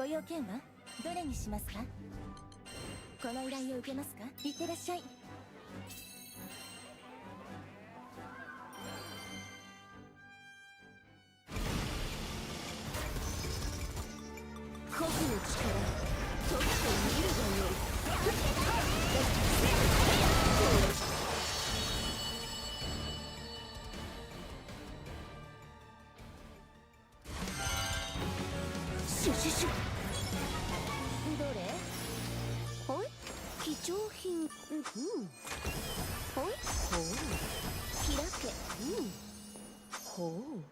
ご用件はどれにしますか？この依頼を受けますか？いってらっしゃい。古希の力、とって見るがよい。シュシュシュ。どれ？ほい、貴重品。うん。ほい、ほう。開け。うん。ほう。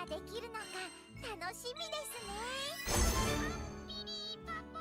できるのか楽しみですね。ピリパポ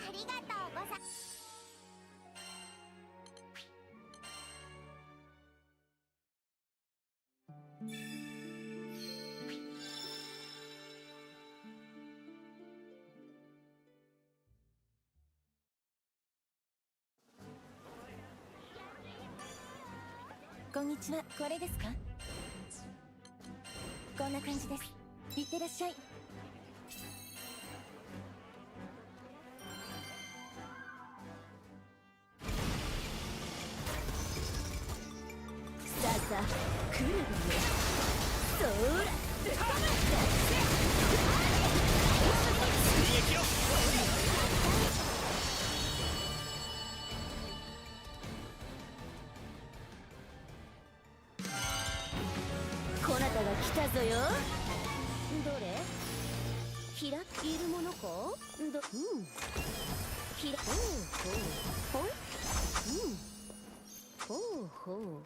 ありがとうございます。こんにちは。これですか？こんな感じです。いってらっしゃい。さあさあ、来るわよ。そーら追撃よ。こなたが来たぞよ。どれ？開けいるものか？うん。開ほうほうほい。うん。ほうほう。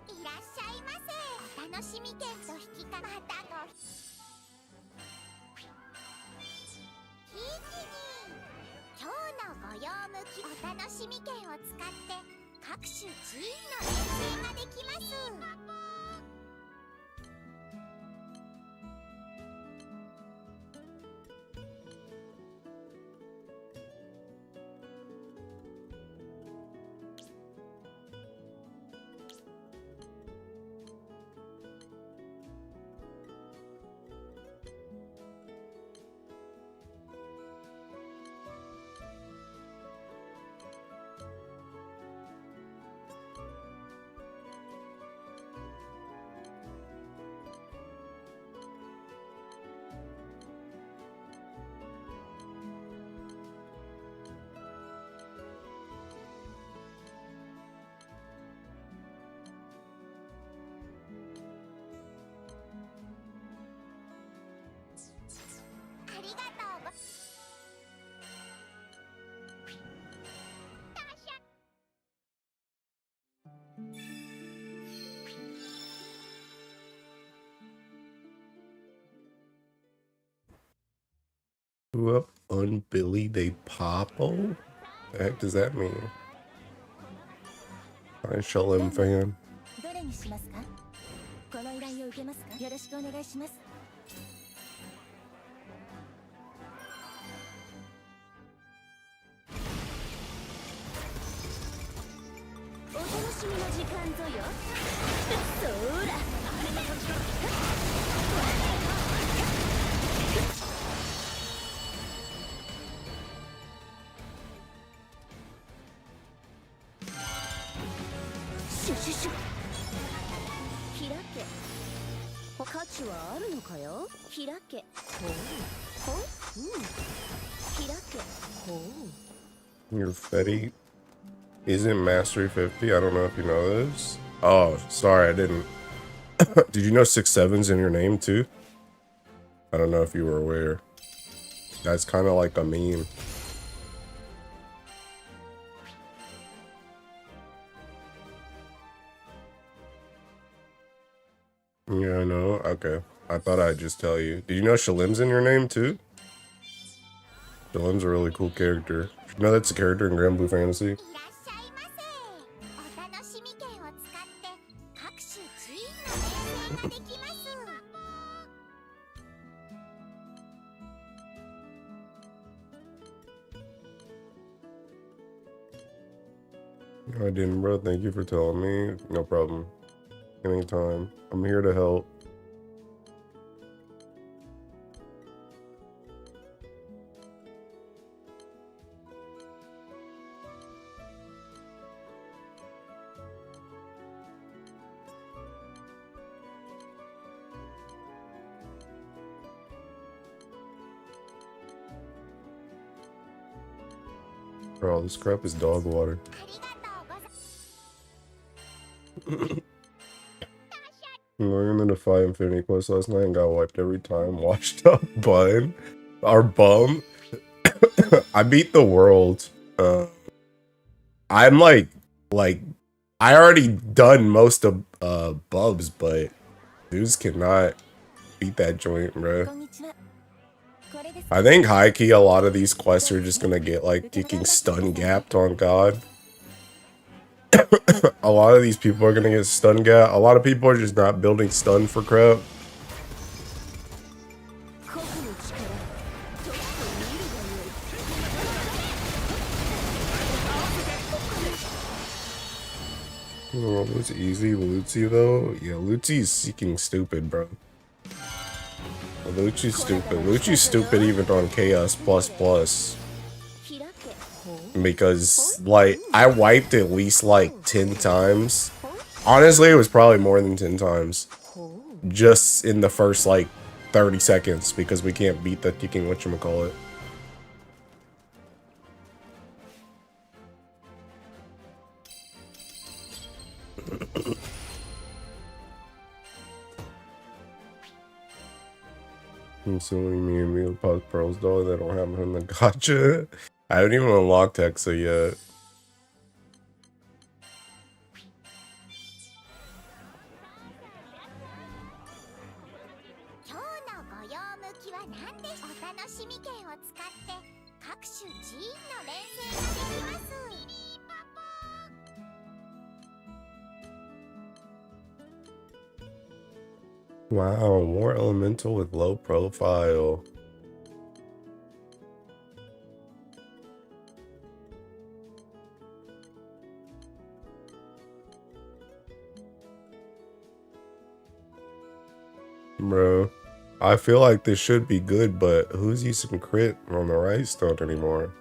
いらっしゃいませ。お楽しみ券と引き換えまたごひいきに今日のご用向きお楽しみ券を使って各種寺院の遠征ができます。Who up on Billy they Popo? The heck does that mean? I shall him fan. どれにしますか？この依頼を受けますか？よろしくお願いします。お楽しみの時間ぞよ。そら、あれがこっちだ。シュシュシュ。開け。価値はあるのかよ。開け。ほう。ほう。開け。ほう。 Your Fetty isn't Mastery 50. I don't know if you know this. Oh, sorry, I didn't. Did you know 6-7's in your name too? I don't know if you were aware. That's kind of like a meme. Yeah, I know. Okay. I thought I'd just tell you. Did you know Shalim's in your name too? Shalim's a really cool character. Did you know that's a character in Granblue Fantasy? いらっしゃいませ。お楽しみ券を使って各種寺院の連戦ができます。I didn't, bro. Thank you for telling me. No problem. Anytime. I'm here to help. Bro, this crap is dog water. ありがとうございます。 I'm learning the Defy Infinity quest last night and got wiped every time. Washed up bun. Our bum. I beat the world. I'm like I already done most of Bubs, but dudes cannot beat that joint, bro. こんにちは。これです。 I think high key a lot of these quests are just gonna get like kicking stun gapped on God. A lot of these people are gonna get stun gap. A lot of people are just not building stun for crap. 個々の力、ちょっと見るがよい。 Oh, it's easy, Lucy though. Yeah, Lucy's seeking stupid, bro. Lucci's stupid. Lucci's stupid even on Chaos plus plus. 開け。ほう。 Because like I wiped at least like 10 times. Honestly, it was probably more than 10 times. ほう。 Just in the first like 30 seconds because we can't beat the kicking whatchamacallit. I'm assuming me and me will pop pearls though. They don't have him in the gotcha. I haven't even unlocked Hexa yet. 今日のご用向きは何でしょう。お楽しみ券を使って各種寺院の連戦ができます。 Wow, more elemental with low profile. Bro, I feel like this should be good, but who's using crit on the right stone anymore?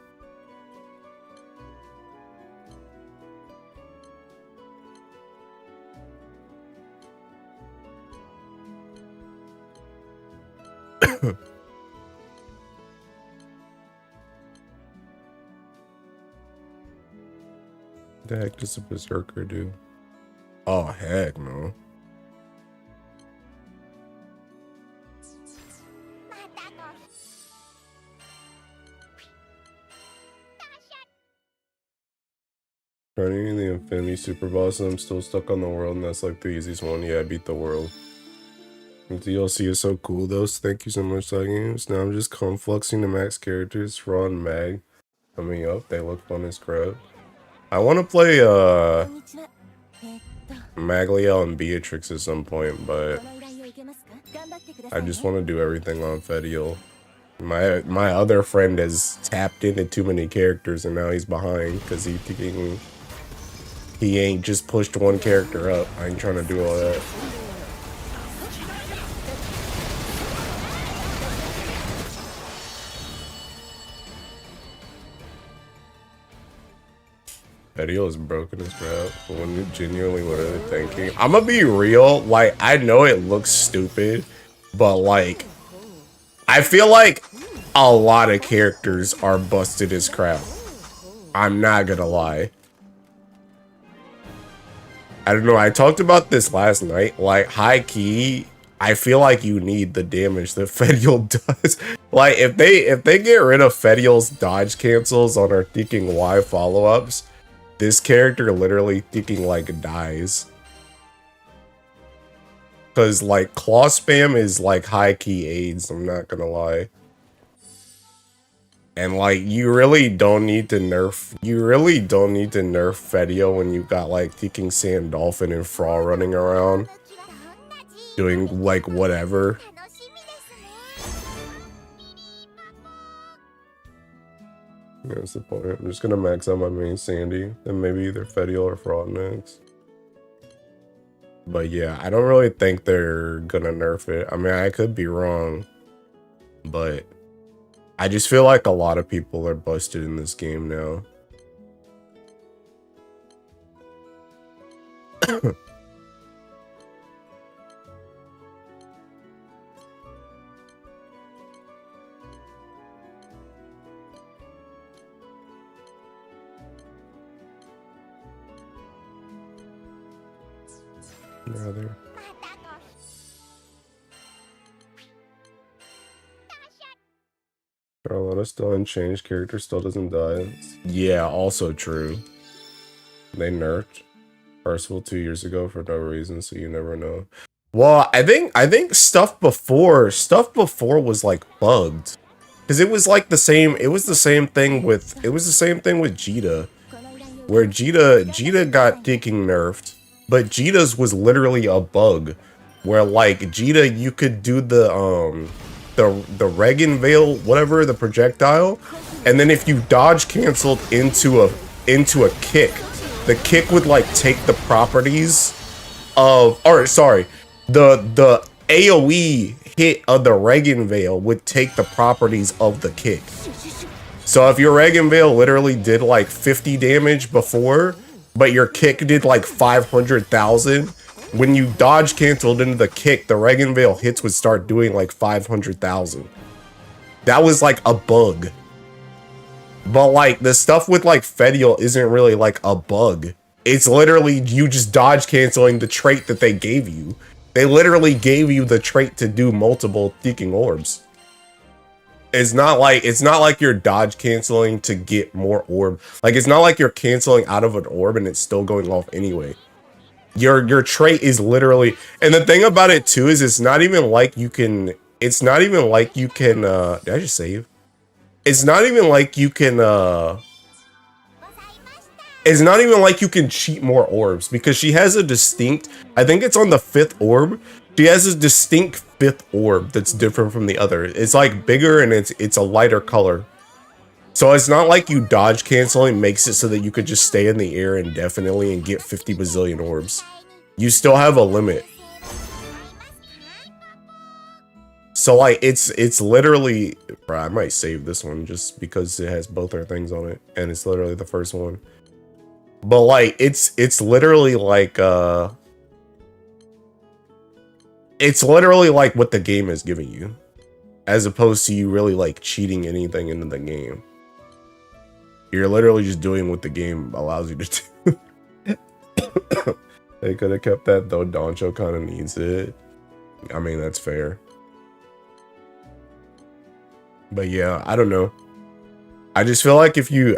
The heck does a berserker do? Oh heck no. またご。 Running the Infinity Super Boss and I'm still stuck on the world and that's like the easiest one. Yeah, I beat the world. The DLC is so cool though, so thank you so much, Side Games. Now I'm just confluxing the max characters, Fraud and Mag coming up. They look fun as crap. I want to play Magliel and Beatrix at some point, but I just want to do everything on Fediel. My other friend has tapped into too many characters and now he's behind because he ain't just pushed one character up. I ain't trying to do all that. Fediel is broken as crap. Genuinely, what are they thinking? I'm gonna be real. Like, I know it looks stupid, but like, I feel like a lot of characters are busted as crap. I'm not gonna lie. I don't know. I talked about this last night. Like, high key, I feel like you need the damage that Fediel does. Like, if they get rid of Fediel's dodge cancels on our thinking Y follow-ups, this character literally thinking like dies. Cause like claw spam is like high key AIDS, I'm not gonna lie. And like you really don't need to nerf Fediel when you got like thinking Sand Dolphin and Fraw running around doing like whatever. That's the point. I'm just gonna max out my main Sandy, then maybe either Fediel or Fraud next. But yeah, I don't really think they're gonna nerf it. I mean, I could be wrong, but I just feel like a lot of people are busted in this game now. Rather. Charlotta still unchanged, character still doesn't die. Yeah, also true. They nerfed Percival 2 years ago for no reason, so you never know. Well, I think stuff before was like bugged. Cause it was like the same thing with Jita. Where Jita got thinking nerfed. But Jita's was literally a bug, where like Jita, you could do the Regan Veil, whatever, the projectile, and then if you dodge canceled into a kick, the kick would like take the properties of, or sorry, the AOE hit of the Regan Veil would take the properties of the kick. So if your Regan Veil literally did like 50 damage before, but your kick did like 500,000, when you dodge canceled into the kick, the Regan Veil hits would start doing like 500,000. That was like a bug. But like the stuff with like Fediel isn't really like a bug. It's literally you just dodge canceling the trait that they gave you. They literally gave you the trait to do multiple thinking orbs. It's not like you're dodge canceling to get more orb. Like it's not like you're canceling out of an orb and it's still going off anyway. Your trait is literally, and the thing about it too is it's not even like you can did I just save? It's not even like you can cheat more orbs, because she has a distinct, I think it's on the 5th orb, she has a distinct 5th orb that's different from the other. It's like bigger and it's a lighter color. So it's not like you dodge canceling makes it so that you could just stay in the air indefinitely and get 50 bazillion orbs. You still have a limit. So like it's literally, bro, I might save this one just because it has both our things on it and it's literally the first one. But like it's literally like it's literally like what the game is giving you, as opposed to you really like cheating anything into the game. You're literally just doing what the game allows you to do. They could have kept that though. Doncho kind of needs it. I mean, that's fair. But yeah, I don't know. I just feel like if you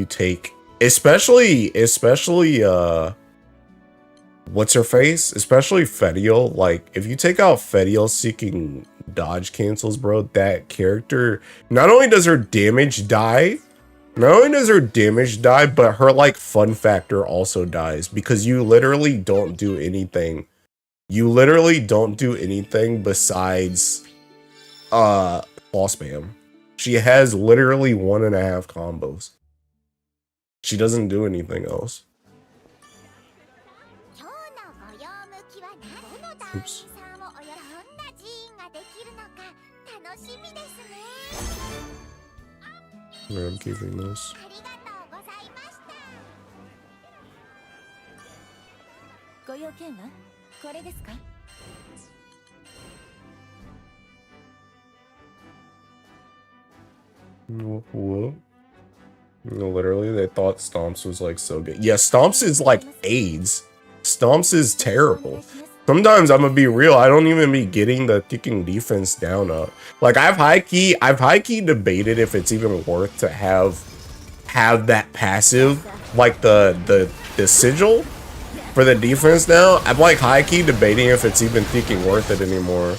take, especially what's her face? Especially Fediel. Like, if you take out Fediel seeking dodge cancels, bro, that character, not only does her damage die, but her like fun factor also dies because you literally don't do anything. You literally don't do anything besides claw spam. She has literally 1.5 combos. She doesn't do anything else. 今日のご用向きは何どの団員さんをどんな寺院ができるのか楽しみですね。 I'm keeping this. ありがとうございました。ご用件はこれですか？ What? No, literally, they thought Stomps was like so good. Yeah, Stomps is like AIDS. Stomps is terrible. Sometimes I'm gonna be real, I don't even be getting the kicking defense down up. Like I've high key debated if it's even worth to have that passive, like the sigil for the defense now. I'm like high key debating if it's even thinking worth it anymore.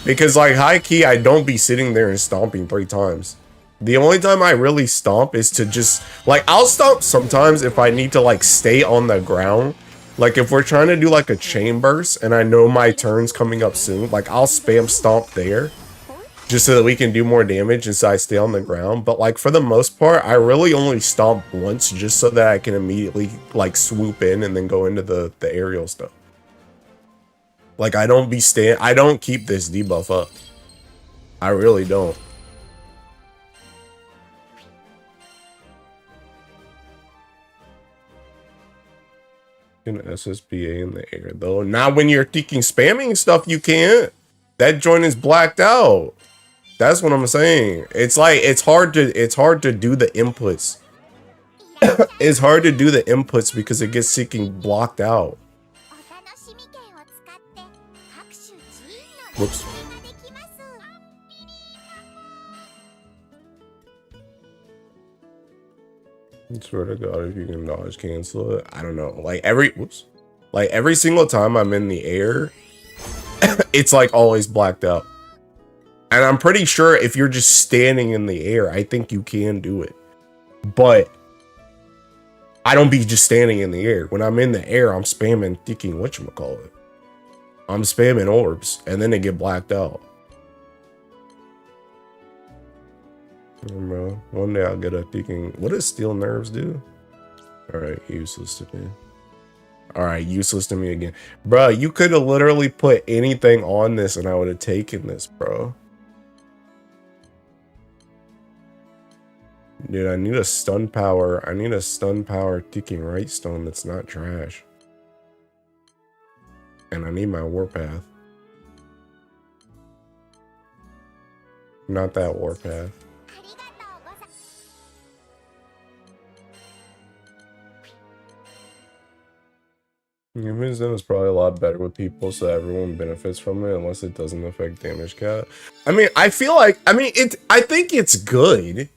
Because like high key, I don't be sitting there and stomping 3 times. The only time I really stomp is to just like, I'll stomp sometimes if I need to like stay on the ground. Like if we're trying to do like a chain burst and I know my turn's coming up soon, like I'll spam stomp there just so that we can do more damage and so I stay on the ground. But like for the most part, I really only stomp once just so that I can immediately like swoop in and then go into the aerial stuff. Like I don't keep this debuff up. I really don't. An SSBA in the air though. Not when you're thinking spamming stuff, you can't. That joint is blacked out. That's what I'm saying. It's like it's hard to do the inputs. It's hard to do the inputs because it gets seeking blocked out. お楽しみ券を使って各種寺院の Whoops. 練習ができます。 I swear to God, if you can dodge cancel it, I don't know. Like every single time I'm in the air, it's like always blacked out. And I'm pretty sure if you're just standing in the air, I think you can do it. But I don't be just standing in the air. When I'm in the air, I'm spamming thinking whatchamacallit. I'm spamming orbs and then they get blacked out. Bro, one day I'll get a thinking. What does steel nerves do? Alright, useless to me. Alright, useless to me again. Bro, you could have literally put anything on this and I would have taken this, bro. Dude, I need a stun power. I need a stun power ticking right stone that's not trash. And I need my warpath. Not that warpath. ありがとうございます。 Humans then is probably a lot better with people so everyone benefits from it unless it doesn't affect damage cap. I mean, I feel like, I think it's good,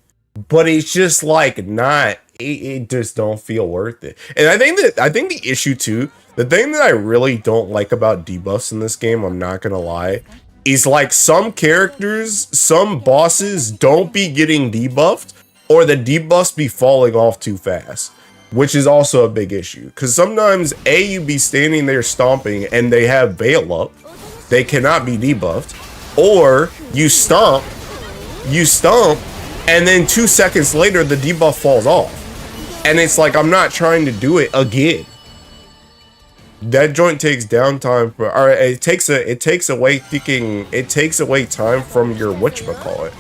but it's just like not, it just don't feel worth it. And I think the issue too, the thing that I really don't like about debuffs in this game, I'm not gonna lie, is like some characters, some bosses don't be getting debuffed or the debuffs be falling off too fast. Which is also a big issue. Because sometimes, you be standing there stomping and they have Veil up. They cannot be debuffed. Or you stomp, and then 2 seconds later the debuff falls off. And it's like, I'm not trying to do it again. That joint takes downtime for, or it takes away time from your whatchamacallit.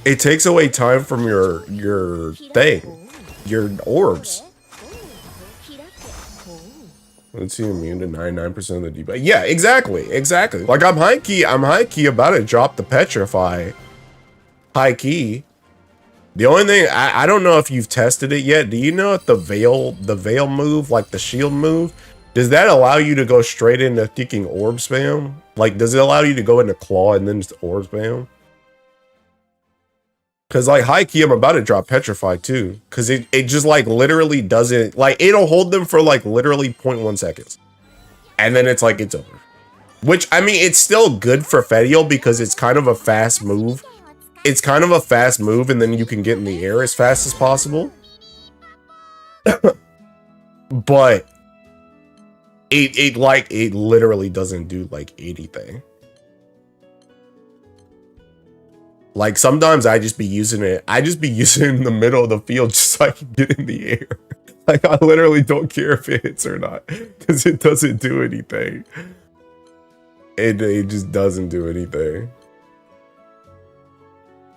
It takes away time from your thing. Your orbs. Let's see, immune to 99% of the debuff. Yeah, exactly. Like I'm high key about to drop the petrify. High key. The only thing I don't know if you've tested it yet. Do you know if the veil move, like the shield move, does that allow you to go straight into thinking orb spam? Like, does it allow you to go into claw and then just orb spam? Cause like high key, I'm about to drop Petrify too. Cause it just like literally doesn't like it'll hold them for like literally 0.1 seconds. And then it's like it's over. Which I mean it's still good for Fediel because it's kind of a fast move. It's kind of a fast move, and then you can get in the air as fast as possible. But it literally doesn't do like anything. Like sometimes I just be using it. I just be using it in the middle of the field just so I can get in the air. Like I literally don't care if it hits or not because it doesn't do anything. It just doesn't do anything.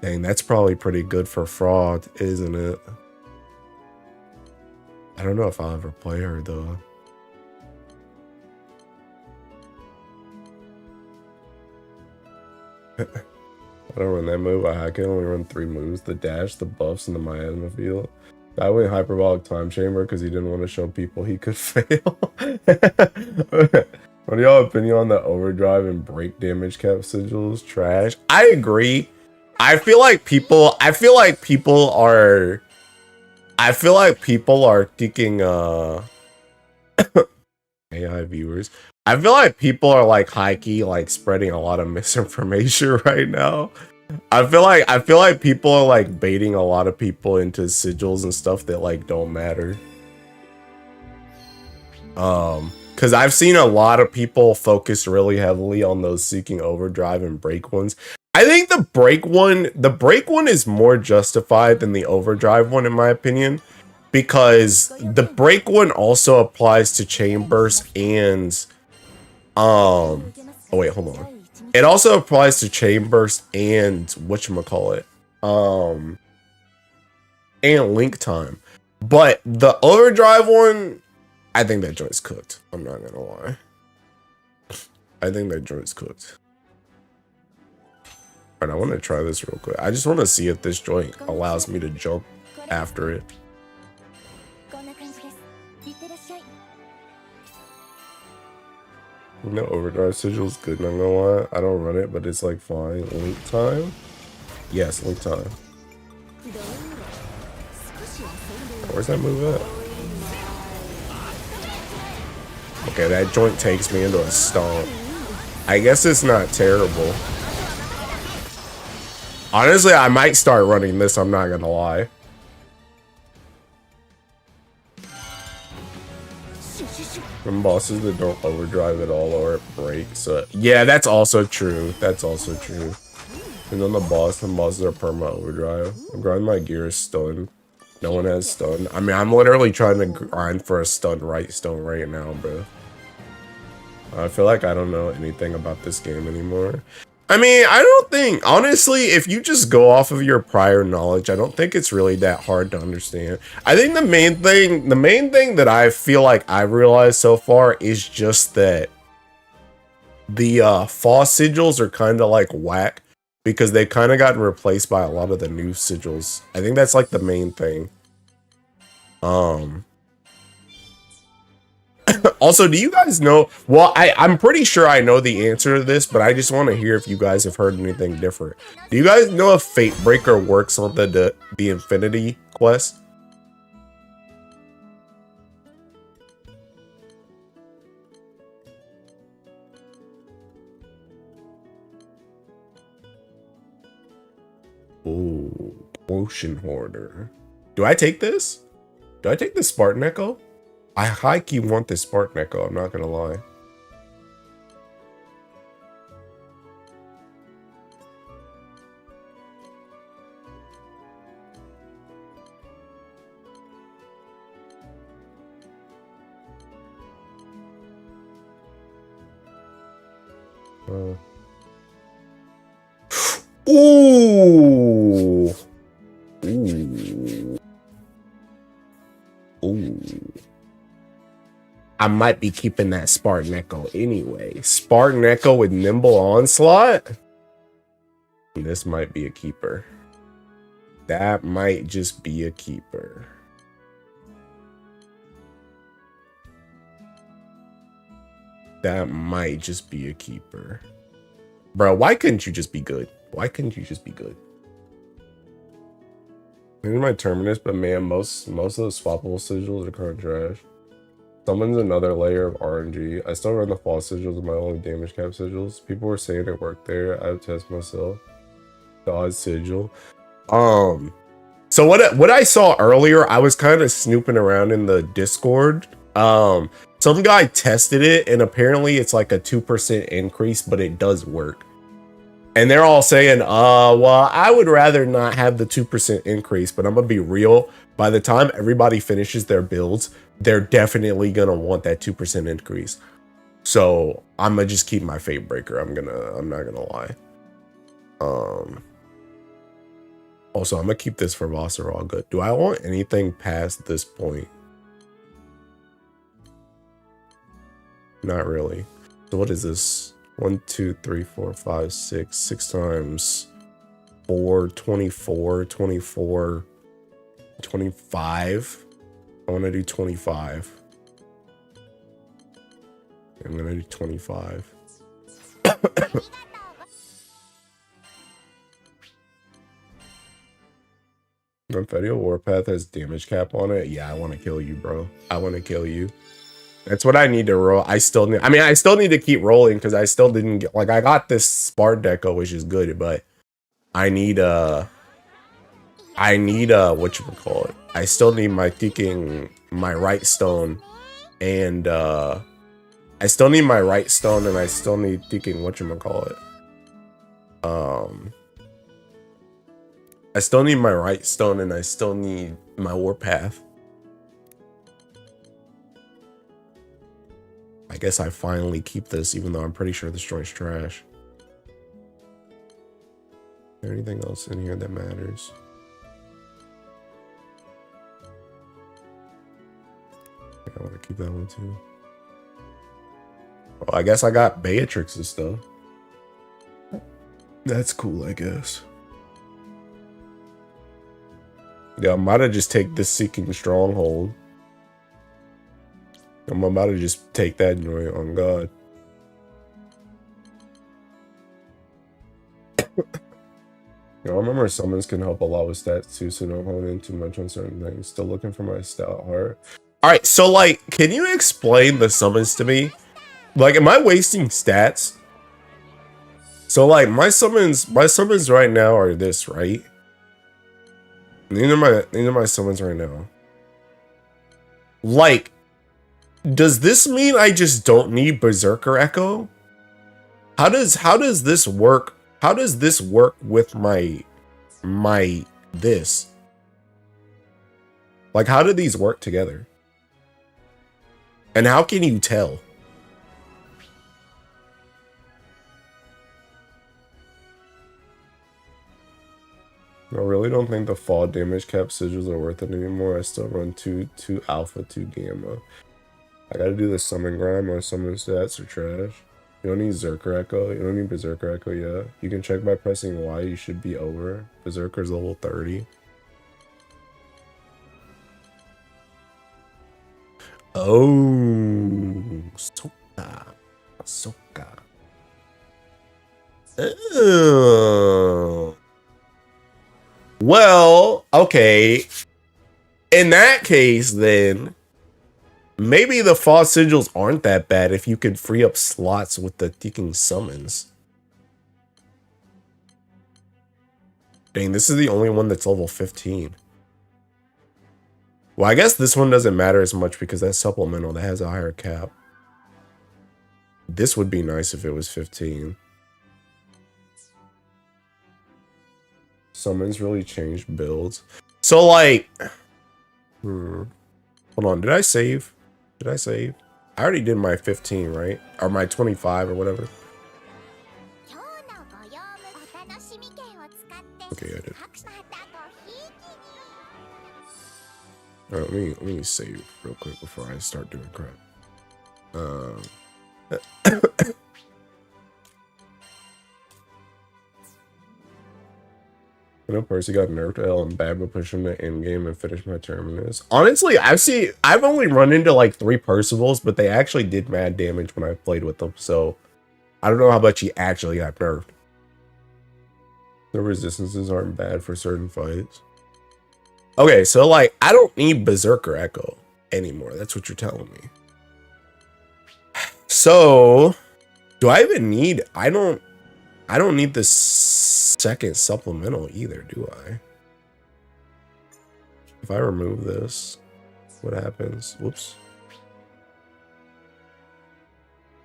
Dang, that's probably pretty good for fraud, isn't it? I don't know if I'll ever play her though. I don't run that move. I can only run 3 moves: the dash, the buffs, and the miasma field. I went hyperbolic time chamber because he didn't want to show people he could fail. What are y'all opinion on the overdrive and break damage cap sigils? Trash. I agree. I feel like people are thinking AI viewers. I feel like people are like high key like spreading a lot of misinformation right now. I feel like people are like baiting a lot of people into sigils and stuff that like don't matter. Because I've seen a lot of people focus really heavily on those seeking overdrive and break ones. I think the break one is more justified than the overdrive one in my opinion, because the break one also applies to chain burst and oh wait, hold on. It also applies to chain burst and whatchamacallit, and link time. But the overdrive one, I think that joint's cooked. I'm not gonna lie. I think that joint's cooked. Alright, I want to try this real quick. I just want to see if this joint allows me to jump after it. You know, overdrive sigil's good, not gonna lie. I don't run it, but it's like fine. Link time? Yes, link time. Where's that move at? Okay, that joint takes me into a stomp. I guess it's not terrible. Honestly, I might start running this, I'm not gonna lie. Some bosses that don't overdrive at all or break, so yeah, that's also true. That's also true. And then some bosses are perma overdrive. I'm grinding my gear is stun. No one has stun. I mean, I'm literally trying to grind for a stun right now, bro. I feel like I don't know anything about this game anymore. I mean, I don't think, honestly, if you just go off of your prior knowledge, I don't think it's really that hard to understand. I think the main thing that I feel like I've realized so far is just that the fall sigils are kind of like whack because they kind of gotten replaced by a lot of the new sigils. I think that's like the main thing. Also, do you guys know? Well, I'm pretty sure I know the answer to this, but I just want to hear if you guys have heard anything different. Do you guys know if Fate Breaker works on the Infinity quest? Ooh, Potion Hoarder. Do I take this? Do I take the Spartan Echo? I high-key want this Spartan Echo, I'm not gonna lie. Ooh! Ooh. Ooh. I might be keeping that Spartan Echo anyway. Spartan Echo with Nimble Onslaught? This might be a keeper. That might just be a keeper. That might just be a keeper. Bro, why couldn't you just be good? Why couldn't you just be good? Here's my terminus, but man, most of those swappable sigils are kind of trash. Summons another layer of RNG. I still run the fall sigils with my only damage cap sigils. People were saying it worked there. I have to test myself. God sigil. So what I saw earlier, I was kind of snooping around in the Discord. Some guy tested it, and apparently it's like a 2% increase, but it does work. And they're all saying, well, I would rather not have the 2% increase, but I'm gonna be real. By the time everybody finishes their builds, they're definitely gonna want that 2% increase. So I'm gonna just keep my fate breaker. I'm not gonna lie. Also, I'm gonna keep this for Vossarol good. Do I want anything past this point? Not really. So what is this? 1, 2, 3, 4, 5, 6. 6 times 4, 24, 24, 25. I want to do 25. I'm gonna do 25. Amphibious Warpath has damage cap on it. Yeah, I want to kill you, bro. I want to kill you. That's what I need to roll. I still need to keep rolling because I still didn't get, like, I got this Spart deco, which is good, but I need whatchamacallit. I still need my right stone, and I still need my right stone, and I still need whatchamacallit. I still need my right stone, and I still need my Warpath. I guess I finally keep this, even though I'm pretty sure this joint's trash. Is there anything else in here that matters? I want to keep that one too. Well, I guess I got Beatrix's stuff. That's cool, I guess. Yeah, I might have just take this Seeking Stronghold. I'm about to just take that joint on God. I remember summons can help a lot with stats too, so don't hone in too much on certain things. Still looking for my stout heart. Alright, so like, can you explain the summons to me? Like, am I wasting stats? So like, my summons right now are this, right? These are my summons right now. Like, does this mean I just don't need Berserker Echo? How does this work? How does this work with my this? Like, how do these work together? And how can you tell? I really don't think the fall damage cap sigils are worth it anymore. I still run 2 alpha, 2 gamma. I gotta do the summon grind. My summon stats are trash. You don't need Berserker Echo. You don't need Berserker Echo yet. You can check by pressing Y. You should be over. Berserker's level 30. Oh, Ahsoka. Oh. Well, okay. In that case, then, maybe the fall sigils aren't that bad if you could free up slots with the ticking summons. Dang, this is the only one that's level 15. Well, I guess this one doesn't matter as much because that's supplemental. That has a higher cap. This would be nice if it was 15. Summons really changed builds. So, like... Hold on, did I save? Did I save? I already did my 15, right? Or my 25 or whatever. Okay, I did. Alright, let me save real quick before I start doing crap. I know Percy got nerfed to hell and bad, but push him to end game and finish my terminus. Honestly, I've only run into like 3 Percivals, but they actually did mad damage when I played with them. So I don't know how much he actually got nerfed. The resistances aren't bad for certain fights. Okay, so like I don't need Berserker Echo anymore. That's what you're telling me. So do I even need I don't need the second supplemental either, do I? If I remove this, what happens? Whoops.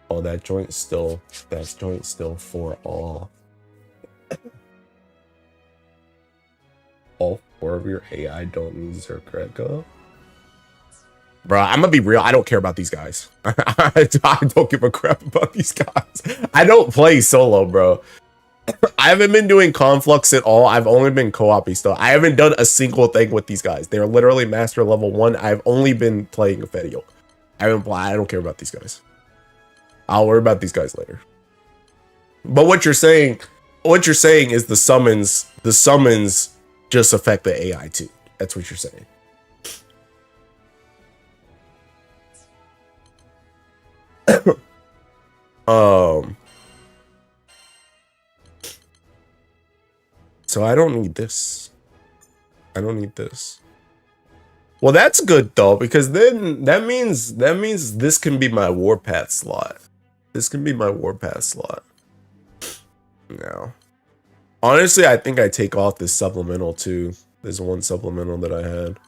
Oh, that joint's still for all. All 4 of your AI don't need Berserker Echo. Bro, I'm gonna be real. I don't care about these guys. I don't give a crap about these guys. I don't play solo, bro. I haven't been doing Conflux at all. I've only been co-op-y stuff. I haven't done a single thing with these guys. They're literally master level 1. I've only been playing Fedial. I don't care about these guys. I'll worry about these guys later. But what you're saying is the summons just affect the AI too. That's what you're saying. So I don't need this. I don't need this. Well, that's good though, because then that means this can be my Warpath slot. This can be my Warpath slot. Now, honestly, I think I take off this supplemental too. There's one supplemental that I had.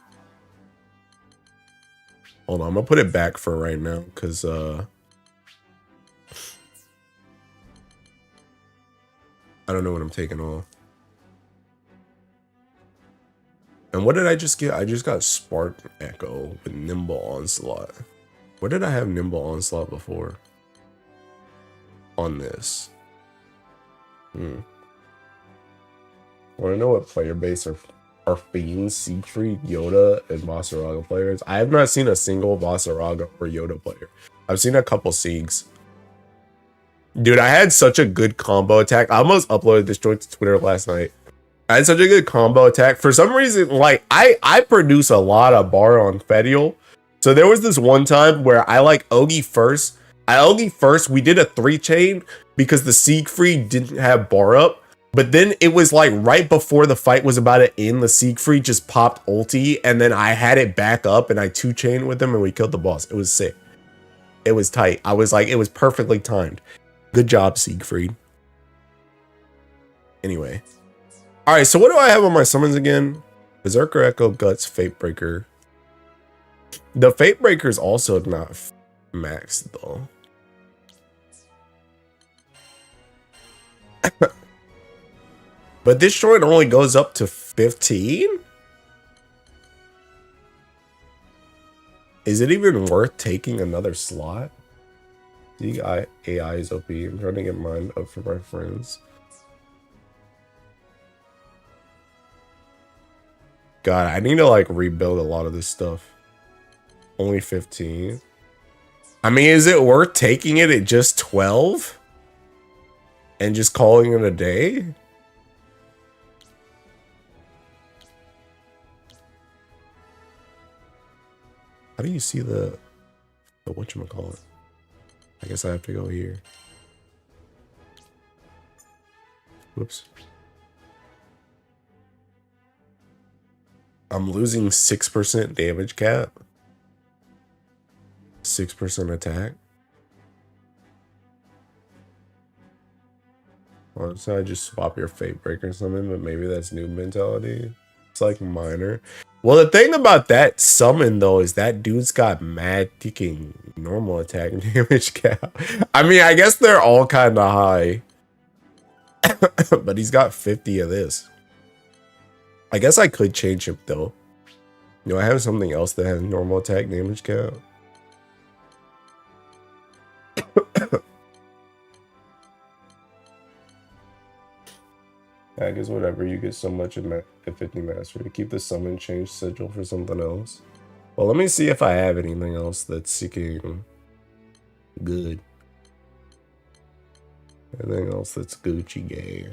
Hold on, I'm gonna put it back for right now because I don't know what I'm taking off. And what did I just get? I just got Spark Echo with Nimble Onslaught. Where did I have Nimble Onslaught before? On this. Want to know what player base are Fiends, Siegfried, Yoda, and Basaraga players? I have not seen a single Basaraga or Yoda player. I've seen a couple Siegs. Dude, I had such a good combo attack. I almost uploaded this joint to Twitter last night. I had such a good combo attack. For some reason, like, I produce a lot of bar on Fedial. So there was this one time where I like Ogi first. We did a 3-chain because the Siegfried didn't have bar up. But then it was like right before the fight was about to end, the Siegfried just popped ulti. And then I had it back up and I 2-chained with him and we killed the boss. It was sick. It was tight. I was like, it was perfectly timed. Good job, Siegfried. Anyway. Alright, so what do I have on my summons again? Berserker Echo, Guts, Fatebreaker. The Fatebreaker's also not maxed though. But this joint only goes up to 15? Is it even worth taking another slot? The AI is OP. I'm trying to get mine up for my friends. God, I need to like rebuild a lot of this stuff. Only 15. I mean, is it worth taking it at just 12? And just calling it a day? How do you see the whatchamacallit? I guess I have to go here. Whoops. I'm losing 6% damage cap. 6% attack. Well, so I just swap your Fate Breaker or something, but maybe that's noob mentality. It's like minor. Well, the thing about that summon though is that dude's got mad ticking normal attack damage cap. I mean, I guess they're all kind of high. But he's got 50 of this. I guess I could change him though. Do I have something else that has normal attack damage cap? I guess whatever, you get so much at 50 mastery to keep the summon change sigil for something else. Well, let me see if I have anything else that's seeking good. Anything else that's Gucci gay.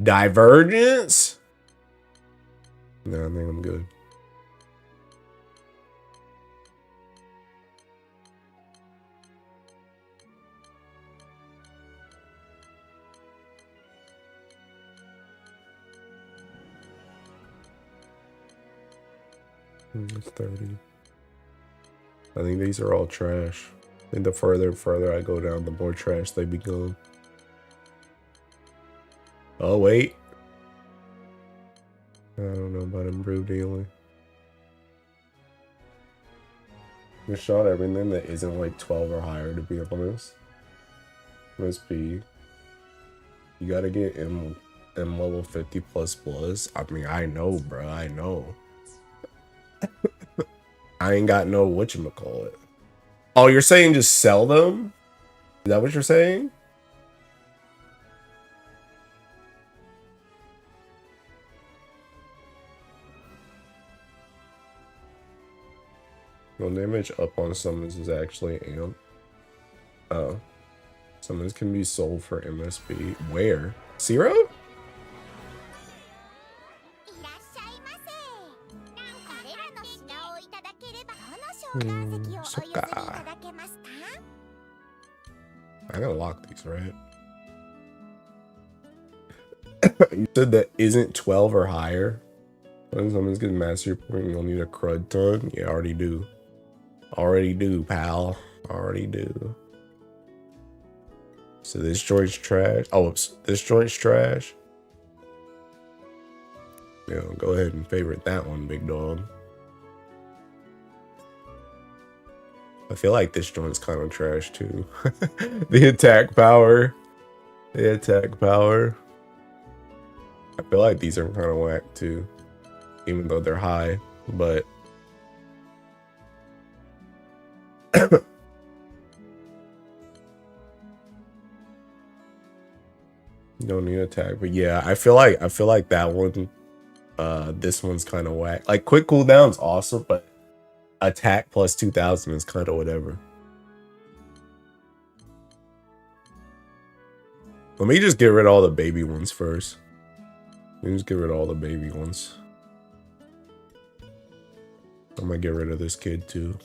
Divergence? No, I think I'm good. It's 30. I think these are all trash. And the further and further I go down, the more trash they become. Oh, wait. I don't know about improved dealing. We shot everything that isn't like 12 or higher, to be honest. MSP. You gotta get M level 50 plus plus. I mean, I know, bro. I know. I ain't got no whatchamacallit. Oh, you're saying just sell them? Is that what you're saying? No damage up on summons is actually amp. Oh. Summons can be sold for MSP. Where? Zero? いらっしゃいませ。これらの品をいただければどの商談席をお譲りいただけますか？ I gotta lock these, right? You said that isn't 12 or higher? When someone's getting mastery point, you'll need a crud ton? Yeah, already do. Already do, pal. Already do. So this joint's trash. Oh, oops. This joint's trash. Yeah, go ahead and favorite that one, big dog. I feel like this joint's kind of trash too. The attack power. The attack power. I feel like these are kind of whack too. Even though they're high, but you don't need attack. But yeah, I feel like that one, this one's kind of whack. Like quick cooldown's awesome, but attack plus 2000 is kind of whatever. Let me just get rid of all the baby ones first. Let me just get rid of all the baby ones. I'm gonna get rid of this kid too.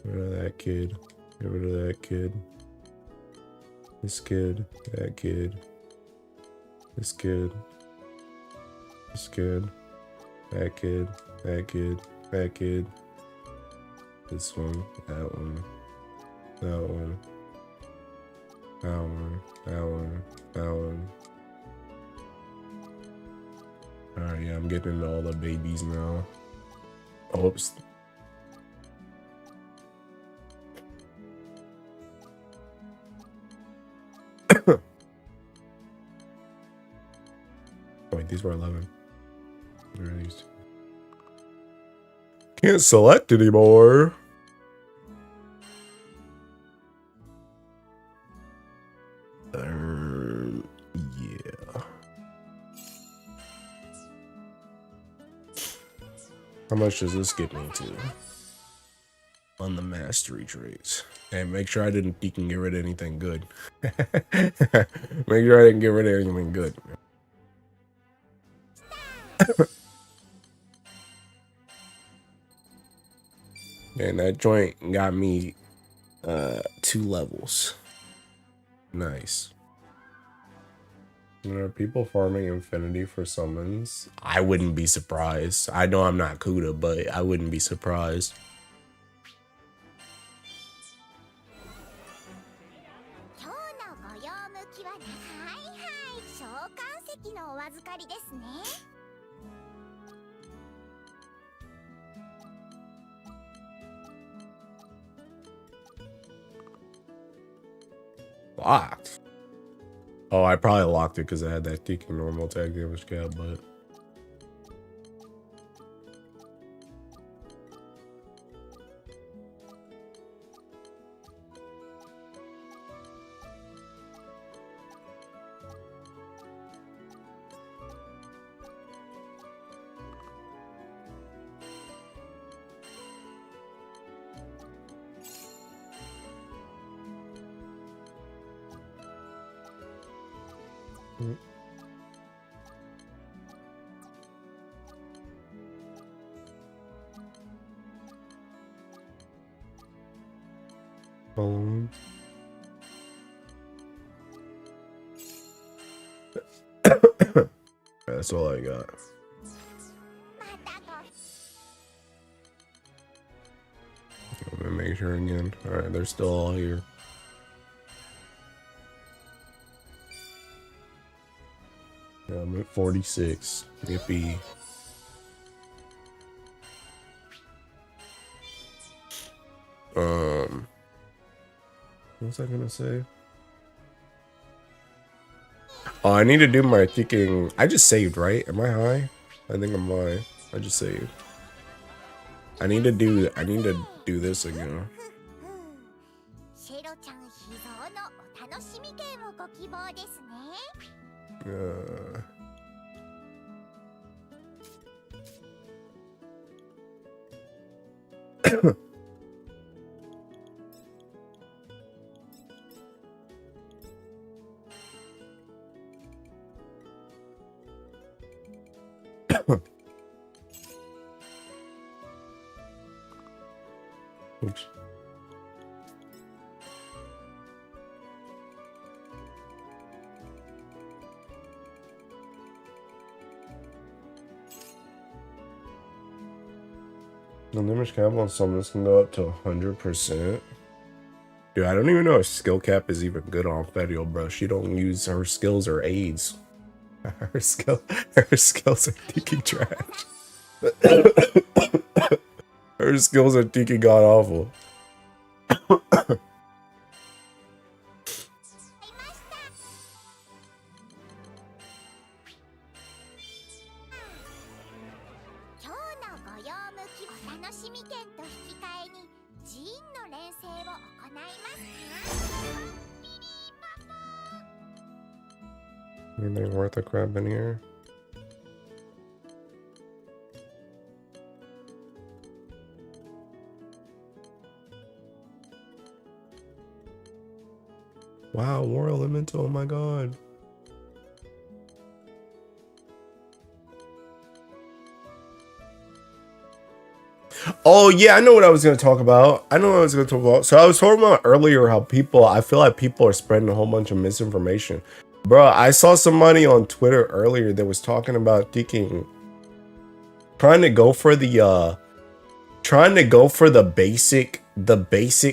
Get rid of that kid. Get rid of that kid. This kid. That kid. This kid. This kid. That kid. That kid. That kid. This one. That one. That one. That one. That one. That one. Alright, yeah, I'm getting into all the babies now. Oops. Wait, these were 11. Where are these? Can't select anymore. Yeah. How much does this get me to? On the mastery traits. And make sure I didn't get rid of anything good. Make sure I didn't get rid of anything good. And that joint got me 2 levels. Nice. Are people farming infinity for summons? I wouldn't be surprised. I know I'm not Kuda, but I wouldn't be surprised. 今日のご用向きははいはい召喚席のお預かりですね。 Locked. Oh, I probably locked it because I had that kicking normal attack damage cap, but That's all I got. またご I'm gonna make sure again. Alright, they're still all here. Yeah, I'm at 46. Yippee. What was I gonna say? Oh, I need to do my thinking. I just saved, right? Am I high? I think I'm high. I just saved. I need to do this again. シェロちゃん秘蔵のお楽しみ券をご希望ですね。 Oops. The damage cap on summons can go up to 100%. Dude, I don't even know if skill cap is even good on Fetio, bro. She don't use her skills or aids. Her skills are thinking trash. Her skills are thinking god awful. 今日のご用向きお楽しみ券と引き換えに寺院の錬成を行いますか？ Anything worth a crab in here? Wow, War Elemental, oh my god. Oh yeah, I know what I was gonna talk about. So I was talking about earlier how I feel like people are spreading a whole bunch of misinformation. Bro, I saw somebody on Twitter earlier that was talking about trying to go for the basic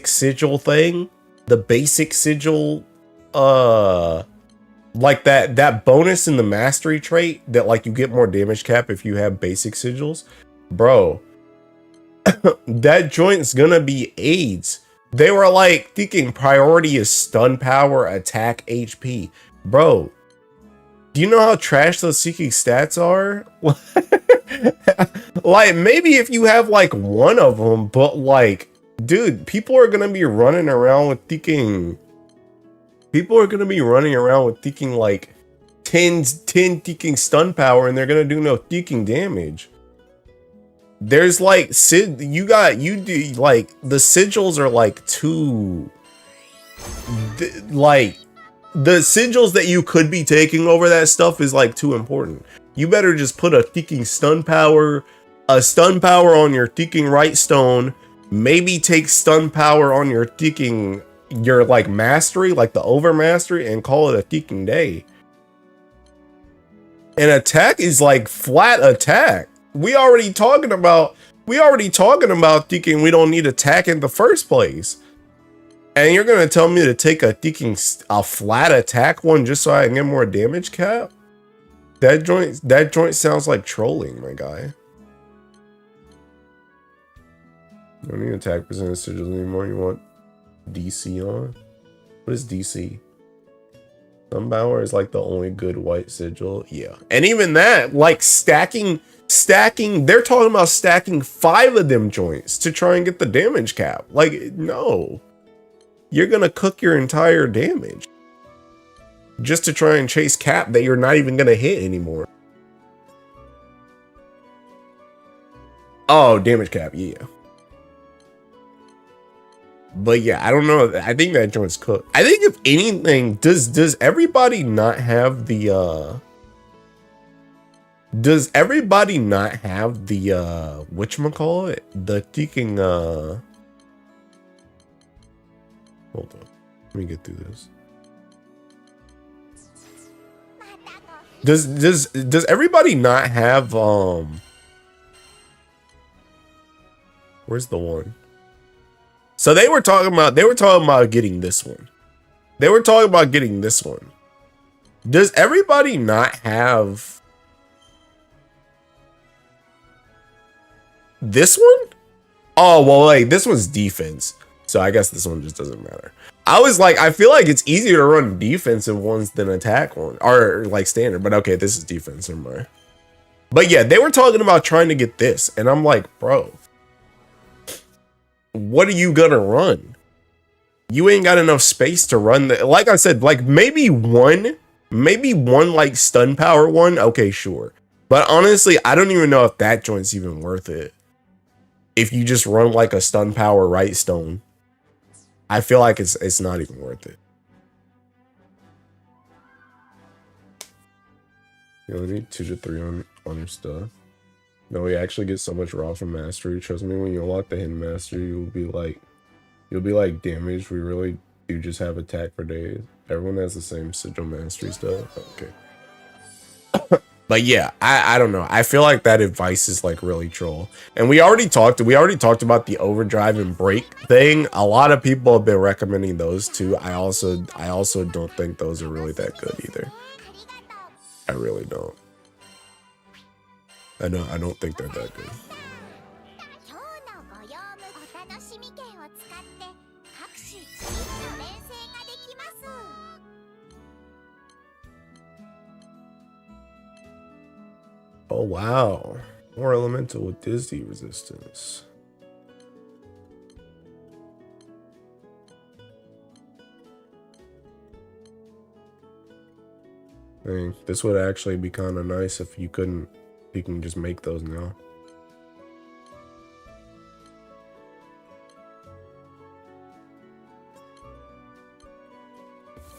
sigil thing. The basic sigil, like that bonus in the mastery trait that like you get more damage cap if you have basic sigils. Bro, that joint's gonna be AIDS. They were like thinking priority is stun power, attack, HP. Bro, do you know how trash those Seeking stats are? Like, maybe if you have like one of them, but like, dude, people are gonna be running around with thinking like 10 thinking stun power, and they're gonna do no thinking damage. There's like the sigils are like too, like the sigils that you could be taking over that stuff is like too important. You better just put a thinking stun power on your thinking right stone, maybe take stun power on your like mastery, like the over mastery, and call it a thinking day. And attack is like flat attack. We already talking about thinking we don't need attack in the first place. And you're gonna tell me to take a flat attack one just so I can get more damage cap? That joint sounds like trolling, my guy. You don't need attack percentage sigils anymore. You want DC on? What is DC? Sunbower is like the only good white sigil. Yeah. And even that, like stacking, they're talking about stacking 5 of them joints to try and get the damage cap. Like, no. You're gonna cook your entire damage just to try and chase cap that you're not even gonna hit anymore. Oh, damage cap, yeah. But yeah, I don't know. I think that joint's cooked. I think if anything, does everybody not have the whatchamacallit? The thinking hold on. Let me get through this. Does everybody not have where's the one? So they were talking about getting this one. They were talking about getting this one. Does everybody not have this one? Oh, well, like this one's defense. So I guess this one just doesn't matter. I was like, I feel like it's easier to run defensive ones than attack one, or like standard, but okay, this is defense, never mind. But yeah, they were talking about trying to get this, and I'm like, bro, what are you gonna run? You ain't got enough space to run the, like I said, like maybe one like stun power one, okay, sure. But honestly, I don't even know if that joint's even worth it. If you just run like a stun power right stone, I feel like it's not even worth it. You only need 2 to 3 on your stuff. No, we actually get so much raw from mastery. Trust me, when you unlock the hidden mastery, you'll be like damaged. We really do just have attack for days. Everyone has the same sigil mastery stuff. Okay. But yeah, I don't know. I feel like that advice is like really troll. And we already talked about the overdrive and break thing. A lot of people have been recommending those too. I also don't think those are really that good either. I really don't. I don't think they're that good. Oh wow, more elemental with Disney resistance. Dang, this would actually be kind of nice if you can just make those now.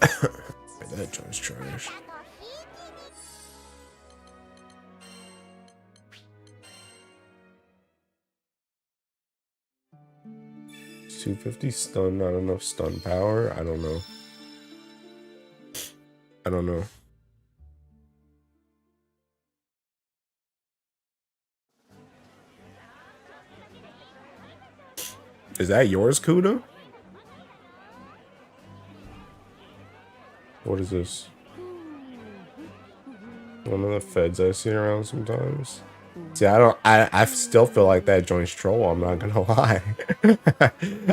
That joint's trash. 250 stun, not enough stun power. I don't know. Is that yours, Kuda? What is this? One of the feds I see around sometimes. See, I still feel like that joint's troll, I'm not gonna lie.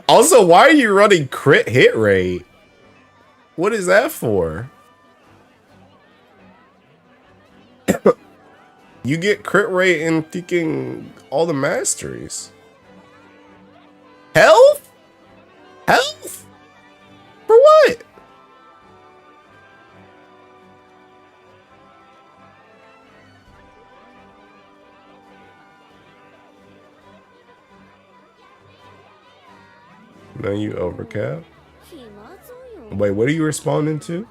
Also, why are you running crit hit rate? What is that for? You get crit rate in thinking all the masteries. Health? Health? For what? Now you overcap. Wait, what are you responding to?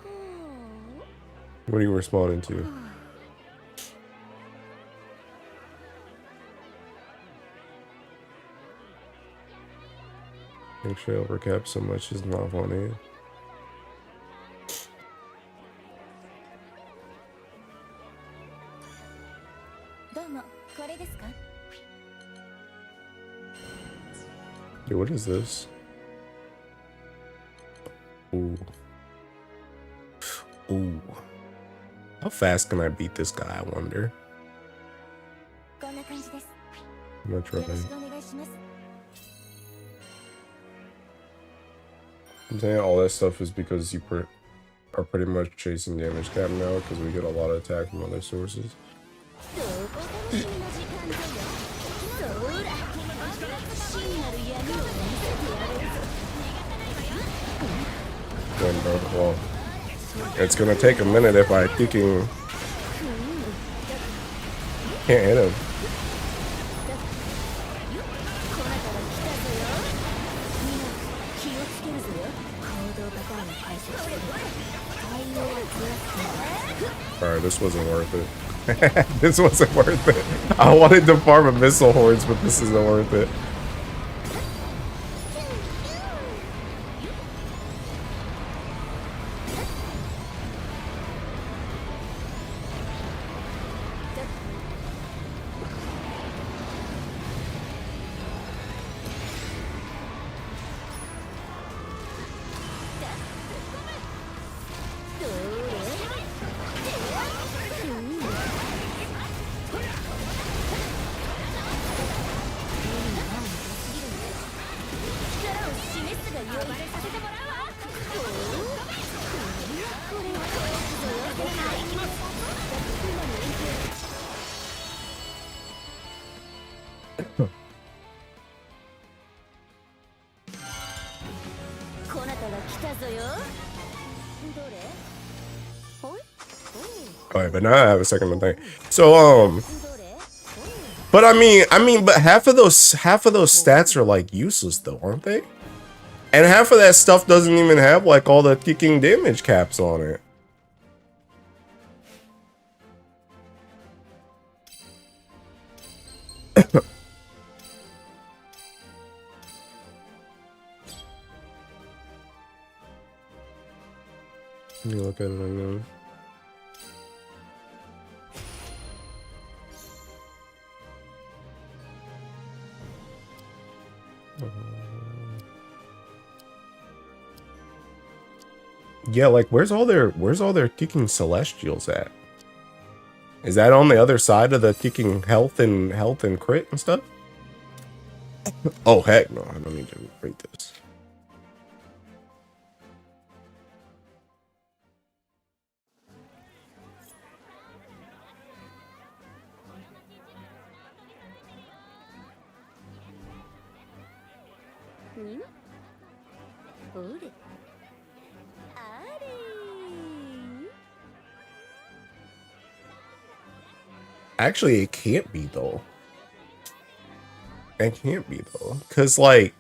What are you responding to? Make sure overcap so much is not funny. Dude, what is this? Ooh. Ooh. How fast can I beat this guy, I wonder? I'm gonna try. I'm saying all that stuff is because you are pretty much chasing damage cap now because we get a lot of attack from other sources. Well, it's gonna take a minute if I can't hit him. Alright, this wasn't worth it. This wasn't worth it. I wanted to farm a missile hordes, but this isn't worth it. Alright, but now I have a second to think. So but I mean, but half of those stats are like useless though, aren't they? And half of that stuff doesn't even have like all the kicking damage caps on it. Let me look at it again. Yeah, like where's all their kicking celestials at? Is that on the other side of the kicking health and crit and stuff? Oh heck no, I don't need to read this. Actually, it can't be though. It can't be though, cause like,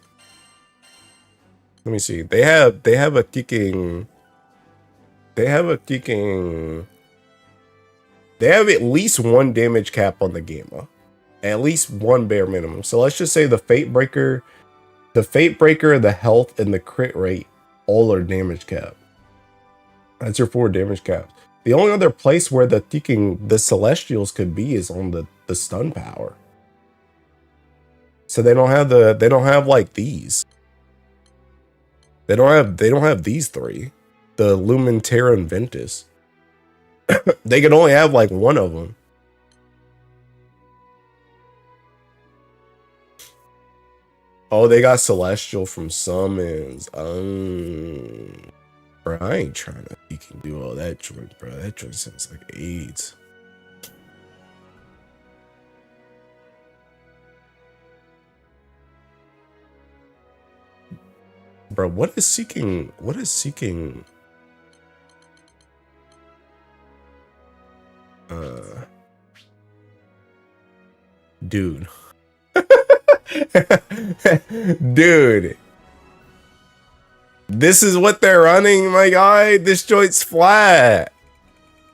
let me see. They have a kicking. They have at least one damage cap on the Gamma, at least one bare minimum. So let's just say the Fate Breaker, the health, and the crit rate all are damage cap. That's your 4 damage caps. The only other place where the Celestials could be is on the stun power. So they don't have like these. They don't have these 3. The Lumen, Terra, and Ventus. They can only have like one of them. Oh, they got Celestial from Summons. Bro, I ain't trying to fucking do all that joint, bro. That joint sounds like AIDS. Bro, what is seeking? Dude. Dude. This is what they're running, my guy. This joint's flat.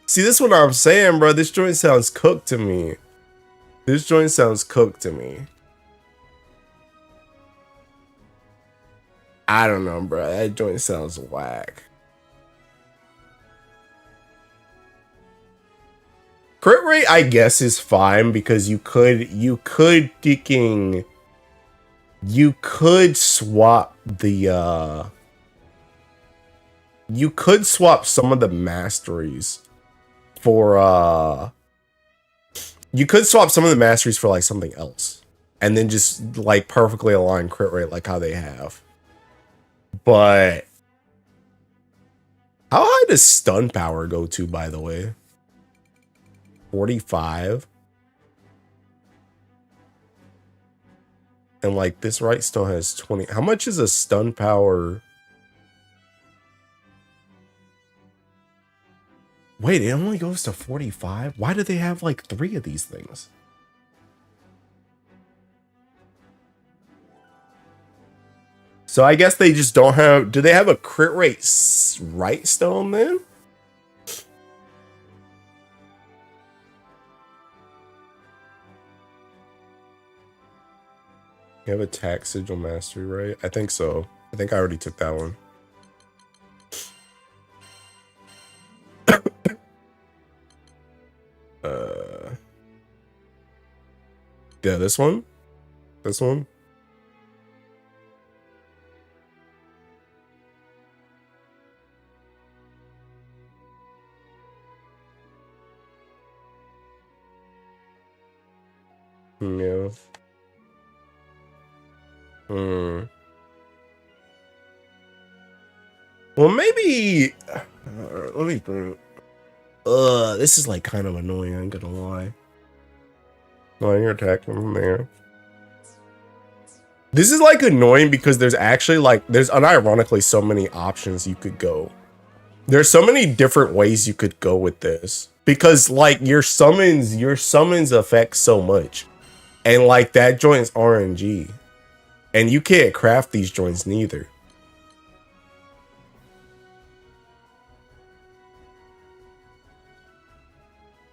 See, this is what I'm saying, bro. This joint sounds cooked to me. This joint sounds cooked to me. I don't know, bro. That joint sounds whack. Crit rate, I guess, is fine because you could swap the you could swap some of the masteries for like something else and then just like perfectly align crit rate like how they have. But how high does stun power go to, by the way? 45. And like this right still has 20. How much is a stun power? Wait, it only goes to 45? Why do they have like 3 of these things? So I guess they just don't have... Do they have a crit rate right stone then? You have attack sigil mastery, right? I think so. I think I already took that one. Yeah, this one? This one? Yeah. Well, maybe. Let me think. This is like kind of annoying. I'm gonna lie. No, you're attacking from there. This is like annoying because there's actually like there's unironically so many options you could go. There's so many different ways you could go with this because like your summons affect so much, and like that joint's RNG, and you can't craft these joints neither.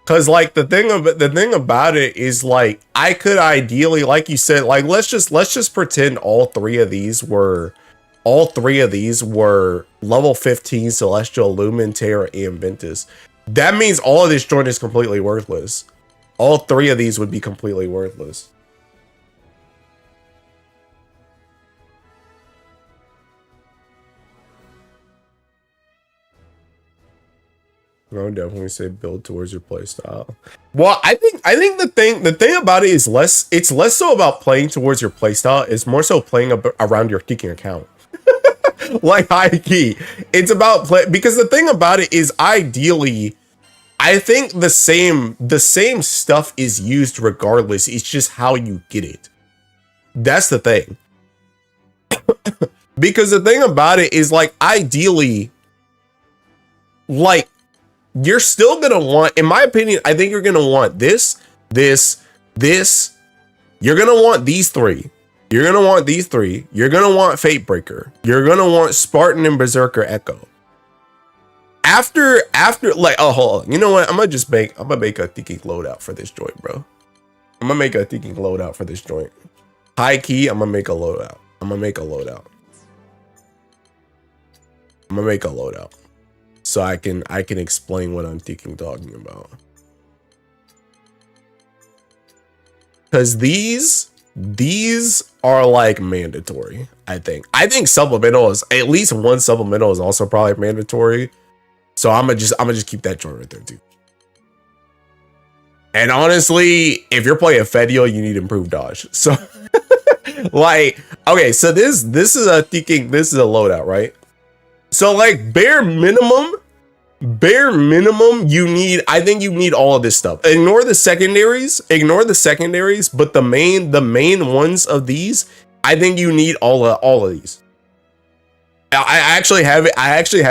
Cause like the thing about it is like I could ideally, like you said, like let's just pretend all three of these were level 15 Celestial, Lumen, Terra, and Ventus. That means all of this joint is completely worthless. All three of these would be completely worthless. I would definitely say build towards your playstyle. Well, I think the thing about it is it's less so about playing towards your playstyle. It's more so playing around your kicking account. Like high key, it's about play because the thing about it is ideally, I think the same stuff is used regardless. It's just how you get it. That's the thing. Because the thing about it is like ideally, like. You're still gonna want, in my opinion, I think you're gonna want this. You're gonna want these three. You're gonna want these three. You're gonna want Fatebreaker. You're gonna want Spartan and Berserker Echo. After like, oh, hold on. You know what? I'm gonna make a thinking loadout for this joint, bro. I'm gonna make a thinking loadout for this joint. High key, I'm gonna make a loadout. So I can explain what I'm talking about. Cause these are like mandatory, I think. I think supplemental is at least one supplemental is also probably mandatory. So I'm gonna just keep that joint right there too. And honestly, if you're playing Fedio, you need improved dodge. So like, okay, so this is a loadout, right? So like bare minimum, I think you need all of this stuff. Ignore the secondaries, but the main ones of these, I think you need all of these. I actually have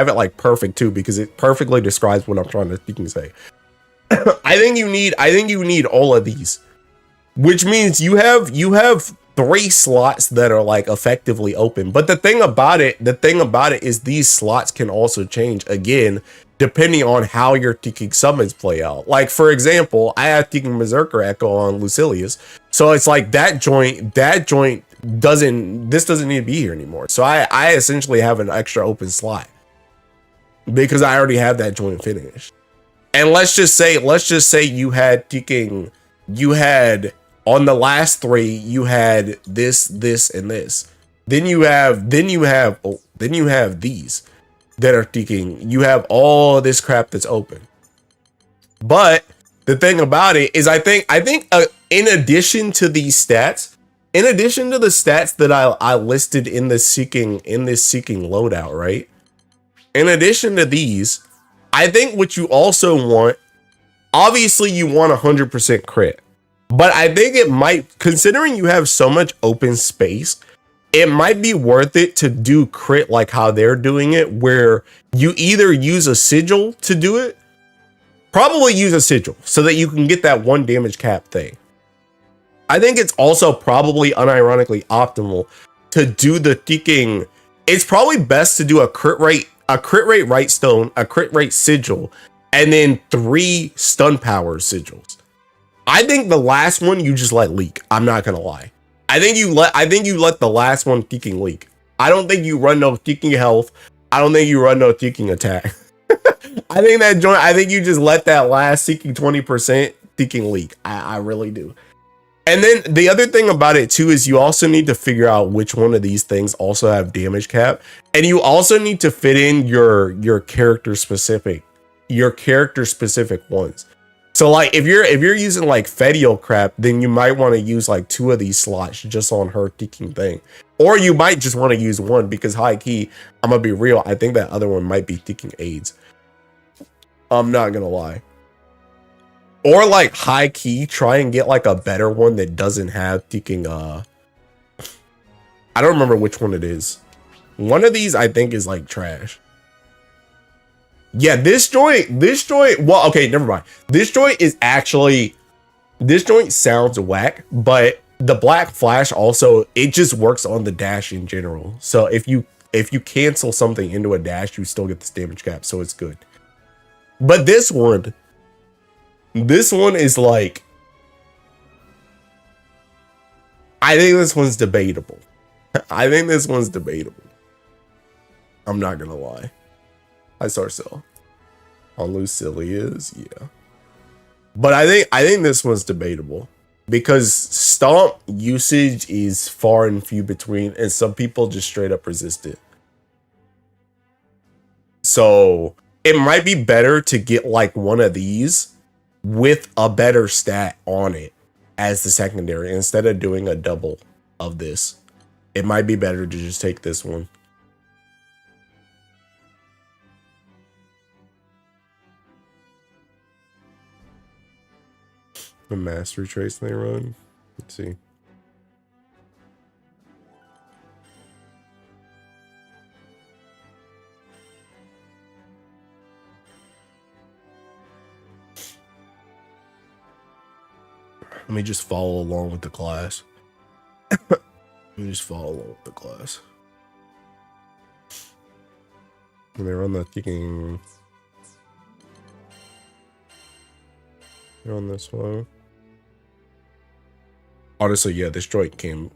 it like perfect too, because it perfectly describes what I'm trying to say. I think you need all of these, which means you have 3 slots that are like effectively open. But the thing about it is these slots can also change again depending on how your Tiki summons play out. Like for example, I have Tiki Berserker Echo on Lucilius, so it's like that joint doesn't need to be here anymore. So I essentially have an extra open slot because I already have that joint finished. And let's just say you had on the last 3, you had this, and this. Then you have these that are ticking. You have all this crap that's open. But the thing about it is, I think in addition to these stats, in addition to the stats that I listed in this seeking loadout, right? In addition to these, I think what you also want, obviously you want 100% crit. But I think it might, considering you have so much open space, it might be worth it to do crit like how they're doing it, where you either use a sigil to do it, probably use a sigil so that you can get that 1 damage cap thing. I think it's also probably unironically optimal to do the ticking. It's probably best to do a crit rate right stone, a crit rate sigil, and then 3 stun power sigils. I think the last one you just let leak. I'm not gonna lie. I think you let the last one ticking leak. I don't think you run no ticking health. I don't think you run no ticking attack. I think you just let that last seeking 20% ticking leak. I really do. And then the other thing about it too is you also need to figure out which one of these things also have damage cap, and you also need to fit in your character specific ones. So like if you're using like Fedial crap, then you might want to use like 2 of these slots just on her ticking thing. Or you might just want to use 1 because high key, I'm gonna be real, I think that other one might be ticking aids. I'm not gonna lie. Or like high key, try and get like a better one that doesn't have ticking I don't remember which one it is. One of these I think is like trash. Yeah, this joint, well, okay, never mind. This joint sounds whack, but the black flash also, it just works on the dash in general. So if you cancel something into a dash, you still get this damage cap, so it's good. But this one is like, I think this one's debatable. I'm not gonna lie. I saw so. On Lucilia's, yeah. But I think this one's debatable because stomp usage is far and few between, and some people just straight up resist it. So it might be better to get like one of these with a better stat on it as the secondary instead of doing a double of this. It might be better to just take this one. The mastery trace they run. Let's see. Let me just follow along with the class. Let me just follow along with the class. And they run the kicking. They're on this one. Honestly, yeah, this joint can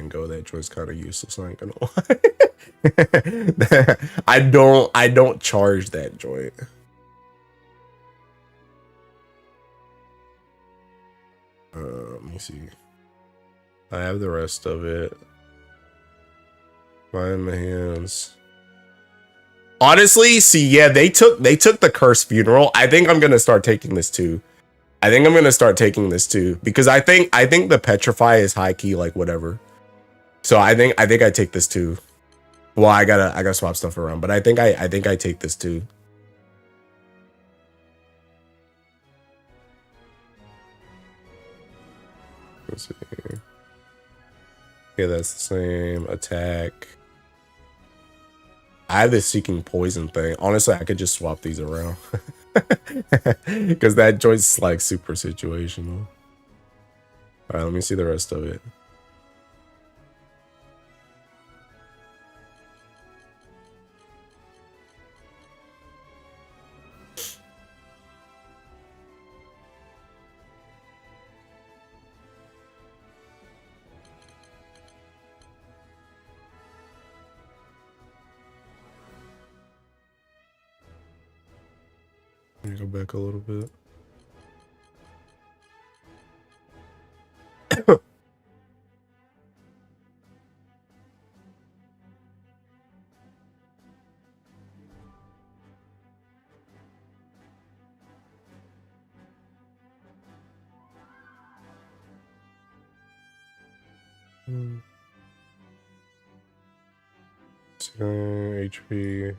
go. That joint's kind of useless. I ain't gonna lie. I don't charge that joint. Let me see. I have the rest of it. Mine in my hands. Honestly, see, yeah, they took the Curse Funeral. I think I'm gonna start taking this too. Because I think the Petrify is high key, like whatever. So I think I take this too. Well, I gotta swap stuff around, but I think I take this too. Let's see. Okay, that's the same attack. I have this Seeking Poison thing. Honestly, I could just swap these around. Because that joint's like super situational. Alright, let me see the rest of it. Let me go back a little bit. HP.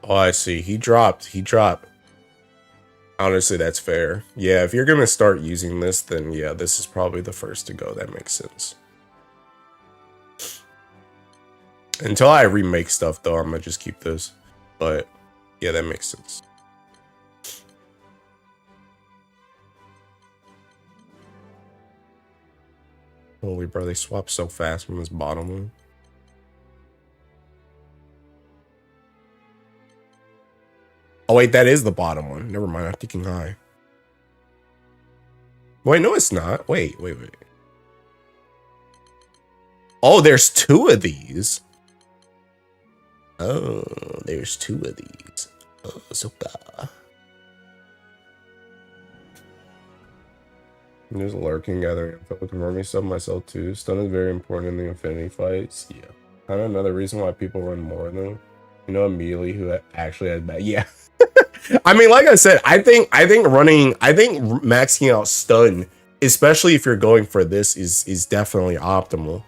Oh, I see. He dropped. Honestly, that's fair. Yeah, if you're gonna start using this, then yeah, this is probably the first to go. That makes sense. Until I remake stuff, though, I'm gonna just keep this. But yeah, that makes sense. Holy bro, they swap so fast from this bottom one. Oh wait, that is the bottom one. Never mind, I'm thinking high. Wait, no, it's not. Wait. Oh, there's 2 of these. Oh, there's 2 of these. Oh, super. There's lurking, gathering info, converting stuff myself too. Stun is very important in the Infinity fights. Yeah. Kind of another reason why people run more of them. You know, immediately who actually has bad. Yeah. I mean, like I said, I think maxing out stun, especially if you're going for this, is definitely optimal.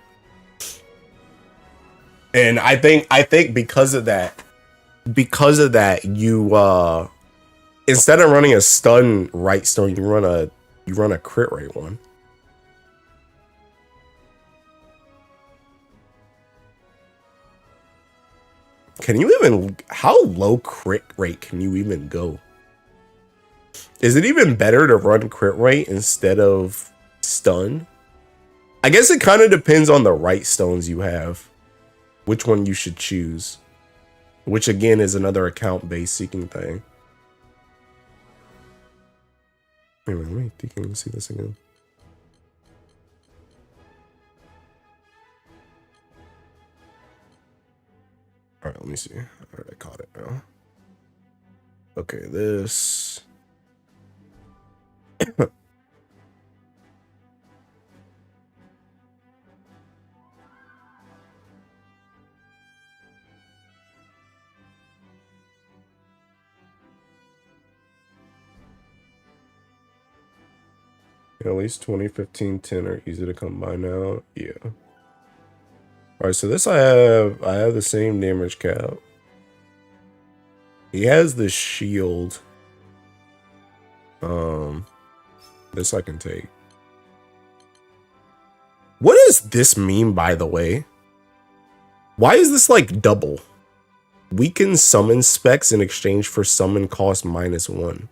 And I think because of that, you instead of running a stun right stone, you run a crit rate one. Can you even, how low crit rate can you even go? Is it even better to run crit rate instead of stun? I guess it kind of depends on the right stones you have, which one you should choose, which again is another account-based seeking thing. Anyway, let me think, can you see this again? All right, let me see. All right, I caught it now. Okay, this. At least 20, 15, 10 are easy to come by now. Yeah. All right, so this I have the same damage cap. He has the shield. This I can take. What does this mean, by the way? Why is this like double? Weaken summon specs in exchange for summon cost -1.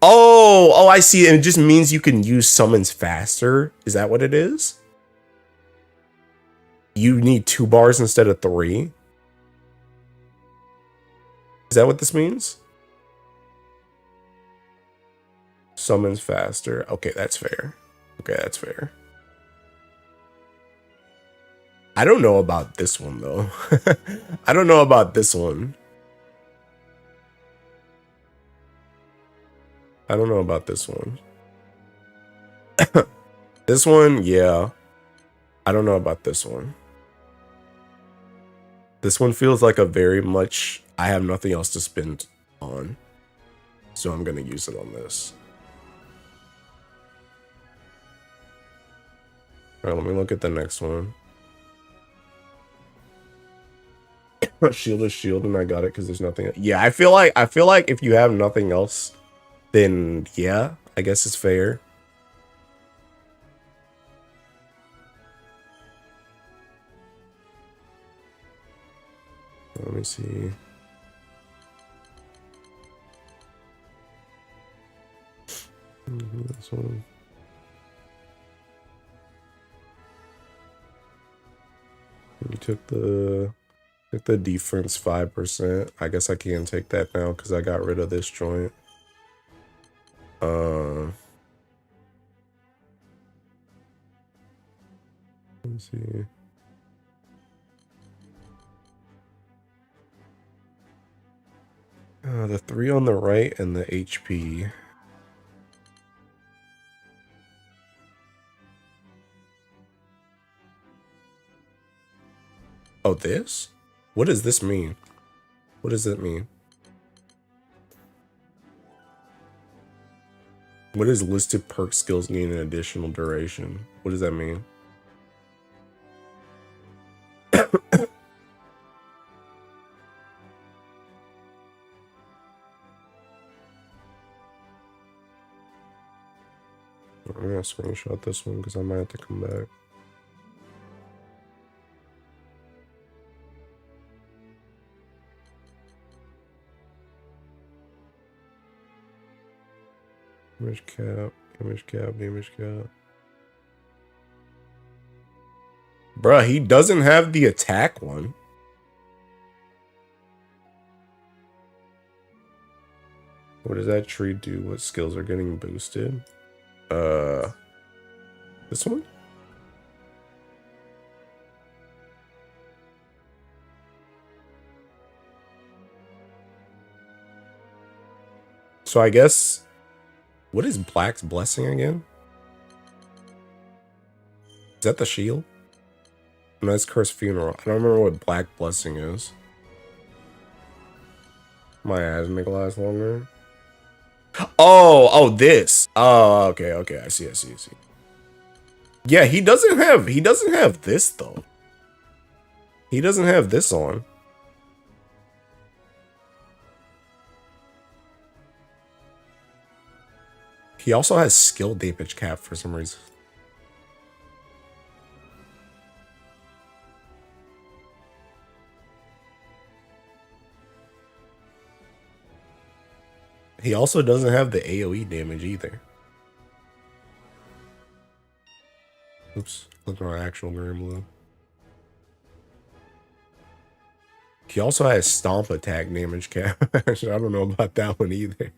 Oh, I see. And it just means you can use summons faster. Is that what it is? You need 2 bars instead of 3. Is that what this means? Summons faster. Okay, that's fair. Okay, that's fair. I don't know about this one, though. I don't know about this one. I don't know about this one. This one, yeah. I don't know about this one. This one feels like a very much, I have nothing else to spend on, so I'm going to use it on this. All right, let me look at the next one. Shield is shield, and I got it because there's nothing. Yeah, I feel like if you have nothing else, then yeah, I guess it's fair. Let me see. This one. You took the defense 5%. I guess I can't take that now because I got rid of this joint. Let me see. The 3 on the right and the HP. Oh, this? What does this mean? What does that mean? What is listed perk skills gain an additional duration? What does that mean? I'm gonna screenshot this one because I might have to come back. Damage cap, damage cap, damage cap. Bruh, he doesn't have the attack one. What does that tree do? What skills are getting boosted? This one? So I guess, what is Black's blessing again? Is that the shield? And that's Cursed Funeral. I don't remember what Black Blessing is. My eyes make it last longer. Oh, this. Oh, okay. I see. Yeah, he doesn't have this though. He doesn't have this on. He also has skill damage cap for some reason. He also doesn't have the AoE damage either. Oops, look at our actual Granblue. He also has stomp attack damage cap. I don't know about that one either.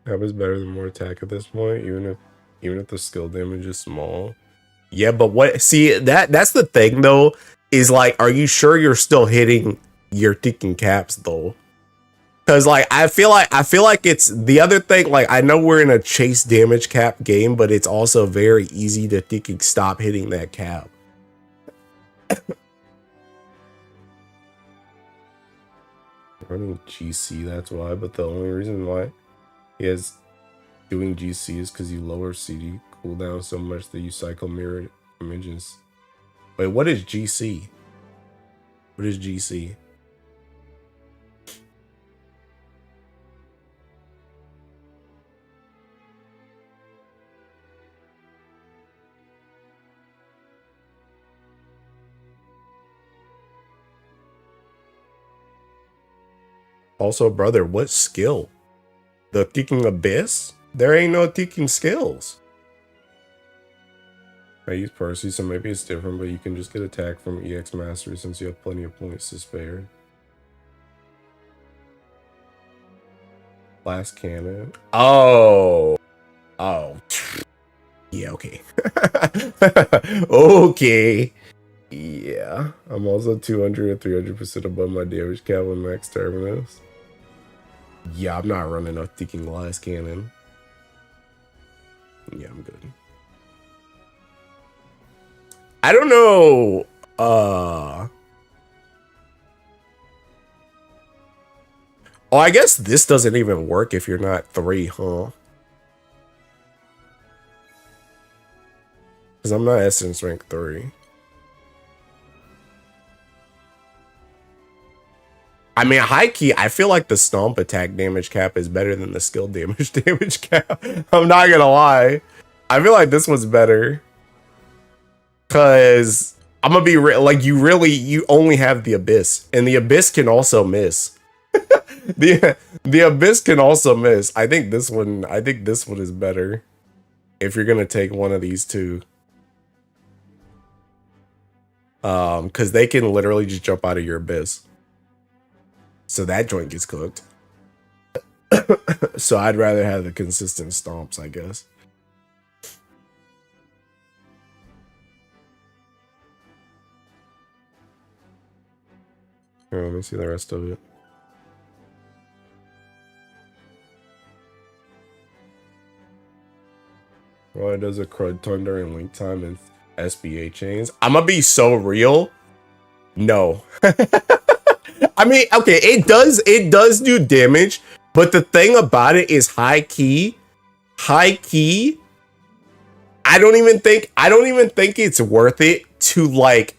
That was better than more attack at this point, even if the skill damage is small. Yeah, but what? See, that's the thing though. Is like, are you sure you're still hitting your ticking caps though? Because like I feel like it's the other thing. Like I know we're in a chase damage cap game, but it's also very easy to stop hitting that cap. Running GC, that's why. But the only reason why he has doing GC is because you lower CD cooldown so much that you cycle mirror images. Wait, what is GC? What is GC? Also, brother, what skill? The kicking abyss? There ain't no kicking skills. I use Percy, so maybe it's different, but you can just get attack from EX Mastery since you have plenty of points to spare. Blast Cannon. Oh. Yeah, okay. Okay. Yeah. I'm also 200 or 300% above my damage cap with max terminus. Yeah, I'm not running a ticking glass cannon. Yeah, I'm good. I don't know. Oh, I guess this doesn't even work if you're not 3, huh? Because I'm not Essence rank 3. I mean, high key, I feel like the stomp attack damage cap is better than the skill damage cap. I'm not gonna lie. I feel like this one's better. Cause I'm gonna be like, you only have the abyss, and the abyss can also miss. the abyss can also miss. I think this one is better. If you're gonna take one of these two. Cause they can literally just jump out of your abyss. So that joint gets cooked. So I'd rather have the consistent stomps, I guess. Here, let me see the rest of it. Why does a crud ton during link time and SBA chains? I'm gonna be so real. No. I mean, okay, it does do damage, but the thing about it is high key. I don't even think it's worth it to like.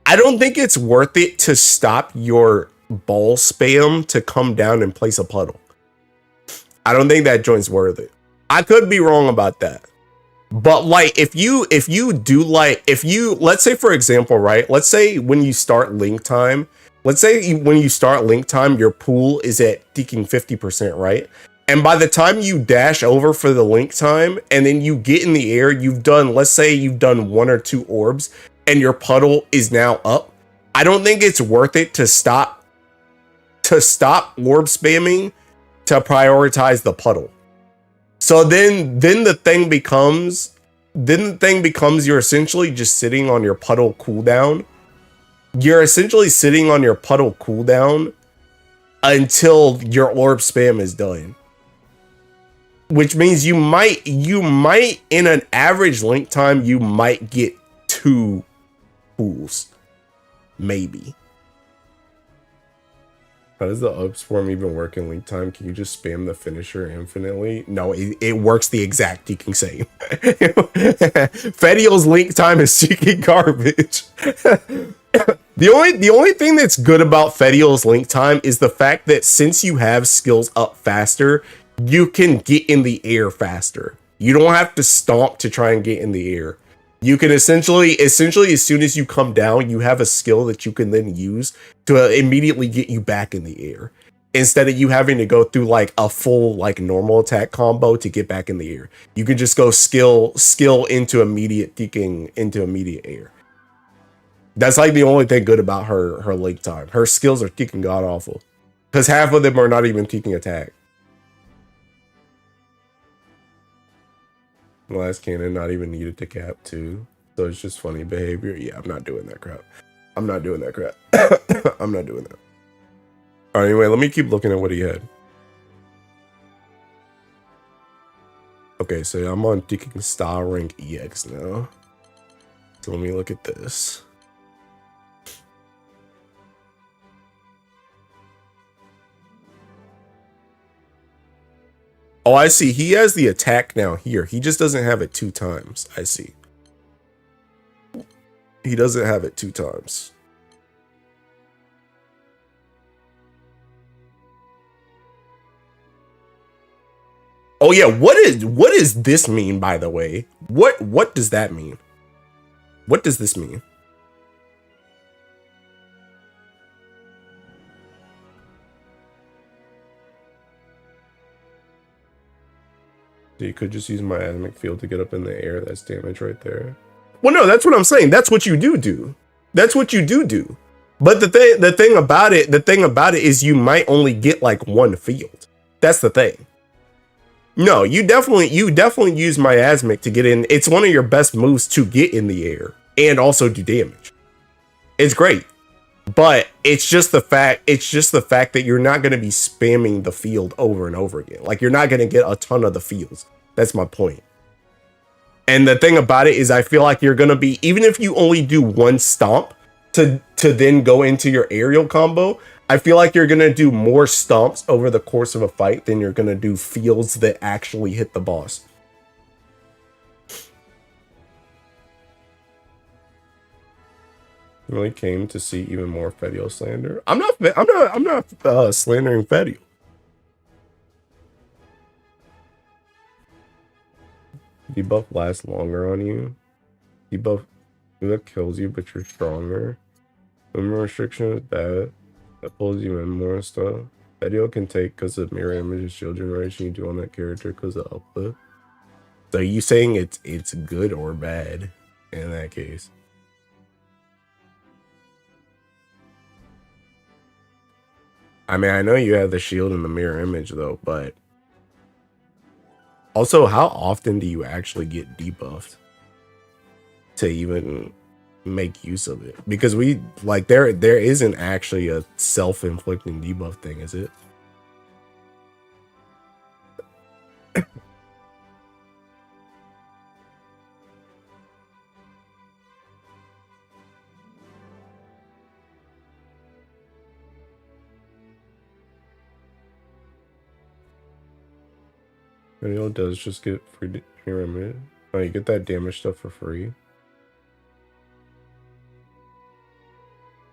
I don't think it's worth it to stop your ball spam to come down and place a puddle. I don't think that joint's worth it. I could be wrong about that. But like if you do like, let's say for example, right? Let's say when you start link time, your pool is at ticking 50%, right? And by the time you dash over for the link time and then you get in the air, let's say you've done 1 or 2 orbs and your puddle is now up. I don't think it's worth it to stop orb spamming to prioritize the puddle. So then the thing becomes you're essentially just sitting on your puddle cooldown. You're essentially sitting on your puddle cooldown until your orb spam is done. Which means you might in an average link time, you might get 2 pools. Maybe. How does the upswarm even work in link time? Can you just spam the finisher infinitely? No, it works the exact freaking same. Fediel's link time is freaking garbage. The only thing that's good about Fediel's link time is the fact that since you have skills up faster, you can get in the air faster. You don't have to stomp to try and get in the air. You can essentially as soon as you come down, you have a skill that you can then use to immediately get you back in the air. Instead of you having to go through like a full like normal attack combo to get back in the air. You can just go skill into immediate air. That's like the only thing good about her link time. Her skills are freaking god awful. Because half of them are not even freaking attack. Last cannon not even needed to cap too. So it's just funny behavior. Yeah, I'm not doing that crap. I'm not doing that. Alright, anyway, let me keep looking at what he had. Okay, so I'm on freaking Star Rank EX now. So let me look at this. Oh, I see. He has the attack now here. He just doesn't have it 2 times. I see. He doesn't have it 2 times. Oh yeah, what does this mean, by the way? What does that mean? What does this mean? So you could just use my miasmic field to get up in the air. That's damage right there. Well, no, that's what I'm saying. That's what you do. That's what you do. But the thing about it is you might only get like 1 field. That's the thing. No, you definitely use miasmic to get in. It's one of your best moves to get in the air and also do damage. It's great. But it's just the fact that you're not going to be spamming the field over and over again. Like, you're not going to get a ton of the fields. That's my point. And the thing about it is I feel like you're going to be, even if you only do 1 stomp to then go into your aerial combo, I feel like you're going to do more stomps over the course of a fight than you're going to do fields that actually hit the boss. Really came to see even more Fediel slander. I'm not slandering Fediel. Debuff lasts longer on you. Debuff that kills you, but you're stronger. Movement restriction is bad. That pulls you in more stuff. Fediel can take because of mirror image and shield generation you do on that character because of uplift. So are you saying it's good or bad in that case? I mean, I know you have the shield and the mirror image though, but also, how often do you actually get debuffed to even make use of it? Because we like there isn't actually a self-inflicting debuff thing, is it? Fediel does just get free pyramid. Oh, you get that damage stuff for free.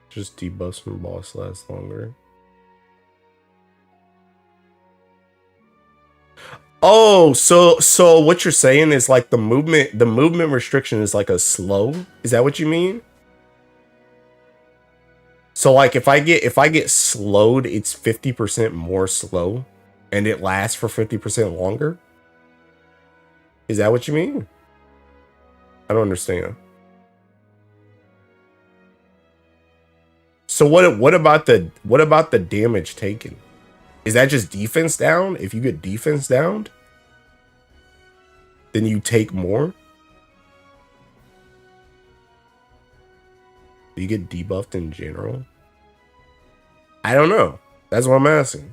Just debuffs from boss lasts longer. Oh, so what you're saying is like the movement restriction is like a slow? Is that what you mean? So like if I get slowed, it's 50% more slow and it lasts for 50% longer? Is that what you mean? I don't understand. So what about the damage taken? Is that just defense down? If you get defense downed, then you take more? Do you get debuffed in general? I don't know. That's what I'm asking.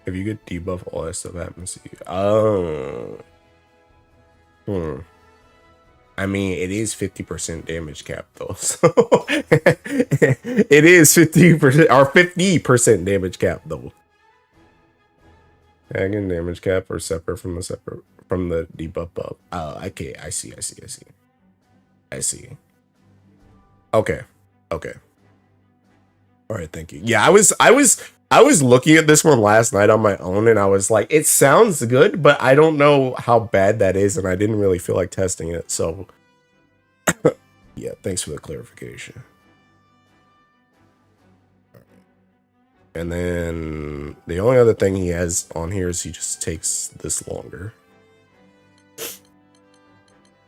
If you get debuff, all that stuff happens to you. Oh. I mean, it is 50% damage cap though. So it is 50% or 50% damage cap though. Again, damage cap or separate from the debuff buff. Oh, okay. I see. Okay. All right, thank you. Yeah, I was looking at this one last night on my own, and I was like, it sounds good, but I don't know how bad that is, and I didn't really feel like testing it. So, yeah, thanks for the clarification. And then the only other thing he has on here is he just takes this longer.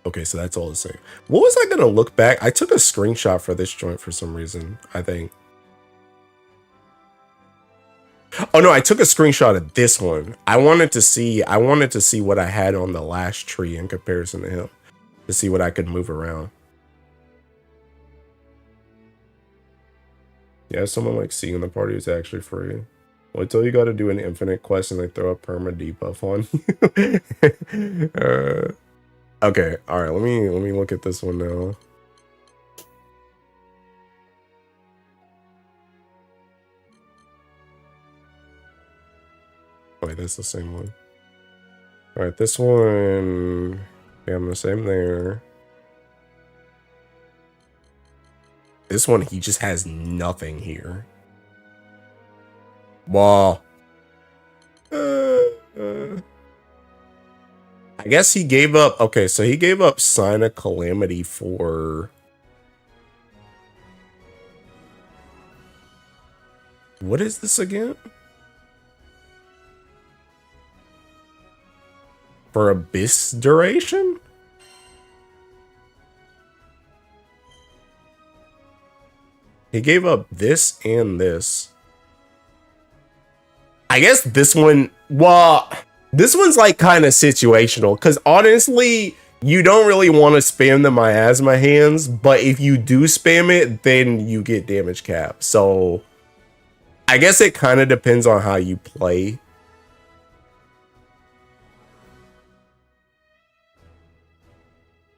Okay, so that's all the same. What was I gonna look back? I took a screenshot for this joint for some reason, I think. Oh no, I took a screenshot of this one. I wanted to see what I had on the last tree in comparison to him, to see what I could move around. Yeah, someone like seeing the party is actually free. Wait till you got to do an infinite quest and they throw a perma debuff on you. Okay, all right. Let me look at this one now. Wait, that's the same one. All right, this one. Yeah, I'm the same there. This one, he just has nothing here. Wow. I guess he gave up. Okay, so he gave up Sign of Calamity for. What is this again? For Abyss duration? He gave up this and this. I guess this one, well, this one's like kind of situational because honestly, you don't really want to spam the miasma hands, but if you do spam it, then you get damage cap. So I guess it kind of depends on how you play.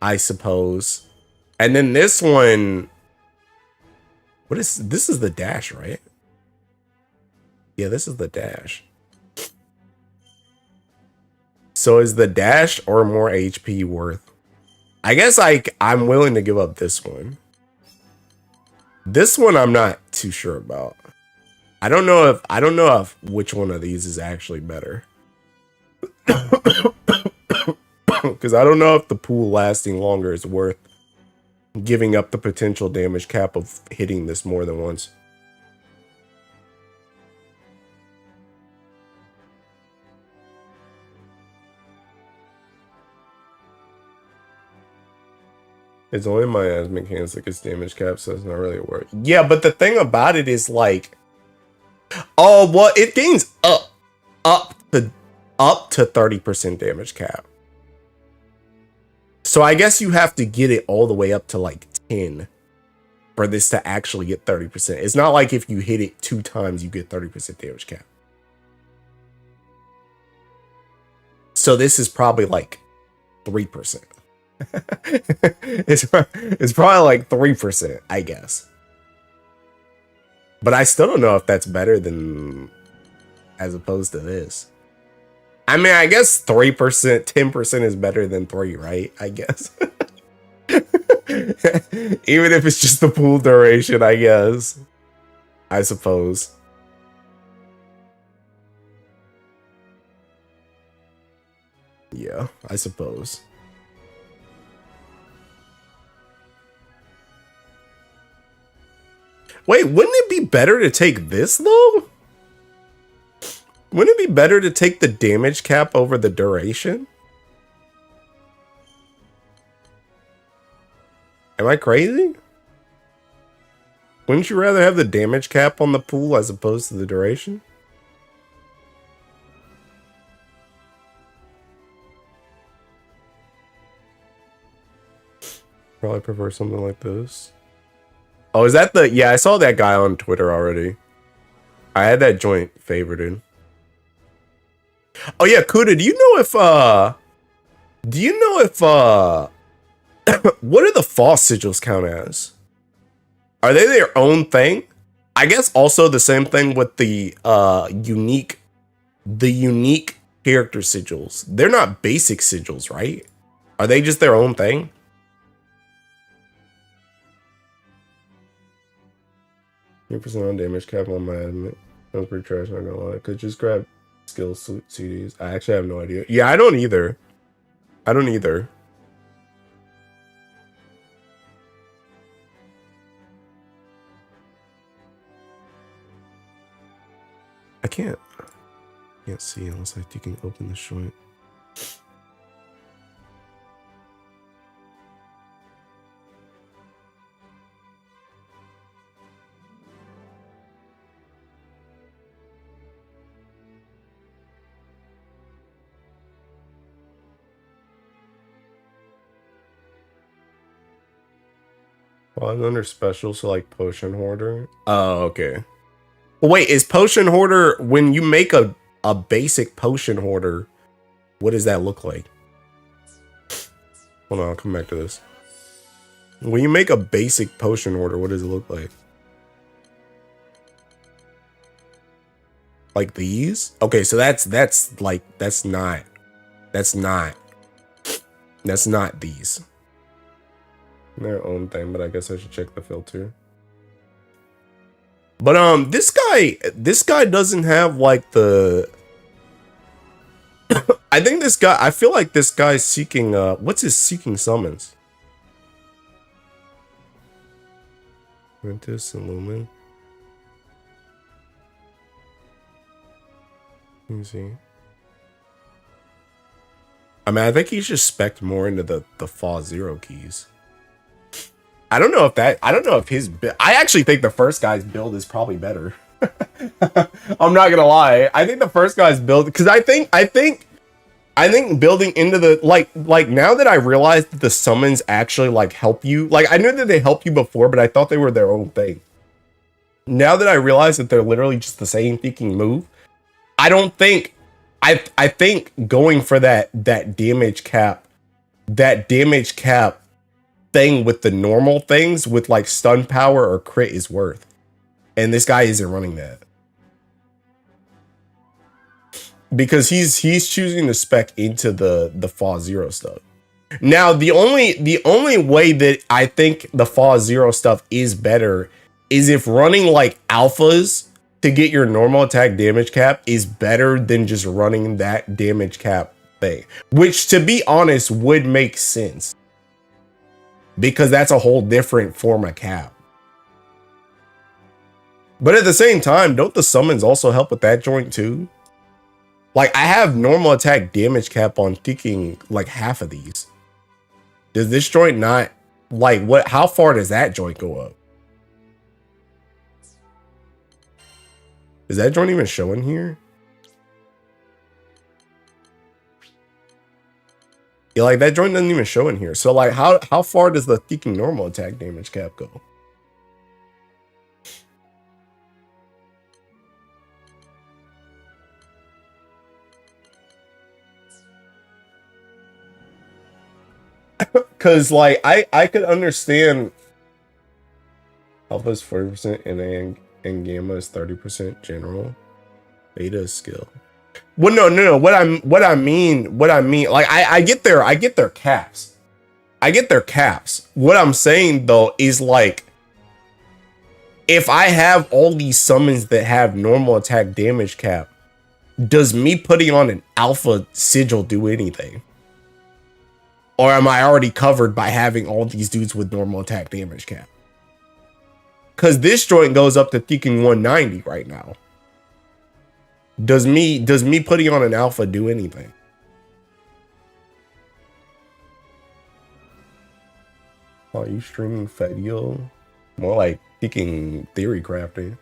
I suppose. And then this one, what is this? Is the dash, right? Yeah, this is the dash. So is the dash or more HP worth? I guess I'm willing to give up this one. This one I'm not too sure about. I don't know if which one of these is actually better. Because I don't know if the pool lasting longer is worth giving up the potential damage cap of hitting this more than once. It's only miasmic hands that gets damage cap, so it's not really worth. Yeah, but the thing about it is like, oh well, it gains up to 30% damage cap. So I guess you have to get it all the way up to like 10 for this to actually get 30%. It's not like if you hit it 2 times, you get 30% damage cap. So this is probably like 3%. It's probably like 3%, I guess. But I still don't know if that's better than as opposed to this. I mean, I guess 3%, 10% is better than 3, right? I guess. Even if it's just the pool duration, I guess. I suppose. Yeah, I suppose. Wait, wouldn't it be better to take this, though? Wouldn't it be better to take the damage cap over the duration? Am I crazy? Wouldn't you rather have the damage cap on the pool as opposed to the duration? Probably prefer something like this. Oh, is that the... Yeah, I saw that guy on Twitter already. I had that joint favorited. Oh yeah, Kuda, do you know if what do the false sigils count as? Are they their own thing? I guess also the same thing with the unique character sigils. They're not basic sigils, right? Are they just their own thing? 3% on damage cap on my admit. That was pretty trash, not gonna lie. Could just grab skill CDs. I actually have no idea. Yeah, I don't either. I don't either. I can't see unless you can open the joint. Well, I'm under special, so like potion hoarder. Oh, okay. Well, wait, is potion hoarder when you make a basic potion hoarder? What does that look like? Hold on, I'll come back to this. When you make a basic potion hoarder, what does it look like? Like these? Okay, so that's not these. Their own thing, but I guess I should check the filter. But this guy doesn't have like the I feel like this guy's seeking what's his seeking summons? Ventus and Lumen. Let me see. I mean, I think he's just spec'd more into the Fall Zero keys. I don't know if his I actually think the first guy's build is probably better. I'm not gonna lie. I think the first guy's build, because I think building into the like now that I realized that the summons actually like help you. Like I knew that they help you before, but I thought they were their own thing. Now that I realize that they're literally just the same freaking move, I don't think I think going for that damage cap thing with the normal things with like stun power or crit is worth. And this guy isn't running that. Because he's choosing to spec into the Fall Zero stuff. Now the only way that I think the Fall Zero stuff is better is if running like alphas to get your normal attack damage cap is better than just running that damage cap thing. Which, to be honest, would make sense. Because that's a whole different form of cap. But at the same time, don't the summons also help with that joint too? Like, I have normal attack damage cap on thinking like half of these. Does this joint not, like, what? How far does that joint go up? Is that joint even showing here? Yeah, like that joint doesn't even show in here. So like how far does the thinking normal attack damage cap go? Cause like I could understand alpha is 40% and gamma is 30% general. Beta is skill. Well, no. What I mean, like I get their caps. I get their caps. What I'm saying though is like, if I have all these summons that have normal attack damage cap, does me putting on an alpha sigil do anything? Or am I already covered by having all these dudes with normal attack damage cap? Because this joint goes up to thinking 190 right now. Does me putting on an alpha do anything? Are you streaming Fedio? More like thinking theory crafting.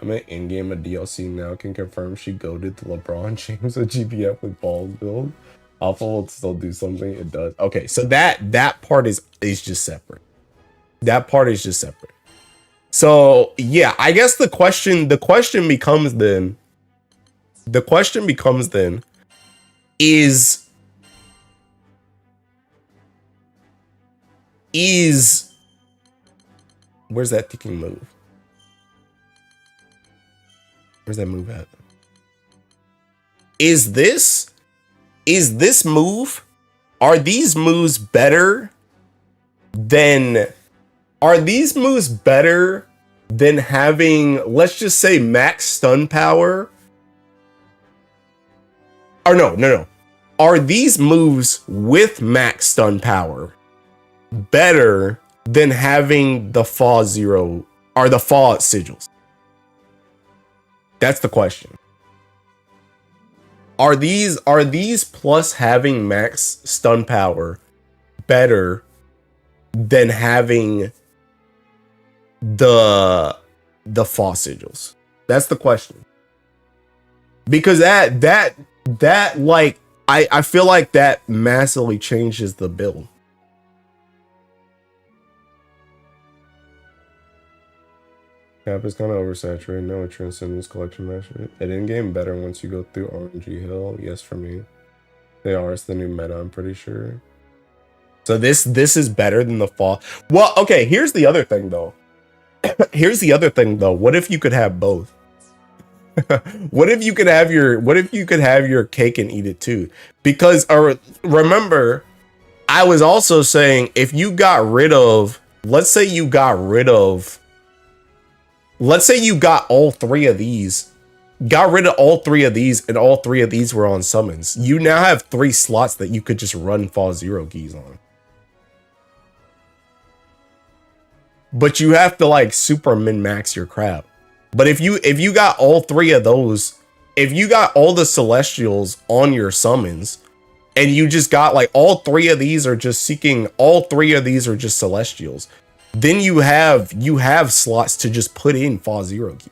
I'm an in-game of DLC now. Can confirm she goaded the LeBron James of GBF with balls build. Alpha will still do something. It does. Okay, so that part is just separate. That part is just separate. So yeah, I guess the question becomes then. The question becomes then is where's that ticking move? Where's that move at? Is this move? Are these moves better than having, let's just say, max stun power? Or no. Are these moves with max stun power better than having the fall zero or the fall sigils? That's the question. Are these plus having max stun power better than having the fall sigils? That's the question. Because that like I feel like that massively changes the build. Cap is kind of oversaturated. No, it transcends collection master. It in-game better once you go through RNG Hill. Yes, for me. They are. It's the new meta, I'm pretty sure. So this is better than the fall. Well, okay, here's the other thing though. What if you could have both? What if you could have your cake and eat it too? Because remember, I was also saying if you got rid of, let's say you got all three of these, and all three of these were on summons. You now have 3 slots that you could just run fall zero geese on. But you have to like super min-max your crap. But if you got all 3 of those, if you got all the celestials on your summons, and you just got like all 3 of these are just celestials, then you have slots to just put in fall zero key.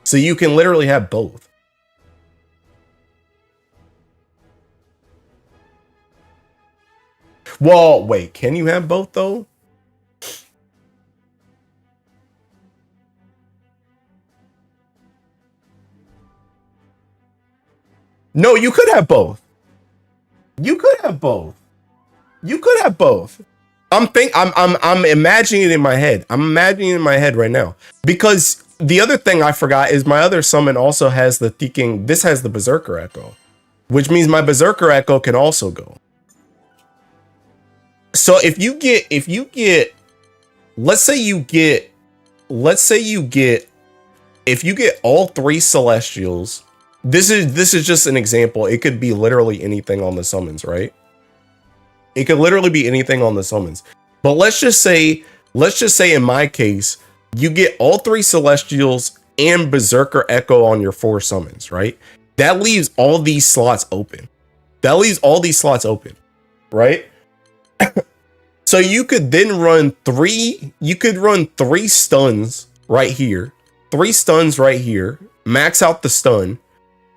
So you can literally have both. Well, wait, can you have both though? No, you could have both. You could have both. I'm imagining it in my head. I'm imagining it in my head right now. Because the other thing I forgot is my other summon also has the thinking. This has the Berserker Echo, which means my Berserker Echo can also go. So if you get, if you get all 3 Celestials, this is just an example. It could be literally anything on the summons, right? It could literally be anything on the summons. But let's just say in my case, you get all 3 Celestials and Berserker Echo on your 4 summons, right? That leaves all these slots open. Right? So you could then run 3 stuns right here. 3 stuns right here. Max out the stun.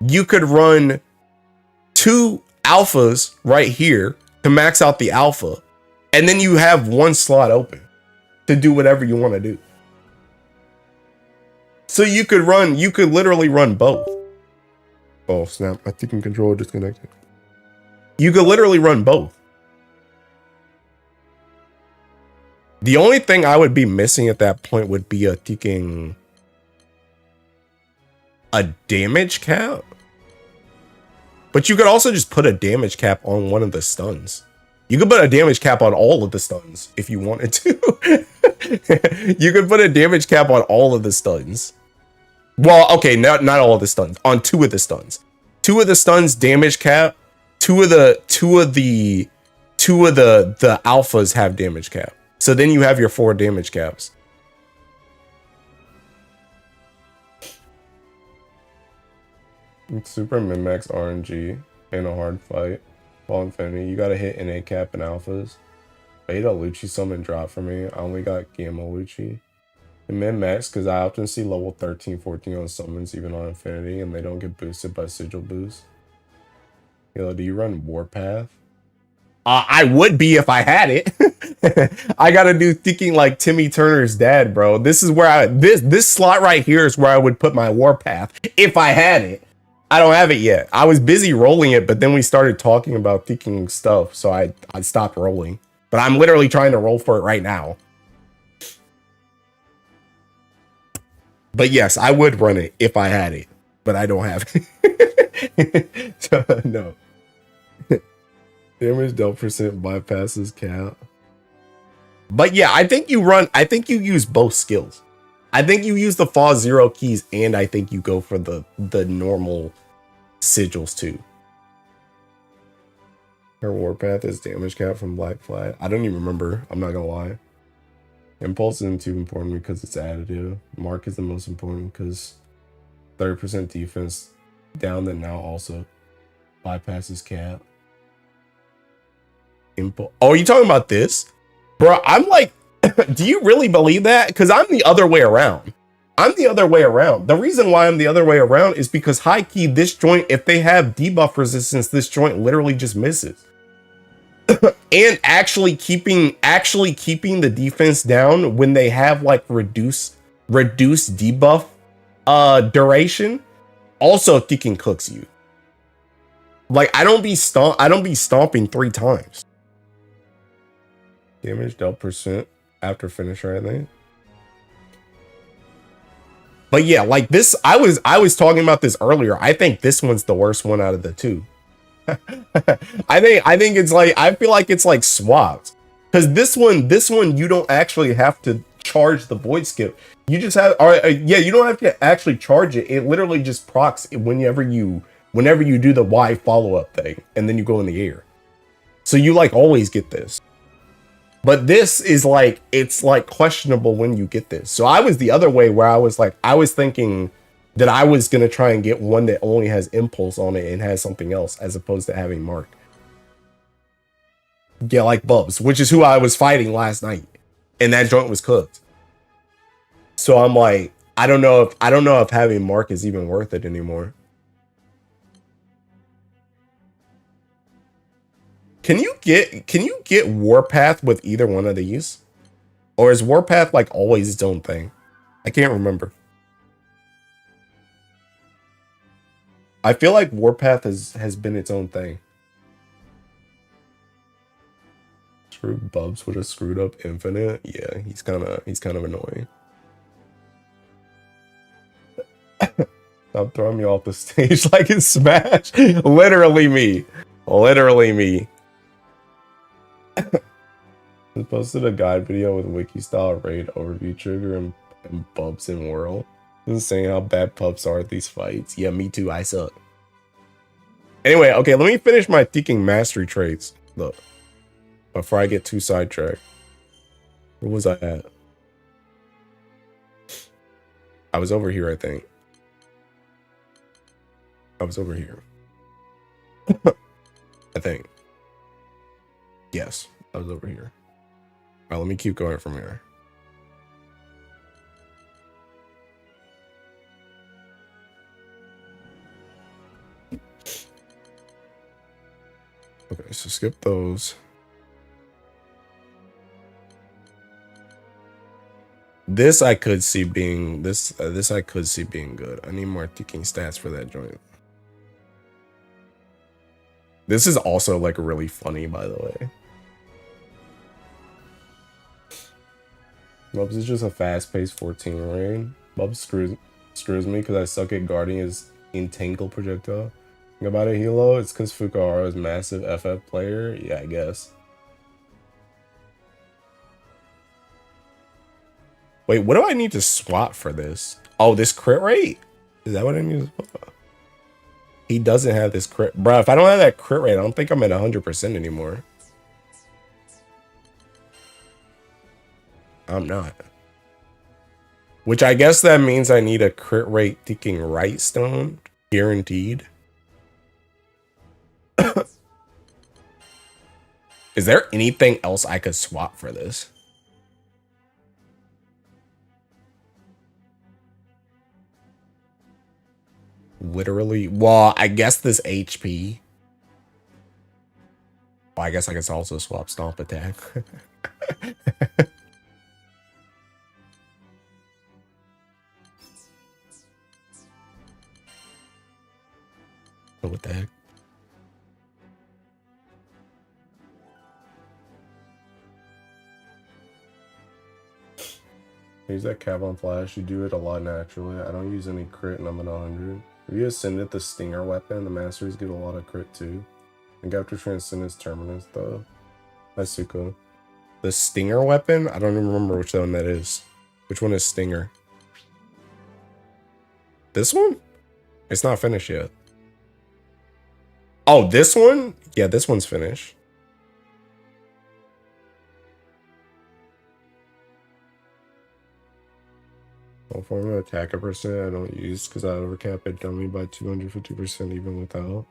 You could run 2 alphas right here to max out the alpha. And then you have 1 slot open to do whatever you want to do. So you could literally run both. Oh snap, I think controller disconnected. You could literally run both. The only thing I would be missing at that point would be a damage cap. But you could also just put a damage cap on one of the stuns. You could put a damage cap on all of the stuns if you wanted to. You could put a damage cap on all of the stuns. Well, okay, not all of the stuns. On 2 of the stuns. 2 of the stuns damage cap. 2 of the alphas have damage cap. So then you have your 4 damage caps. It's super min-max RNG in a hard fight. Ball Infinity, you gotta hit NA cap and alphas. I hate a Lucci summon drop for me. I only got Gamma Lucci. And min-max, because I often see level 13, 14 on summons, even on Infinity, and they don't get boosted by sigil boost. Yo, do you run Warpath? I would be if I had it. I gotta do thinking like Timmy Turner's dad, bro. This is where this slot right here is where I would put my Warpath if I had it. I don't have it yet. I was busy rolling it, but then we started talking about thinking stuff, so I stopped rolling. But I'm literally trying to roll for it right now. But yes, I would run it if I had it, but I don't have it. So, no. Damage dealt percent bypasses cap. But yeah, I think you use both skills. I think you use the fall 0 keys, and I think you go for the normal sigils too. Her Warpath is damage cap from Black Flag. I don't even remember. I'm not gonna lie. Impulse isn't too important because it's additive. Mark is the most important because 30% defense down that now also bypasses cap. Impulse. Oh, are you talking about this? Bro, I'm like, do you really believe that? Because I'm the other way around. I'm the other way around. The reason why I'm the other way around is because high key, this joint, if they have debuff resistance, this joint literally just misses. And actually keeping the defense down when they have like reduced debuff duration also fucking cooks you. Like I don't be stomping 3 times. Damage dealt percent after finisher, I think. But yeah, like this, I was talking about this earlier. I think this one's the worst one out of the 2. I think it's like, I feel like it's like swapped. Because this one you don't actually have to charge the void skip. You just have, yeah, you don't have to actually charge it. It literally just procs whenever you do the Y follow-up thing, and then you go in the air. So you like always get this. But this is like, it's like questionable when you get this. So I was the other way where I was like, I was thinking that I was going to try and get one that only has impulse on it and has something else as opposed to having Mark. Yeah, like Bubs, which is who I was fighting last night. And that joint was cooked. So I'm like, I don't know if having Mark is even worth it anymore. Can you get Warpath with either one of these? Or is Warpath like always its own thing? I can't remember. I feel like Warpath has been its own thing. Screw Bubs with a screwed up infinite. Yeah, he's kind of annoying. Stop throwing me off the stage like it's Smash. Literally me. Literally me. I posted a guide video with wiki style raid overview trigger and Bubs in world. This is saying how bad pups are at these fights. Yeah, me too. I suck. Anyway, okay, let me finish my thinking mastery traits. Look, before I get too sidetracked. Where was I at? I was over here, I think. I was over here. I think. Yes, I was over here. All right, let me keep going from here. Okay, so skip those. This I could see being this I could see being good. I need more ticking stats for that joint. This is also like really funny, by the way. Bubs is just a fast-paced 14 raid. Bubs screws me because I suck at guarding his entangle projectile. Think about it, Hilo. It's because Fukuhara is massive FF player. Yeah, I guess. Wait, what do I need to swap for this? Oh, this crit rate? Is that what I need to swap? He doesn't have this crit. Bro, if I don't have that crit rate, I don't think I'm at 100% anymore. I'm not. Which I guess that means I need a crit rate ticking right stone. Guaranteed. Is there anything else I could swap for this? Literally, well, I guess this HP. Oh, I guess I can also swap stomp attack. What the heck? Use that cap on flash. You do it a lot naturally. I don't use any crit and I'm at 100. If you ascend it, the stinger weapon, the masters get a lot of crit too. I think after Transcendence Terminus though. That's Suko. The stinger weapon? I don't even remember which one that is. Which one is stinger? This one? It's not finished yet. Oh, this one? Yeah, this one's finished. Well, formula attacker percent I don't use because I overcap a dummy by 250% even without.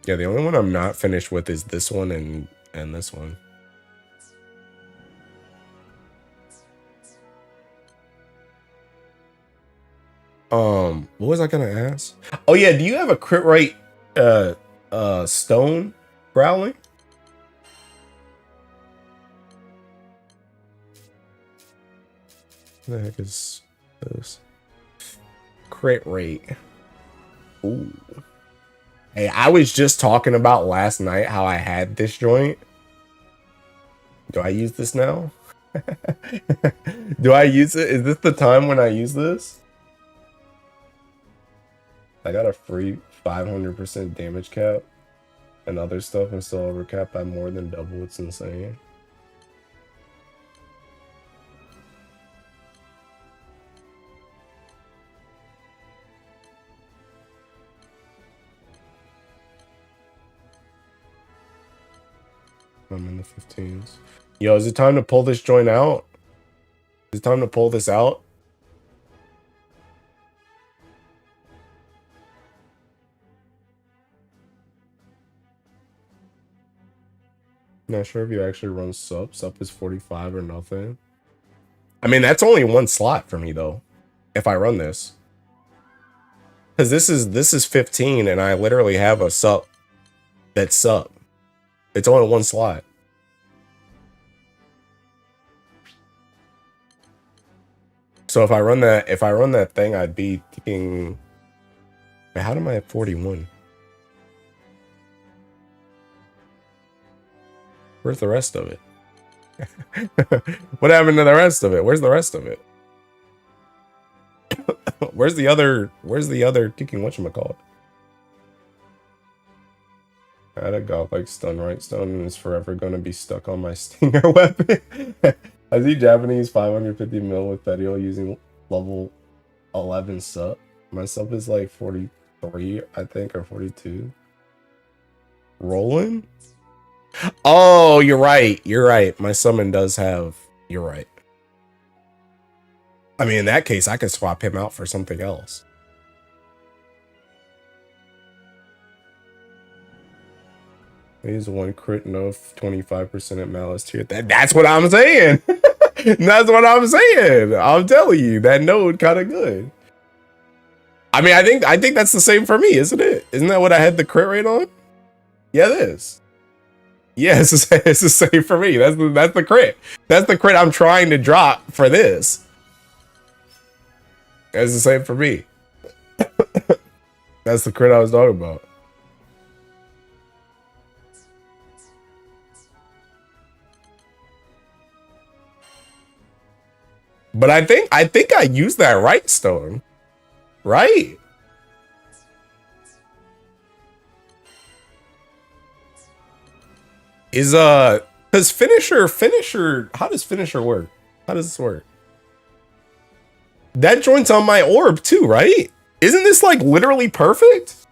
Yeah, the only one I'm not finished with is this one and this one. What was I gonna ask? Oh yeah, do you have a crit rate stone growling? What the heck is this? Crit rate. Ooh. Hey, I was just talking about last night how I had this joint. Do I use this now? Do I use it? Is this the time when I use this? I got a free 500% damage cap and other stuff and still overcap by more than double. It's insane. I'm in the 15s. Yo, is it time to pull this joint out? Is it time to pull this out? Not sure if you actually run sub. Sub is 45 or nothing. I mean, that's only one slot for me though. If I run this. Because this is 15 and I literally have a sub that's sub. It's only one slot. So if I run that thing, I'd be taking. Man, how am I at 41? Where's the rest of it? What happened to the rest of it? Where's the rest of it? Where's the other kicking whatchamacallit? I had a godlike stun right stone and it's forever gonna be stuck on my stinger weapon. I see Japanese 550 mil with Fedial using level 11 sub. My sub is like 43, I think, or 42. Rolling? Oh, you're right. You're right. My summon does have. You're right. I mean, in that case, I could swap him out for something else. He's one crit enough, 25% at malice tier. That's what I'm saying. That's what I'm saying. I'm telling you, that node kind of good. I mean, I think that's the same for me, isn't it? Isn't that what I had the crit rate on? Yeah, it is. Yeah, it's the same for me. That's the crit. That's the crit I'm trying to drop for this. That's the same for me. That's the crit I was talking about. But I think I used that right stone. Right? Is because finisher, how does finisher work? How does this work? That joint's on my orb too, right? Isn't this like literally perfect?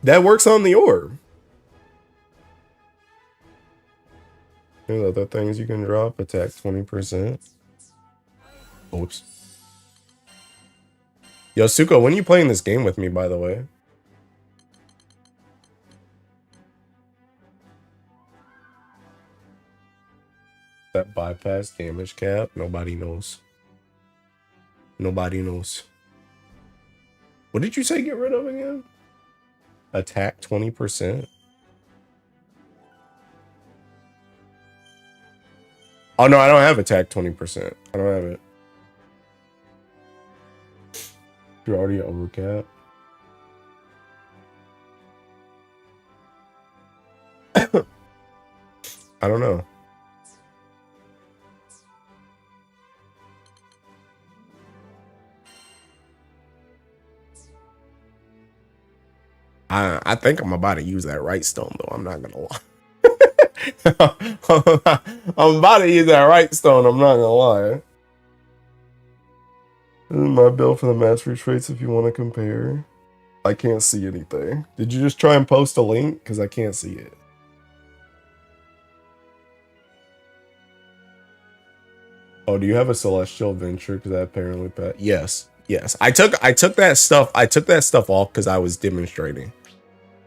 That works on the orb. Here's other things you can drop. Attack 20%. Oops. Yo, Suko, when are you playing this game with me, by the way? That bypass damage cap? Nobody knows. Nobody knows. What did you say get rid of again? Attack 20%. Oh no, I don't have attack 20%. I don't have it. You're already overcap. I don't know. I think I'm about to use that right stone though. I'm not gonna lie. I'm about to use that right stone. I'm not gonna lie. This is my build for the mastery traits if you want to compare. I can't see anything. Did you just try and post a link? Because I can't see it. Oh, do you have a celestial venture? Because I apparently yes. Yes. I took that stuff off because I was demonstrating.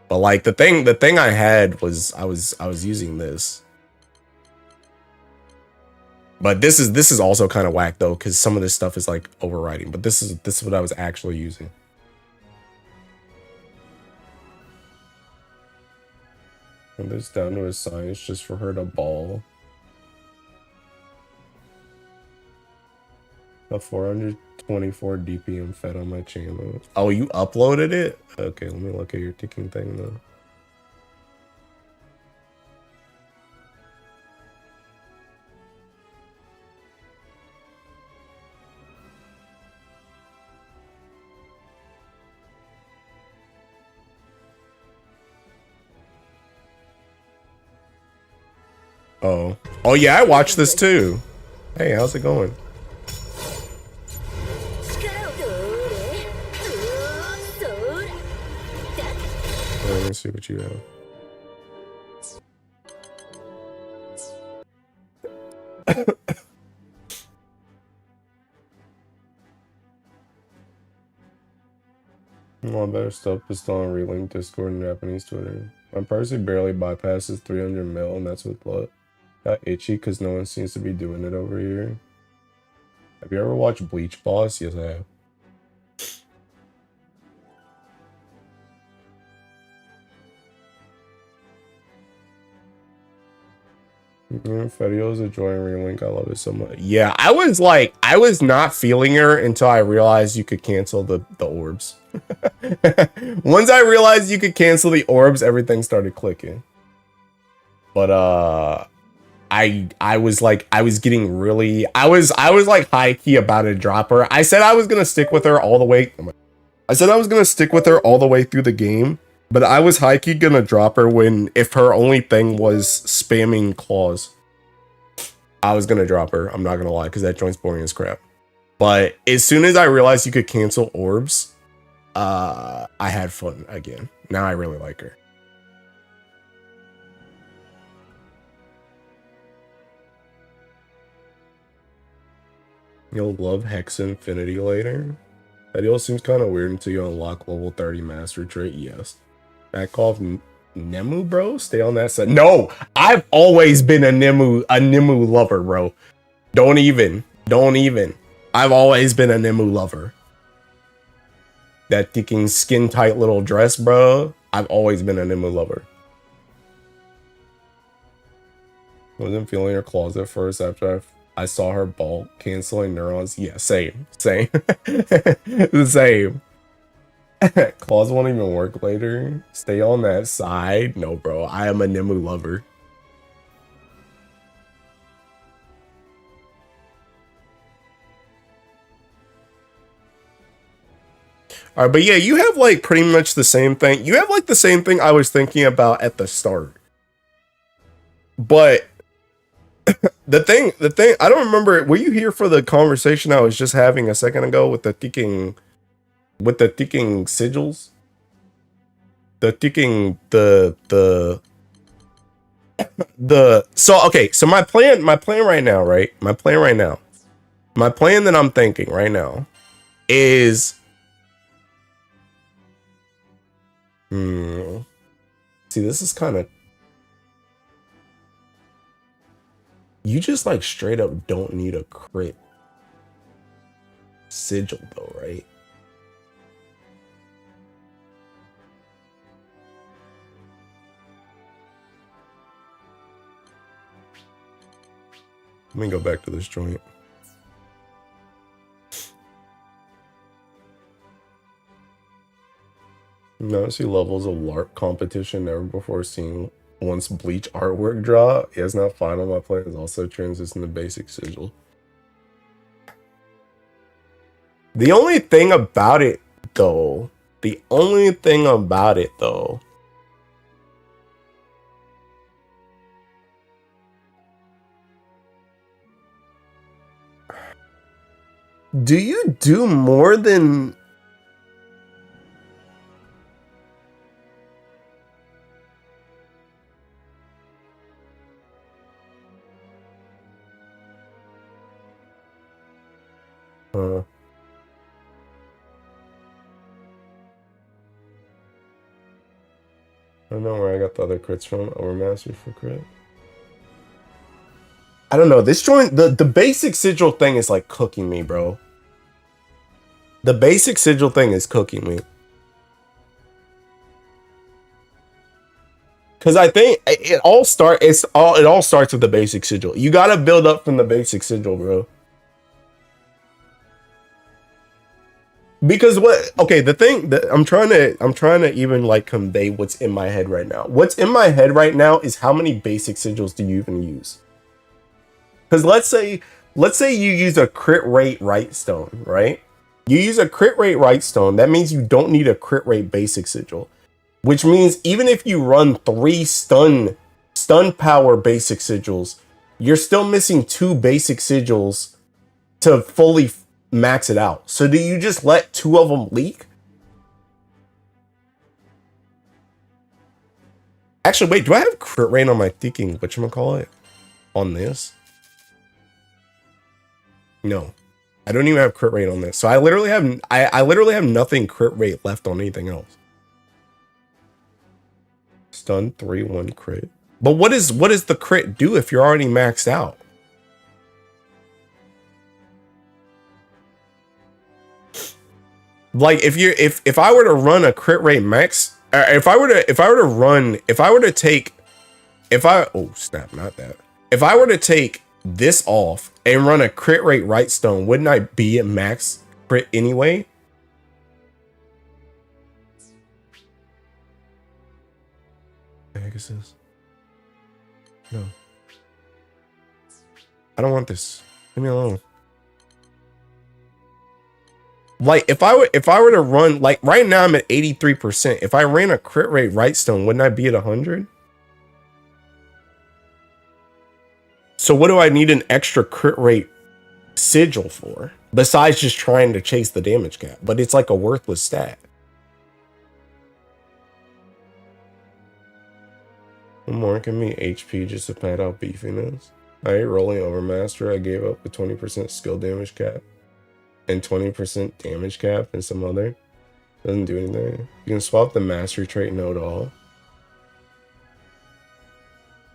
But like the thing I had was I was using this. But this is also kind of whack though, because some of this stuff is like overriding. But this is what I was actually using. And this down to a science just for her to ball. A 424 DPM fed on my channel. Oh, you uploaded it? Okay, let me look at your ticking thing though. Oh yeah, I watched this too. Hey, how's it going? Let me see what you have. Well, better stuff pistol on Relink, Discord, and Japanese Twitter. My Percy barely bypasses 300 mil, and that's with luck. Got itchy because no one seems to be doing it over here. Have you ever watched Bleach Boss? Yes, I have. Fedio's enjoying Relink. I love it so much. Yeah, I was not feeling her until I realized you could cancel the orbs. Once I realized you could cancel the orbs, everything started clicking. But I was getting really I was like high key about to drop her. I said I was gonna stick with her all the way. I said I was gonna stick with her all the way through the game. But I was high-key gonna drop her if her only thing was spamming claws. I was gonna drop her, I'm not gonna lie, because that joint's boring as crap. But as soon as I realized you could cancel orbs, I had fun again. Now I really like her. You'll love Hex Infinity later. That deal seems kind of weird until you unlock level 30 mastery trait, yes. Back off Nemu, bro. Stay on that side. No, I've always been a Nemu lover, bro. Don't even. I've always been a Nemu lover. That ticking skin tight little dress, bro. I've always been a Nemu lover. Wasn't feeling her claws at first after I saw her ball canceling neurons. Yeah, same. The same. Claws won't even work later. Stay on that side. No, bro. I am a Nemu lover. All right, but yeah, you have like pretty much the same thing. You have like the same thing I was thinking about at the start. But the thing, I don't remember. Were you here for the conversation I was just having a second ago with the ticking sigils? So okay, so my plan right now, right? My plan that I'm thinking right now is see, this is kind of, you just like straight up don't need a crit sigil though, right? Let me go back to this joint. No, I see levels of LARP competition never before seen. Once Bleach artwork draw, it's not final. My plan is also transition to basic sigil. The only thing about it, though, do you do more than... I don't know where I got the other crits from. Overmastered for crit. I don't know. This joint, the basic sigil thing is like cooking me, bro. The basic sigil thing is cooking me. Cause I think it all starts with the basic sigil. You gotta build up from the basic sigil, bro. Because the thing that I'm trying to even like convey what's in my head right now. What's in my head right now is how many basic sigils do you even use? Because let's say you use a crit rate right stone, right? You use a crit rate right stone, that means you don't need a crit rate basic sigil. Which means even if you run 3 stun power basic sigils, you're still missing 2 basic sigils to fully max it out. So do you just let 2 of them leak? Actually, wait, do I have crit rate on my thinking whatchamacallit on this? No. I don't even have crit rate on this. So I literally have nothing crit rate left on anything else. Stun 3-1 crit. But what does the crit do if you're already maxed out? Like if I were to run a crit rate max, if I were to take this off and run a crit rate right stone, wouldn't I be at max crit anyway? What the heck is this? No. I don't want this. Leave me alone. Like if I were to run, like right now I'm at 83%. If I ran a crit rate right stone, wouldn't I be at 100? So what do I need an extra crit rate sigil for? Besides just trying to chase the damage cap. But it's like a worthless stat. Marking me HP just to pad out beefiness. I ate rolling over master. I gave up the 20% skill damage cap. And 20% damage cap and some other. Doesn't do anything. You can swap the mastery trait node all.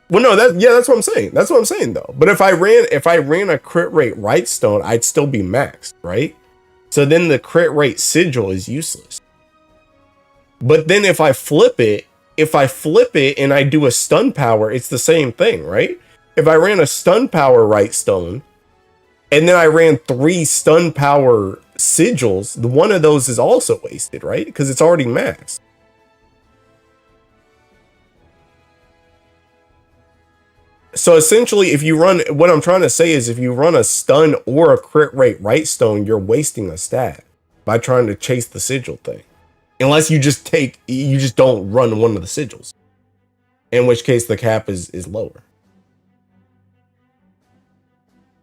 Well, no, that's what I'm saying. That's what I'm saying though. But if I ran a crit rate right stone, I'd still be maxed, right? So then the crit rate sigil is useless. But then if I flip it and I do a stun power, it's the same thing, right? If I ran a stun power right stone, and then I ran 3 stun power sigils, one of those is also wasted, right? Because it's already maxed. So essentially, if you run, what I'm trying to say is if you run a stun or a crit rate right stone, you're wasting a stat by trying to chase the sigil thing. Unless you just don't run one of the sigils. In which case the cap is lower.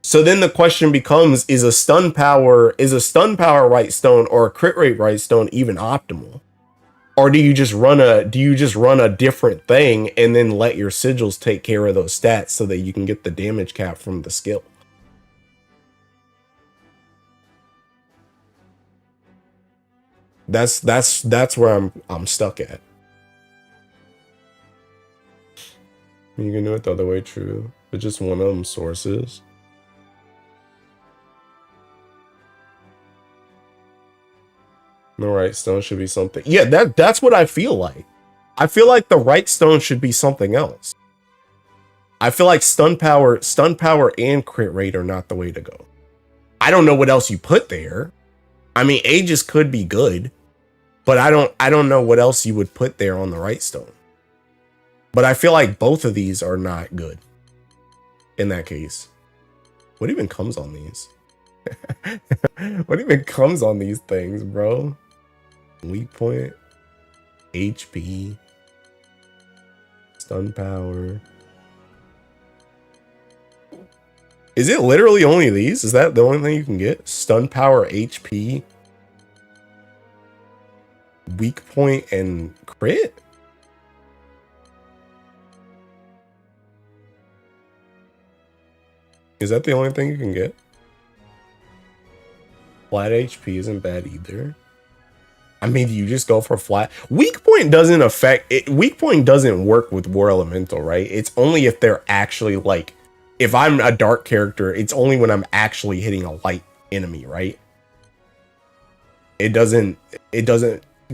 So then the question becomes, is a stun power right stone or a crit rate right stone even optimal? Or do you just run a different thing and then let your sigils take care of those stats so that you can get the damage cap from the skill? That's where I'm stuck at. You can do it the other way, true. But just one of them sources. The right stone should be something. Yeah, that's what I feel like. I feel like the right stone should be something else. I feel like stun power and crit rate are not the way to go. I don't know what else you put there. I mean, Aegis could be good, but I don't know what else you would put there on the right stone. But I feel like both of these are not good in that case. What even comes on these? What even comes on these things, bro? Weak point, HP, stun power. Is it literally only these? Is that the only thing you can get? Stun power, HP, weak point, and crit? Is that the only thing you can get? Flat HP isn't bad either. I mean, you just go for flat. Weak point doesn't affect it. Weak point doesn't work with War Elemental, right? It's only if they're actually like, if I'm a dark character, it's only when I'm actually hitting a light enemy, right? It doesn't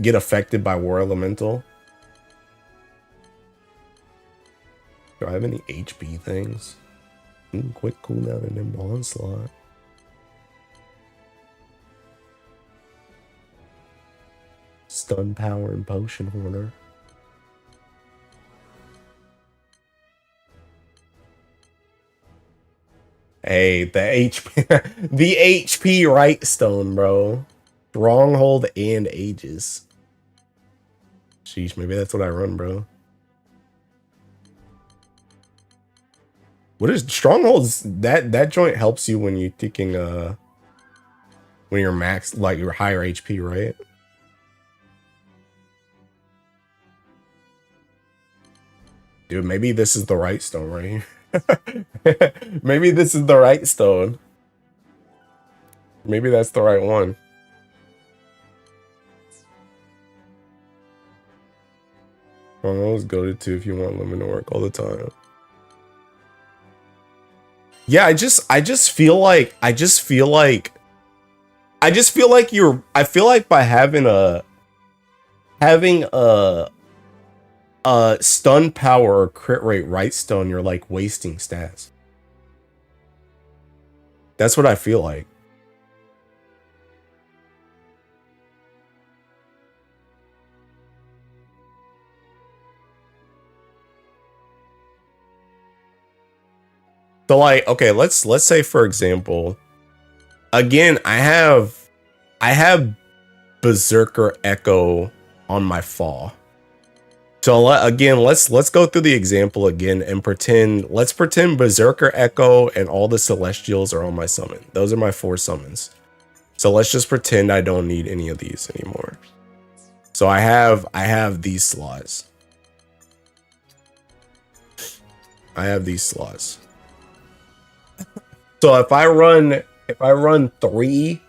get affected by War Elemental. Do I have any HP things? Quick cooldown and then onslaught. Stun power and potion hoarder. Hey, the HP, the HP right stone, bro. Stronghold and Aegis. Sheesh, maybe that's what I run, bro. What is strongholds? That joint helps you when you're taking when you're max, like your higher HP, right? Dude, maybe this is the right stone right here. Maybe this is the right stone. Maybe that's the right one. Strongholds go to 2 if you want limit to work all the time. Yeah, I just feel like by having a stun power or crit rate right stone, you're like wasting stats. That's what I feel like. So like, okay, let's say for example, again, I have Berserker Echo on my fall. So again, let's go through the example again and let's pretend Berserker Echo and all the Celestials are on my summon. Those are my 4 summons. So let's just pretend I don't need any of these anymore. So I have these slots. I have these slots. So if I run 3,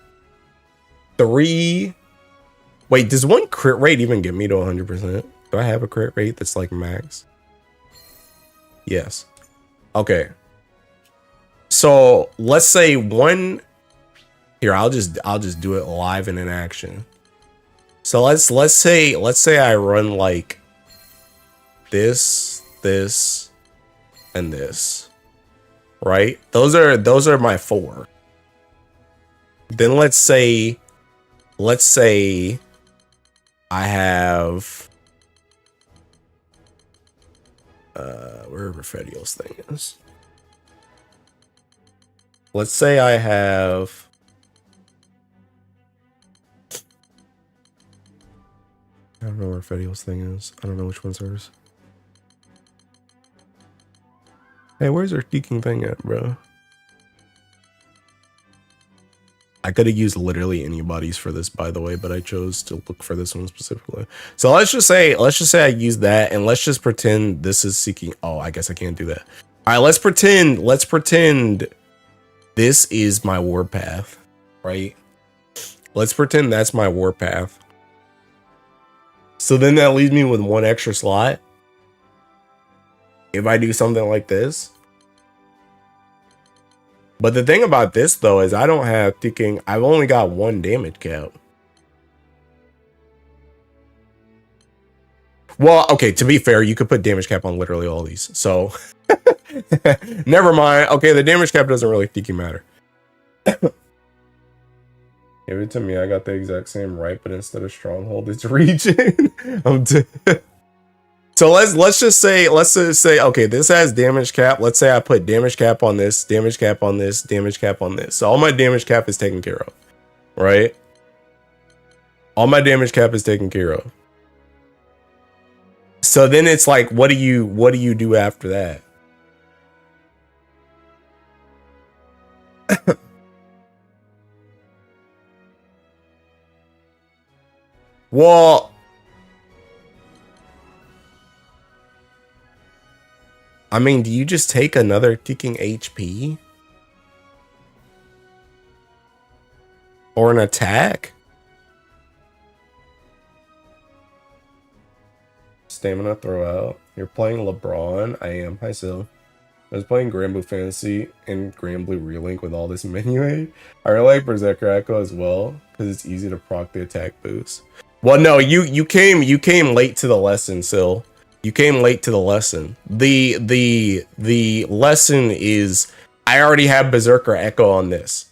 wait, does one crit rate even get me to 100%? Do I have a crit rate that's like max? Yes. Okay. So let's say one here, I'll just do it live and in action. So let's say I run like this, and this. Right? Those are my 4. Then let's say I have wherever Fediel's thing is. Let's say I have I don't know where Fediel's thing is. I don't know which one's hers. Hey, where's her geeking thing at, bro? I could have used literally anybody's for this, by the way, but I chose to look for this one specifically. So let's just say I use that, and let's just pretend this is seeking. Oh, I guess I can't do that. All right, let's pretend this is my warpath, right? Let's pretend that's my warpath. So then that leaves me with 1 extra slot. If I do something like this. But the thing about this though is I don't have thinking, I've only got 1 damage cap. Well, okay, to be fair, you could put damage cap on literally all these. So Never mind. Okay, the damage cap doesn't really think you matter. Give it to me. I got the exact same right, but instead of stronghold, it's region. I'm dead. So let's just say okay, this has damage cap. Let's say I put damage cap on this, damage cap on this, damage cap on this. So all my damage cap is taken care of, right? All my damage cap is taken care of. So then it's like, what do you do after that? Well, I mean, do you just take another ticking HP? Or an attack? Stamina throw out. You're playing LeBron. I am. Hi, Sil. I was playing Granblue Fantasy and Granblue Relink with all this menu aid. I really like Berserker Echo as well, because it's easy to proc the attack boost. Well, no, you came late to the lesson, Sil. You came late to the lesson. The lesson is I already have Berserker Echo on this.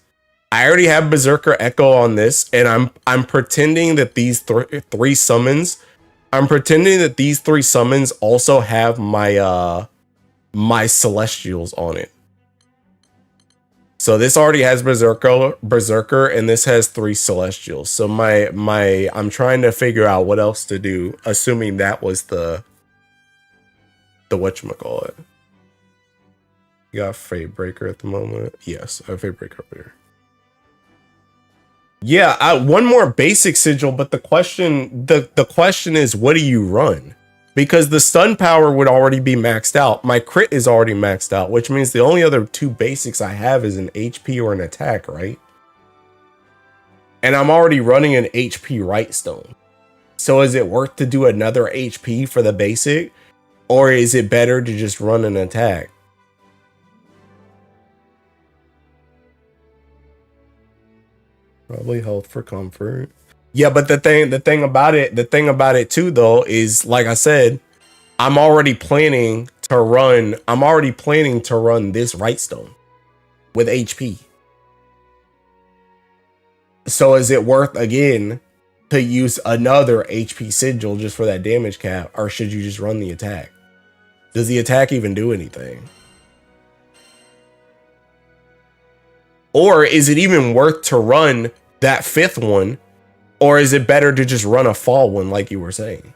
I already have Berserker Echo on this, and I'm pretending that these three summons. I'm pretending that these three summons also have my my Celestials on it. So this already has Berserker, and this has 3 Celestials. So I'm trying to figure out what else to do, assuming that was the whatchamacallit. You got Fate Breaker at the moment. Yes, I have Fate Breaker over here. Yeah, one more basic sigil, but the question is, what do you run? Because the stun power would already be maxed out. My crit is already maxed out, which means the only other 2 basics I have is an HP or an attack, right? And I'm already running an HP right stone. So is it worth to do another HP for the basic? Or is it better to just run an attack? Probably health for comfort. Yeah, but the thing about it too, though, is like I said, I'm already planning to run this right stone with HP. So is it worth again to use another HP sigil just for that damage cap, or should you just run the attack? Does the attack even do anything? Or is it even worth to run that 5th one? Or is it better to just run a fall one like you were saying?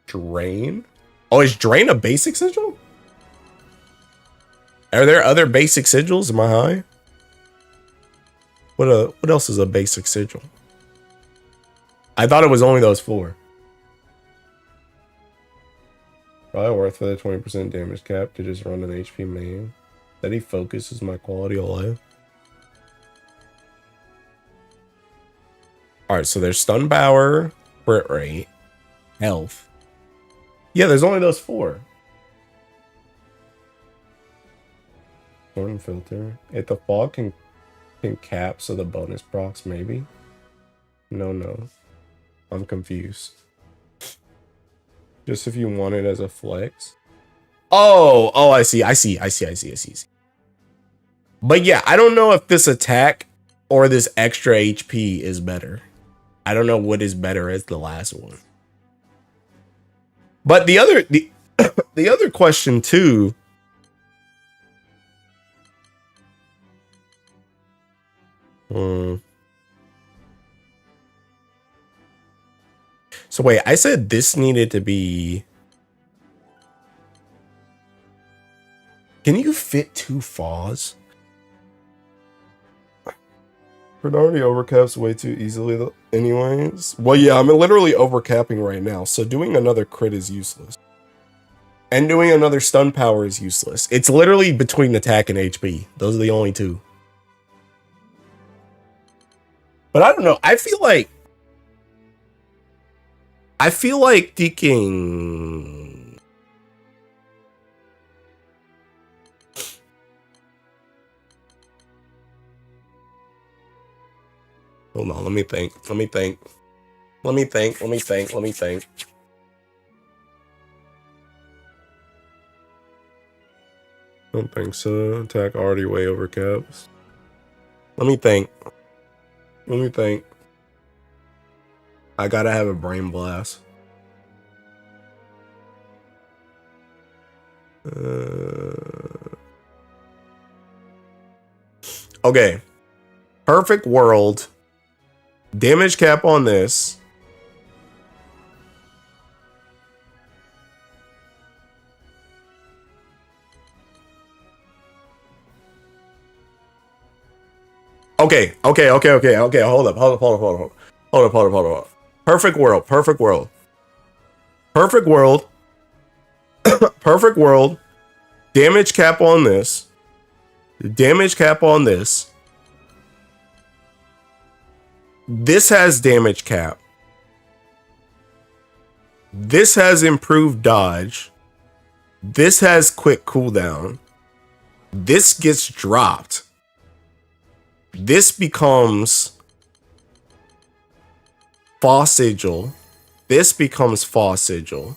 Drain? Oh, is Drain a basic sigil? Are there other basic sigils? Am I high? What else is a basic sigil? I thought it was only those 4. Probably worth for the 20% damage cap to just run an HP main. Steady focus is my quality of life. Alright, so there's stun power, crit rate, health. Yeah, there's only those 4. Thorn filter. If the fog can cap, so the bonus procs maybe. No. I'm confused. Just if you want it as a flex. Oh, I see. But yeah, I don't know if this attack or this extra HP is better. I don't know what is better as the last one. But the other question too. So wait, I said this needed to be... Can you fit 2 Faws? Already overcaps way too easily anyways. Well, yeah, I'm literally overcapping right now, so doing another crit is useless. And doing another stun power is useless. It's literally between attack and HP. Those are the only 2. But I don't know, I feel like taking... Hold on, let me think. Let me think. Let me think. Let me think. Don't think so. Attack already way over caps. Let me think. Let me think. I gotta have a brain blast. Okay. Perfect world. Damage cap on this. Okay. Hold up. Perfect world. Perfect world. Perfect world. Damage cap on this. Damage cap on this. This has damage cap. This has improved dodge. This has quick cooldown. This gets dropped. This becomes Fall Sigil. This becomes Fall Sigil.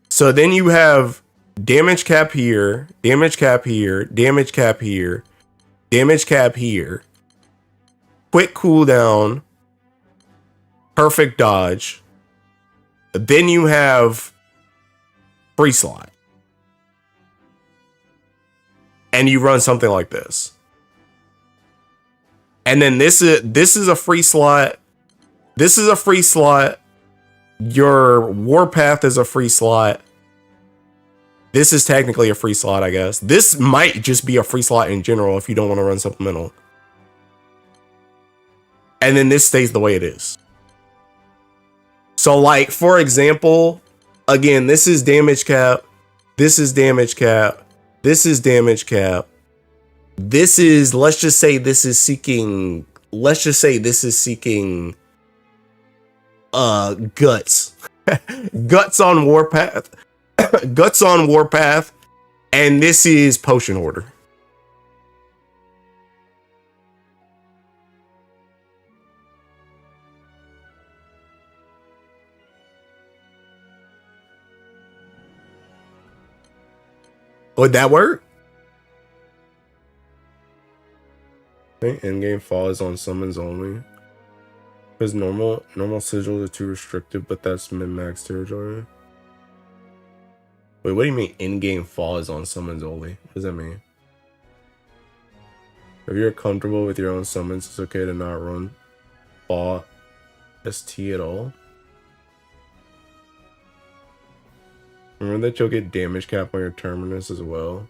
So then you have damage cap here, damage cap here, damage cap here, damage cap here, quick cooldown, perfect dodge. Then you have free slot. And you run something like this. And then this is a free slot. This is a free slot. Your Warpath is a free slot. This is technically a free slot, I guess. This might just be a free slot in general if you don't want to run supplemental. And then this stays the way it is. So like, for example, again, this is damage cap. This is damage cap. This is damage cap. This is, let's just say this is seeking guts. Guts on Warpath. Guts on Warpath. And this is Potion Order. Would that work? I think endgame fall is on summons only. Because normal sigils are too restrictive, but that's min-max territory. Wait, what do you mean in-game fall is on summons only? What does that mean? If you're comfortable with your own summons, it's okay to not run fall ST at all. Remember that you'll get damage cap on your terminus as well.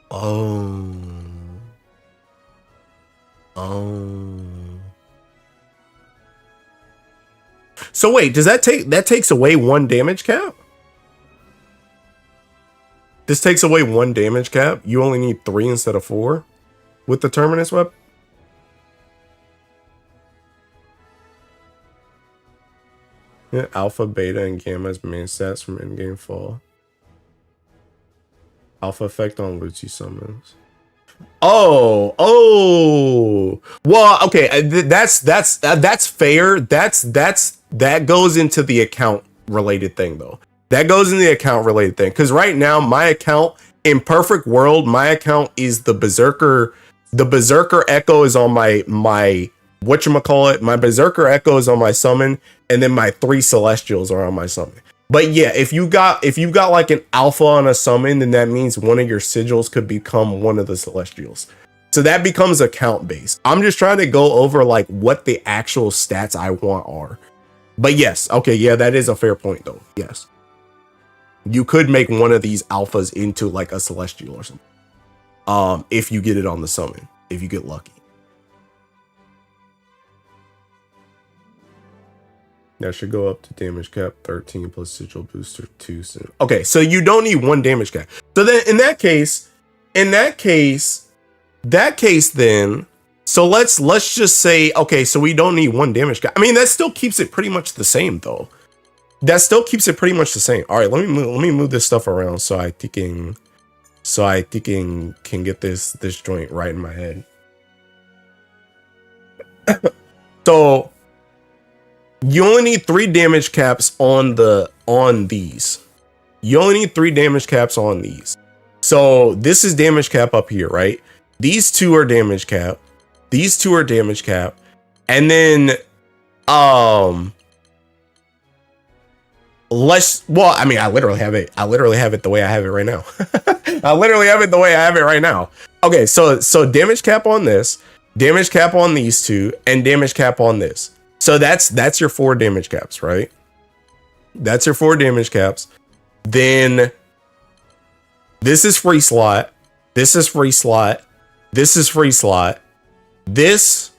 Oh. So wait, does that takes away 1 damage cap? This takes away 1 damage cap. You only need 3 instead of 4 with the terminus weapon. Yeah, alpha, beta, and gamma as main stats from in-game fall. Alpha effect on Lucy summons. Oh. Well, okay, that's fair. That goes into the account related thing though. That goes in the account related thing because right now my account in perfect world, my account is the Berserker. The Berserker Echo is on my whatchamacallit. My Berserker Echo is on my summon, and then my 3 Celestials are on my summon. But yeah, if you got like an alpha on a summon, then that means one of your sigils could become one of the Celestials. So that becomes account based. I'm just trying to go over like what the actual stats I want are. But yes, okay, yeah, that is a fair point though. Yes. You could make one of these alphas into like a Celestial or something. If you get it on the summon, if you get lucky. That should go up to damage cap 13 plus sigil booster 2. Okay, so you don't need 1 damage cap. So then in that case then, so let's just say, okay, so we don't need 1 damage cap. I mean, that still keeps it pretty much the same though. That still keeps it pretty much the same. All right, let me move this stuff around so I can get this joint right in my head. So you only need 3 damage caps on these. You only need 3 damage caps on these. So this is damage cap up here, right? These 2 are damage cap. These 2 are damage cap. And then well, I mean, I literally have it the way I have it right now. I literally have it the way I have it right now. Okay, so damage cap on this, damage cap on these 2, and damage cap on this. So that's your 4 damage caps, right? That's your 4 damage caps. Then this is free slot. This is free slot. This is free slot. This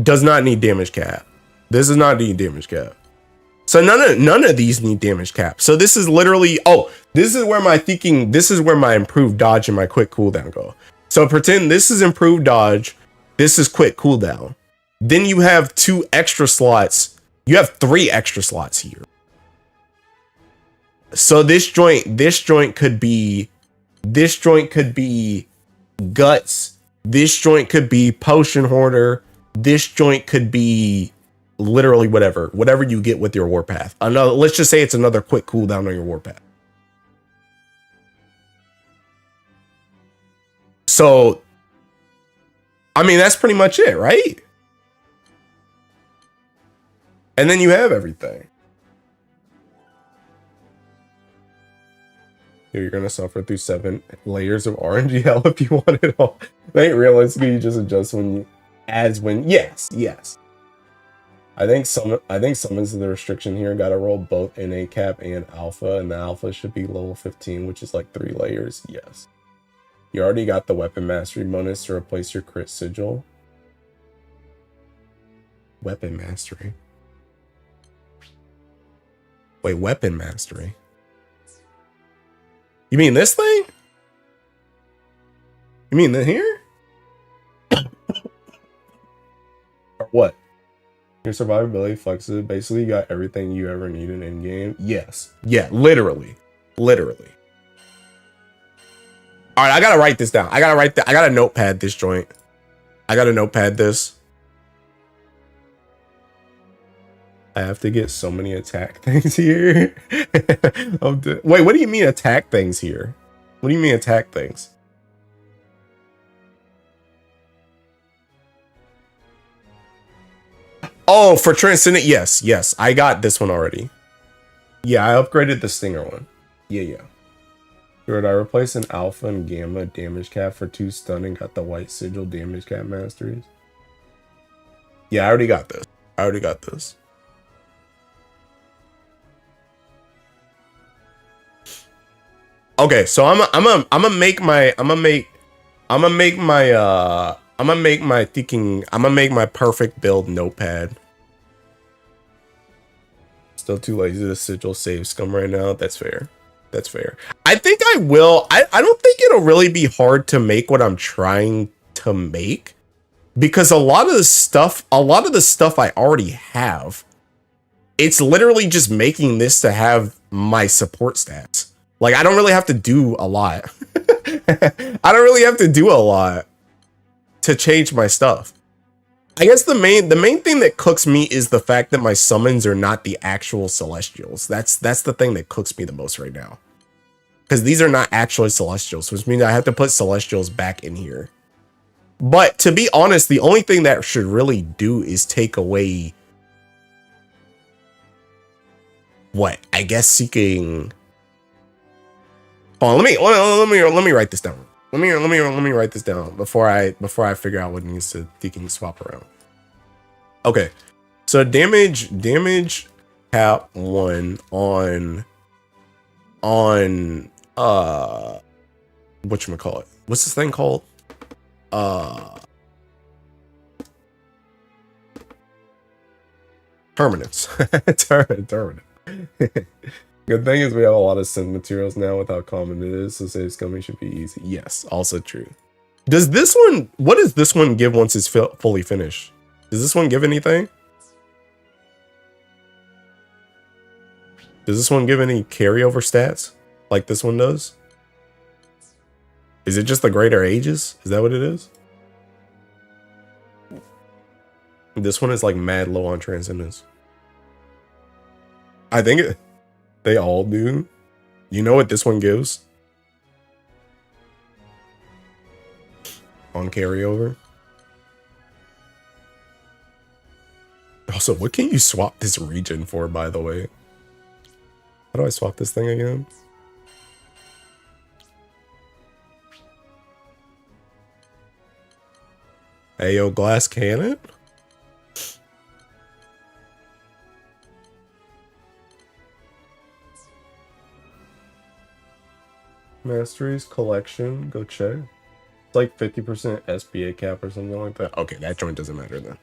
does not need damage cap. This does not need damage cap. So none of these need damage cap. So this is literally, this is where my improved dodge and my quick cooldown go. So pretend this is improved dodge. This is quick cooldown. Then you have 2 extra slots. You have 3 extra slots here. So this joint could be guts. This joint could be potion hoarder. This joint could be literally whatever you get with your warpath. Let's just say it's another quick cooldown on your warpath. So, I mean, that's pretty much it, right? And then you have everything. You're gonna suffer through 7 layers of RNG hell if you want it all. They ain't realistically, you just adjust yes. I think summons the restriction here. Got to roll both NA cap and alpha, and the alpha should be level 15, which is like 3 layers. Yes. You already got the weapon mastery bonus to replace your crit sigil. Weapon mastery. Wait, weapon mastery. You mean this thing? You mean that here? Or what? Your survivability flexes. Basically, you got everything you ever needed in game. Yes. Yeah, literally. Literally. All right, I gotta write this down. I gotta notepad this joint. I gotta notepad this. I have to get so many attack things here. Wait, what do you mean attack things here? What do you mean attack things? Oh, for Transcendent, yes. I got this one already. Yeah, I upgraded the Stinger one. Yeah. Did I replace an Alpha and Gamma damage cap for 2 stun and got the White Sigil damage cap masteries? Yeah, I already got this. Okay, so I'm gonna make my perfect build notepad. Still too lazy to sigil save scum right now. That's fair. I think I will. I don't think it'll really be hard to make what I'm trying to make, because a lot of the stuff I already have. It's literally just making this to have my support stats. Like, I don't really have to do a lot. I don't really have to do a lot to change my stuff. I guess the main thing that cooks me is the fact that my summons are not the actual Celestials. That's the thing that cooks me the most right now. Because these are not actually Celestials, which means I have to put Celestials back in here. But to be honest, the only thing that should really do is take away what? I guess seeking. Hold on, let me write this down. Let me write this down before I figure out what needs to seeking swap around. Okay, so damage cap 1 on whatchamacallit? What's this thing called? Terminus. Terminus. Good thing is we have a lot of synth materials now with how common it is, so save scumming should be easy. Yes, also true. Does this one, what does this one give once it's fully finished? Does this one give anything? Does this one give any carryover stats like this one does? Is it just the greater ages? Is that what it is? This one is like mad low on transcendence. I think they all do. You know what this one gives? On carryover. Also, what can you swap this region for, by the way? How do I swap this thing again? Ayo, glass cannon? Masteries collection, go check. It's like 50% SBA cap or something like that. Okay, that joint doesn't matter then.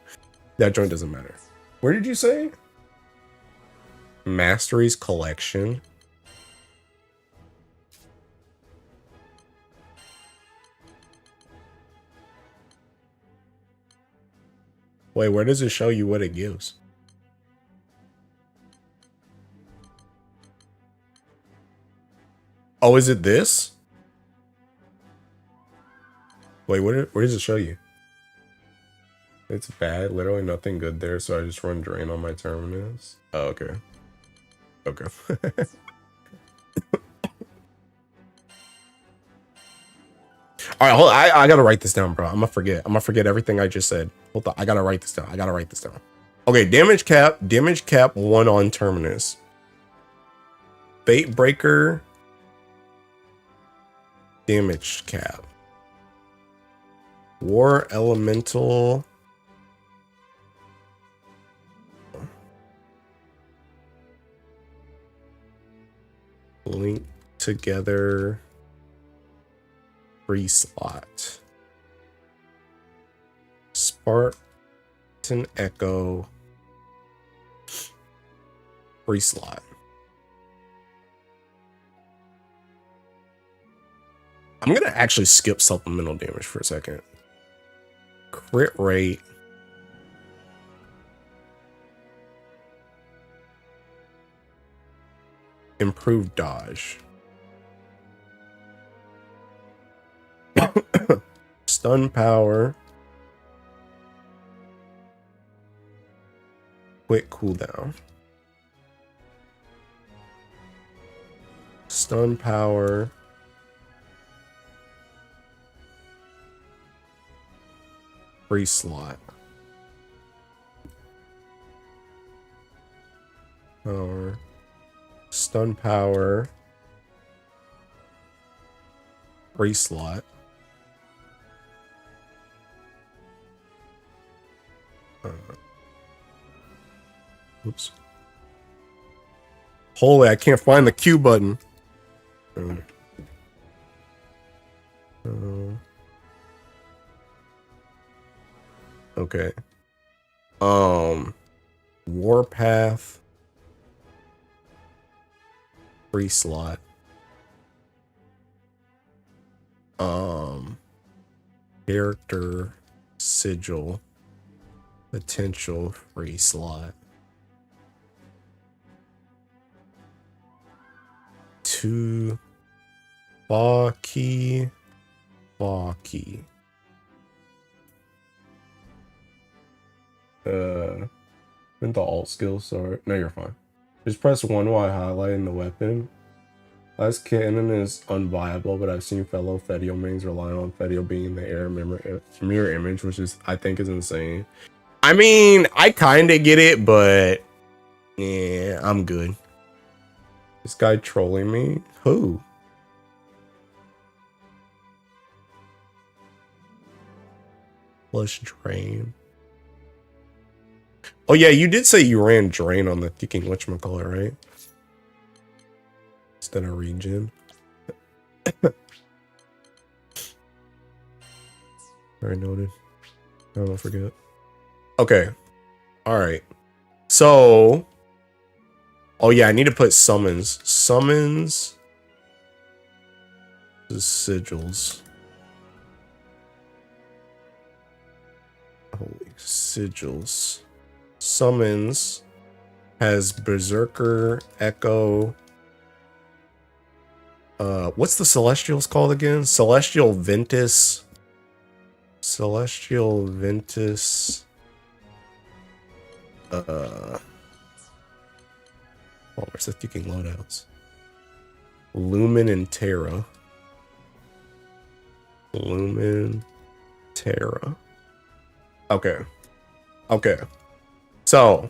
That joint doesn't matter. Where did you say? Masteries collection. Wait, where does it show you what it gives? Oh, is it this? Wait, where does it show you? It's bad. Literally nothing good there, so I just run drain on my terminus. Oh, okay. Okay. All right, hold on. I gotta write this down, bro. I'm gonna forget everything I just said. Hold on. I gotta write this down. Okay, damage cap 1 on terminus. Fate breaker. Damage cap. War elemental. Link together. Free slot. Spartan Echo. Free slot. I'm gonna actually skip supplemental damage for a second. Crit rate. Improved dodge. Stun power. Quick cooldown. Stun power. Free slot. Power. Stun power. Free slot. Oops. Holy, I can't find the Q button. Okay. Warpath. Free slot. Character sigil. Potential free slot. 2 Baki. And the alt skills, sorry. No, you're fine. Just press 1 while highlighting the weapon. Last cannon is unviable, but I've seen fellow Fetio mains rely on Fetio being the air mirror image, which is I think is insane. I mean, I kind of get it, but yeah, I'm good. This guy trolling me? Who? Plus drain. Oh yeah, you did say you ran drain on the kicking whatchamacallit, right? Instead of regen. Very noted. I don't forget. Okay. Alright. So. Oh yeah, I need to put summons. Summons. The sigils. Holy sigils. Summons has Berserker, Echo. What's the Celestials called again? Celestial Ventus. Celestial Ventus. Oh, where's the fucking loadouts? Lumen and Terra. Lumen, Terra. Okay. Okay. So,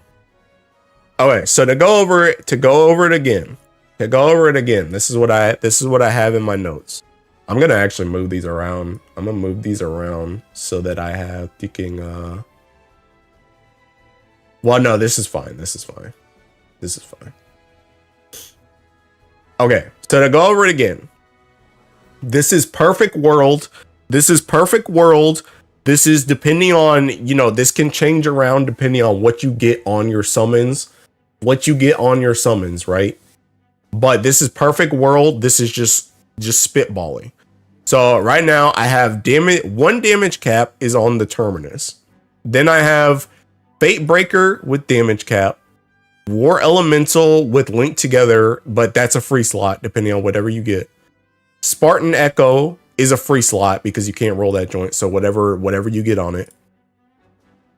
okay. So to go over it again. This is what I have in my notes. I'm gonna actually move these around. I'm gonna move these around so that I have fucking well, no, this is fine. This is fine. This is fine. Okay, so to go over it again. This is perfect world. This is perfect world. This is depending on, you know, this can change around depending on what you get on your summons. What you get on your summons, right? But this is perfect world. This is just spitballing. So right now I have one damage cap is on the Terminus. Then I have Fate Breaker with damage cap. War Elemental with Link Together, but that's a free slot depending on whatever you get. Spartan Echo is a free slot because you can't roll that joint. So whatever you get on it.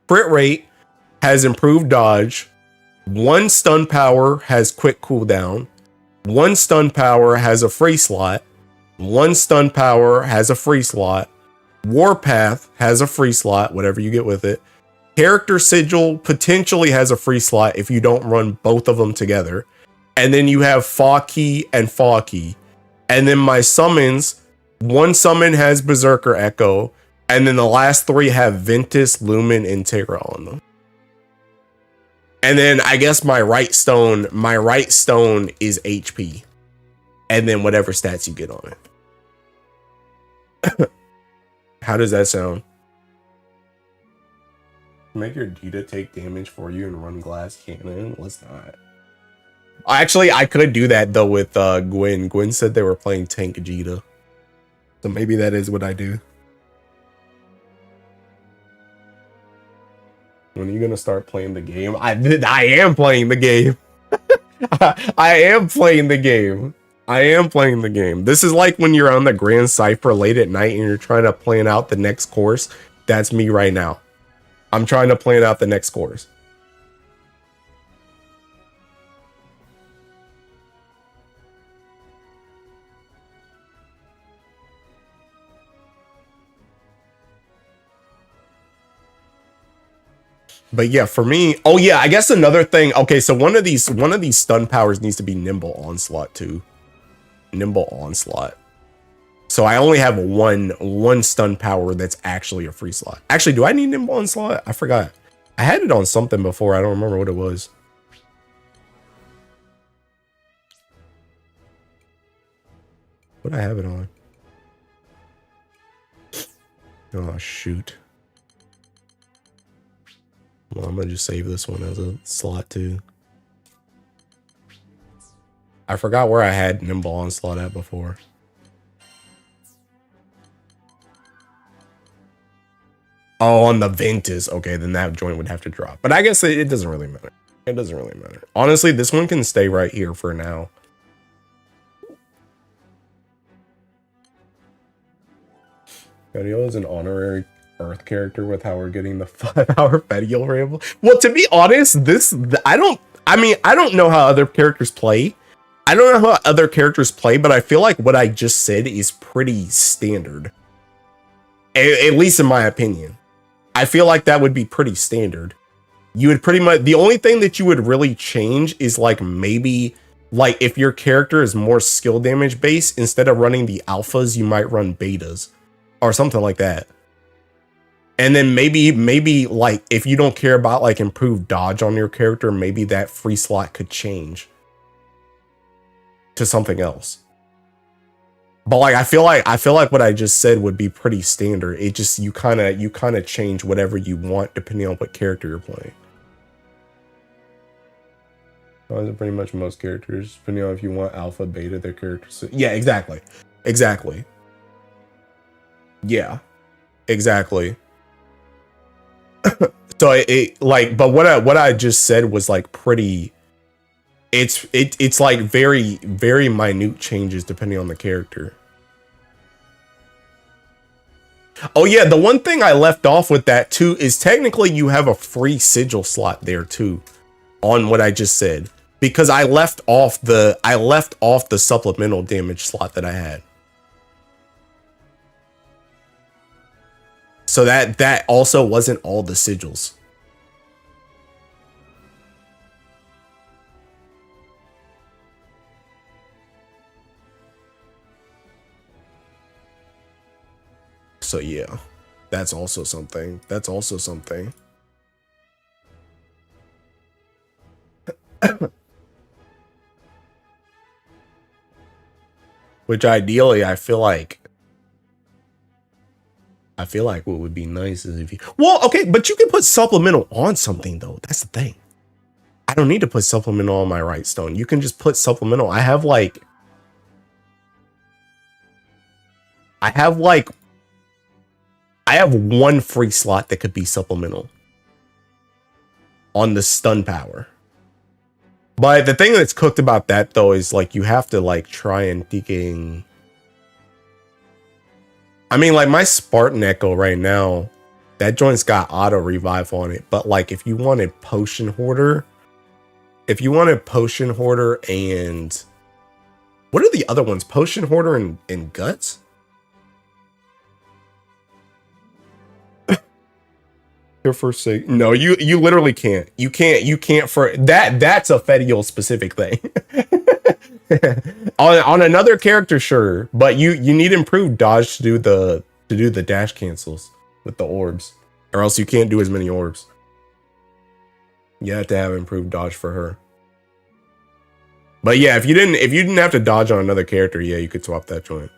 Crit rate has improved dodge. 1 stun power has quick cooldown. 1 stun power has a free slot. 1 stun power has a free slot. Warpath has a free slot, whatever you get with it. Character Sigil potentially has a free slot if you don't run both of them together. And then you have Fog Key and Fog Key. And then my summons, 1 summon has Berserker Echo. And then the last 3 have Ventus, Lumen, and Terra on them. And then I guess my right stone is HP. And then whatever stats you get on it. How does that sound? Make your Jita take damage for you and run glass cannon? Let's not. Actually, I could do that though with Gwen. Gwen said they were playing tank Jita. So maybe that is what I do. When are you gonna start playing the game? I am playing the game. I am playing the game. I am playing the game. This is like when you're on the Grand Cypher late at night and you're trying to plan out the next course. That's me right now. I'm trying to plan out the next course. But yeah, for me, oh yeah, I guess another thing. Okay, so one of these stun powers needs to be Nimble Onslaught too. Nimble Onslaught. So I only have one stun power that's actually a free slot. Actually, do I need Nimble Onslaught? I forgot. I had it on something before. I don't remember what it was. What did I have it on? Oh shoot. Well, I'm gonna just save this one as a slot too. I forgot where I had Nimble Onslaught at before. Oh, on the Ventus. Okay, then that joint would have to drop. But I guess it doesn't really matter. It doesn't really matter. Honestly, this one can stay right here for now. Fediel is an honorary Earth character with how we're getting the 5-hour Fediel ramble. Well, to be honest, I don't know how other characters play. I don't know how other characters play, but I feel like what I just said is pretty standard. At least in my opinion. I feel like that would be pretty standard. You would pretty much, the only thing that you would really change is like maybe like if your character is more skill damage based, instead of running the alphas, you might run betas or something like that. And then maybe like if you don't care about like improved dodge on your character, maybe that free slot could change to something else. But like I feel like what I just said would be pretty standard. It just you kind of change whatever you want depending on what character you're playing. Pretty much most characters, depending on if you want alpha, beta, their characters. Yeah, exactly. Exactly. Yeah. Exactly. So it like, but what I just said was like pretty. It's like very minute changes depending on the character. Oh yeah, the one thing I left off with that too is technically you have a free sigil slot there too on what I just said, because I left off the supplemental damage slot that I had. So that also wasn't all the sigils. So yeah, that's also something. That's also something. Which ideally, I feel like what would be nice is if you... Well, okay, but you can put supplemental on something, though. That's the thing. I don't need to put supplemental on my right stone. You can just put supplemental. I have one free slot that could be supplemental on the stun power. But the thing that's cooked about that, though, is like you have to like try and thinking. I mean, like my Spartan Echo right now, that joint's got auto revive on it. But like if you wanted Potion Hoarder, and what are the other ones? Potion Hoarder and Guts? Your first say no, you literally can't. You can't for that. That's a Fedial specific thing. on another character, sure, but you need improved dodge to do the dash cancels with the orbs, or else you can't do as many orbs. You have to have improved dodge for her. But yeah, if you didn't have to dodge on another character, yeah, you could swap that joint.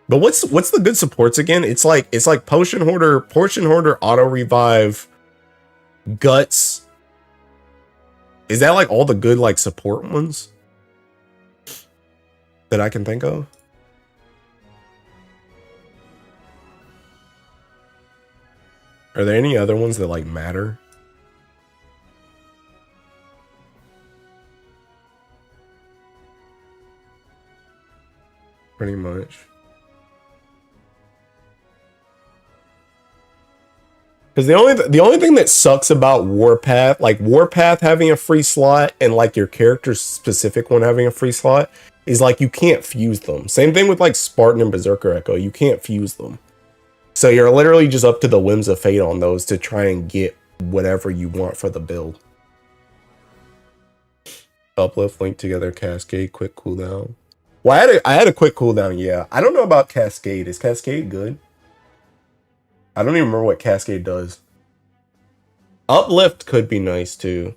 But what's the good supports again? It's like Potion Hoarder, auto revive, Guts. Is that like all the good like support ones that I can think of? Are there any other ones that like matter? Pretty much. Because the only thing that sucks about Warpath, like Warpath having a free slot and like your character specific one having a free slot, is like you can't fuse them. Same thing with like Spartan and Berserker Echo, you can't fuse them. So you're literally just up to the whims of fate on those to try and get whatever you want for the build. Uplift, link together, Cascade, quick cooldown. Well, I had a quick cooldown, yeah. I don't know about Cascade. Is Cascade good? I don't even remember what Cascade does. Uplift could be nice too.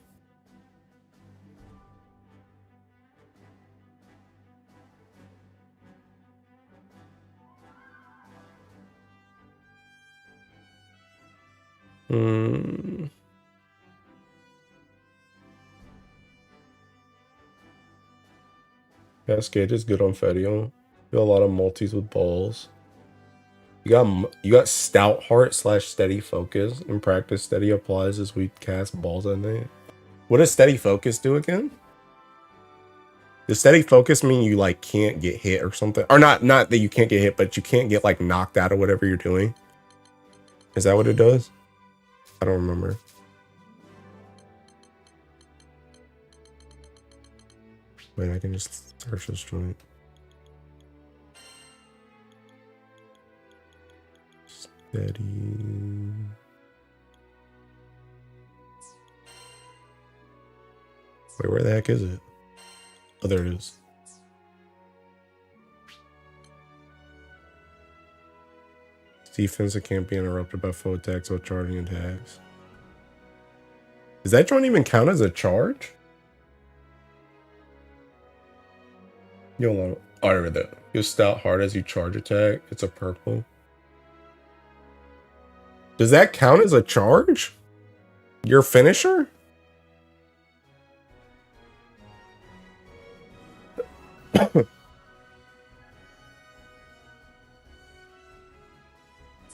Cascade is good on Fedial. You got a lot of multis with balls. You got Stout Heart / Steady Focus. In practice, Steady applies as we cast balls at night. What does Steady Focus do again? Does Steady Focus mean you like can't get hit or something? Or not that you can't get hit, but you can't get like knocked out of whatever you're doing? Is that what it does? I don't remember. Wait, I can just search this joint. Steady. Wait, where the heck is it? Oh, there it is. Defense that can't be interrupted by foe attacks or charging attacks. Does that joint even count as a charge? You'll over there. You Stout Heart as you charge attack. It's a purple. Does that count as a charge? Your finisher?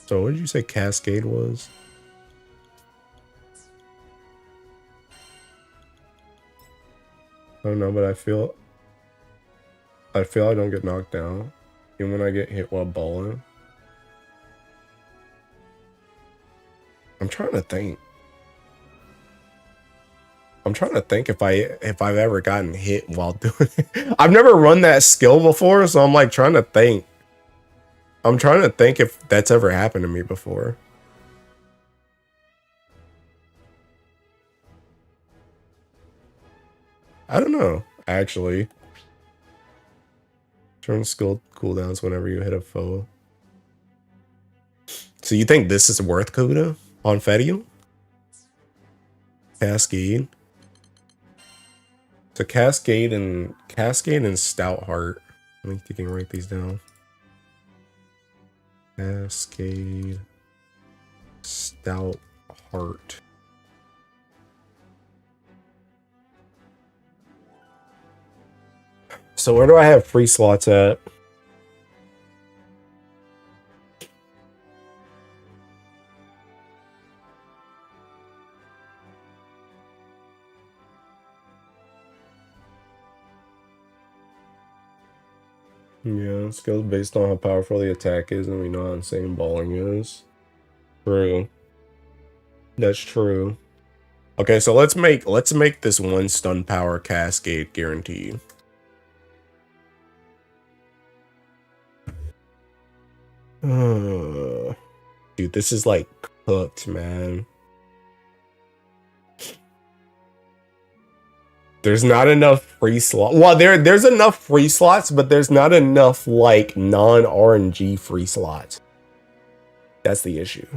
So what did you say Cascade was? I don't know, but I feel I feel I don't get knocked down. Even when I get hit while balling. I'm trying to think. I'm trying to think if I've ever gotten hit while doing it. I've never run that skill before, so I'm like trying to think. I'm trying to think if that's ever happened to me before. I don't know, actually. Turn skill cooldowns whenever you hit a foe. So you think this is worth Kuda on Fedium? Cascade. So Cascade and Stout Heart. I think you can write these down. Cascade, Stout Heart. So where do I have free slots at? Yeah, skills based on how powerful the attack is, and we know how insane balling is. True. That's true. Okay, so let's make this one stun power cascade guaranteed. Dude, this is like cooked, man. There's not enough free slots. Well, there's enough free slots, but there's not enough like non-RNG free slots. That's the issue.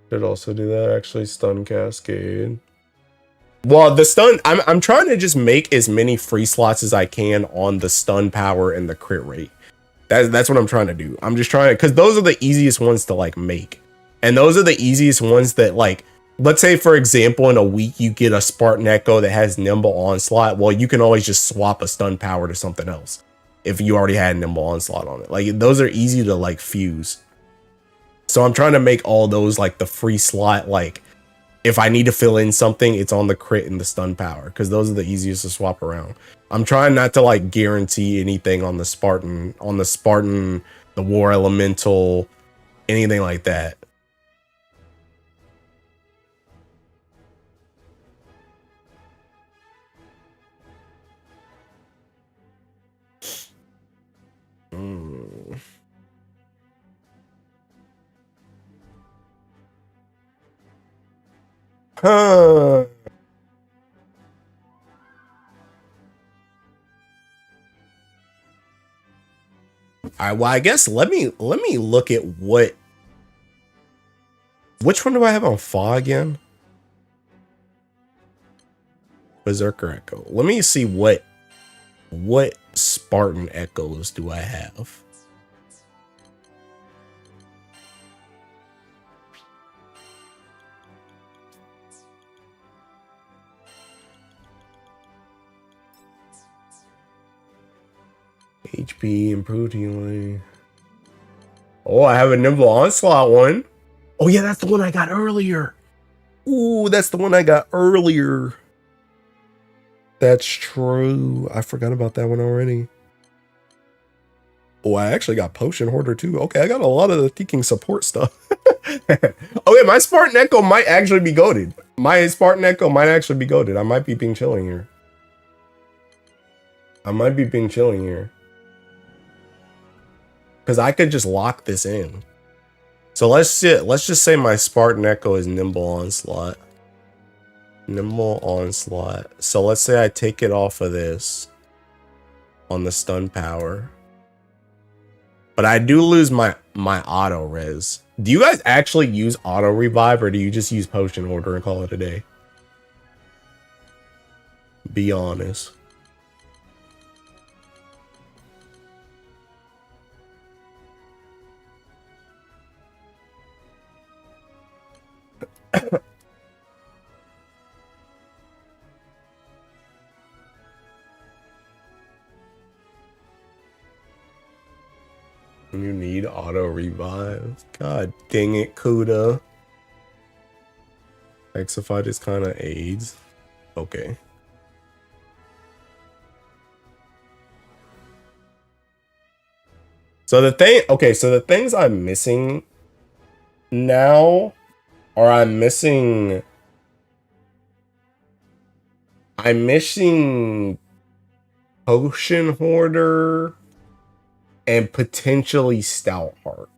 Should also do that. Actually, stun cascade. Well, the stun, I'm trying to just make as many free slots as I can on the stun power and the crit rate. That's what I'm trying to do. I'm just trying, because those are the easiest ones to like make. And those are the easiest ones that like, let's say for example, in a week you get a Spartan Echo that has Nimble Onslaught. Well, you can always just swap a stun power to something else if you already had Nimble Onslaught on it. Like those are easy to like fuse. So I'm trying to make all those like the free slot, like if I need to fill in something, it's on the crit and the stun power, because those are the easiest to swap around. I'm trying not to like guarantee anything on the Spartan, the War Elemental, anything like that. Huh. Alright, well, I guess let me look at which one do I have on Fa again? Berserker Echo. Let me see what Spartan Echoes do I have? HP, improved healing. Oh, I have a Nimble Onslaught one. Oh yeah, that's the one I got earlier. Ooh, that's the one I got earlier. That's true. I forgot about that one already. Oh, I actually got Potion Hoarder too. Okay, I got a lot of the Teaking support stuff. Okay, my Spartan Echo might actually be goated. My Spartan Echo might actually be goated. I might be being chilling here. Because I could just lock this in. So let's just say my Spartan Echo is Nimble Onslaught. Nimble Onslaught. So let's say I take it off of this on the stun power. But I do lose my auto res. Do you guys actually use auto revive, or do you just use Potion Hoarder and call it a day? Be honest. You need auto revive. God dang it, Kuda. Exify just kind of aids. Okay. So the thing, okay, so the things I'm missing now are I'm missing Potion Hoarder and potentially Stout Heart.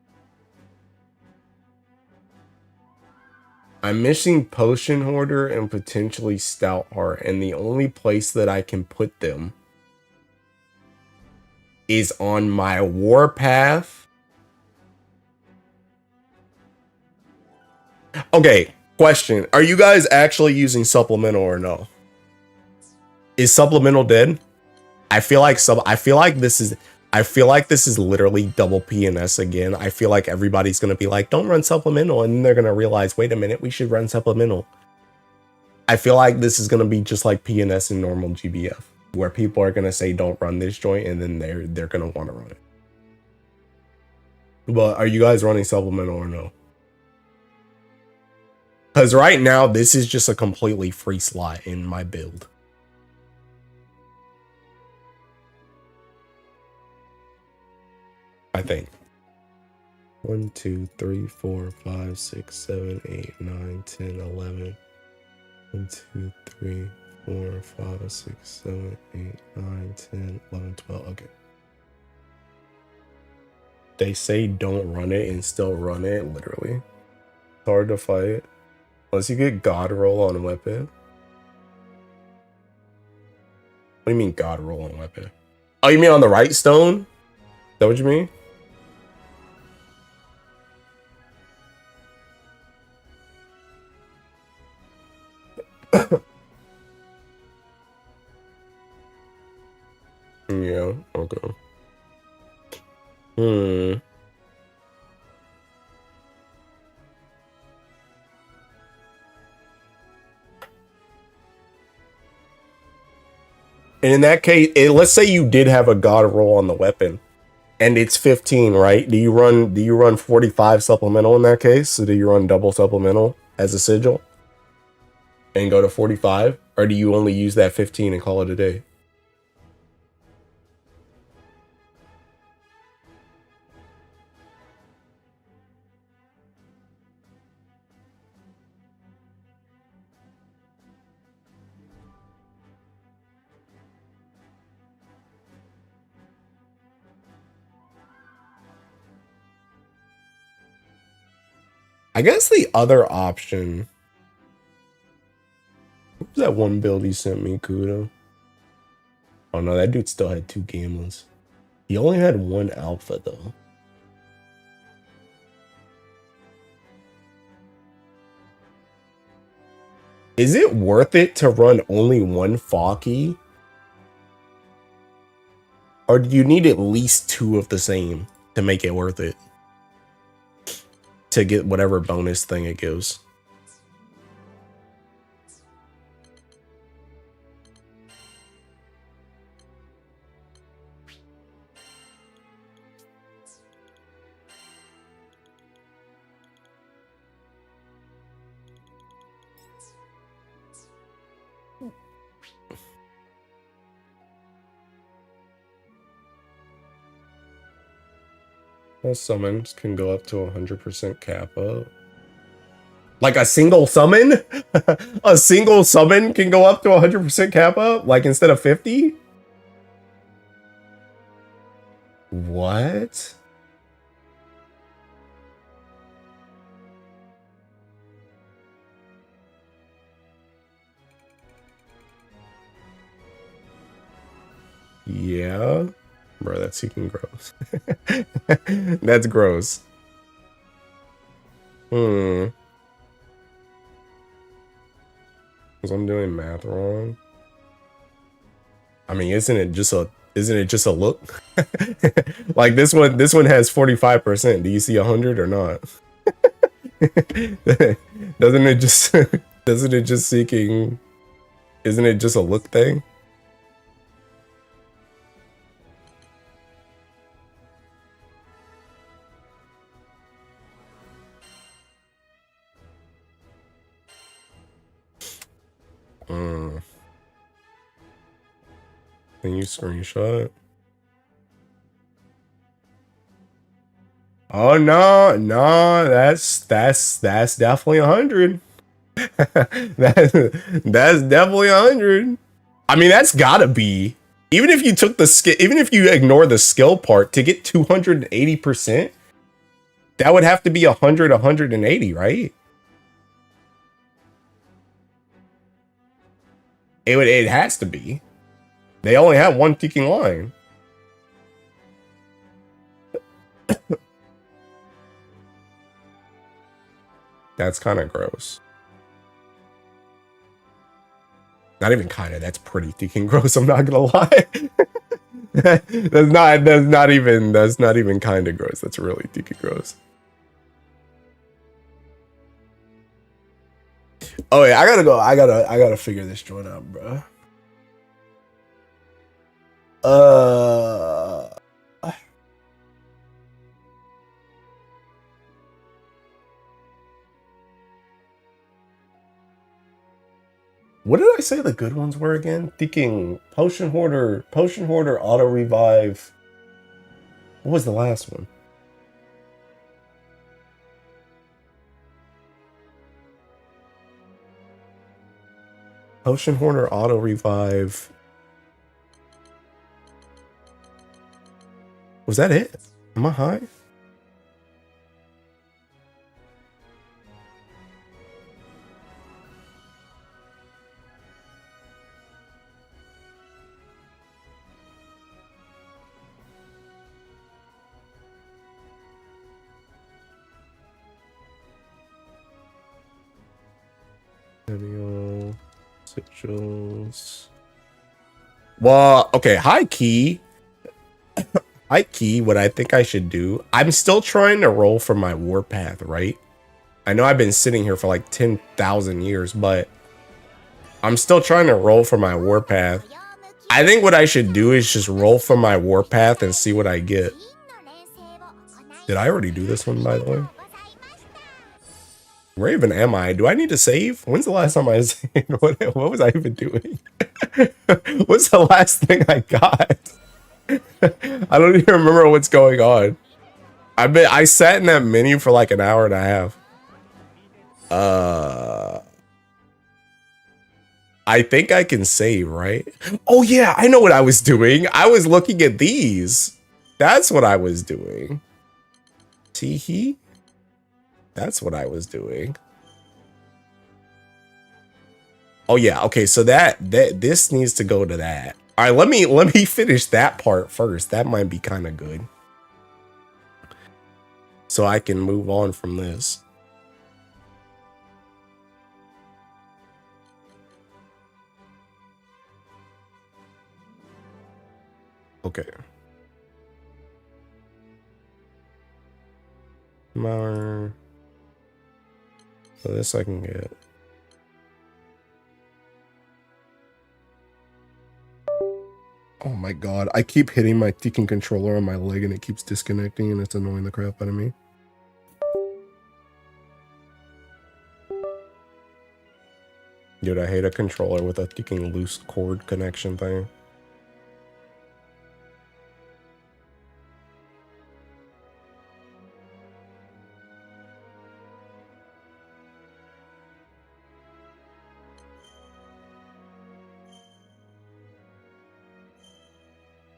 I'm missing Potion Hoarder and potentially Stout Heart, and the only place that I can put them is on my Warpath. Okay, question. Are you guys actually using Supplemental or no? Is Supplemental dead? I feel like this is literally double PNS again. I feel like everybody's gonna be like, don't run Supplemental, and then they're gonna realize, wait a minute, we should run Supplemental. I feel like this is gonna be just like PNS in normal GBF, where people are gonna say don't run this joint, and then they're gonna want to run it. But are you guys running Supplemental or no? Because right now this is just a completely free slot in my build. I think. 1, 2, 3, 4, 5, 6, 7, 8, 9, 10, 11. 1, 2, 3, 4, 5, 6, 7, 8, 9, 10, 11, 12. Okay. They say don't run it and still run it, literally. It's hard to fight. Unless you get God roll on weapon. What do you mean God roll on weapon? Oh, you mean on the right stone? Is that what you mean? Yeah, okay. And in that case, let's say you did have a God roll on the weapon and it's 15, right? Do you run 45 supplemental in that case? So do you run double supplemental as a sigil and go to 45? Or do you only use that 15 and call it a day? I guess the other option. What was that one build he sent me, Kudo? Oh no, that dude still had 2 gamblers. He only had 1 alpha though. Is it worth it to run only 1 Falky? Or do you need at least 2 of the same to make it worth it? To get whatever bonus thing it gives. Most summons can go up to 100% kappa. Like a single summon? A single summon can go up to 100% kappa? Like instead of 50? What? Yeah. Bro, that's freaking gross. That's gross. Because I'm doing math wrong. I mean, isn't it just a look? Like this one has 45%. Do you see 100 or not? Doesn't it just seeking? Isn't it just a look thing? Can you screenshot? Oh no, no, that's definitely 100. That's definitely 100. I mean, that's gotta be. Even if you took the skill, even if you ignore the skill part to get 280%, that would have to be 100, 180, right? It has to be. They only have one ticking line. That's kind of gross. Not even kind of. That's pretty ticking gross. I'm not gonna lie. That's not even kind of gross. That's really ticking gross. Oh yeah, I gotta go. I gotta figure this joint out, bro. What did I say the good ones were again? Thinking Potion Hoarder, Auto Revive. What was the last one? Potion Hoarder, Auto Revive. Was that it? Am I high? Video, sigils. Well, okay, high key, what I think I should do, I'm still trying to roll for my warpath, right? I know I've been sitting here for like 10,000 years, but I'm still trying to roll for my warpath. I think what I should do is just roll for my warpath and see what I get. Did I already do this one, by the way? Where even am I? Do I need to save? When's the last time I saved? What was I even doing? What's the last thing I got? I don't even remember what's going on. I sat in that menu for like an hour and a half. I think I can save, right? Oh yeah, I know what I was doing. I was looking at these. That's what I was doing. Teehee? That's what I was doing. Oh yeah, okay, so this needs to go to that. All right, let me finish that part first. That might be kind of good. So I can move on from this. Okay. More. So this I can get. Oh my god, I keep hitting my ticking controller on my leg and it keeps disconnecting and it's annoying the crap out of me. Dude, I hate a controller with a ticking loose cord connection thing.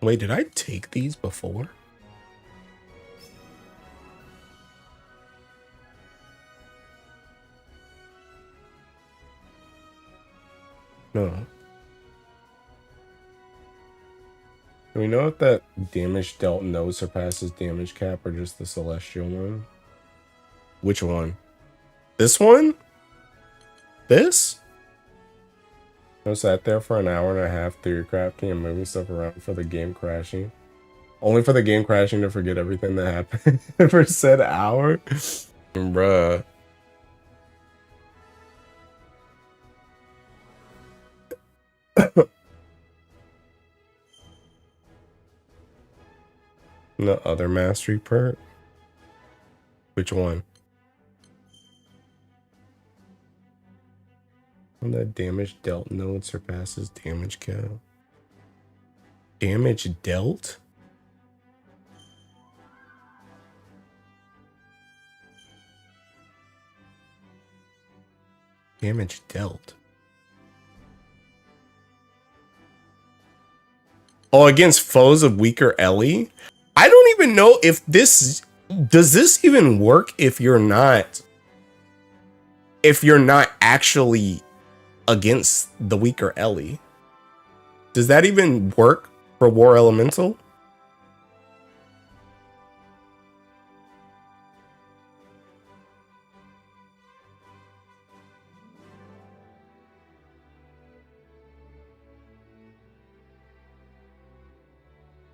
Wait, did I take these before? No. Do we know if that damage dealt no surpasses damage cap or just the celestial one? Which one? This one? This? I sat there for an hour and a half theory crafting and moving stuff around for the game crashing. Only for the game crashing to forget everything that happened for said hour? Bruh. The other mastery perk? Which one? On the damage dealt node surpasses damage cap. Damage dealt? Damage dealt. Oh, against foes of weaker Ellie? I don't even know if this... Does this even work if you're not... If you're not actually against the weaker Ellie? Does that even work for War Elemental?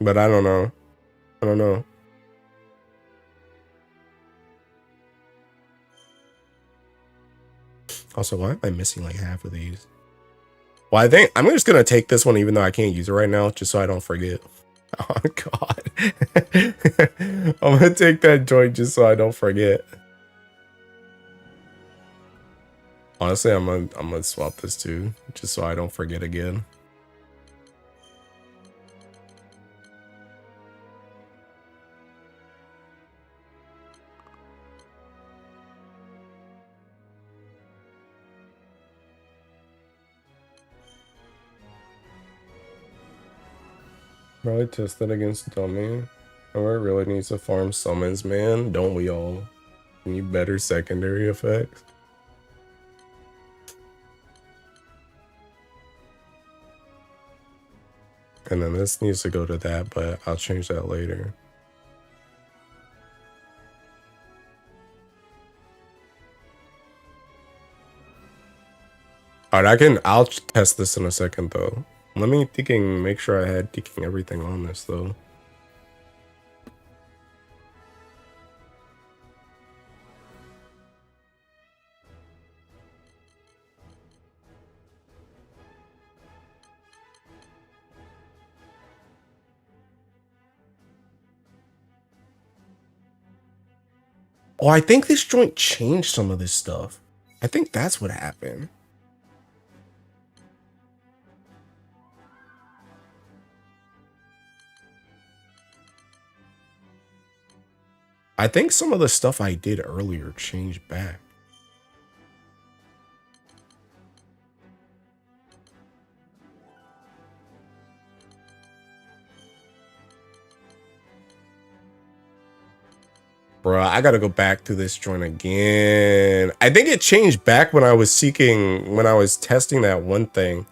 But I don't know. I don't know. Also, why am I missing like half of these? Well, I think I'm just gonna take this one even though I can't use it right now, just so I don't forget. Oh god. I'm gonna take that joint just so I don't forget. Honestly, I'm gonna swap this too, just so I don't forget again. Probably test that against Dummy. Or it really needs to farm summons, man. Don't we all? Need better secondary effects. And then this needs to go to that, but I'll change that later. Alright, I'll test this in a second though. Let me make sure I had everything on this though. Oh, I think this joint changed some of this stuff. I think that's what happened. I think some of the stuff I did earlier changed back. Bruh, I gotta go back to this joint again. I think it changed back when I was testing that one thing.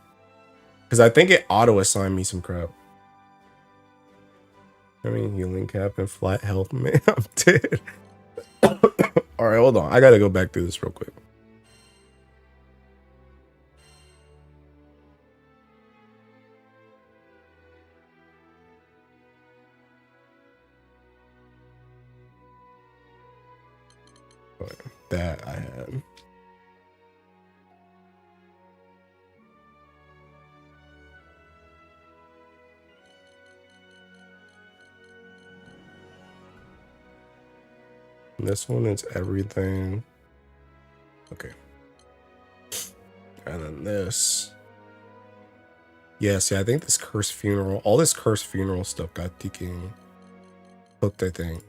Because I think it auto-assigned me some crap. I mean, healing cap and flat health, man, I'm dead. Alright, hold on. I gotta go back through this real quick. That I had. This one is everything. Okay. And then this. Yeah, see, I think this cursed funeral, all this cursed funeral stuff got ticking hooked, I think.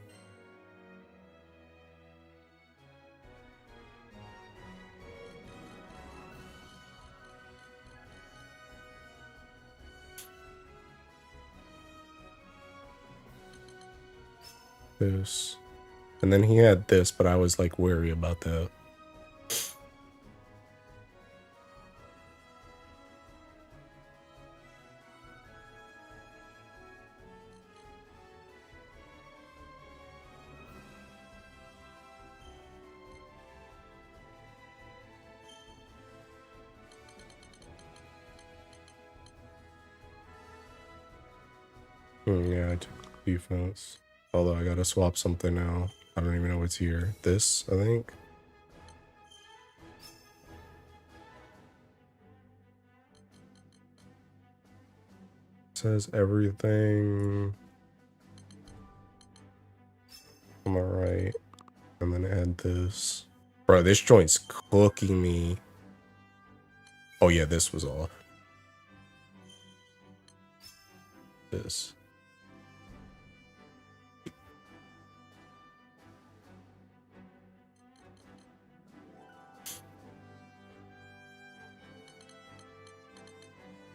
This. And then he had this, but I was like wary about that. Yeah, I took defense. Although I gotta swap something now. I don't even know what's here. This, I think. It says everything on the right. And then add this. Bro, this joint's cooking me. Oh yeah, this was off. This.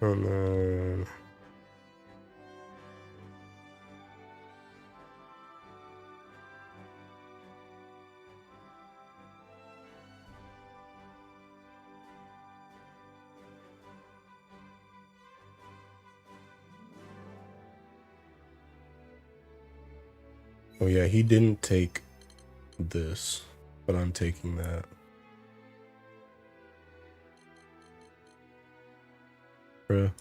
And then oh yeah, he didn't take this, but I'm taking that. Bruh.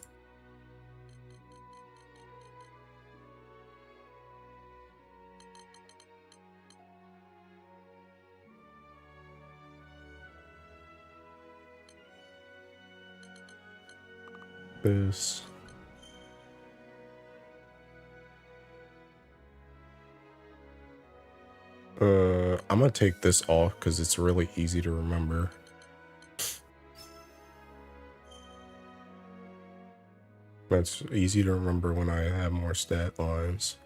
This. I'm gonna take this off because it's really easy to remember. That's easy to remember when I have more stat lines.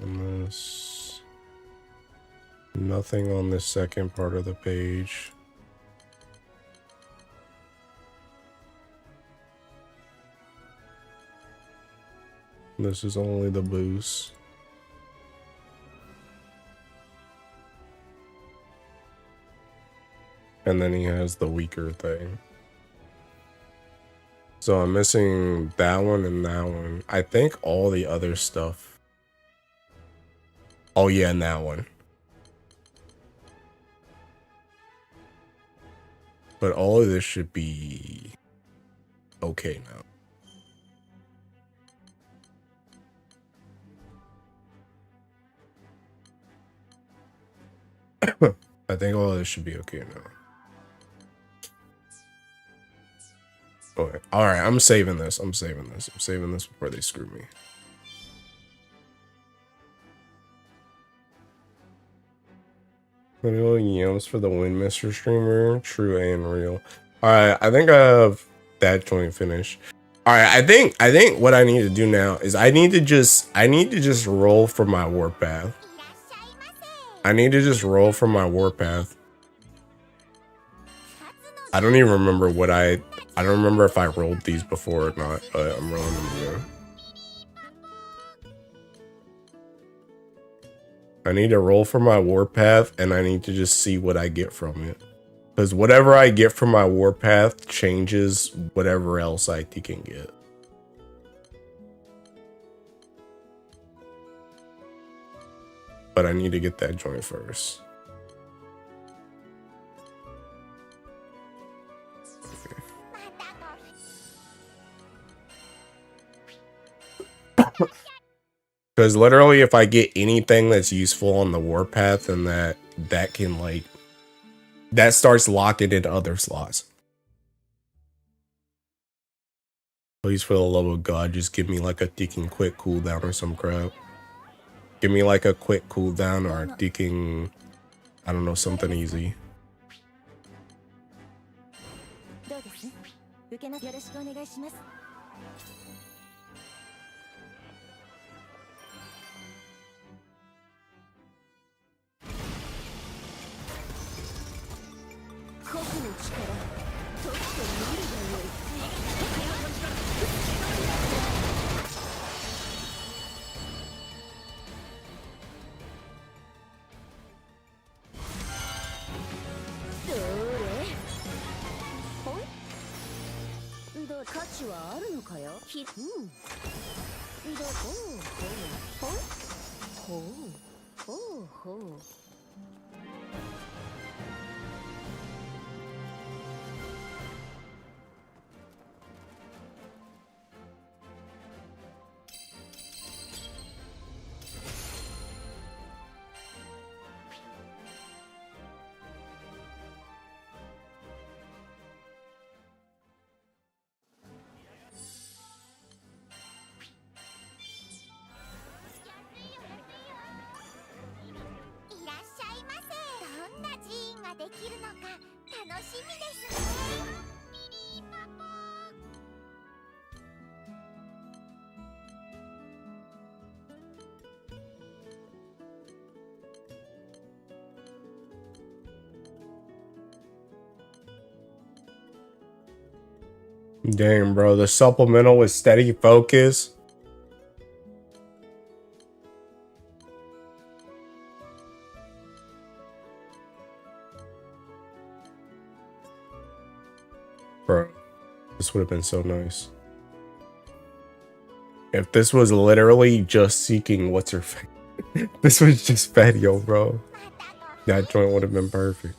And this. Nothing on the second part of the page. This is only the boost. And then he has the weaker thing. So I'm missing that one and that one. I think all the other stuff. Oh yeah, and that one. But all of this should be okay now. I think all of this should be okay now. Okay. All right, I'm saving this. I'm saving this before they screw me. Little yams for the Windmister streamer, true and real. All right, I think I have that joint finished. All right, I think what I need to do now is I need to just roll for my warpath. I need to just roll from my warpath. I don't even remember what I don't remember if I rolled these before or not, but I'm rolling them again. I need to roll for my warpath and I need to just see what I get from it. Because whatever I get from my warpath changes whatever else I can get. But I need to get that joint first. Because literally if I get anything that's useful on the warpath, and that can like that starts locking in other slots. Please, for the love of God, just give me like a deacon quick cooldown or some crap. Give me like a quick cooldown or a deacon, I don't know, something easy. Dang, bro, the supplemental with steady focus. Bro, this would have been so nice. If this was literally just seeking what's her face. This was just Fadio, bro. That joint would have been perfect.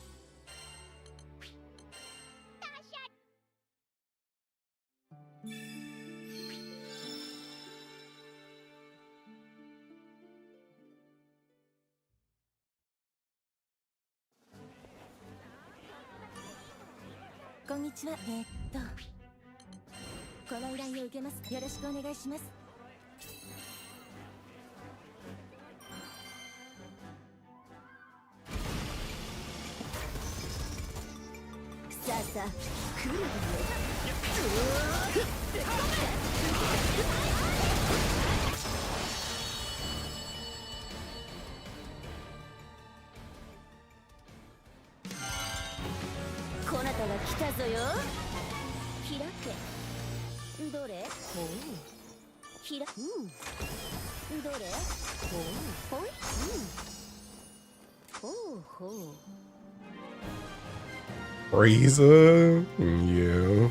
Frieza? Yeah.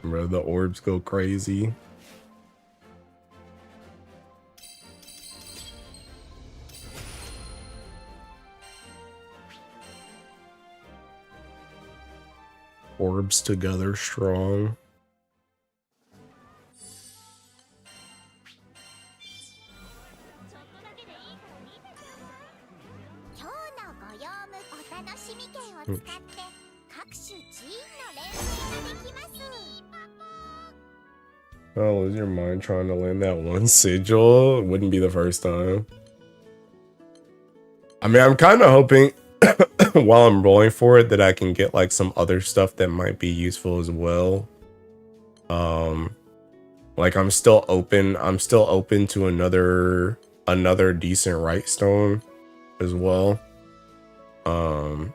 Bro, the orbs go crazy. Orbs together strong. Oh, lose your mind trying to land that one sigil? It wouldn't be the first time. I mean, I'm kind of hoping while I'm rolling for it that I can get like some other stuff that might be useful as well. Like I'm still open to another decent right stone as well. And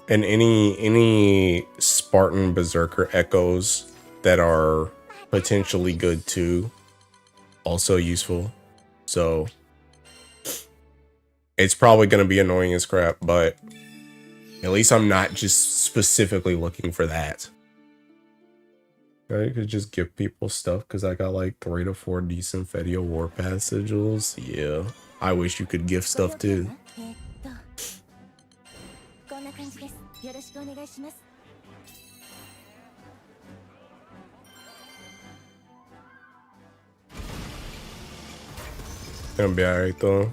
any Spartan Berserker echoes that are potentially good too, also useful. So it's probably going to be annoying as crap, but at least I'm not just specifically looking for that. I could just give people stuff because I got like 3 to 4 decent Fadio Warpath sigils. Yeah, I wish you could give stuff too. Gonna be alright though.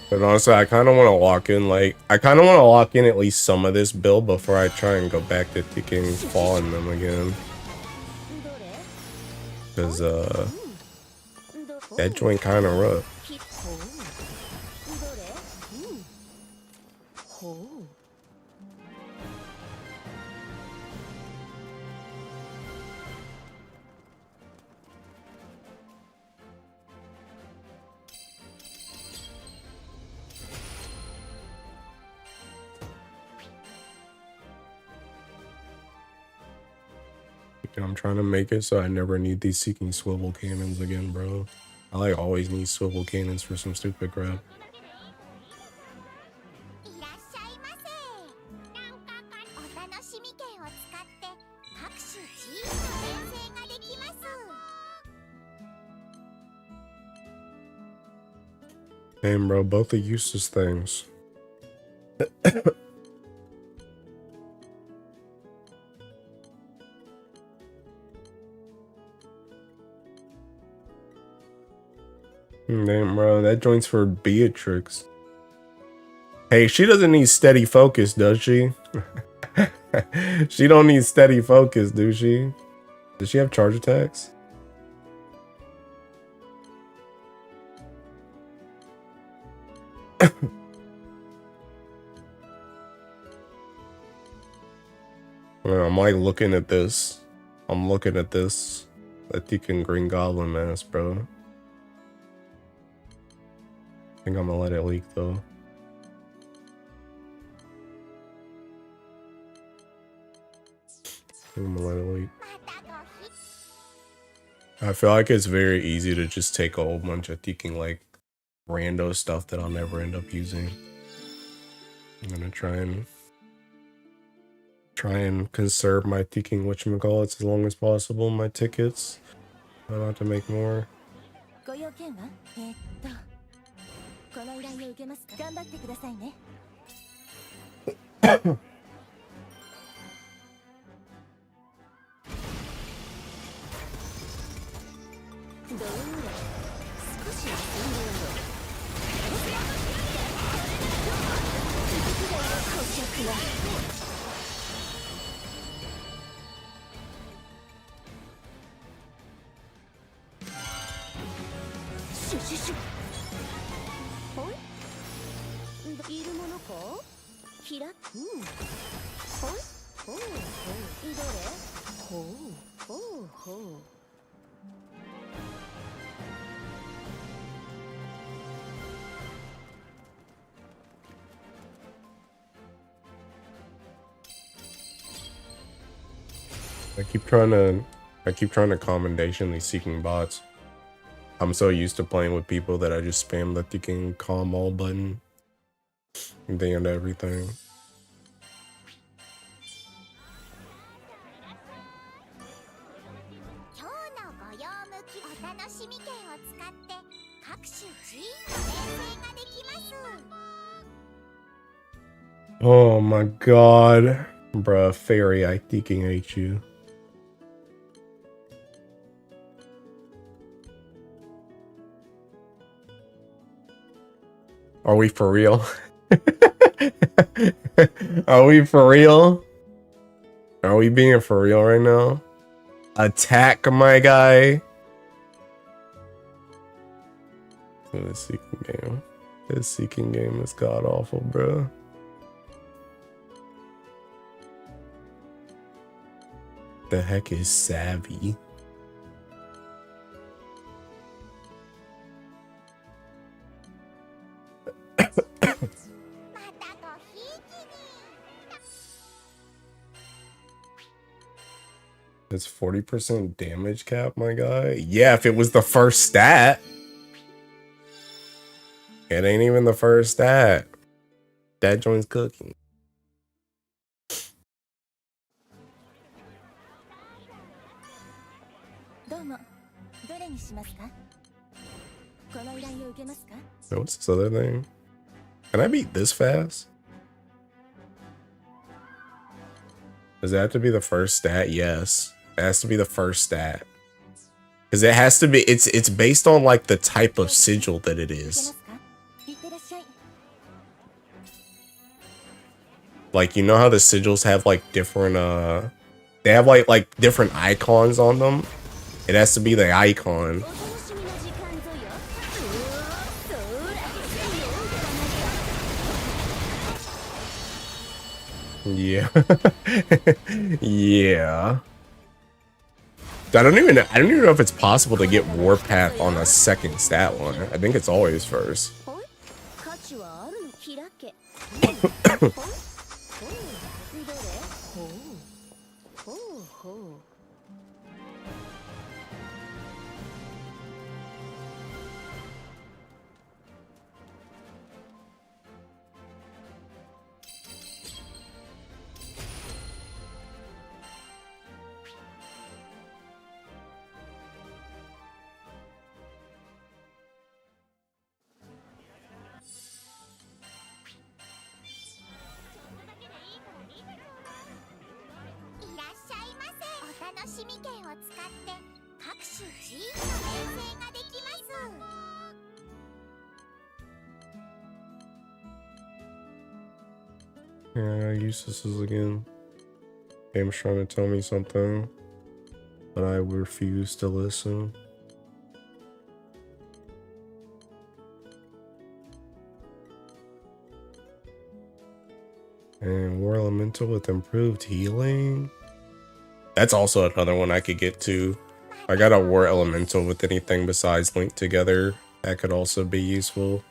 But honestly, I kind of want to lock in at least some of this build before I try and go back to taking fall in them again. Because that joint kind of rough. I'm trying to make it so I never need these seeking swivel cannons again, bro. I like always need swivel cannons for some stupid crap. Damn, bro, both are useless things. Damn, bro, that joint's for Beatrix. Hey, she doesn't need steady focus, does she? She don't need steady focus, do she? Does she have charge attacks? I'm like looking at this. I'm looking at this. That Deacon Green Goblin mask, bro. I think I'm gonna let it leak though. I'm gonna let it leak. I feel like it's very easy to just take a whole bunch of thinking like rando stuff that I'll never end up using. I'm gonna try and conserve my thinking whatchamacallits as long as possible, my tickets. I'm about to make more. ご用件はこの依頼を受けますか。頑張ってくださいね。どうや少し遊んでやろう。固着はシュシュシュ。ほいいるものか。ひらほいほうほうどれほうほうほう。I keep trying to commendationally seeking bots. I'm so used to playing with people that I just spam the thinking calm all button at the end of everything. 今日のご用向きお楽しみ券を使って各種寺院の連戦ができます。 Oh my god. Bruh, fairy, I thinking hate you. Are we for real? Are we for real? Are we being for real right now? Attack, my guy. This seeking game. This seeking game is god awful, bro. The heck is savvy? It's 40% damage cap, my guy. Yeah, if it was the first stat. It ain't even the first stat. That joint's cooking. So what's this other thing? Can I beat this fast? Does it have to be the first stat? Yes. It has to be the first stat. Because it has to be, it's based on like the type of sigil that it is. Like, you know how the sigils have like different, they have like different icons on them? It has to be the icon. Yeah. Yeah. I don't even know if it's possible to get Warpath on a second stat one. I think it's always first. Yeah, I use this again. Game's trying to tell me something, but I refuse to listen. And War Elemental with improved healing. That's also another one I could get to. I got a War Elemental with anything besides Link Together. That could also be useful.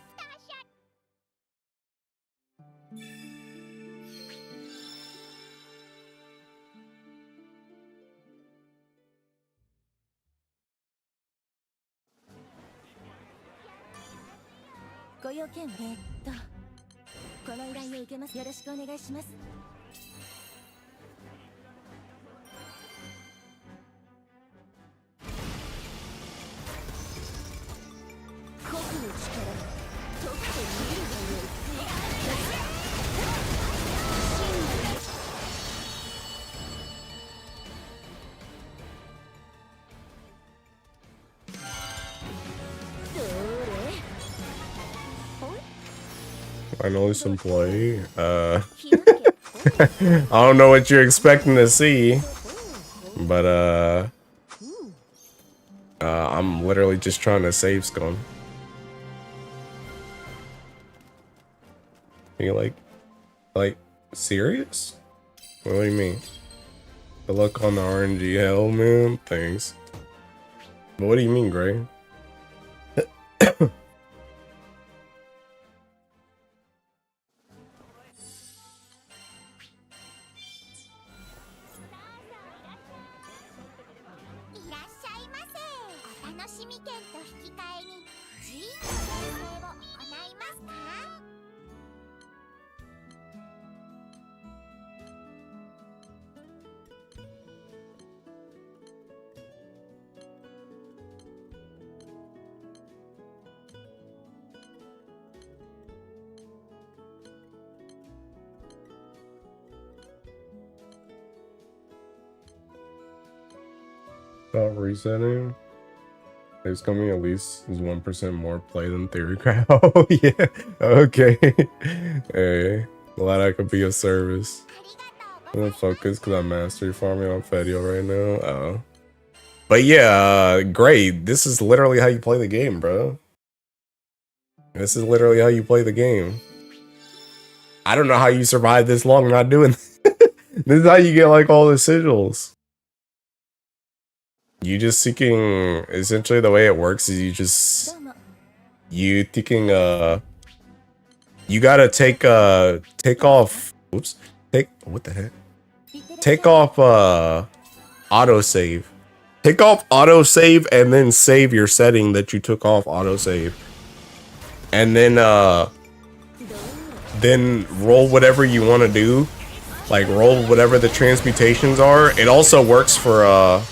ご用件この依頼を受けます。よろしくお願いします。酷の力、解くと見るがよい。Finally some play. I don't know what you're expecting to see, but I'm literally just trying to save scum. Are you like serious? What do you mean? The look on the RNG, hell man, thanks. But what do you mean, Gray? About resetting. It's coming at least is 1% more play than Theory Crowd. Oh yeah. Okay. Hey, glad I could be of service. I'm gonna focus because I'm mastery farming on Fedio right now. Oh. But yeah, great. This is literally how you play the game, bro. This is literally how you play the game. I don't know how you survive this long not doing this. This is how you get like all the sigils. You just seeking, essentially the way it works is you gotta take off, oops, what the heck? Take off autosave. Take off autosave and then save your setting that you took off autosave. And then roll whatever you want to do. Like roll whatever the transmutations are. It also works for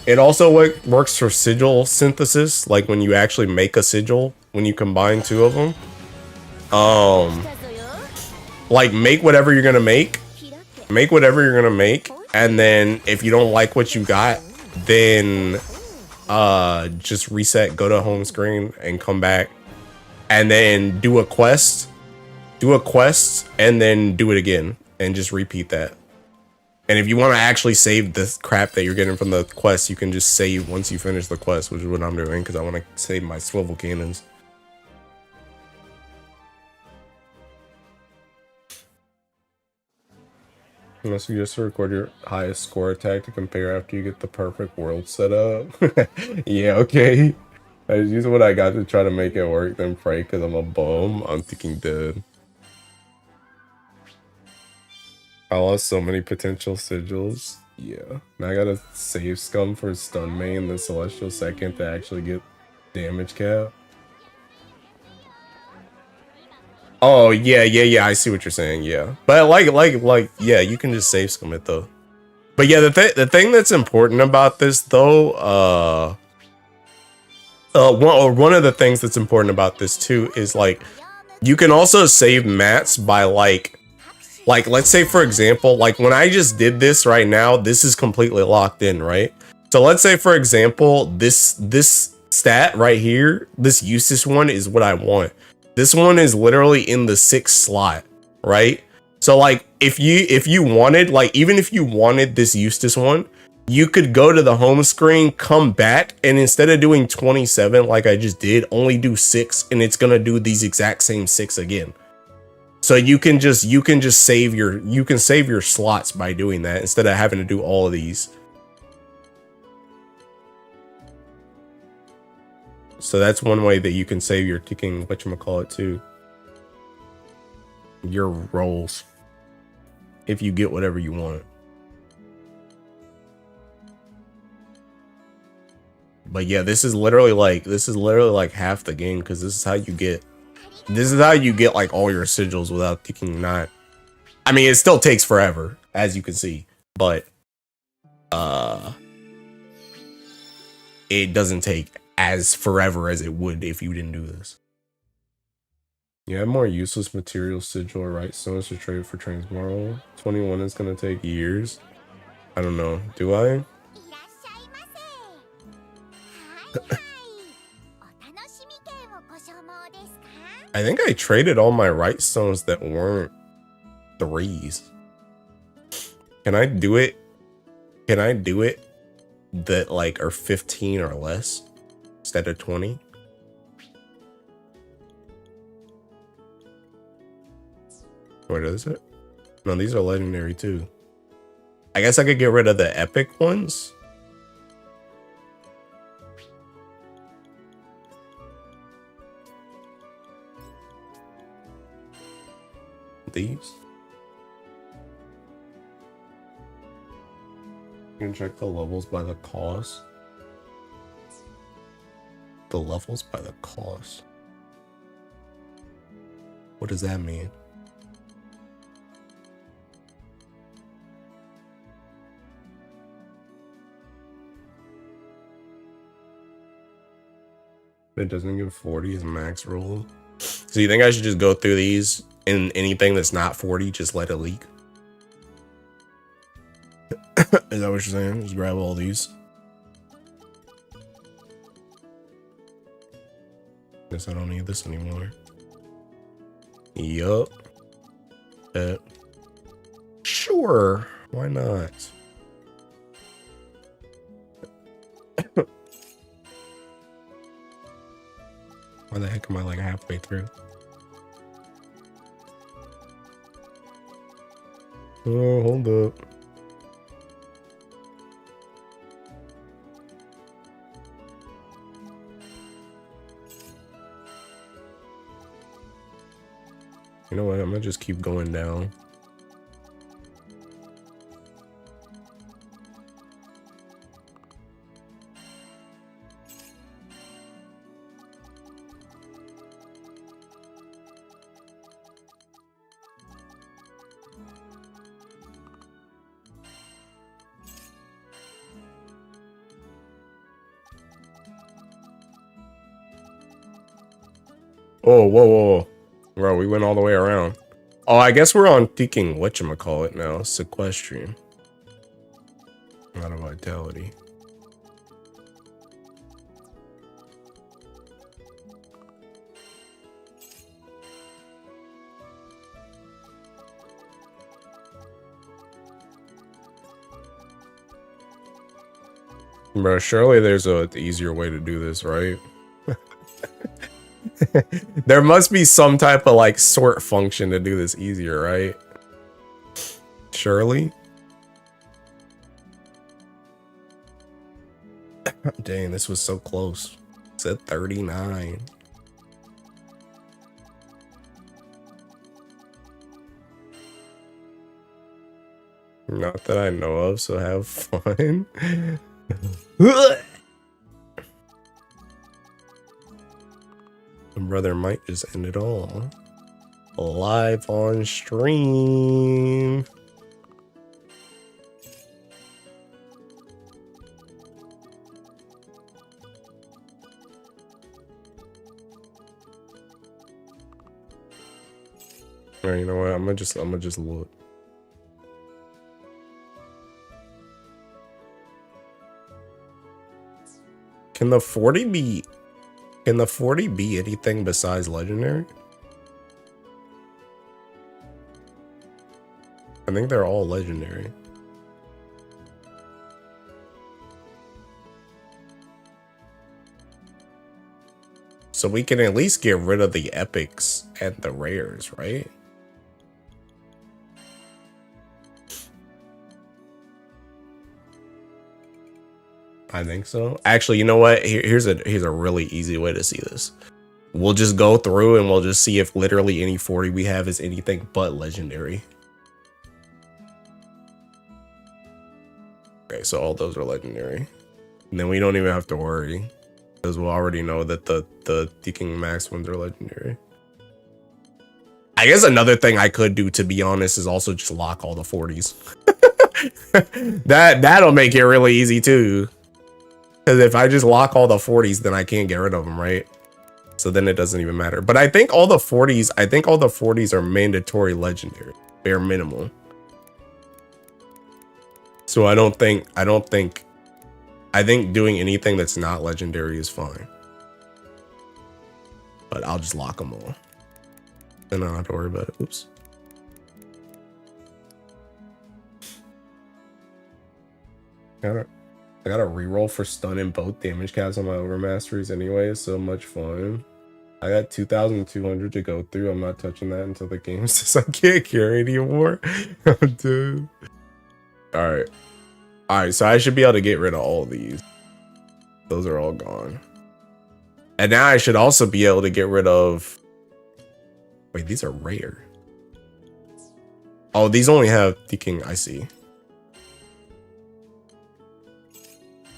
works for sigil synthesis, like when you actually make a sigil, when you combine two of them. Like make whatever you're gonna make. Make whatever you're gonna make, and then if you don't like what you got, then just reset, go to home screen and come back, and then do a quest, and then do it again, and just repeat that. And if you want to actually save the crap that you're getting from the quest, you can just save once you finish the quest, which is what I'm doing because I want to save my swivel cannons. Unless you just record your highest score attack to compare after you get the perfect world set up. Yeah, okay. That's just what I got to try to make it work, then pray because I'm a bum. I'm thinking dead. I lost so many potential sigils. Yeah. Now I gotta save scum for stun main, the celestial second to actually get damage cap. Oh yeah, I see what you're saying, yeah. But like yeah, you can just save scum it though. But yeah, the thing that's important about this though, one of the things that's important about this too is like you can also save mats by like let's say for example, like when I just did this right now, this is completely locked in, right? So let's say for example, this stat right here, this Eustace one is what I want. This one is literally in the 6th slot, right? So like if you wanted, like even if you wanted this Eustace one, you could go to the home screen, come back, and instead of doing 27 like I just did, only do 6, and it's gonna do these exact same 6 again. So you can just save your slots by doing that instead of having to do all of these. So that's one way that you can save your ticking whatchamacallit too. your rolls if you get whatever you want. But yeah, this is literally like half the game, because this is how you get like all your sigils without taking not. I mean, it still takes forever, as you can see, but it doesn't take as forever as it would if you didn't do this. You have more useless material sigil or right stones to trade for transmoral. 21 is gonna take years. I don't know. Do I? いらっしゃいませ。はいはい。お楽しみ券をご所望ですか？ I think I traded all my right stones that weren't 3s. Can I do it? Can I do it that like are 15 or less instead of 20? What is it? No, these are legendary too. I guess I could get rid of the epic ones. These. You can check the levels by the cost. The levels by the cost. What does that mean? It doesn't give 40 as max roll. So you think I should just go through these, and anything that's not 40, just let it leak? Is that what you're saying? Just grab all these. Guess I don't need this anymore. Yup. Sure. Why not? Why the heck am I like halfway through? Oh, hold up. You know what? I'm gonna just keep going down. Oh, whoa, whoa, whoa. Bro, we went all the way around. Oh, I guess we're on peaking whatchamacallit now. Sequestrian. Not a vitality. Bro, surely there's a easier way to do this, right? There must be some type of like sort function to do this easier, right? Surely. Dang, this was so close. It's at 39. Not that I know of, so have fun. Brother might just end it all live on stream. Alright, you know what? I'm gonna just look. Can the 40 be anything besides legendary? I think they're all legendary. So we can at least get rid of the epics and the rares, right? I think so. Actually, you know what? Here's a really easy way to see this. We'll just go through and we'll just see if literally any 40 we have is anything but legendary. Okay, so all those are legendary. And then we don't even have to worry, because we'll already know that the King Max ones are legendary. I guess another thing I could do, to be honest, is also just lock all the 40s. That'll make it really easy too. Because if I just lock all the 40s, then I can't get rid of them, right? So then it doesn't even matter. But I think all the 40s are mandatory legendary, bare minimum. So I think doing anything that's not legendary is fine. But I'll just lock them all. Then I don't have to worry about it. Oops. I gotta reroll for stun and both damage caps on my overmasteries anyway. It's so much fun. I got 2,200 to go through. I'm not touching that until the game says I can't carry anymore. Dude. Alright. Alright, so I should be able to get rid of all of these. Those are all gone. And now I should also be able to get rid of... Wait, these are rare. Oh, these only have the King. I see.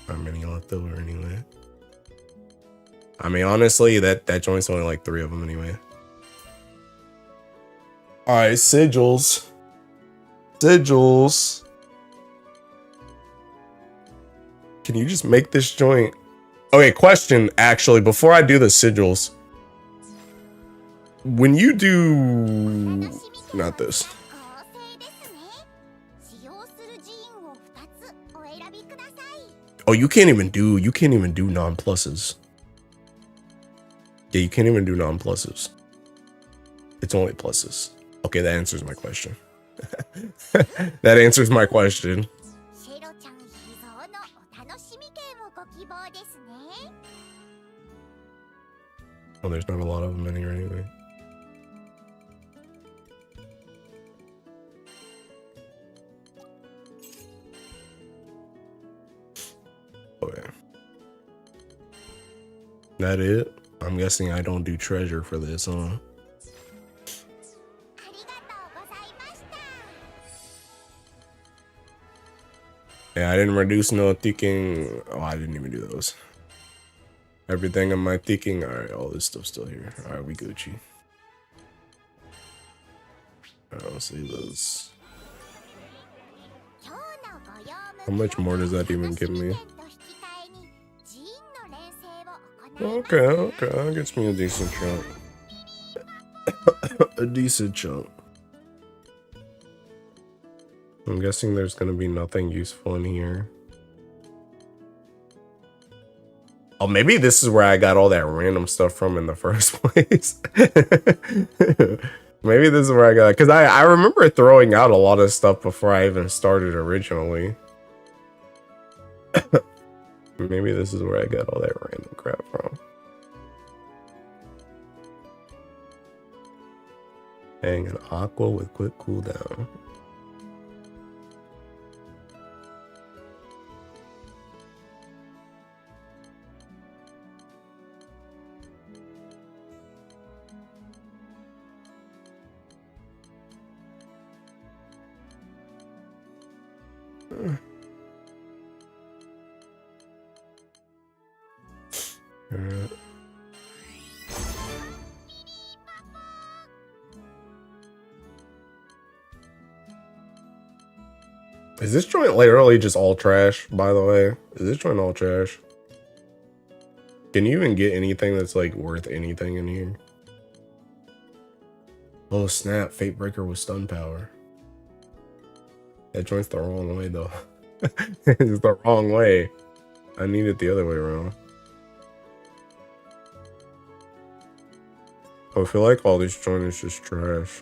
Not many left over anyway. I mean, honestly, that joint's only like 3 of them anyway. All right, sigils. Sigils. Can you just make this joint? Okay, question, actually, before I do the sigils. When you do... Not this. Oh, you can't even do non-pluses. Yeah, you can't even do non-pluses. It's only pluses. Okay, that answers my question. That answers my question. Oh, there's not a lot of them in here anyway. Oh yeah. That it? I'm guessing I don't do treasure for this, huh? Yeah, I didn't reduce no thinking. Oh, I didn't even do those. Everything in my thinking. Alright, all this stuff's still here. Alright, we Gucci. Alright, let's see those. How much more does that even give me? Okay, that gets me a decent chunk. A decent chunk. I'm guessing there's gonna be nothing useful in here. Oh, maybe this is where I got all that random stuff from in the first place. Maybe this is where I got it. Because I remember throwing out a lot of stuff before I even started originally. Maybe this is where I got all that random crap from. Dang, an aqua with quick cooldown. Is this joint literally just all trash, by the way? Is this joint all trash? Can you even get anything that's like worth anything in here? Oh snap, Fate Breaker with stun power. That joint's the wrong way though. It's the wrong way. I need it the other way around. I feel like all this joint is just trash.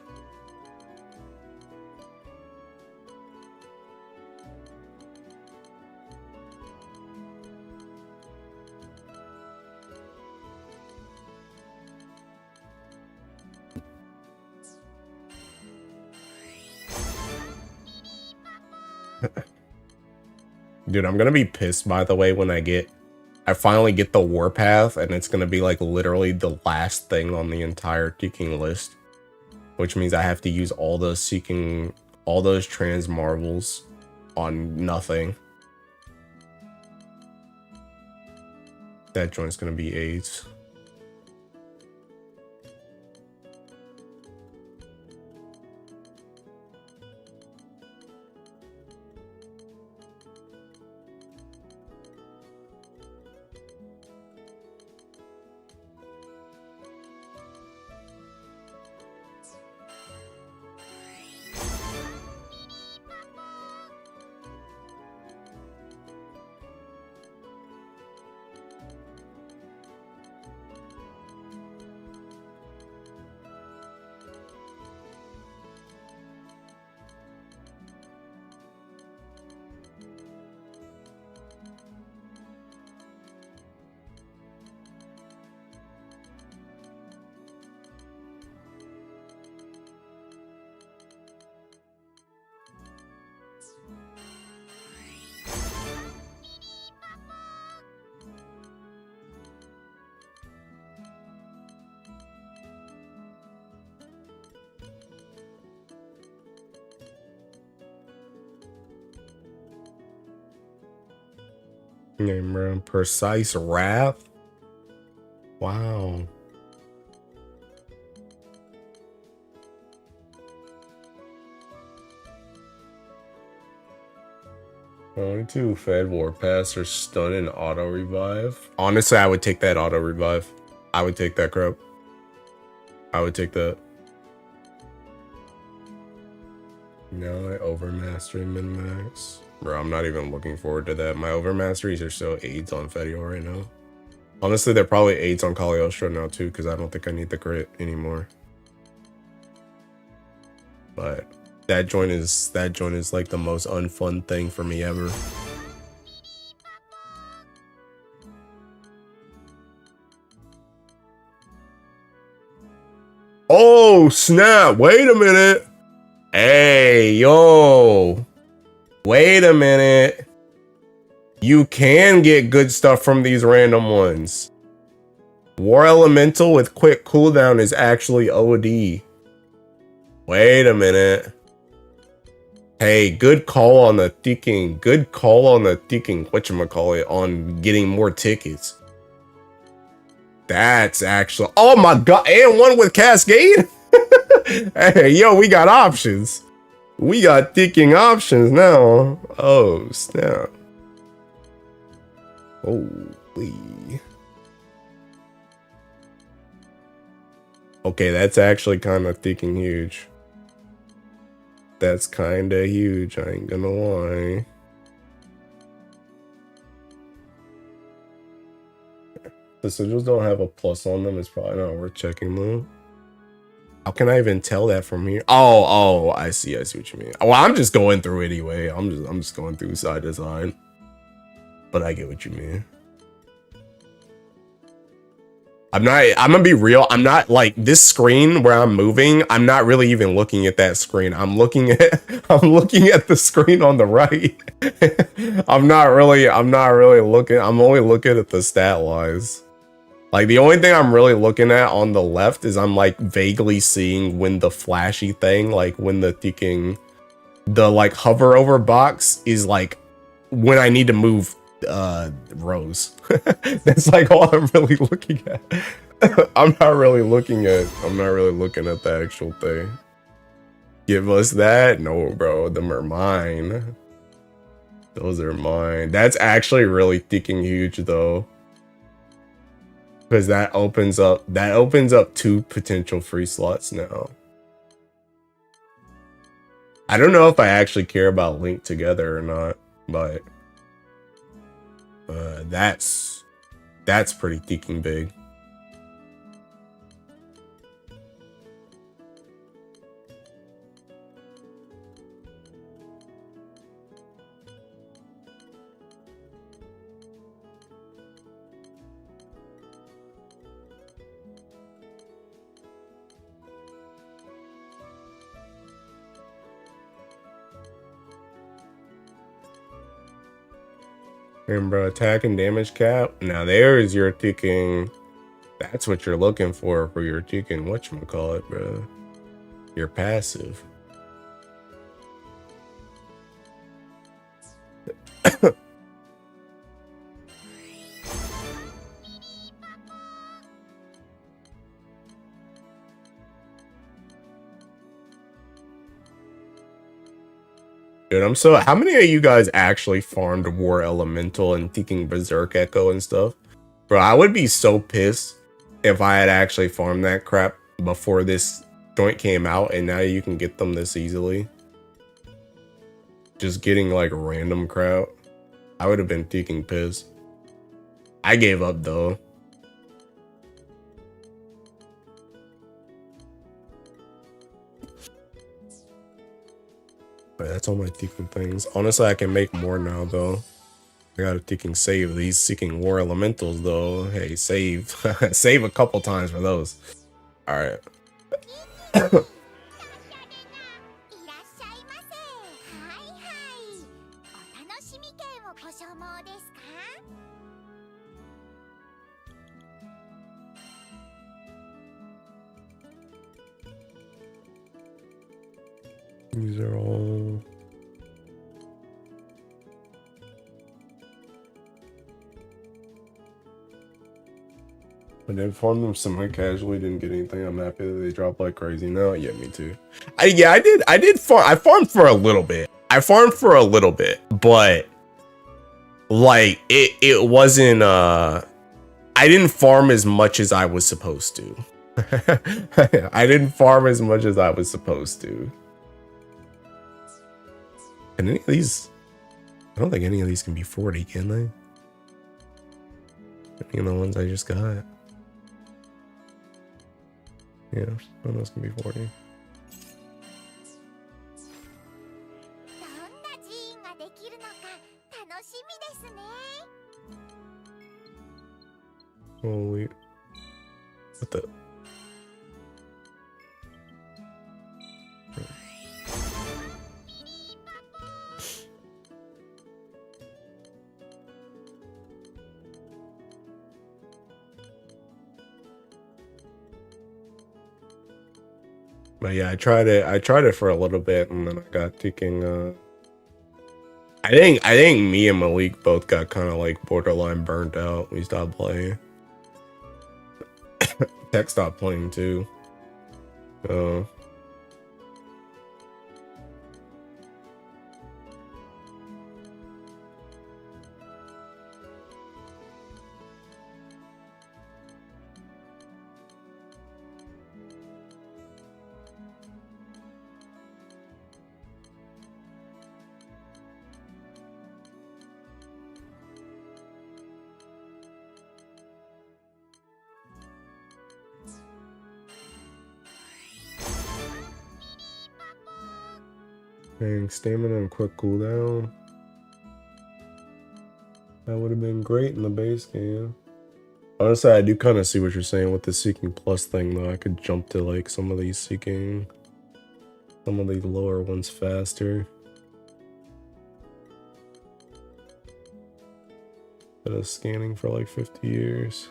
Dude, I'm gonna be pissed, by the way, when I get I finally get the warpath, and it's gonna be like literally the last thing on the entire seeking list, which means I have to use all those seeking, all those trans marvels on nothing. That joint's gonna be AIDS. Name round precise wrath. Wow. Only two Fed Warpaths are stun and auto revive. Honestly, I would take that auto revive. I would take that crap. I would take that. Now I overmastery min max. Bro, I'm not even looking forward to that. My overmasteries are so AIDS on Fetio right now. Honestly, they're probably AIDS on Cagliostro now too, because I don't think I need the crit anymore. But that joint is like the most unfun thing for me ever. Oh snap! Wait a minute. Hey yo! Wait a minute. You can get good stuff from these random ones. War Elemental with quick cooldown is actually OD. Wait a minute. Hey, good call on the thinking. Good call on the thinking. Whatchamacallit, on getting more tickets. That's actually. Oh my god. And one with Cascade? Hey, yo, we got options. We got thinking options now. Oh, snap. Holy. Okay, that's actually kind of thinking huge. That's kind of huge, I ain't gonna lie. The sigils don't have a plus on them. It's probably not worth checking though. How can I even tell that from here? Oh, I see what you mean. Well, I'm just going through anyway. I'm just going through side to side. But I get what you mean. I'm gonna be real. I'm not like this screen where I'm moving. I'm not really even looking at that screen. I'm looking at the screen on the right. I'm not really looking. I'm only looking at the stat wise. Like the only thing I'm really looking at on the left is I'm like vaguely seeing when the flashy thing, like when the like hover over box is like when I need to move rows. That's like all I'm really looking at. I'm not really looking at the actual thing. Give us that? No, bro, them are mine. Those are mine. That's actually really thinking huge though. Because that opens up 2 potential free slots now. I don't know if I actually care about Link together or not, but that's pretty thinking big. And bro, attack and damage cap. Now there is your ticking. That's what you're looking for your ticking. Whatchamacallit, bro. Your passive. Dude, I'm so. How many of you guys actually farmed War Elemental and Ticking Berserk Echo and stuff? Bro, I would be so pissed if I had actually farmed that crap before this joint came out and now you can get them this easily. Just getting like random crap. I would have been ticking pissed. I gave up though. But that's all my ticking things. Honestly, I can make more now though. I got a ticking save these Seeking War Elementals though. Hey, save. Save a couple times for those. Alright. いらっしゃいませ。はいはい。お楽しみ券をご所望ですか？ These are all... I did farm them semi-casually, didn't get anything. I'm happy that they dropped like crazy now. Yeah, me too. I did farm. I farmed for a little bit. But like it wasn't I didn't farm as much as I was supposed to. I didn't farm as much as I was supposed to. And any of these, I don't think any of these can be 40, can they? Any of the ones I just got. Yeah, none of those can be 40. どんな寺院ができるのか楽しみですね。 Holy, what the? But yeah, I tried it for a little bit and then I got taking I think me and Malik both got kind of like borderline burnt out. We stopped playing. Tech stopped playing too. Dang, stamina and quick cooldown. That would have been great in the base game. Honestly, I do kind of see what you're saying with the Seeking Plus thing, though. I could jump to like some of these lower ones faster. Instead of scanning for like 50 years.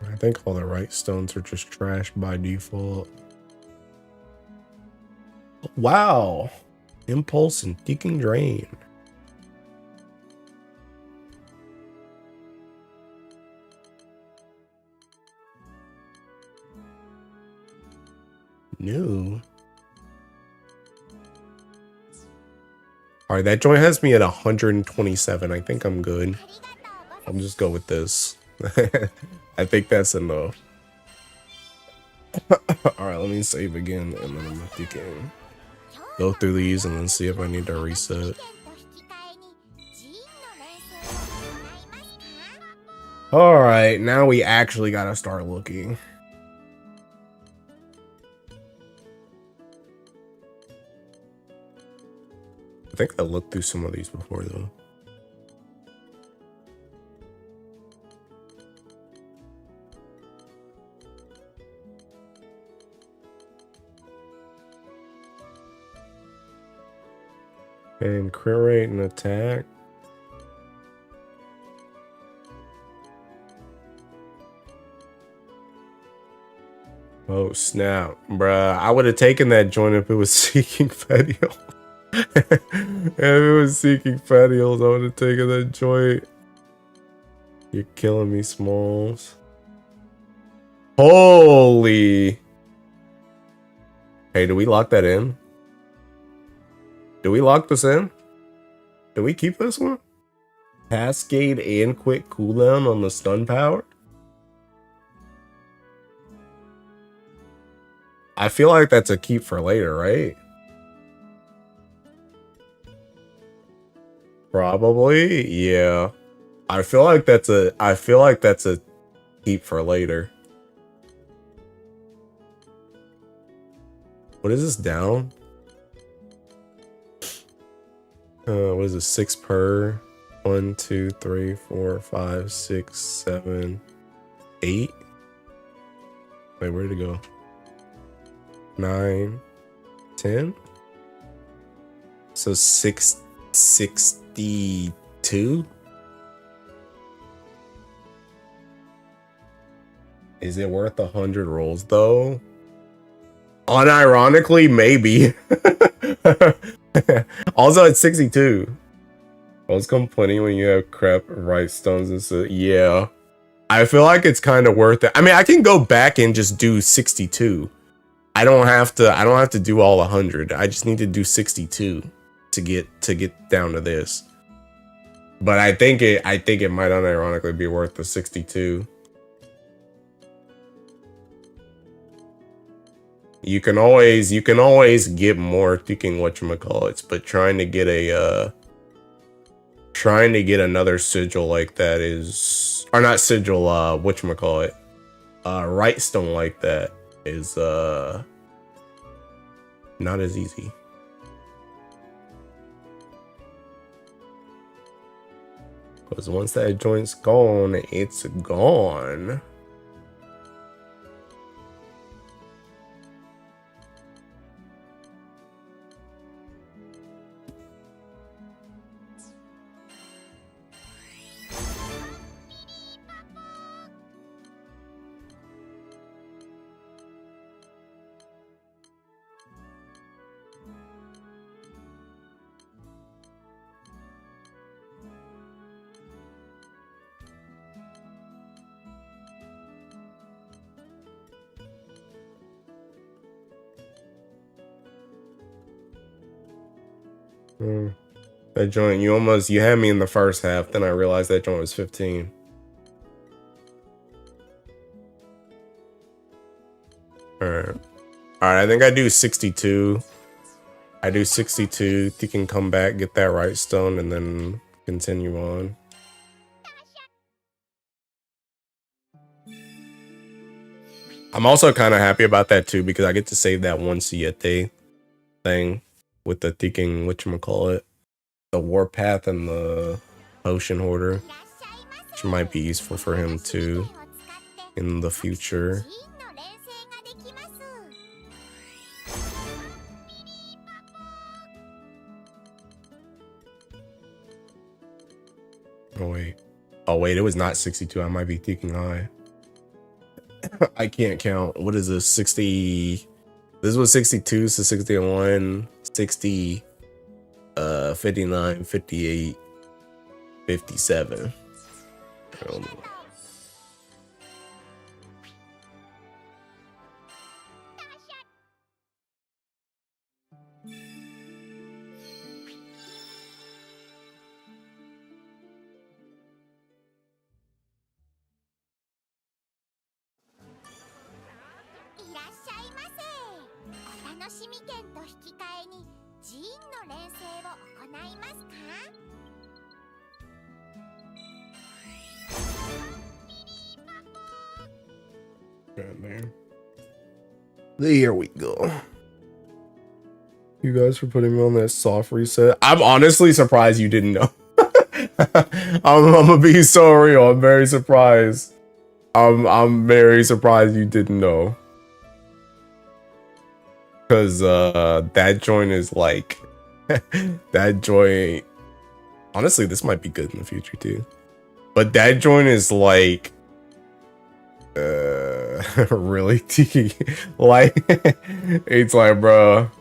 I think all the right stones are just trash by default. Wow. Impulse and Deacon Drain. New. Alright, that joint has me at 127. I think I'm good. I'll just go with this. I think that's enough. Alright, let me save again and then I'm gonna go through these and then see if I need to reset. Alright, now we actually gotta start looking. think I looked through some of these before though. And crit rate and attack. Oh snap, bruh. I would have taken that joint if it was seeking Fedial. If it was seeking Fedials, I would have taken that joint. You're killing me, Smalls. Holy. Hey, do we lock that in? Do we lock this in? Do we keep this one? Cascade and quick cooldown on the stun power? I feel like that's a keep for later, right? Probably, yeah. I feel like that's a keep for later. What is this down? What is it? 6 per? 1, 2, 3, 4, 5, 6, 7, 8. Wait, where'd it go? 9, 10. So 62. Is it worth 100 rolls though? Unironically, maybe. Also, it's 62. I was complaining when you have crap right stones and so yeah. I feel like it's kind of worth it. I mean, I can go back and just do 62. I don't have to do all 100. I just need to do 62 to get down to this. But I think it might unironically be worth the 62. You can always get more thinking whatchamacallits, but trying to get another sigil like that is, or not sigil, whatchamacallit, right stone like that is not as easy. Because once that joint's gone, it's gone. That joint, you had me in the first half, then I realized that joint was 15. Alright, I think I do 62. I do 62. You can come back, get that right stone, and then continue on. I'm also kind of happy about that too, because I get to save that one Siete thing with the thinking whatchamacallit, the warpath and the potion hoarder, which might be useful for him too in the future. Oh wait, it was not 62. I might be thinking high. I can't count. What is this? 60. This was 62, so 61, 60, 59, 58, 57. There we go. you guys for putting me on that soft reset. I'm honestly surprised you didn't know. I'm gonna be so real. I'm very surprised. I'm very surprised you didn't know. Cause that joint is like that joint. Honestly, this might be good in the future too. But that joint is like really tiki. Like it's like, bro.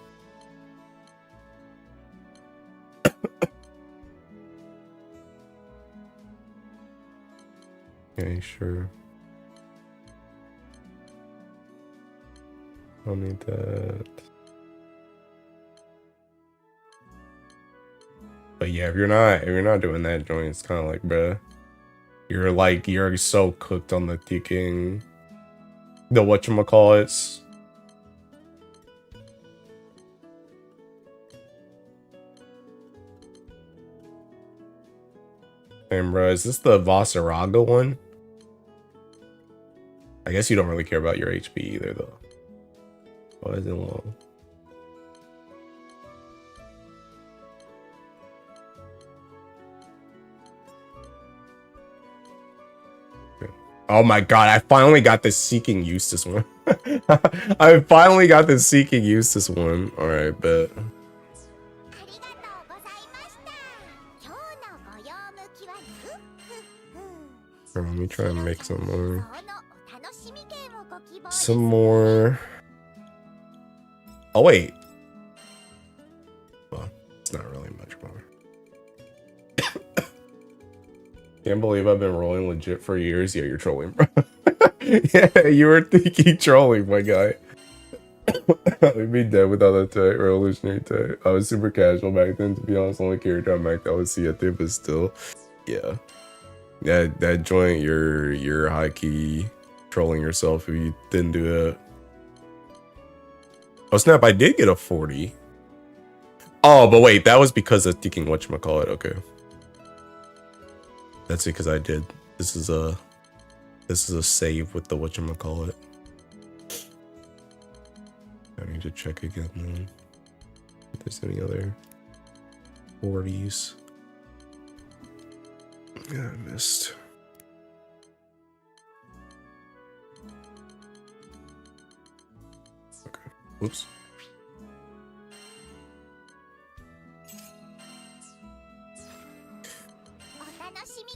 Okay, sure. I'll need that. But yeah, if you're not doing that joint, it's kind of like, bruh, you're so cooked on the ticking, the whatchamacallits. And bruh, is this the Vasaraga one? I guess you don't really care about your HP either, though. Why is it low? Oh my god, I finally got the Seeking Eustace one. I finally got the Seeking Eustace one. Alright, bet. Let me try and make some more. Some more. Oh, wait. Well, it's not really much more. Can't believe I've been rolling legit for years. Yeah, you're trolling, bro. Yeah, you were thinking trolling, my guy. We'd be dead without that tech, revolutionary tech. I was super casual back then, to be honest. Only character I maxed out was Siete, but still, yeah. That joint, you're high key trolling yourself if you didn't do that. Oh snap! I did get a 40. Oh, but wait, that was because of thinking whatchamacallit. Okay, that's it. Because I did. This is a save with the whatchamacallit. I need to check again then. If there's any other 40s. Yeah, I missed. Okay. Whoops.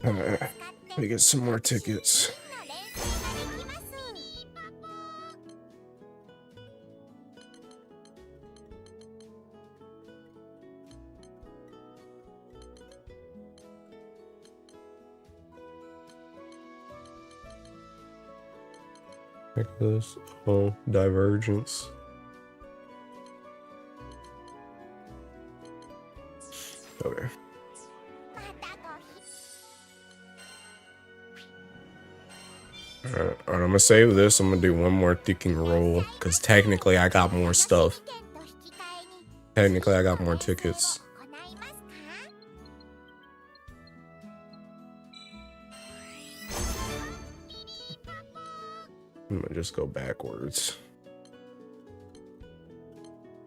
Alright. Let me get some more tickets. Check this. Oh, Divergence. Okay. Alright, I'm gonna save this. I'm gonna do one more ticking roll because technically I got more stuff. Technically, I got more tickets. I'm gonna just go backwards.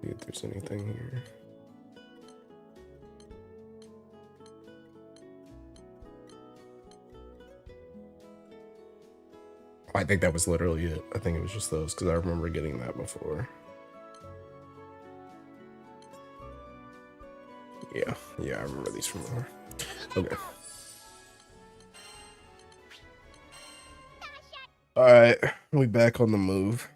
See if there's anything here. I think that was literally it. I think it was just those because I remember getting that before. Yeah, I remember these from there. Okay. Alright, we back on the move.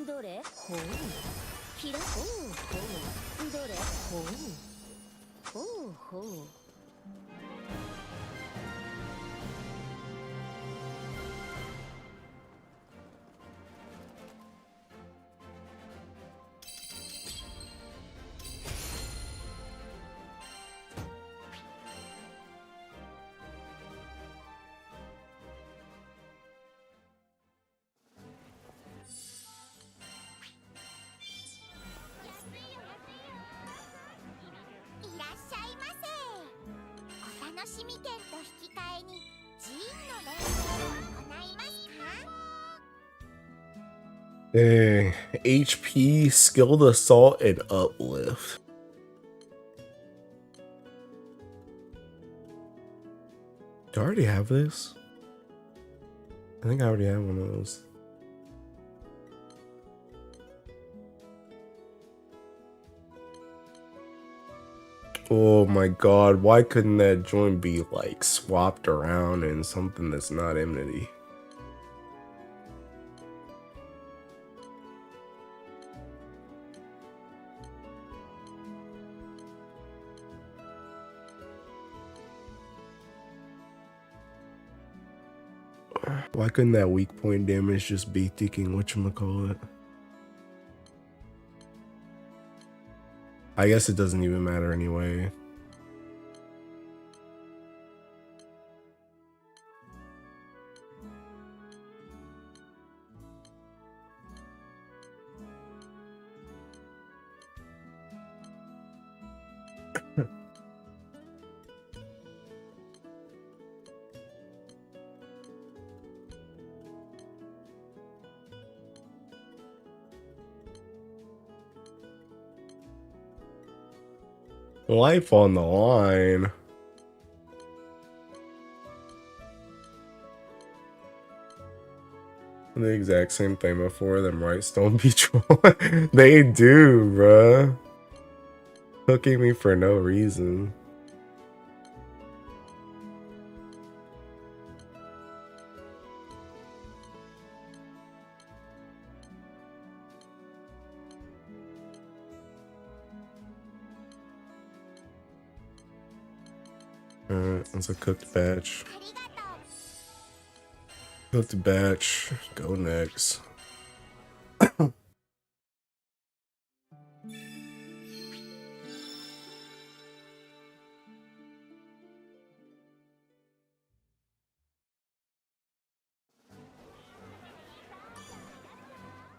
どれほうひらほうほうどれほうほうほういらっしゃいませ。お楽しみ券と引き換えにジーンの練習を行いますか？ Dang. HP, skilled assault, and uplift. Do I already have this? I think I already have one of those. Oh my god, why couldn't that joint be like swapped around in something that's not enmity? Why couldn't that weak point damage just be thinking whatchamacallit? I guess it doesn't even matter anyway. Life on the line. The exact same thing before them, right? Stone Beach. They do, bruh. Hooking me for no reason. Alright, it's a cooked batch. ありがとう。 Cooked batch. Go next.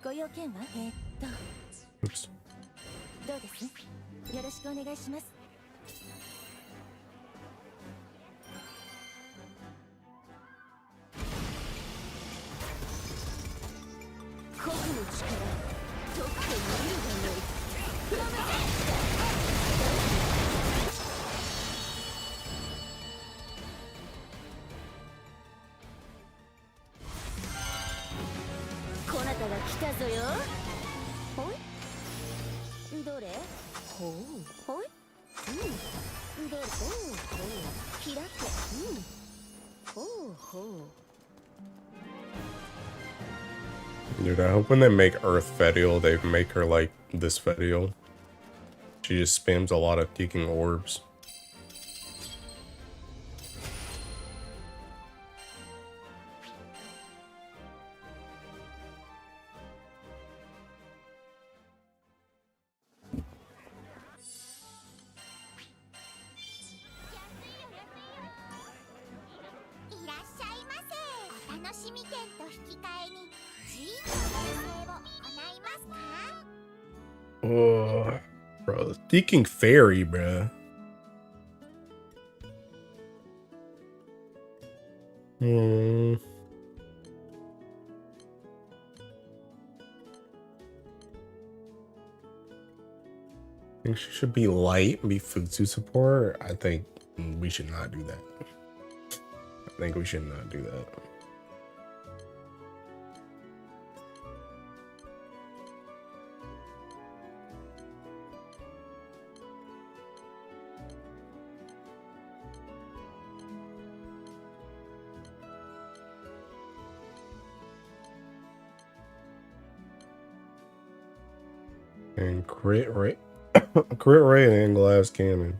ご用件はOops. どうですよろしくお願いします古風の力とくと見るがよいこなたが来たぞよほいどれほうほいどれほうほう開けほうほう Dude, I hope when they make Earth Fedial, they make her like this Fedial. She just spams a lot of kicking orbs. Oh, bro, Thinking Fairy, bruh. I think she should be light and be Futsu support. I think we should not do that. I think we should not do that. And crit rate, crit rate, and glass cannon.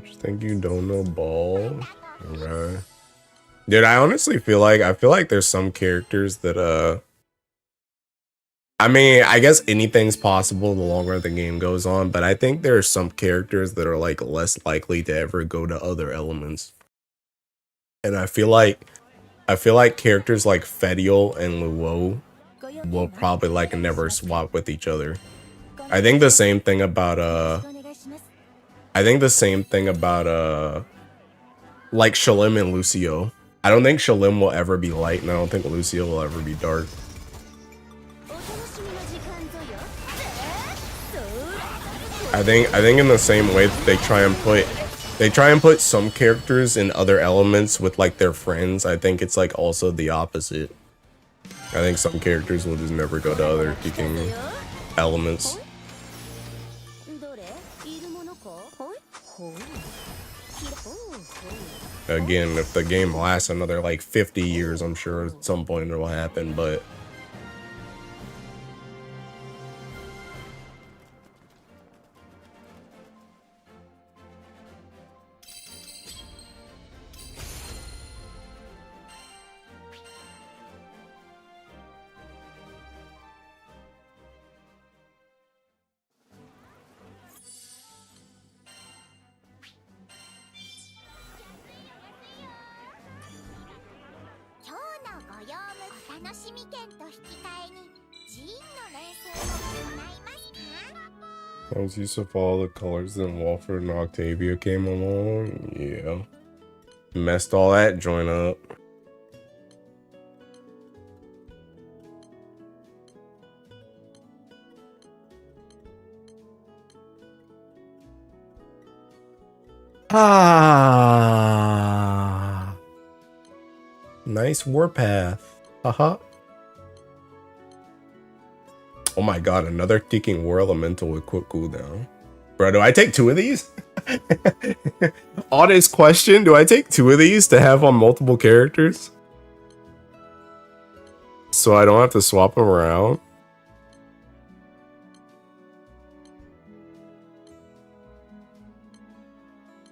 Just think you don't know ball. Okay. Dude, I honestly feel like there's some characters that I mean, I guess anything's possible the longer the game goes on, but I think there are some characters that are like less likely to ever go to other elements. And I feel like characters like Fediel and Luo will probably like never swap with each other. I think the same thing about like Shalim and Lucio. I don't think Shalim will ever be light, and I don't think Lucio will ever be dark. I think in the same way that they try and put some characters in other elements with like their friends, I think it's like also the opposite. I think some characters will just never go to other kicking elements. Again, if the game lasts another like 50 years, I'm sure at some point it will happen, but I was used to follow the colors, then Walford and Octavia came along. Yeah. Messed all that joint up. Ah. Nice warpath. Haha. Oh my god, another Ticking War Elemental with quick cooldown. Bro, do I take 2 of these? Honest question, do I take 2 of these to have on multiple characters? So I don't have to swap them around?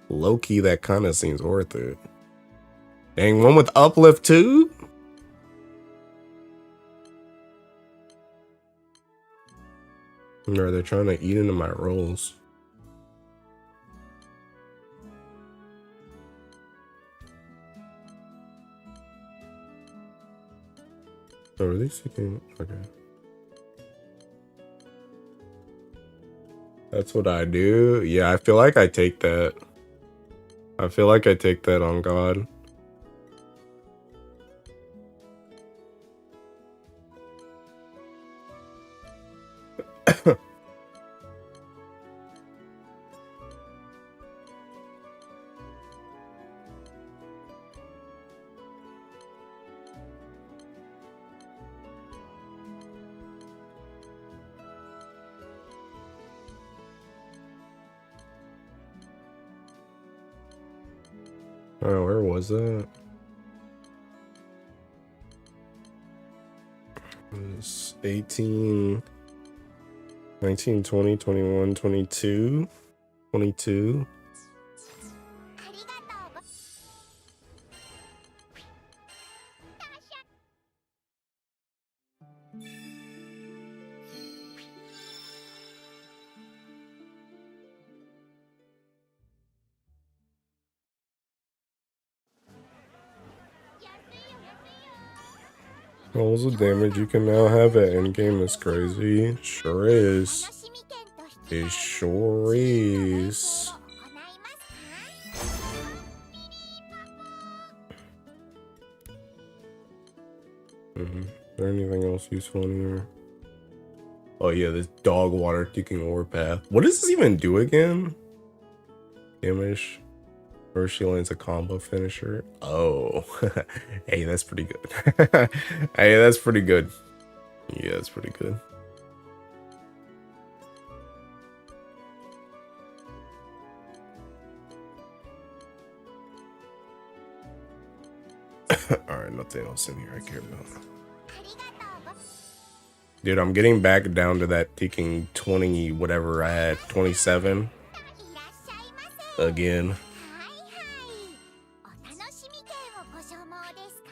Low-key, that kind of seems worth it. Dang, one with uplift too? Or they're trying to eat into my rolls. Oh, are they seeking? Okay. That's what I do? Yeah, I feel like I take that. I feel like I take that on God. Oh, where was that? It was 18, 19, 20, 21, 22, 22. Rolls of damage you can now have at endgame is crazy. Sure is. 楽しみ券と引き換 It えに sure ジーンの練 is. 習を行いますか？ Is there anything else useful in here? Oh yeah, this dog water kicking warpath. What does this even do again? Damage. First she lands a combo finisher. Oh. Hey, that's pretty good. Hey, that's pretty good. Yeah, that's pretty good. Alright, nothing else in here I care about. ありがとうご Dude, I'm getting back down to that taking 20 whatever I had, 27 いらっしゃいませ。 again. はいはい。お楽しみ券をご所望ですか？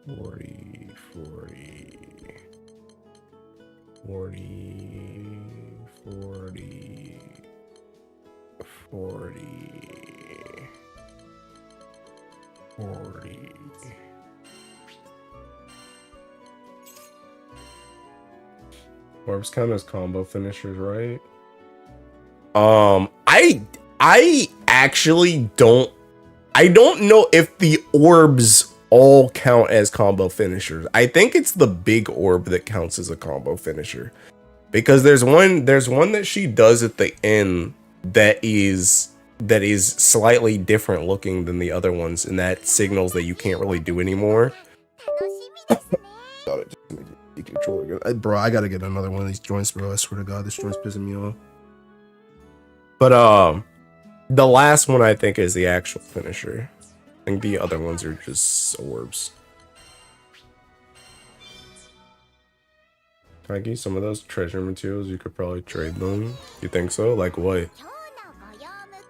40, 40, 40, 40, 40, 40. Orbs count as combo finishers, right? I actually don't know if the orbs all count as combo finishers. I think it's the big orb that counts as a combo finisher. Because there's one that she does at the end that is slightly different looking than the other ones, and that signals that you can't really do anymore. 楽しみですね。 Thought it just made the controller go. Bro, I gotta get another one of these joints, bro. I swear to God, this joint's pissing me off. But the last one I think is the actual finisher. I think the other ones are just orbs. Can I get you some of those treasure materials? You could probably trade them. You think so? Like what? 今日のご用向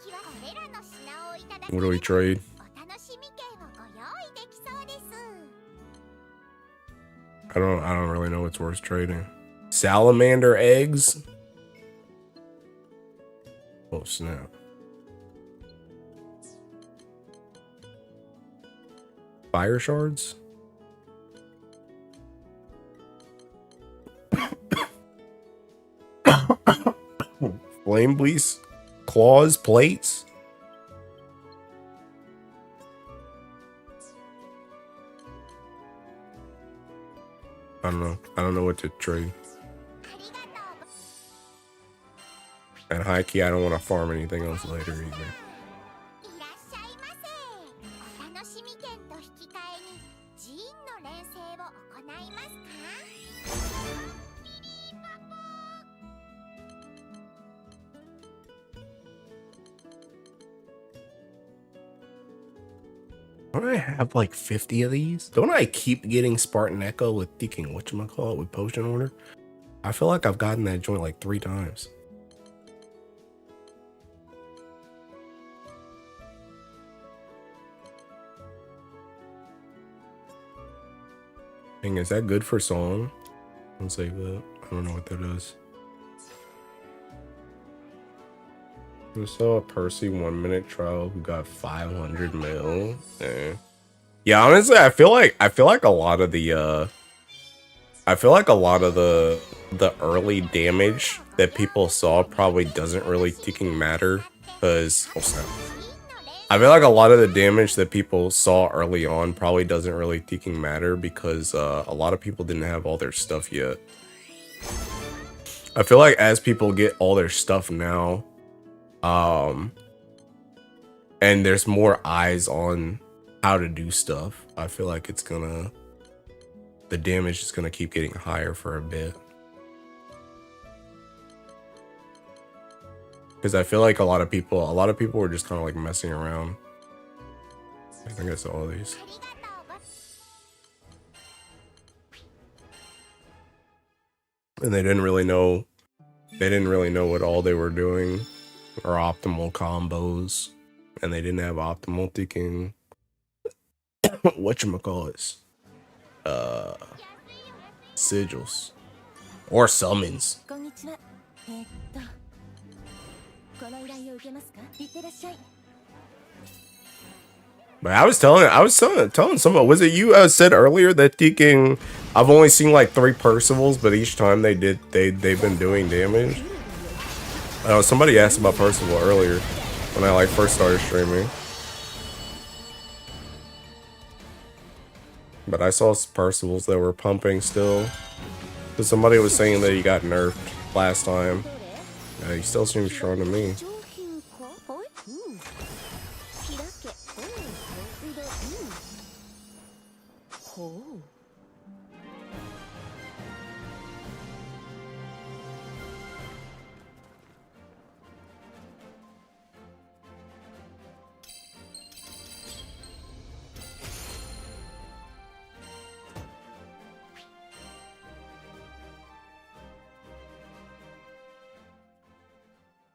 きはこれらの品をいただき What do we trade? お楽しみ券をご用意できそうです。 I don't really know what's worth trading. Salamander eggs? Oh snap. Fire shards? Flame bleeds? Claws? Plates? I don't know. I don't know what to trade. ありがとうご And high key, I don't want to farm anything else later either. いらっしゃいませ。お楽しみ券と引き換えにジーンの練習を行いますか？ Don't I have like 50 of these? Don't I keep getting Spartan Echo with thinking whatchamacallit with potion order? I feel like I've gotten that joint like 3 times. Dang, is that good for song? I'll save that. I don't know what that is. I saw a Percy 1 minute trial who got 500 mil. Yeah, honestly, I feel like a lot of the the early damage that people saw probably doesn't really fucking matter because I feel like a lot of the damage that people saw early on probably doesn't really fucking matter because a lot of people didn't have all their stuff yet. I feel like as people get all their stuff now, and there's more eyes on how to do stuff, I feel like the damage is gonna keep getting higher for a bit. Because I feel like a lot of people were just kind of like messing around. I think I saw all these. ありがとうご And they didn't really know what all they were doing or optimal combos. And they didn't have optimal thinking whatchamacallits. Sigils. Or summons. こんにちは。この依頼を受けますか？いってらっしゃい。 But I was telling someone, was it you said earlier that Deacon, I've only seen like 3 Percivals, but each time they've been doing damage. Somebody asked about Percival earlier when I like first started streaming. But I saw Percivals that were pumping still. Because somebody was saying that he got nerfed last time. Yeah, he still seems strong to me.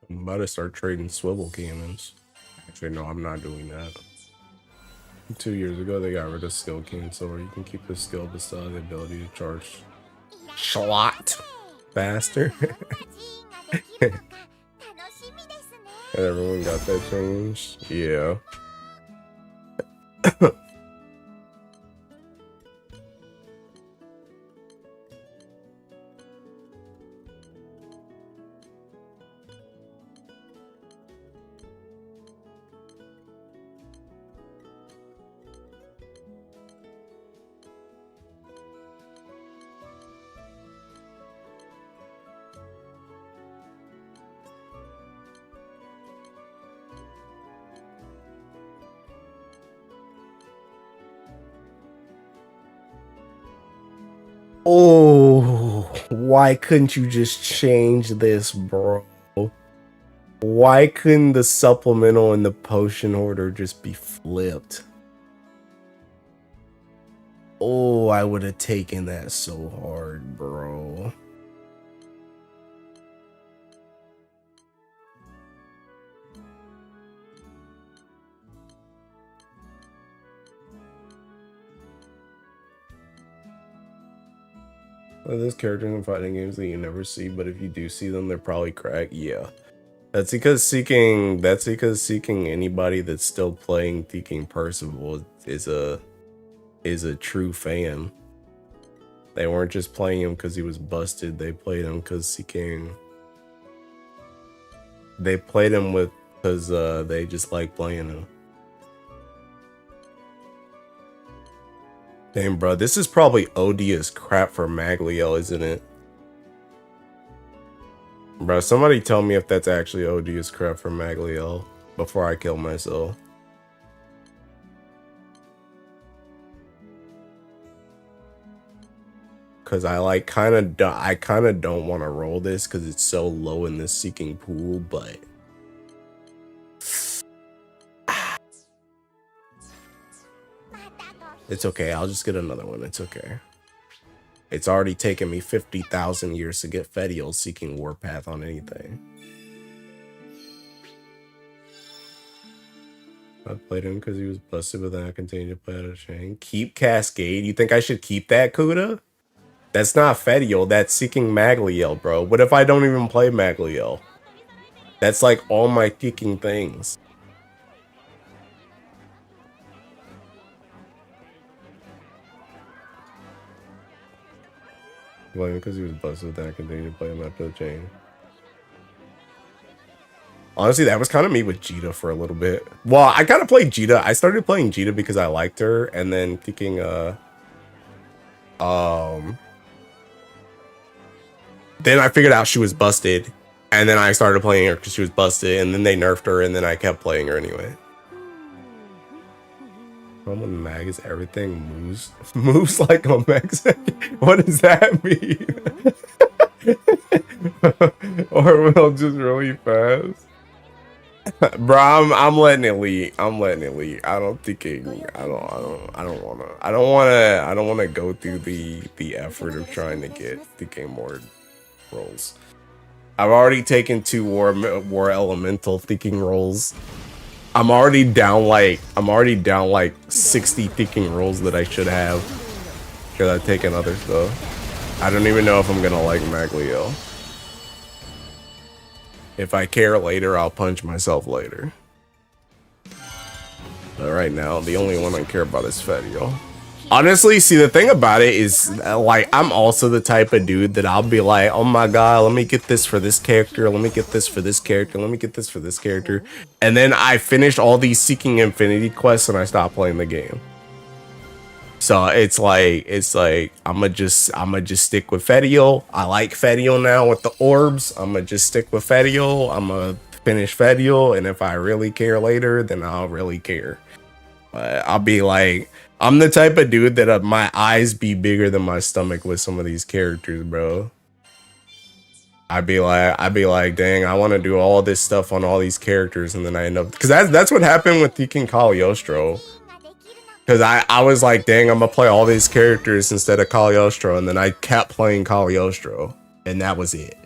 'I'm about to start trading swivel cannons. Actually, no, I'm not doing that. 2 years ago, they got rid of skill cancel, where you can keep the skill but still have the ability to charge slot faster. And everyone got that changed. Yeah. Oh, why couldn't you just change this, bro? Why couldn't the supplemental and the potion order just be flipped? Oh, I would have taken that so hard, bro. Well, there's characters in fighting games that you never see, but if you do see them, they're probably cracked. Yeah. That's because seeking anybody that's still playing Teaking Percival is a true fan. They weren't just playing him because he was busted, they played him because they played him because they just like playing him. Damn, bro, this is probably OD as crap for Magliel, isn't it? Bro, somebody tell me if that's actually OD as crap for Magliel before I kill myself. Cause I kind of don't want to roll this because it's so low in this seeking pool, but it's okay. I'll just get another one. It's okay. It's already taken me 50,000 years to get Fediel seeking Warpath on anything. I played him because he was busted, but then I continued to play out of chain. Keep Cascade? You think I should keep that, Kuda? That's not Fediel. That's seeking Magliel, bro. What if I don't even play Magliel? That's like all my seeking things. Blame because he was busted, then I continued to play him after the chain. Honestly, that was kind of me with Jita for a little bit. Well, I kind of played Jita. I started playing Jita because I liked her, and then thinking, then I figured out she was busted, and then I started playing her because she was busted, and then they nerfed her, and then I kept playing her anyway. When mag is everything moves like a Mex. What does that mean? Or will just really fast. Bro, I'm letting it lead. I'm letting it lead. I don't wanna go through the effort of trying to get the game more rolls. I've already taken 2 war elemental thinking rolls. I'm already down like 60 thinking rolls that I should have. Should I take another stuff? I don't even know if I'm gonna like Maglio. If I care later, I'll punch myself later. But right now, the only one I care about is Fedio. Honestly, see, the thing about it is, like, I'm also the type of dude that I'll be like, oh my god, let me get this for this character, let me get this for this character, let me get this for this character. And then I finish all these Seeking Infinity quests and I stop playing the game. So it's like I'ma just stick with Fedio. I like Fedio now with the orbs. I'ma just stick with Fedio. I'ma finish Fedio, and if I really care later, then I'll really care. I'll be like, I'm the type of dude that my eyes be bigger than my stomach with some of these characters, bro. I'd be like, dang, I want to do all this stuff on all these characters, and then I end up, because that's what happened with Tekken Cagliostro. Because I was like, dang, I'm gonna play all these characters instead of Cagliostro, and then I kept playing Cagliostro, and that was it.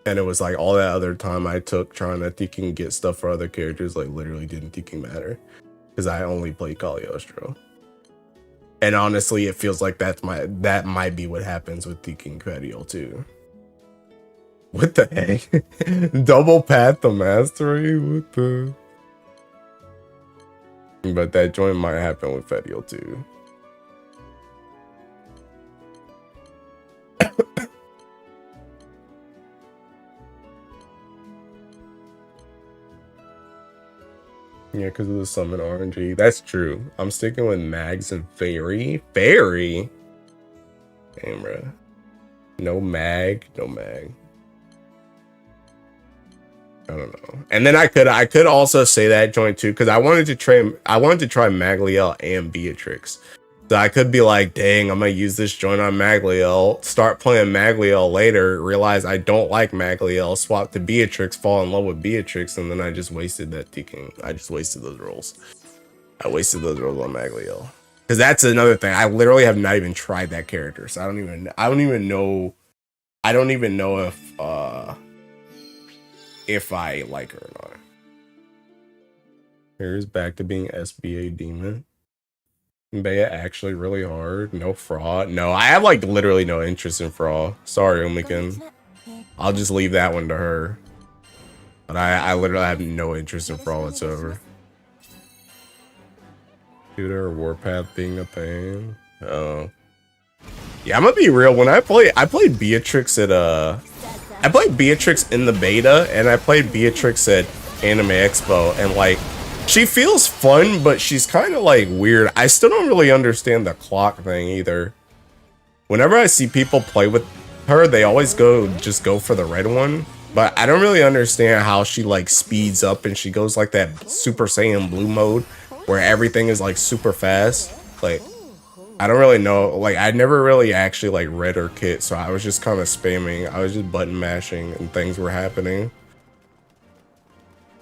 And it was like all that other time I took trying to Tekken get stuff for other characters, like literally didn't Tekken matter. Because I only played Cagliostro. And honestly, it feels like that might be what happens with Tekken Fedio too. What the heck? Double Path to Mastery? What the... But that joint might happen with Fedio too. Yeah, because of the summon RNG. That's true. I'm sticking with Mags and Fairy. Fairy? Damn, bro. No Mag. No Mag. I don't know. And then I could also say that joint too, because I wanted to try Magliel and Beatrix. So I could be like, dang, I'm gonna use this joint on Magliel, start playing Magliel later, realize I don't like Magliel, swap to Beatrix, fall in love with Beatrix, and then I just wasted that Tekken. I just wasted those rolls. I wasted those rolls on Magliel. Because that's another thing. I literally have not even tried that character, so I don't even know if I like her or not. Here's back to being SBA Demon. Bea actually really hard. No fraud. No, I have like literally no interest in fraud. Sorry, Umikin. I'll just leave that one to her. But I literally have no interest in fraud whatsoever. Tutor Warpath being a pain. Oh. Yeah, I'm gonna be real. When I played Beatrix at I played Beatrix in the beta, and I played Beatrix at Anime Expo, and like, she feels fun, but she's kind of like weird. I still don't really understand the clock thing either. Whenever I see people play with her, they always just go for the red one, but I don't really understand how she like speeds up and she goes like that Super Saiyan Blue mode where everything is like super fast. Like, I don't really know, like, I never really actually like read her kit, so I was just kind of spamming. I was just button mashing and things were happening.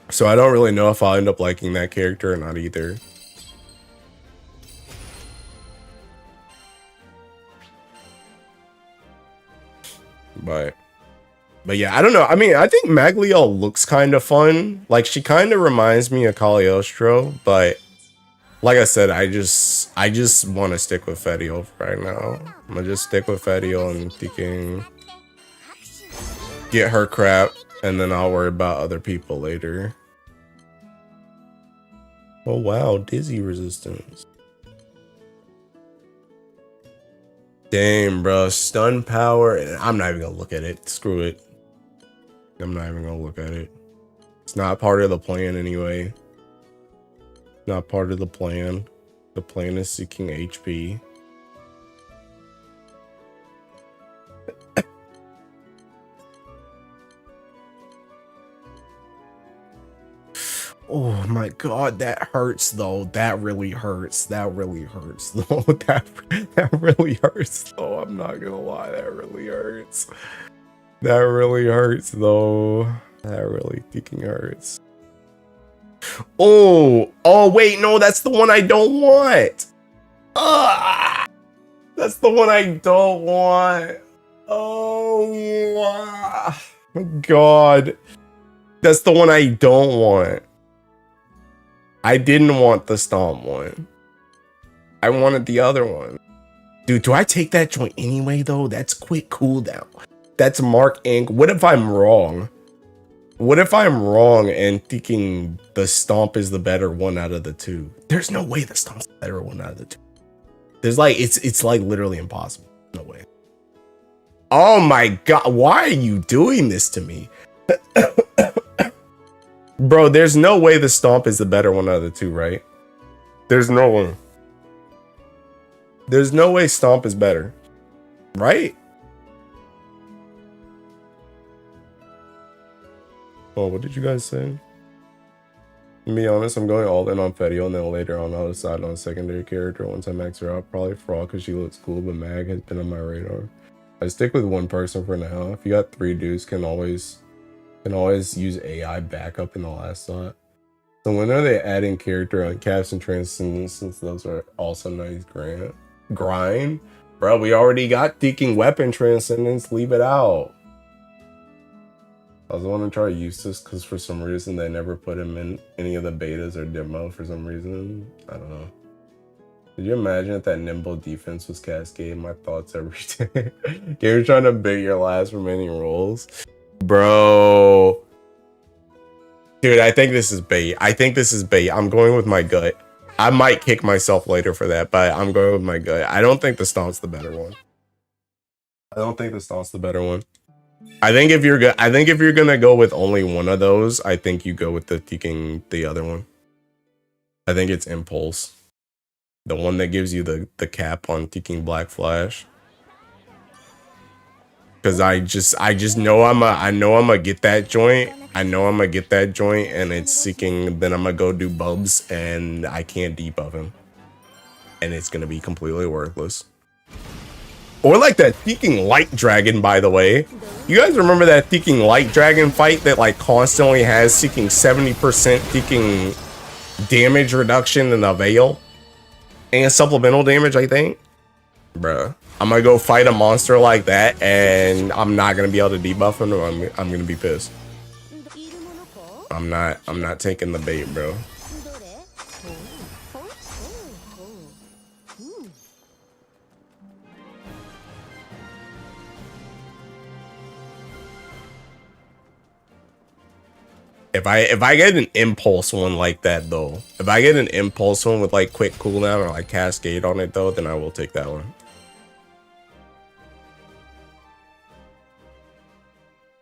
So I don't really know if I'll end up liking that character or not either. But yeah, I don't know. I mean, I think Magliel looks kind of fun. Like, she kind of reminds me of Cagliostro, but like I said, I just want to stick with Fedio right now. I'm gonna just stick with Fedio and thinking get her crap, and then I'll worry about other people later. Oh wow, Dizzy resistance. Damn, bro, stun power. I'm not even gonna look at it. Screw it. I'm not even gonna look at it. It's not part of the plan anyway. Not part of the plan. The plan is seeking HP. Oh my god, that hurts though. That really hurts. That really hurts though. That really hurts though. I'm not gonna lie, that really hurts. That really hurts though. That really freaking hurts. Oh wait, no, that's the one I don't want. That's the one I don't want. Oh my god. That's the one I don't want. I didn't want the Stomp one. I wanted the other one. Dude, do I take that joint anyway, though? That's quick cooldown. That's Mark Inc. What if I'm wrong? What if I'm wrong and thinking the Stomp is the better one out of the two? There's no way the Stomp's the better one out of the two. There's like, it's like literally impossible. No way. Oh my God, why are you doing this to me? Bro, there's no way the Stomp is the better one out of the two, right? There's no way. There's no way Stomp is better, right? Oh, what did you guys say? To be honest, I'm going all in on Fetio, and then later on I'll decide on a secondary character once I max her out. Probably Frog because she looks cool, but Mag has been on my radar. I stick with one person for now. If you got 3 dudes, can always use AI backup in the last slot. So when are they adding character on Caps and Transcendence, since those are also nice grind? Bro, we already got Deaking Weapon Transcendence, leave it out. I was wanting to try Eustace because for some reason they never put him in any of the betas or demo for some reason. I don't know. Could you imagine if that nimble defense was Cascade? My thoughts every day. You're trying to bait your last remaining rolls. Bro. Dude, I think this is bait. I think this is bait. I'm going with my gut. I might kick myself later for that, but I'm going with my gut. I don't think the Stomp's the better one. I don't think the Stomp's the better one. I think if you're gonna go with only one of those, I think you go with the other one. I think it's Impulse. The one that gives you the cap on Teaking Black Flash. Cause I just know I'm gonna get that joint. I know I'm gonna get that joint and it's seeking, then I'm gonna go do Bubs and I can't debuff him. And it's gonna be completely worthless. Or like that Teaking Light Dragon, by the way. You guys remember that Teaking Light Dragon fight that like constantly has seeking 70% Teaking damage reduction in the Veil? And supplemental damage, I think. Bruh. I'm gonna go fight a monster like that and I'm not gonna be able to debuff him, or I'm gonna be pissed. I'm not taking the bait, bro. If I get an Impulse one like that though, if I get an Impulse one with like quick cooldown or like Cascade on it though, then I will take that one.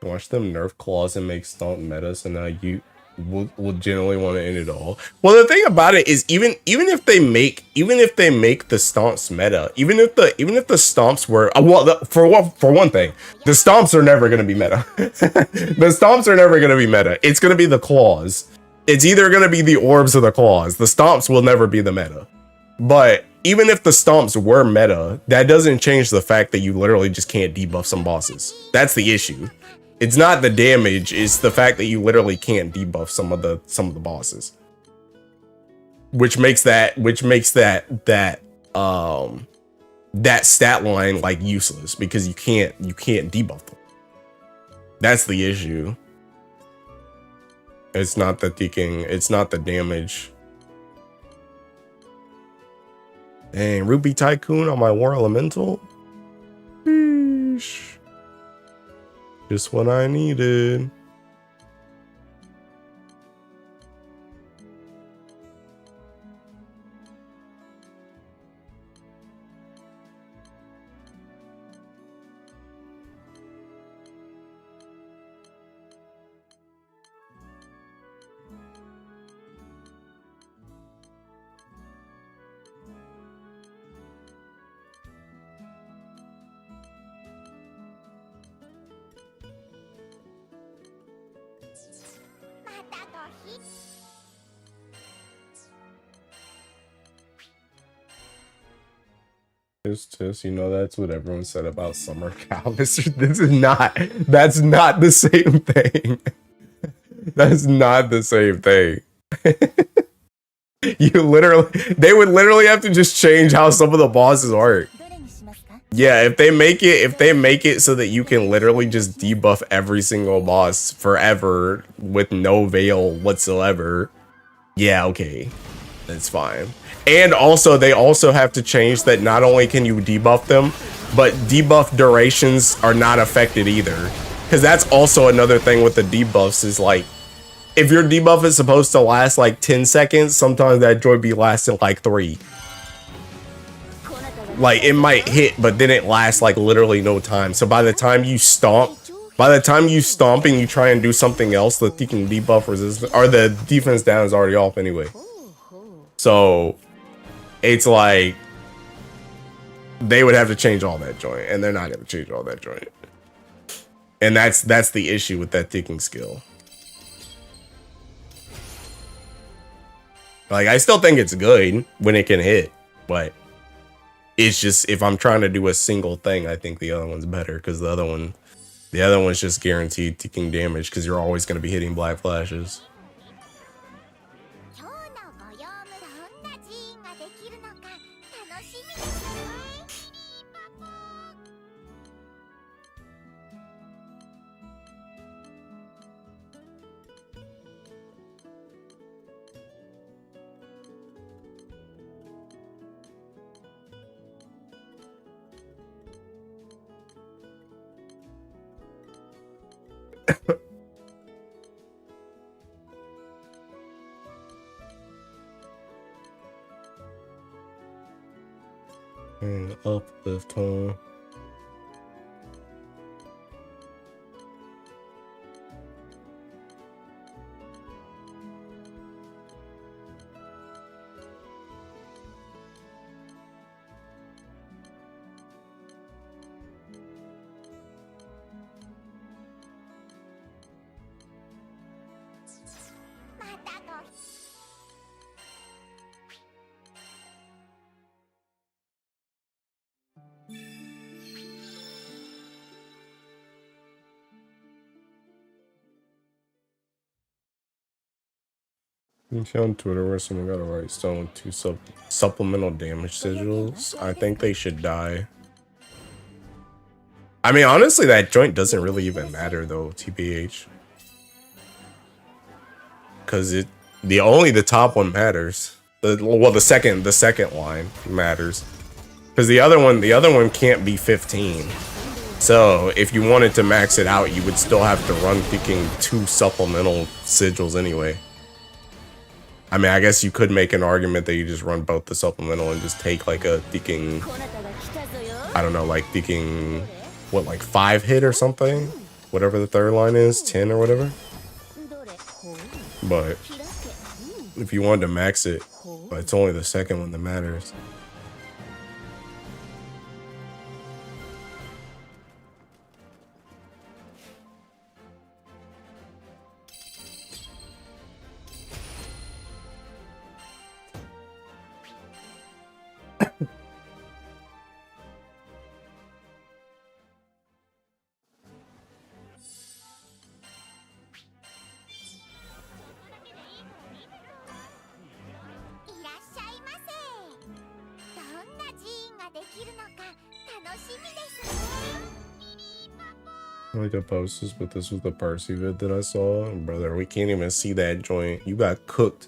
Watch them nerf claws and make Stomp meta, so now you will generally want to end it all. Well, the thing about it is even if they make the Stomps meta, even if the Stomps were for one thing, the Stomps are never gonna be meta. The Stomps are never gonna be meta. It's gonna be the claws. It's either gonna be the orbs or the claws. The Stomps will never be the meta. But even if the Stomps were meta, that doesn't change the fact that you literally just can't debuff some bosses. That's the issue. It's not the damage, it's the fact that you literally can't debuff some of the bosses. Which makes that stat line like useless because you can't debuff them. That's the issue. It's not the Teaking, it's not the damage. Dang, Ruby Tycoon on my War Elemental? Sheesh. Just what I needed. Just, you know, that's what everyone said about Summer Cow. That's not the same thing. That's not the same thing. They would literally have to just change how some of the bosses work. Yeah, if they make it so that you can literally just debuff every single boss forever with no veil whatsoever. Yeah, okay. It's fine. And also, they also have to change that not only can you debuff them, but debuff durations are not affected either. Because that's also another thing with the debuffs is like, if your debuff is supposed to last like 10 seconds, sometimes that joy be lasting like 3. Like, it might hit, but then it lasts like literally no time. So by the time you stomp and you try and do something else, the freaking debuff resistance or the defense down is already off anyway. So it's like they would have to change all that joint, and they're not going to change all that joint. And that's the issue with that ticking skill. Like, I still think it's good when it can hit, but it's just, if I'm trying to do a single thing, I think the other one's better, because the other one's just guaranteed ticking damage because you're always going to be hitting black flashes. And uplift, huh? You see on Twitter where someone got a right stone with 2 supplemental damage sigils. I think they should die. I mean, honestly, that joint doesn't really even matter though, TBH. Cause only the top one matters. The second line matters. Cause the other one can't be 15. So if you wanted to max it out, you would still have to run picking 2 supplemental sigils anyway. I mean, I guess you could make an argument that you just run both the supplemental and just take like a thinking, I don't know, like thinking, what, like 5 hit or something? Whatever the third line is, 10 or whatever. But if you wanted to max it, it's only the second one that matters. I like the posters, but this was the Percy vid that I saw. And brother, we can't even see that joint. You got cooked.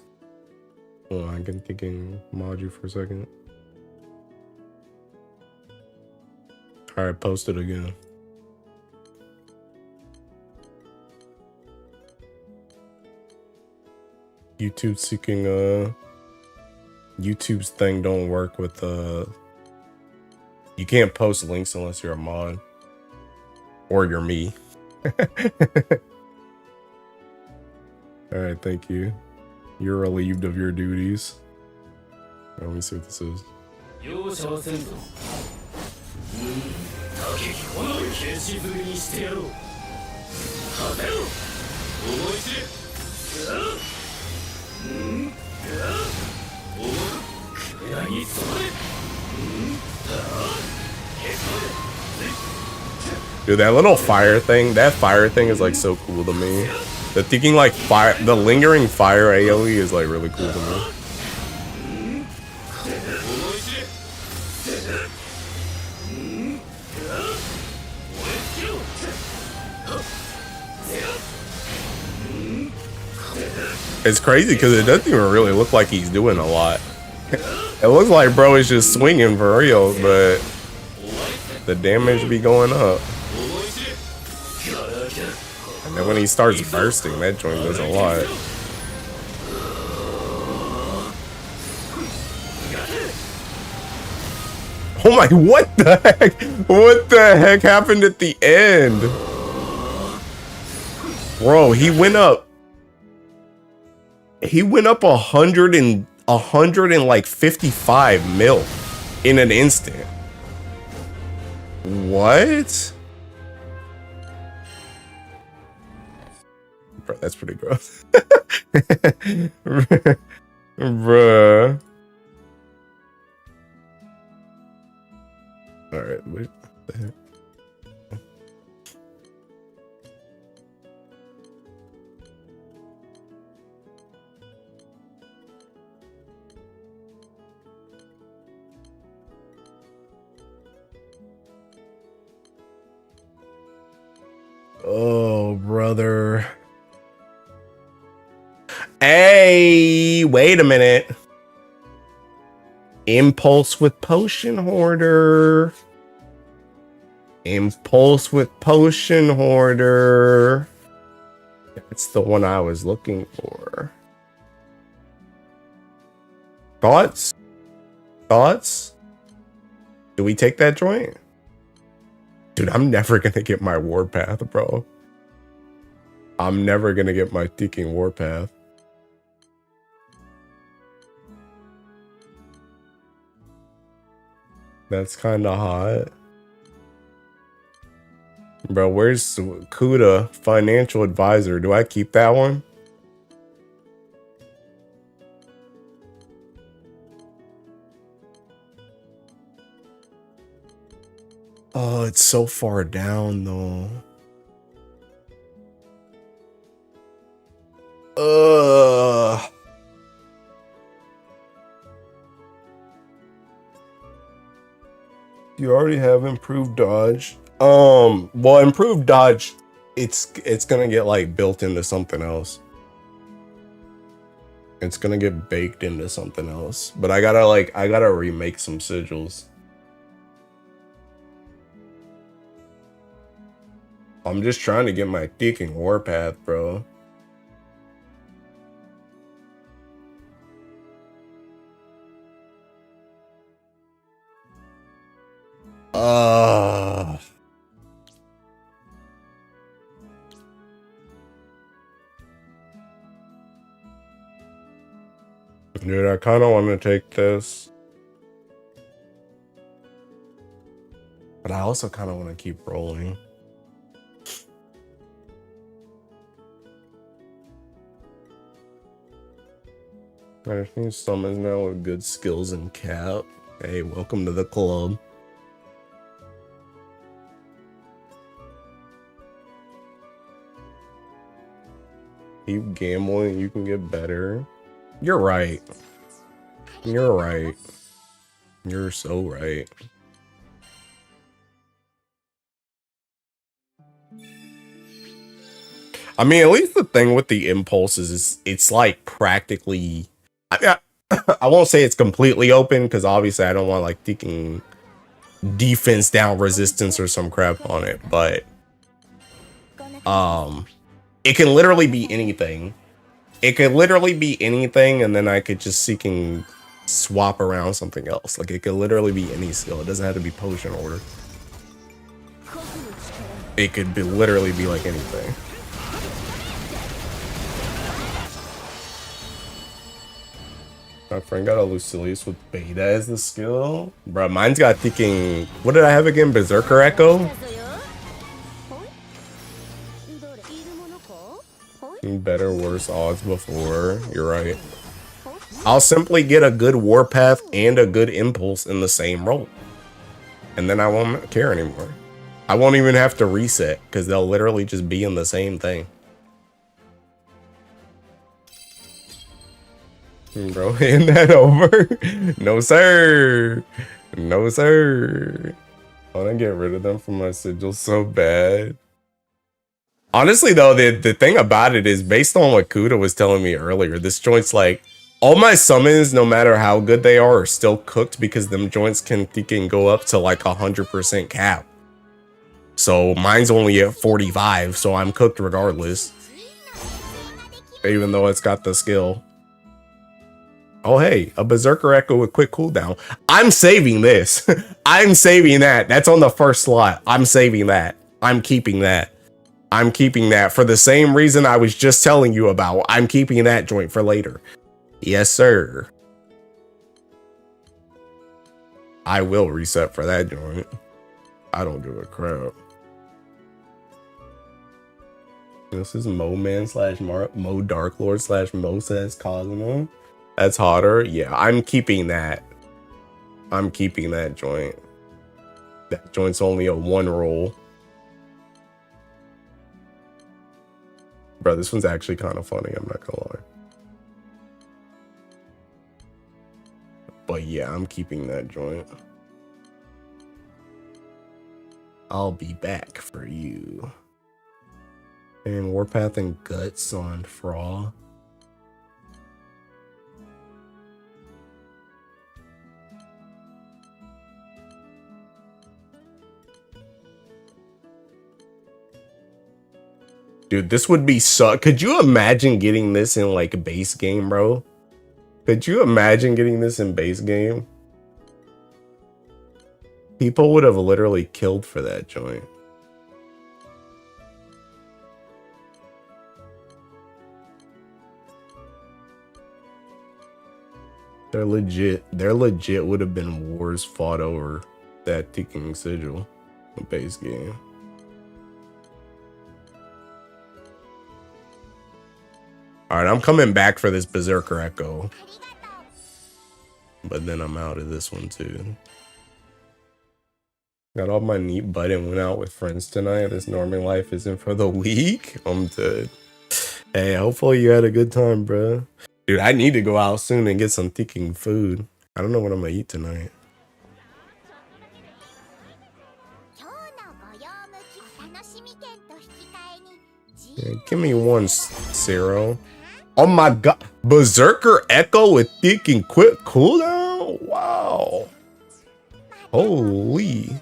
Oh, I can thinking mod you for a second. Alright, post it again. YouTube seeking YouTube's thing don't work with you can't post links unless you're a mod. Or you're me. Alright, thank you. You're relieved of your duties. Let me see what this is. Dude, that little fire thing is like so cool to me. The thinking like fire, the lingering fire AoE is like really cool to me. It's crazy because it doesn't even really look like he's doing a lot. It looks like bro is just swinging for real, but the damage be going up. And then when he starts bursting, that joint does a lot. Oh my, what the heck? What the heck happened at the end? Bro, he went up 155 mil in an instant. What? Bro, that's pretty gross. Bruh. Alright, what the heck? Oh, brother. Hey, wait a minute. Impulse with Potion Hoarder. Impulse with Potion Hoarder. That's the one I was looking for. Thoughts? Thoughts? Do we take that joint? Dude, I'm never gonna get my Warpath, bro. I'm never gonna get my Thinking Warpath. That's kind of hot. Bro, where's Kuda, Financial Advisor? Do I keep that one? Oh, it's so far down, though. Ugh. You already have improved dodge. Well, improved dodge, it's gonna get like built into something else. It's gonna get baked into something else. But I gotta remake some sigils. I'm just trying to get my Thinking Warpath, bro. Dude, I kind of want to take this. But I also kind of want to keep rolling. I just need summons now with good skills and cap. Hey, welcome to the club. Keep gambling, you can get better. You're right. You're right. You're so right. I mean, at least the thing with the impulses is it's like practically... I won't say it's completely open because obviously I don't want like thinking defense down resistance or some crap on it, but it can literally be anything. It could literally be anything, and then I could just seeking swap around something else. Like it could literally be any skill. It doesn't have to be potion order. It could be literally be like anything. My friend got a Lucilius with Beta as the skill. Bro, mine's got thinking... What did I have again? Berserker Echo? Better, worse odds before. You're right. I'll simply get a good Warpath and a good Impulse in the same roll. And then I won't care anymore. I won't even have to reset because they'll literally just be in the same thing. Bro, hand that over. No, sir. No, sir. I want to get rid of them from my sigil so bad. Honestly, though, the thing about it is based on what Kuda was telling me earlier, this joint's like all my summons, no matter how good they are still cooked because them joints can go up to like 100% cap. So mine's only at 45, so I'm cooked regardless. Even though it's got the skill. Oh, hey, a Berserker Echo with quick cooldown. I'm saving this. I'm saving that. That's on the first slot. I'm saving that. I'm keeping that. I'm keeping that for the same reason I was just telling you about. I'm keeping that joint for later. Yes, sir. I will reset for that joint. I don't give a crap. This is Mo Man / Mo Dark Lord / Mo Says Cosmo. That's hotter. Yeah, I'm keeping that. I'm keeping that joint. That joint's only a 1 roll. Bro, this one's actually kind of funny, I'm not gonna lie. But yeah, I'm keeping that joint. I'll be back for you. And Warpath and Guts on Fraw. Dude, this would be so... Could you imagine getting this in, like, base game, bro? Could you imagine getting this in base game? People would have literally killed for that joint. They're legit would have been wars fought over that ticking sigil in base game. All right, I'm coming back for this Berserker Echo. But then I'm out of this one too. Got all my neat butt and went out with friends tonight. This normie life isn't for the weak. I'm dead. Hey, hopefully you had a good time, bro. Dude, I need to go out soon and get some ticking food. I don't know what I'm gonna eat tonight. Yeah, give me one, Zero. Oh my god. Berserker Echo with thick and quick cooldown? Wow. Holy.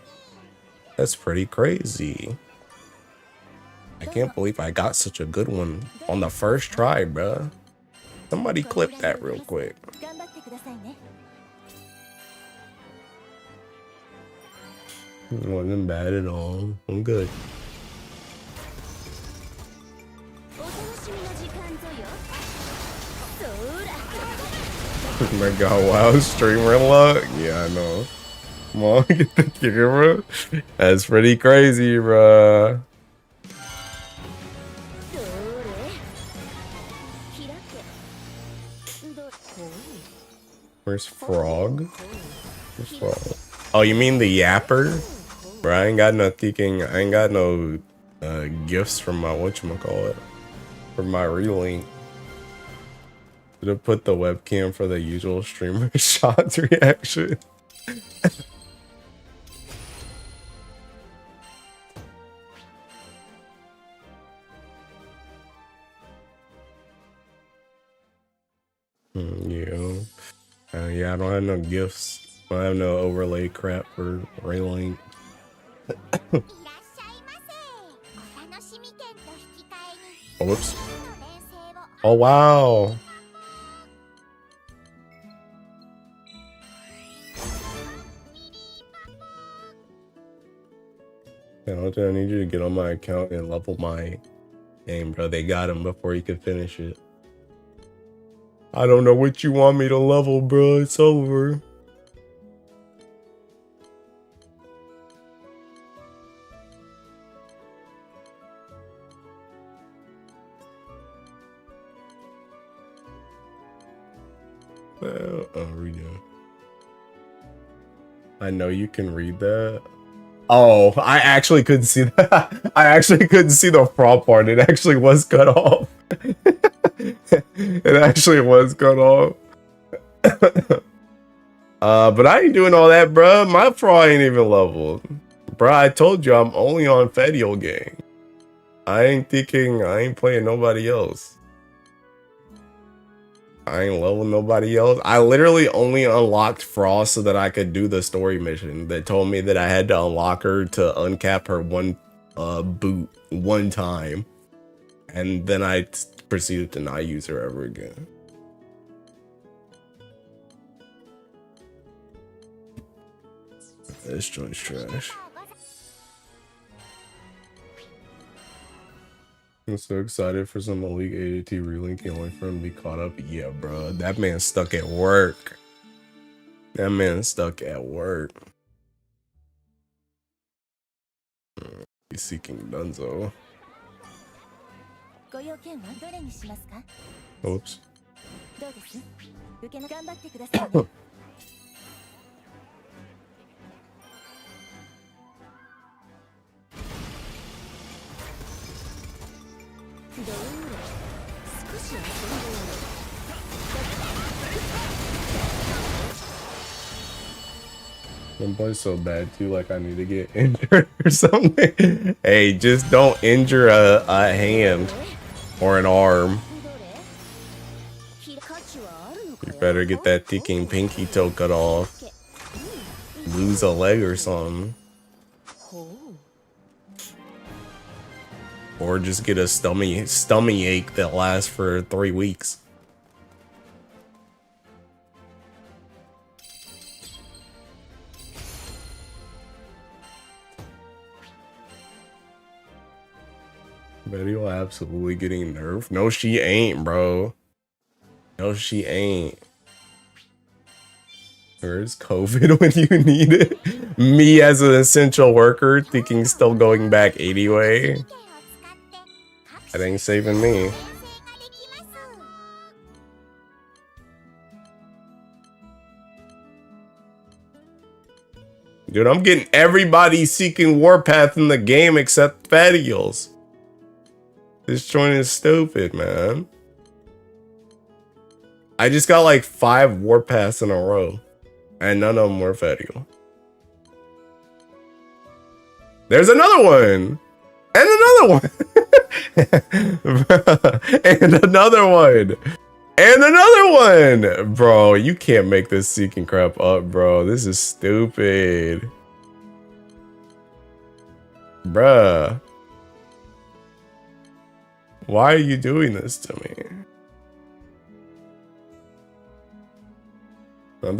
That's pretty crazy. I can't believe I got such a good one on the first try, bruh. Somebody clip that real quick. It wasn't bad at all. I'm good. Oh my god, wow, streamer luck. Yeah, I know. Come on, get the camera. That's pretty crazy, bruh. Where's Frog? Where's Frog? Oh, you mean the Yapper? Bro, I ain't got no thinking. I ain't got no gifts from my whatchamacallit. From my Relink. Should have put the webcam for the usual streamer shots reaction. Yeah. Yeah, I don't have no gifts. I have no overlay crap for Relink. Oh, whoops. Oh, wow. I need you to get on my account and level my game, bro. They got him before you could finish it. I don't know what you want me to level, bro. It's over. Well, redo. I know you can read that. Oh, I actually couldn't see that. I actually couldn't see the front part. It actually was cut off. It actually was cut off. But I ain't doing all that, bruh. My fraud ain't even leveled. Bruh, I told you I'm only on Fedial gang. I ain't thinking, I ain't playing nobody else. I ain't leveling nobody else. I literally only unlocked Frost so that I could do the story mission that told me that I had to unlock her to uncap her one boot one time. And then I proceeded to not use her ever again. This joint's trash. I'm so excited for some Elite ADT Relink and wait for him to be caught up. Yeah, bro. That man's stuck at work. That man's stuck at work. He's seeking Dunzo. Oops. I'm playing so bad too, like I need to get injured or something. Hey, just don't injure a hand or an arm. You better get that ticking pinky toe cut off. Lose a leg or something. Or just get a stomach ache that lasts for 3 weeks. Betty absolutely getting nerfed. No, she ain't, bro. No, she ain't. Where's COVID when you need it? Me as an essential worker thinking still going back anyway. That ain't saving me. Dude, I'm getting everybody seeking Warpath in the game except Fadials. This joint is stupid, man. I just got like 5 Warpaths in a row. And none of them were Fadial. There's another one! And another one! And another one! And another one! Bro, you can't make this seeking crap up, bro. This is stupid. Bruh. Why are you doing this to me? Not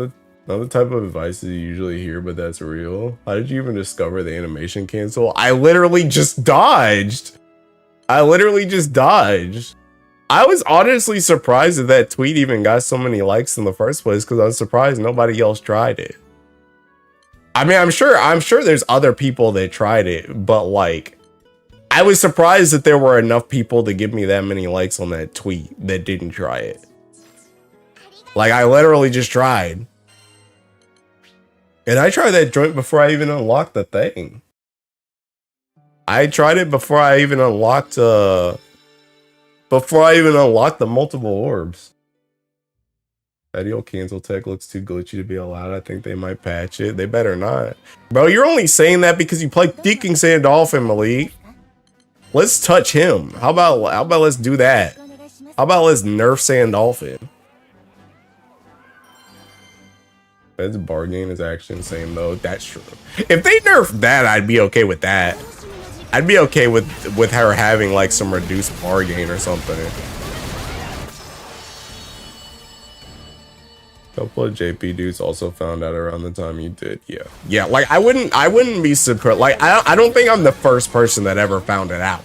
the type of advice that you usually hear, but that's real. How did you even discover the animation cancel? I literally just dodged. I was honestly surprised that that tweet even got so many likes in the first place because I was surprised nobody else tried it. I mean, I'm sure there's other people that tried it, but like, I was surprised that there were enough people to give me that many likes on that tweet that didn't try it. Like, I literally just tried. And I tried that joint before I even unlocked the thing. I tried it before I even unlocked the multiple orbs. Fadial cancel tech looks too glitchy to be allowed. I think they might patch it. They better not. Bro, you're only saying that because you play Deacon Sandolphin, Malik. Let's touch him. How about let's do that? How about let's nerf Sandolphin? Fed's bargain is actually insane though. That's true. If they nerf that, I'd be okay with that. I'd be okay with her having like some reduced bargain or something. A couple of JP dudes also found out around the time you did. Yeah. Like I wouldn't be surprised. Like I don't think I'm the first person that ever found it out.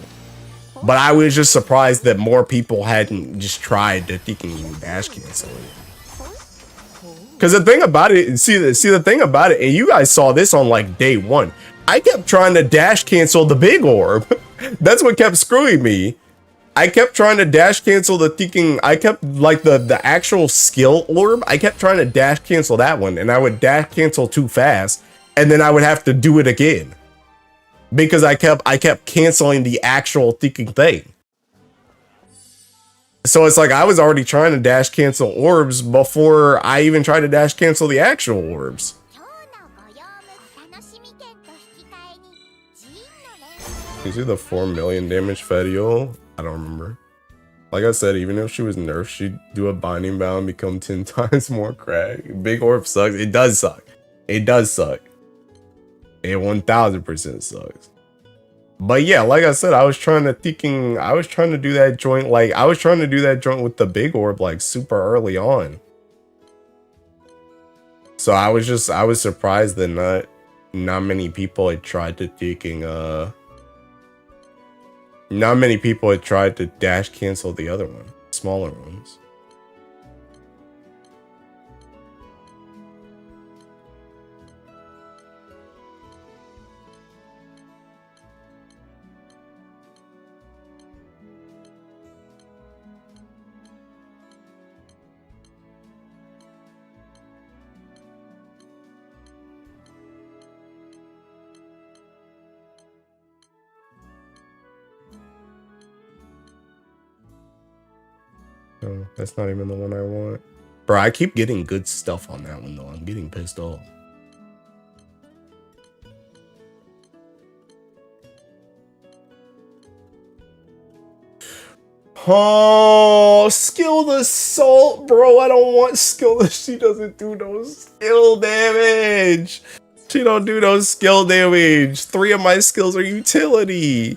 But I was just surprised that more people hadn't just tried to thinking dash cancel it. Because the thing about it, see the thing about it, and you guys saw this on like day 1. I kept trying to dash cancel the big orb. That's what kept screwing me. I kept trying to dash cancel the thinking. I kept like the actual skill orb. I kept trying to dash cancel that one, and I would dash cancel too fast, and then I would have to do it again because I kept canceling the actual thinking thing. So it's like I was already trying to dash cancel orbs before I even tried to dash cancel the actual orbs. Is it the 4 million damage Fedial? I don't remember. Like I said, even if she was nerfed, she'd do a binding bound, become 10 times more crack. Big Orb sucks. It does suck. It does suck. It 1000% sucks. But yeah, like I said, I was trying to do that joint, like I was trying to do that joint with the Big Orb like super early on. So I was surprised that not many people had tried to not many people had tried to dash cancel the other one, smaller ones. No, that's not even the one I want. Bro, I keep getting good stuff on that one though. I'm getting pissed off. Oh, Skilled Assault, bro. I don't want Skilled. She doesn't do no skill damage. She don't do no skill damage. 3 of my skills are utility.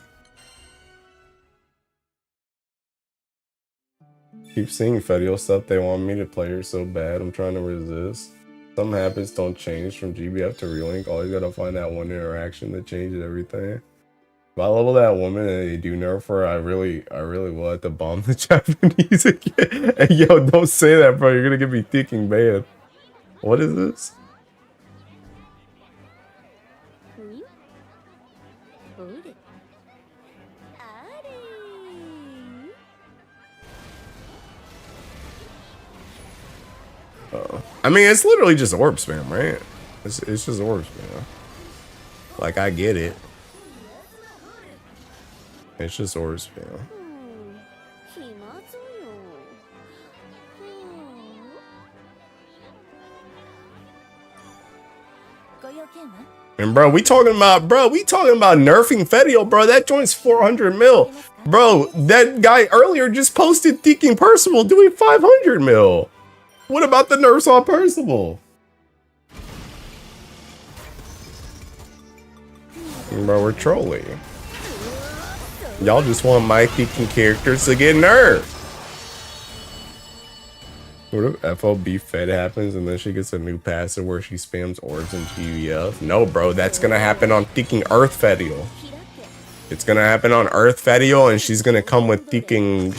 Keep seeing Fedial stuff. They want me to play her so bad. I'm trying to resist. Some habits don't change from GBF to Relink. Always gotta find that one interaction that changes everything. If I level that woman and they do nerf her, I really will have to bomb the Japanese again. Hey, yo, don't say that, bro. You're gonna get me thinking bad. What is this? I mean, it's literally just orb spam, right? It's just orb spam. Like, I get it. It's just orb spam. And bro, we talking about nerfing Fedial, bro. That joint's 400 mil. Bro, that guy earlier just posted Thinking Percival doing 500 mil. What about the nerfs on Percival? Bro, we're trolling. Y'all just want my thinking characters to get nerfed. What if FOB Fed happens and then she gets a new passive where she spams orbs and GBF? No, bro, that's gonna happen on Thinking Earth Fedial. It's gonna happen on Earth Fedial, and she's gonna come with Thinking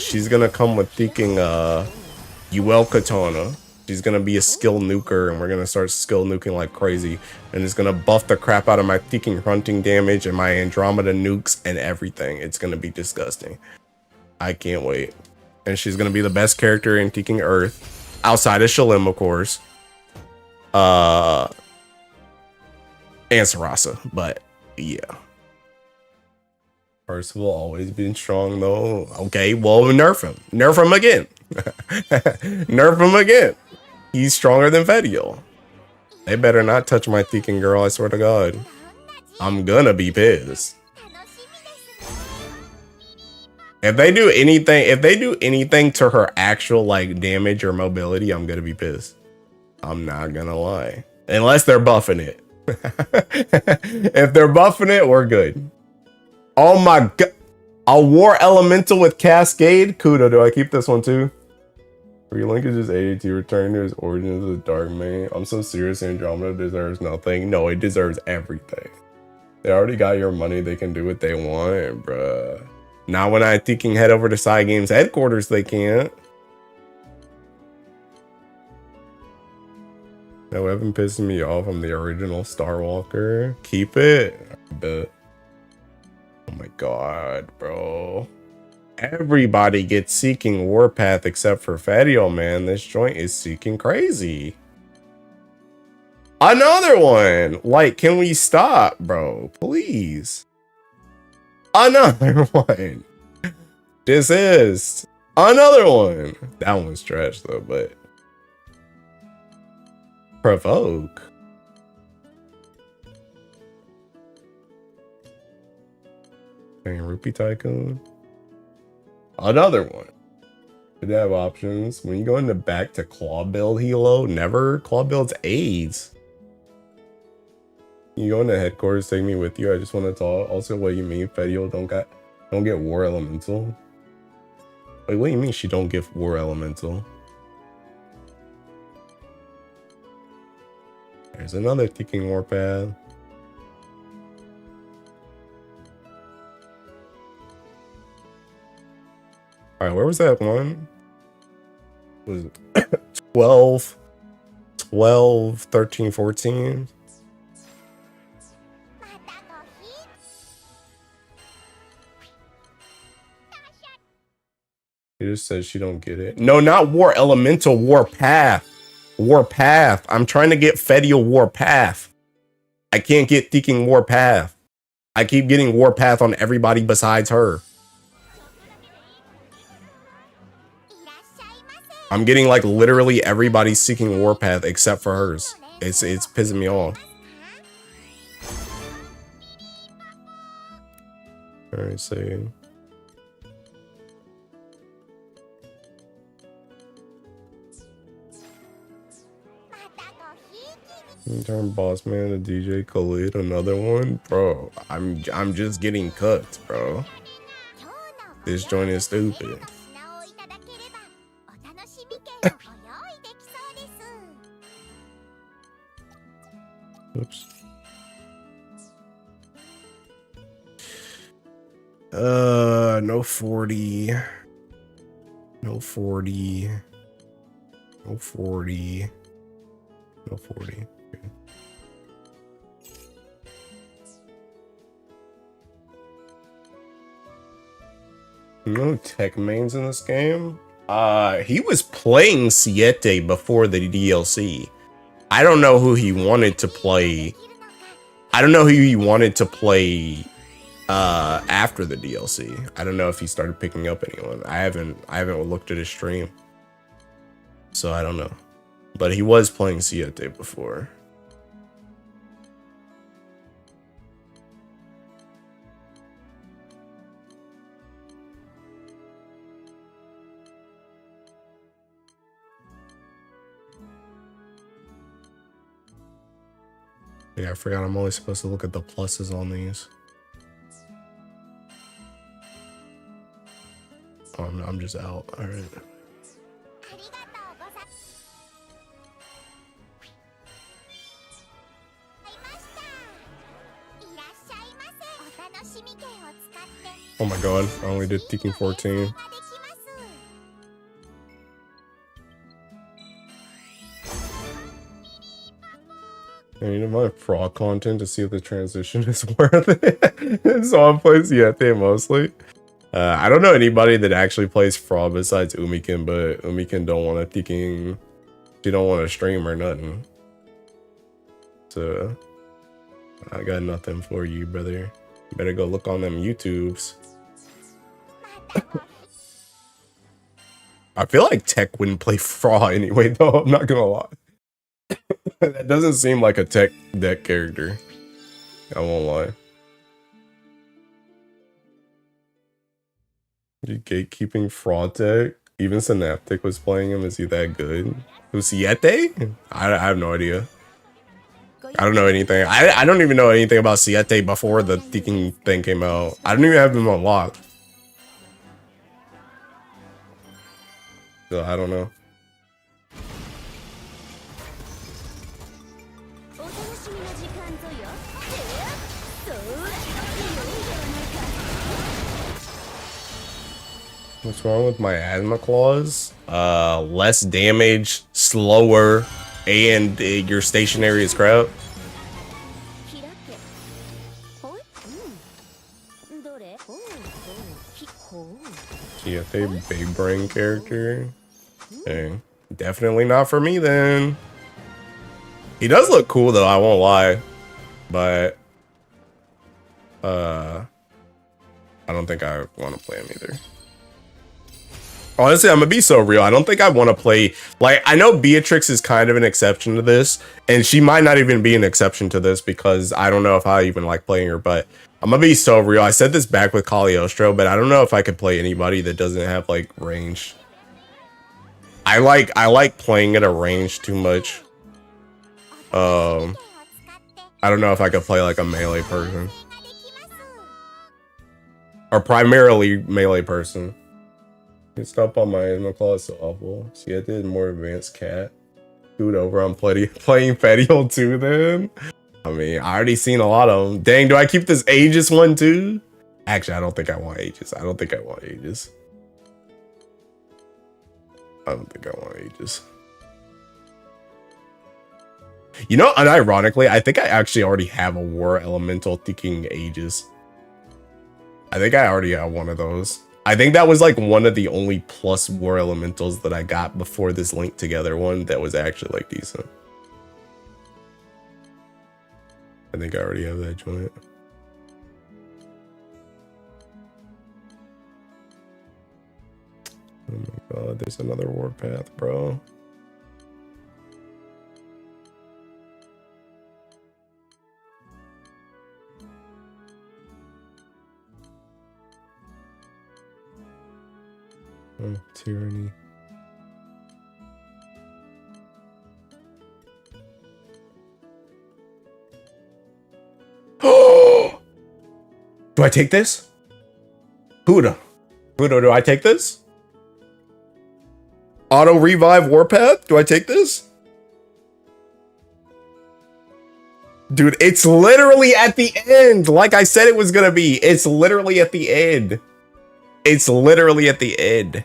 UL Katana. She's gonna be a skill nuker, and we're gonna start skill nuking like crazy. And it's gonna buff the crap out of my Thinking Hunting damage and my Andromeda nukes and everything. It's gonna be disgusting. I can't wait. And she's gonna be the best character in Thinking Earth, outside of Shalim, of course. And Sarasa, but yeah. Percival always been strong though. Okay, well, nerf him. Nerf him again. Nerf him again. He's stronger than Fedial. They better not touch my Thinking girl, I swear to God. I'm gonna be pissed. If they do anything to her actual like damage or mobility, I'm gonna be pissed. I'm not gonna lie. Unless they're buffing it. If they're buffing it, we're good. Oh my god. A War Elemental with Cascade? Kudo, do I keep this one too? Relink is just AAT, return to his origins as a dark main. I'm so serious, Andromeda deserves nothing. No, it deserves everything. They already got your money, they can do what they want, bruh. Now when I thinking head over to Side Games headquarters, they can't. No, Evan pissing me off. I'm the original Starwalker. Keep it. But oh my god, bro. Everybody gets Seeking Warpath except for Fedial, man. This joint is seeking crazy. Another one. Like, can we stop, bro? Please. Another one. Desist. Another one. That one's trash though, but Provoke. Playing Rupee Tycoon. Another one. Could have options. When you go into back to claw build Hilo, never. Claw build's AIDS. You go into headquarters, take me with you. I just want to talk. Also, what you mean, Fedio don't get War Elemental? Wait, what do you mean she don't get War Elemental? There's another Ticking Warpath. Alright, where was that one? Was it 12, 13, 14? He just says she don't get it. No, not War Elemental, War Path. War Path. I'm trying to get Fedio War Path. I can't get Ticking War Path. I keep getting War Path on everybody besides her. I'm getting like literally everybody seeking Warpath except for hers. It's pissing me off. Alright, see. Turn boss man to DJ Khalid, another one, bro. I'm just getting cooked, bro. This joint is stupid. Oops. No 40. No 40. No 40. No 40. Okay. No tech mains in this game? He was playing Siete before the DLC. I don't know who he wanted to play. I don't know who he wanted to play after the DLC. I don't know if he started picking up anyone. I haven't looked at his stream. So I don't know. But he was playing Siete before. Yeah, I forgot I'm only supposed to look at the pluses on these. Oh, I'm just out. All right. Oh my god, I only did Ticking 14. I need my fraud content to see if the transition is worth it. So I'm playing Siete mostly. I don't know anybody that actually plays fraud besides Umikin, but Umikin don't want to Ticking. She don't want to stream or nothing. So I got nothing for you, brother. Better go look on them YouTubes. I feel like Tech wouldn't play fraud anyway, though. I'm not gonna lie. That doesn't seem like a Tech deck character. I won't lie. Gatekeeping fraud Tech. Even Synaptic was playing him. Is he that good? Who's Siete? I have no idea. I don't know anything. I don't even know anything about Siete before the Ticking thing came out. I don't even have him unlocked. So I don't know. What's wrong with my asthma claws? Less damage, slower, and your stationary is crap. GFA big brain character. Hey, definitely not for me then. He does look cool though, I won't lie. But I don't think I want to play him either. Honestly, I'm gonna be so real. I don't think I want to play, like, I know Beatrix is kind of an exception to this, and she might not even be an exception to this because I don't know if I even like playing her, but I'm gonna be so real. I said this back with Cagliostro, but I don't know if I could play anybody that doesn't have like range. I like playing at a range too much. I don't know if I could play like a melee person. Or primarily melee person. It's up on my claw is so awful. See, I did more advanced cat. Dude, over on playing Fedial too then. I mean, I already seen a lot of them. Dang, do I keep this Aegis one too? Actually, I don't think I want Aegis. I don't think I want Aegis. I don't think I want Aegis. You know, unironically, I think I actually already have a War Elemental thinking Aegis. I think I already have one of those. I think that was like one of the only plus War Elementals that I got before this Link Together one that was actually like decent. I think I already have that joint. Oh my god, there's another Warpath, bro. Oh, tyranny. Do I take this? Huda, do I take this? Auto revive Warpath? Do I take this? Dude, it's literally at the end. Like I said it was gonna be. It's literally at the end. It's literally at the end.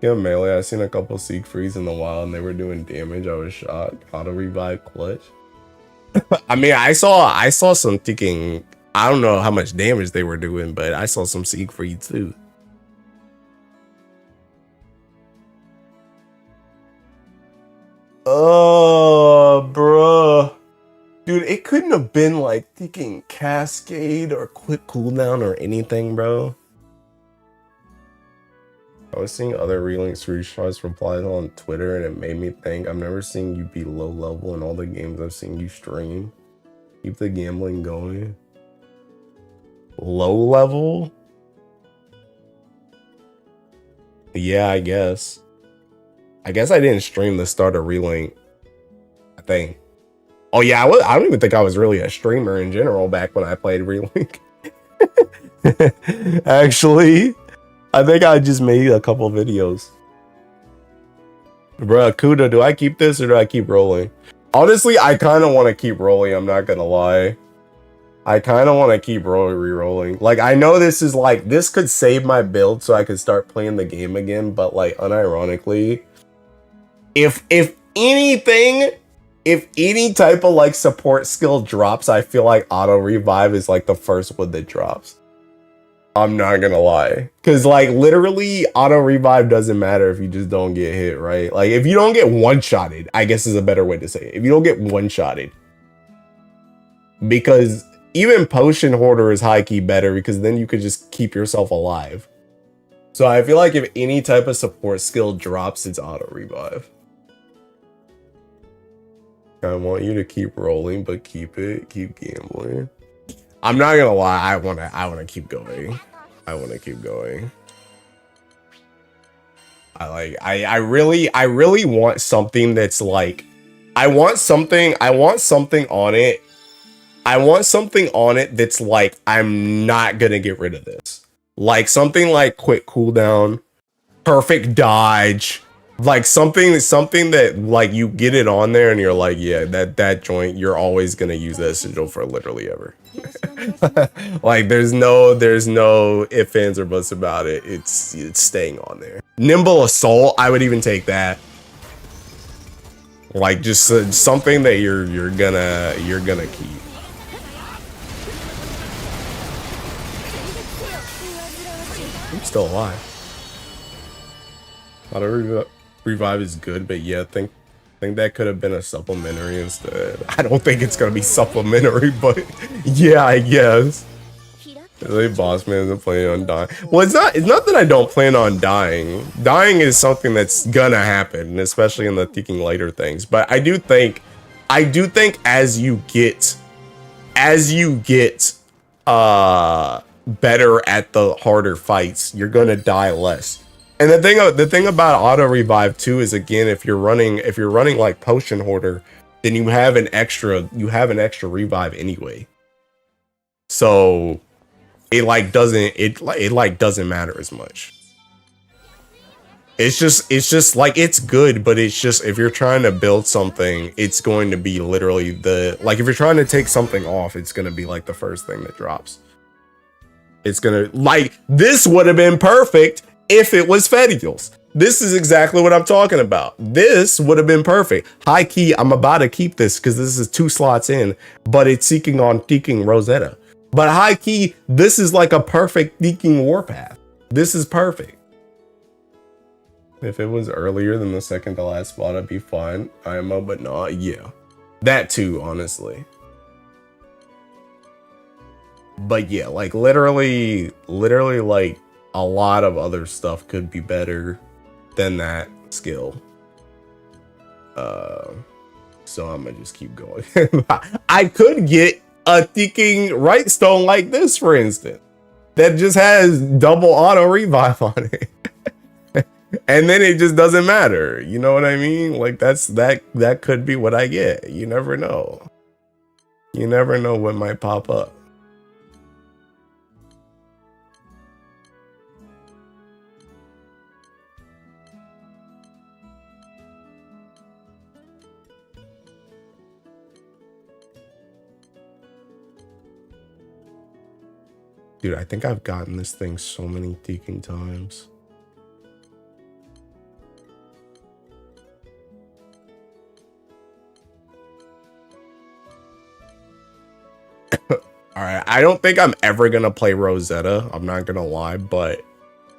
Yeah, melee. I seen a couple Siegfrieds in the wild and they were doing damage. I was shocked. Auto revive clutch. I mean, I saw some ticking. I don't know how much damage they were doing, but I saw some Siegfried too. Oh, bruh. Dude, it couldn't have been like thinking Cascade or quick cooldown or anything, bro. I was seeing other Relink screenshots replies on Twitter and it made me think I've never seen you be low level in all the games I've seen you stream. Keep the gambling going. Low level? Yeah, I guess. I guess I didn't stream the start of Relink. I think. Oh yeah, I don't even think I was really a streamer in general back when I played Relink. Actually, I think I just made a couple videos. Bruh, Kuda, do I keep this or do I keep rolling? Honestly, I kind of want to keep rolling, I'm not gonna lie. I kind of want to keep re-rolling. Like, I know this is like, this could save my build so I could start playing the game again, but like, unironically, if anything, if any type of like support skill drops, I feel like auto revive is like the first one that drops. I'm not gonna lie. Cause like literally auto revive doesn't matter if you just don't get hit, right? Like if you don't get one-shotted, I guess is a better way to say it. If you don't get one-shotted. Because even Potion Hoarder is high key better because then you could just keep yourself alive. So I feel like if any type of support skill drops, it's auto revive. I want you to keep rolling, but keep gambling. I'm not gonna lie, I wanna keep going. I wanna keep going. I really want something that's like, I want something on it. I want something on it that's like, I'm not gonna get rid of this. Like something like quick cooldown, perfect dodge, like something that like you get it on there and you're like, yeah, that joint, you're always gonna use that sigil for literally ever. Like there's no ifs, ands, or buts about it. It's staying on there. Nimble Assault, I would even take that. Like just something that you're gonna keep. I'm still alive. Auto revive is good, but yeah, I think that could have been a supplementary instead. I don't think it's gonna be supplementary, but yeah, I guess. Really, boss man isn't planning on dying. Well, it's not that I don't plan on dying. Dying is something that's gonna happen, especially in the thinking later things. But I do think I do think as you get better at the harder fights, you're gonna die less. And the thing about auto revive too is, again, if you're running like potion hoarder, then you have an extra revive anyway. So it doesn't matter as much. It's just like, it's good, but it's just, if you're trying to build something, it's going to be literally if you're trying to take something off, it's going to be like the first thing that drops. It's going to, like, this would have been perfect if it was Fedials. This is exactly what I'm talking about. This would have been perfect. High key, I'm about to keep this because this is 2 slots in, but it's seeking Rosetta. But high key, this is like a perfect Deaking Warpath. This is perfect. If it was earlier than the second to last spot, I'd be fine. IMO, but no, yeah. That too, honestly. But yeah, like literally like a lot of other stuff could be better than that skill. So I'm gonna just keep going. I could get a Deaking Right Stone like this, for instance, that just has double auto revive on it. And then it just doesn't matter. You know what I mean? Like that could be what I get. You never know. You never know what might pop up. Dude, I think I've gotten this thing so many Deaking times. All right, I don't think I'm ever gonna play Rosetta. I'm not gonna lie, but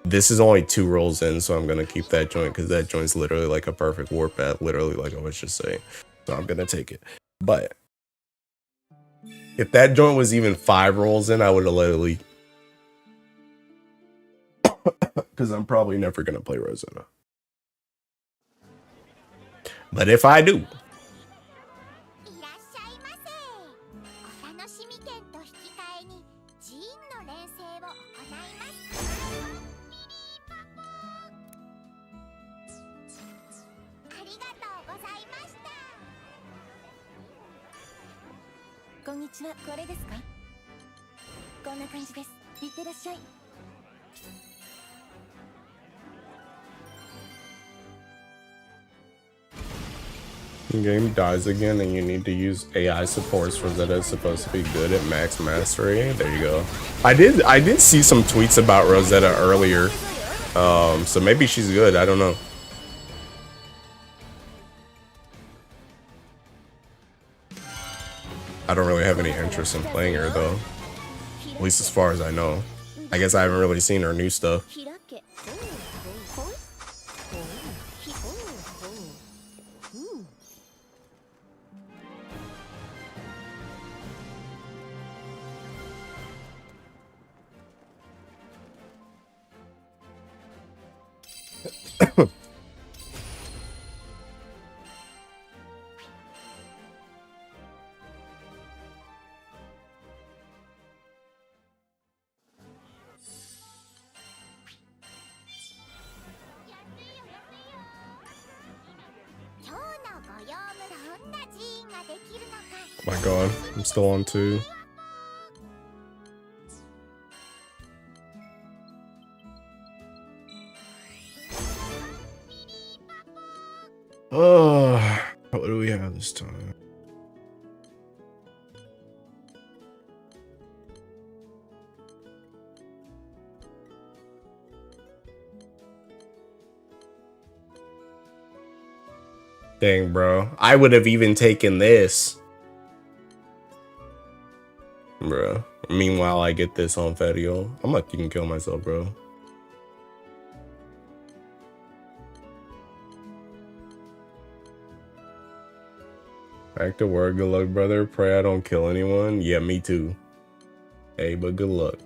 this is only 2 rolls in, so I'm gonna keep that joint because that joint's literally like a perfect warpath, literally, like I was just saying. So I'm gonna take it. But if that joint was even 5 rolls in, I would have literally, because I'm probably never gonna play Rosetta. But if I do, the game dies again and you need to use AI supports. Rosetta is supposed to be good at max mastery. There you go. I did see some tweets about Rosetta earlier. So maybe she's good. I don't know. I don't really have any interest in playing her though. At least as far as I know. I guess I haven't really seen her new stuff. Oh my god, I'm still on 2. Oh, what do we have this time? Dang, bro. I would have even taken this. Bro. Meanwhile, I get this on Fedio. I'm like, you can kill myself, bro. Back to work. Good luck, brother. Pray I don't kill anyone. Yeah, me too. Hey, but good luck.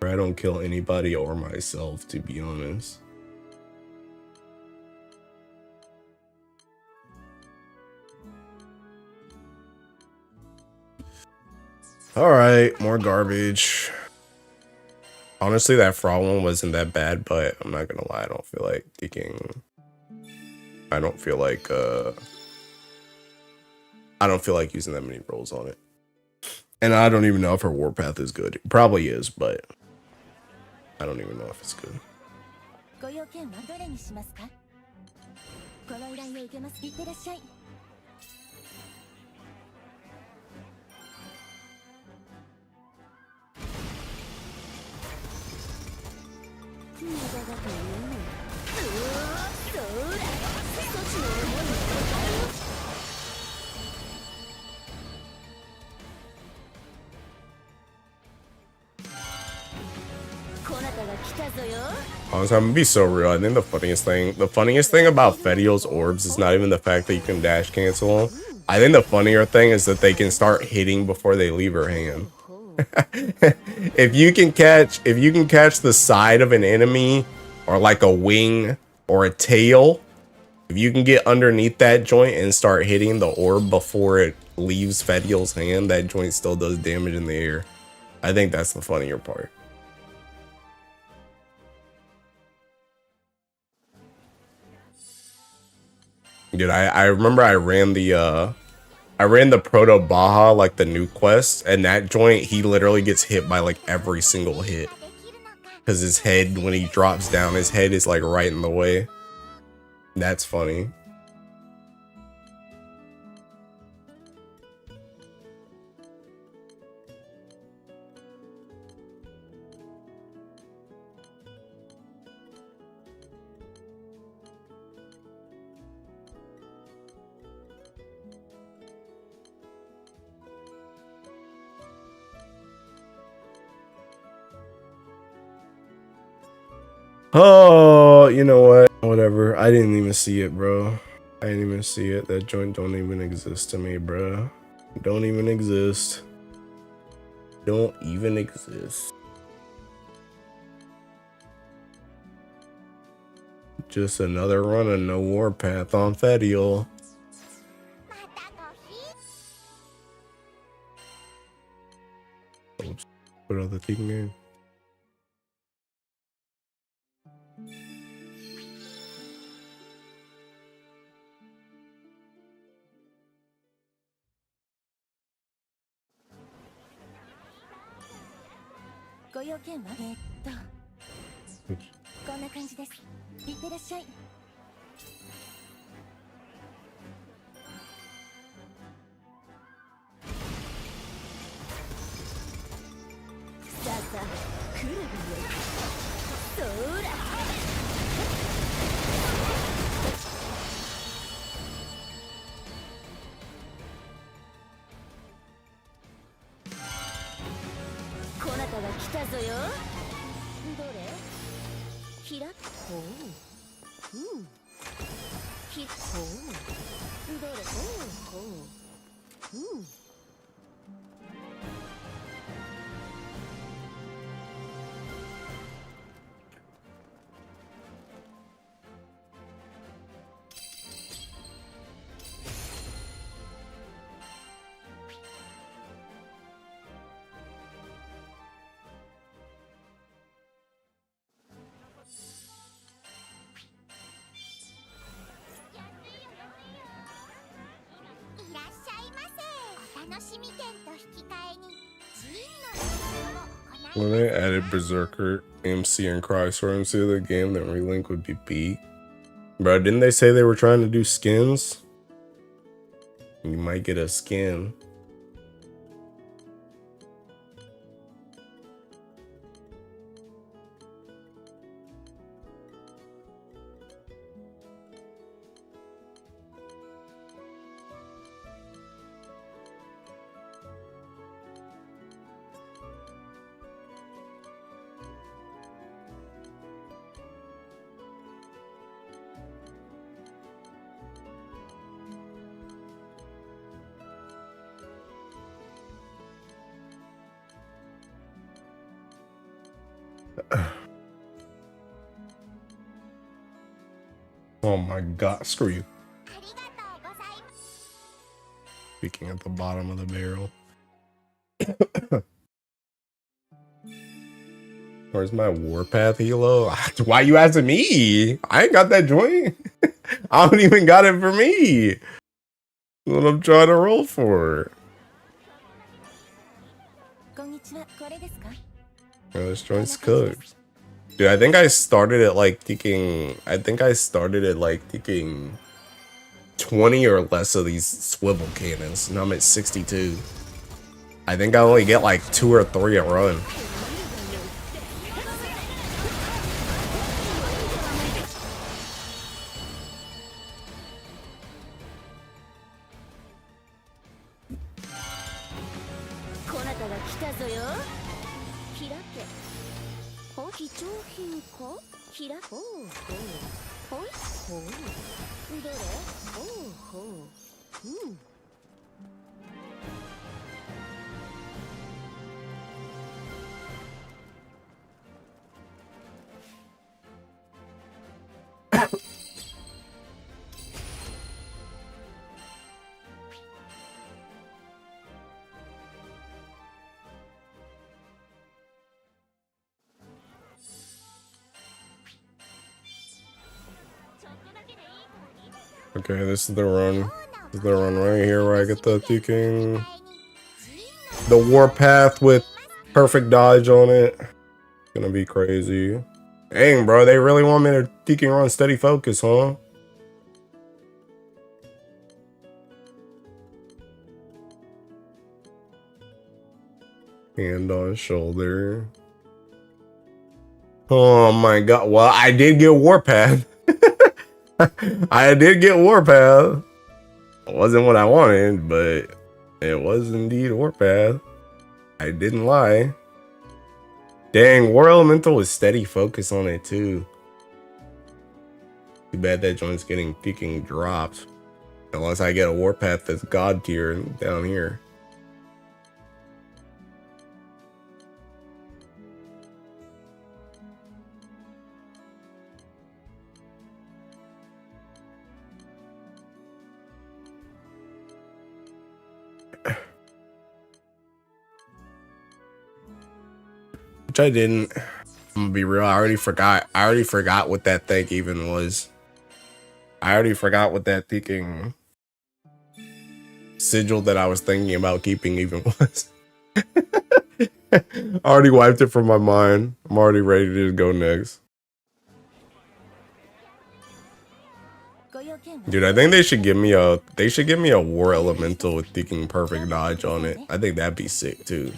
I don't kill anybody or myself, to be honest. All right, more garbage. Honestly, that fraud one wasn't that bad, but I'm not gonna lie, I don't feel like taking. I don't feel like using that many rolls on it. And I don't even know if her warpath is good. It probably is, but I don't even know if it's good. ご用件はどれにしますか？この依頼を受けます。いってらっしゃい。無駄だというの。そうだ。そっちの思いを伝えよ。こなたが来たぞよ。Honestly, I'm gonna be so real. I think the funniest thing about Fetio's orbs is not even the fact that you can dash cancel them. I think the funnier thing is that they can start hitting before they leave her hand. if you can catch the side of an enemy or like a wing or a tail, if you can get underneath that joint and start hitting the orb before it leaves Fetio's hand, that joint still does damage in the air. I think that's the funnier part. Dude, I remember I ran the Proto Baja, like the new quest, and that joint, he literally gets hit by like every single hit. Because his head, when he drops down, his head is like right in the way. That's funny. Oh, you know what? Whatever. I didn't even see it, bro. I didn't even see it. That joint don't even exist to me, bro. Don't even exist. Don't even exist. Just another run of no warpath on Fetio. Oops. Put on the team game. Go your game, こんな感じです。いってらっしゃい。さあさあ、来るわよ。そら。こなたが来たぞよ。どれ？ひらっほう。うん。ひほう。どれ？ほうほう。うん。When they added Berserker, MC, and Crystorm to the game, then Relink would be beat. Bro, didn't they say they were trying to do skins? You might get a skin. Oh my god, screw you. Speaking at the bottom of the barrel. Where's my Warpath Hilo? Why you asking me? I ain't got that joint. I don't even got it for me. That's what I'm trying to roll for. Oh, this joint's cooked. Dude, I think I started at like taking 20 or less of these swivel cannons. Now I'm at 62. I think I only get like 2 or 3 a run. Okay, this is the run. This is the run right here where I get the King. The Warpath with perfect dodge on it. Gonna be crazy. Dang, bro, they really want me to King run steady focus, huh? Hand on shoulder. Oh my god. Well, I did get Warpath. I did get Warpath. It wasn't what I wanted, but it was indeed Warpath. I didn't lie. Dang, War Elemental was steady focus on it too. Too bad that joint's getting King dropped. Unless I get a Warpath that's God tier down here. Which I didn't. I'm gonna be real. I already forgot what that thing even was. I already forgot what that King sigil that I was thinking about keeping even was. I already wiped it from my mind. I'm already ready to just go next. Dude, I think they should give me a War Elemental with King perfect dodge on it. I think that'd be sick too.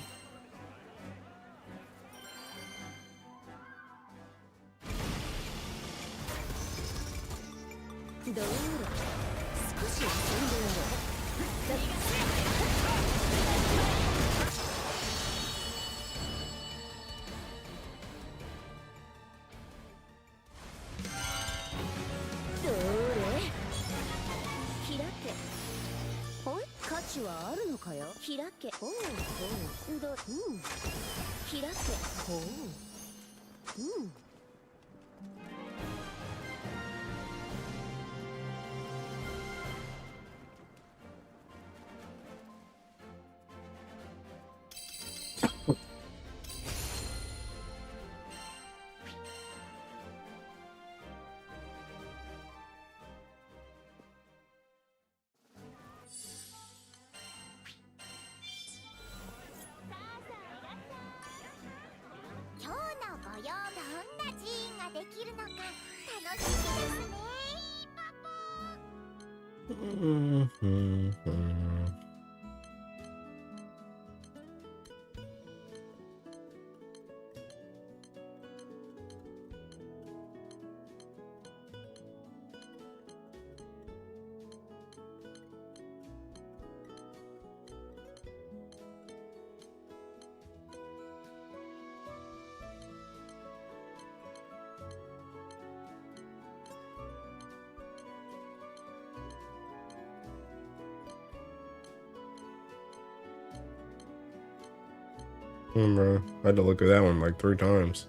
Bro, I had to look at that one like 3 times.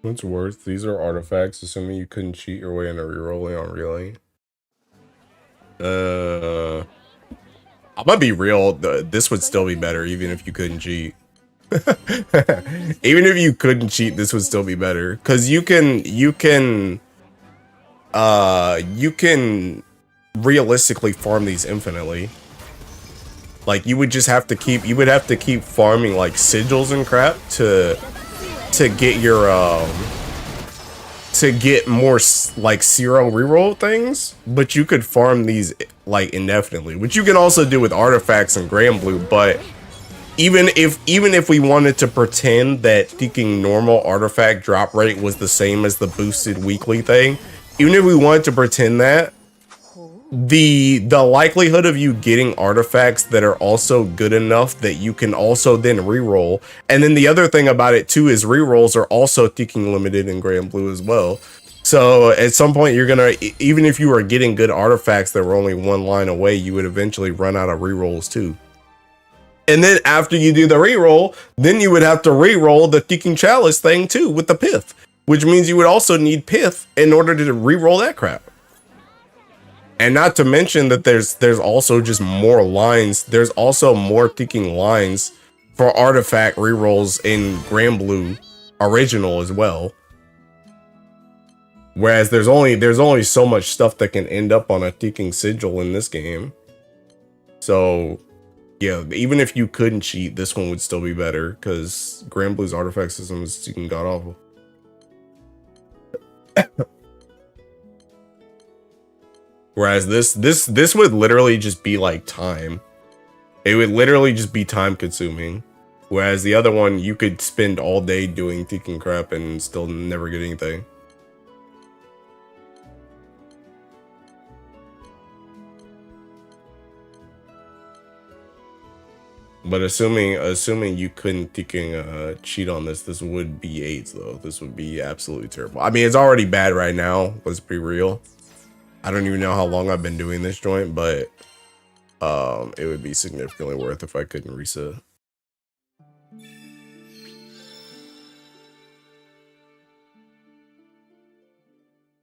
What's worse, these are artifacts, assuming you couldn't cheat your way into rerolling on Relink. I'm gonna be real, this would still be better even if you couldn't cheat. Even if you couldn't cheat, this would still be better. Cause you can realistically farm these infinitely. Like you would just have to keep farming like sigils and crap to get your to get more like zero reroll things, but you could farm these like indefinitely, which you can also do with artifacts and Granblue. But even if we wanted to pretend that thinking normal artifact drop rate was the same as the boosted weekly thing, even if we wanted to pretend that, the likelihood of you getting artifacts that are also good enough that you can also then reroll, and then the other thing about it too is rerolls are also ticking limited in Granblue as well. So at some point you're gonna, even if you were getting good artifacts that were only one line away, you would eventually run out of rerolls too. And then after you do the reroll, then you would have to reroll the ticking chalice thing too with the pith, which means you would also need pith in order to reroll that crap. And not to mention that there's also just more lines. There's also more ticking lines for artifact rerolls in Granblue original as well. Whereas there's only so much stuff that can end up on a ticking sigil in this game. So yeah, even if you couldn't cheat, this one would still be better because Granblue's artifact system is ticking god awful. Whereas this would literally just be like time. It would literally just be time consuming. Whereas the other one, you could spend all day doing ticking crap and still never get anything. But assuming you couldn't ticking cheat on this would be AIDS though. This would be absolutely terrible. I mean, it's already bad right now. Let's be real. I don't even know how long I've been doing this joint, but it would be significantly worth if I couldn't reset.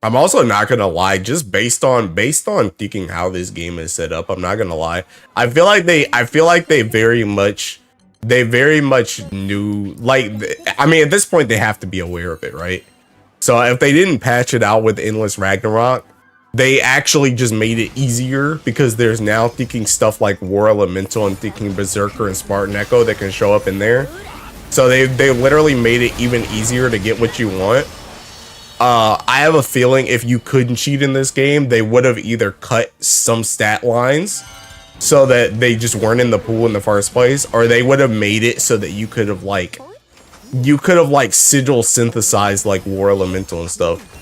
I'm also not gonna lie, just based on thinking how this game is set up, I'm not gonna lie. I feel like they very much knew, like, I mean, at this point they have to be aware of it, right? So if they didn't patch it out with Endless Ragnarok, they actually just made it easier because there's now thinking stuff like War Elemental and thinking Berserker and Spartan Echo that can show up in there. So they literally made it even easier to get what you want. I have a feeling if you couldn't cheat in this game, they would have either cut some stat lines so that they just weren't in the pool in the first place, or they would have made it so that you could have like sigil synthesized like War Elemental and stuff.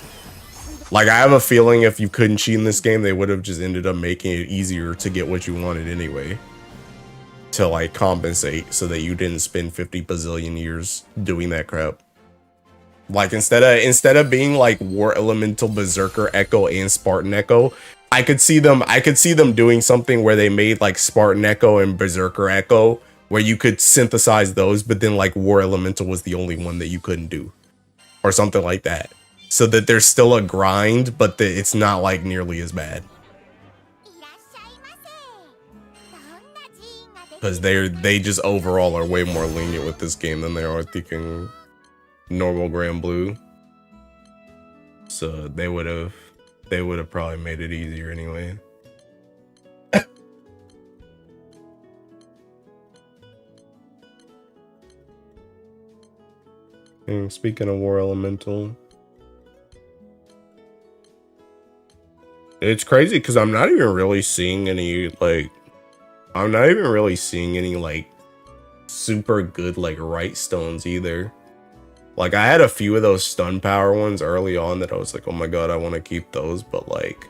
Like, I have a feeling if you couldn't cheat in this game, they would have just ended up making it easier to get what you wanted anyway. To, like, compensate so that you didn't spend 50 bazillion years doing that crap. Like, instead of being, like, War Elemental, Berserker Echo, and Spartan Echo, I could see them doing something where they made, like, Spartan Echo and Berserker Echo, where you could synthesize those, but then, like, War Elemental was the only one that you couldn't do. Or something like that. So that there's still a grind, but it's not like nearly as bad. Because they just overall are way more lenient with this game than they are thinking normal Granblue. So they would have probably made it easier anyway. And speaking of War Elemental, it's crazy because I'm not even really seeing any like super good like right stones either. Like, I had a few of those stun power ones early on that I was like, oh my god, I want to keep those, but like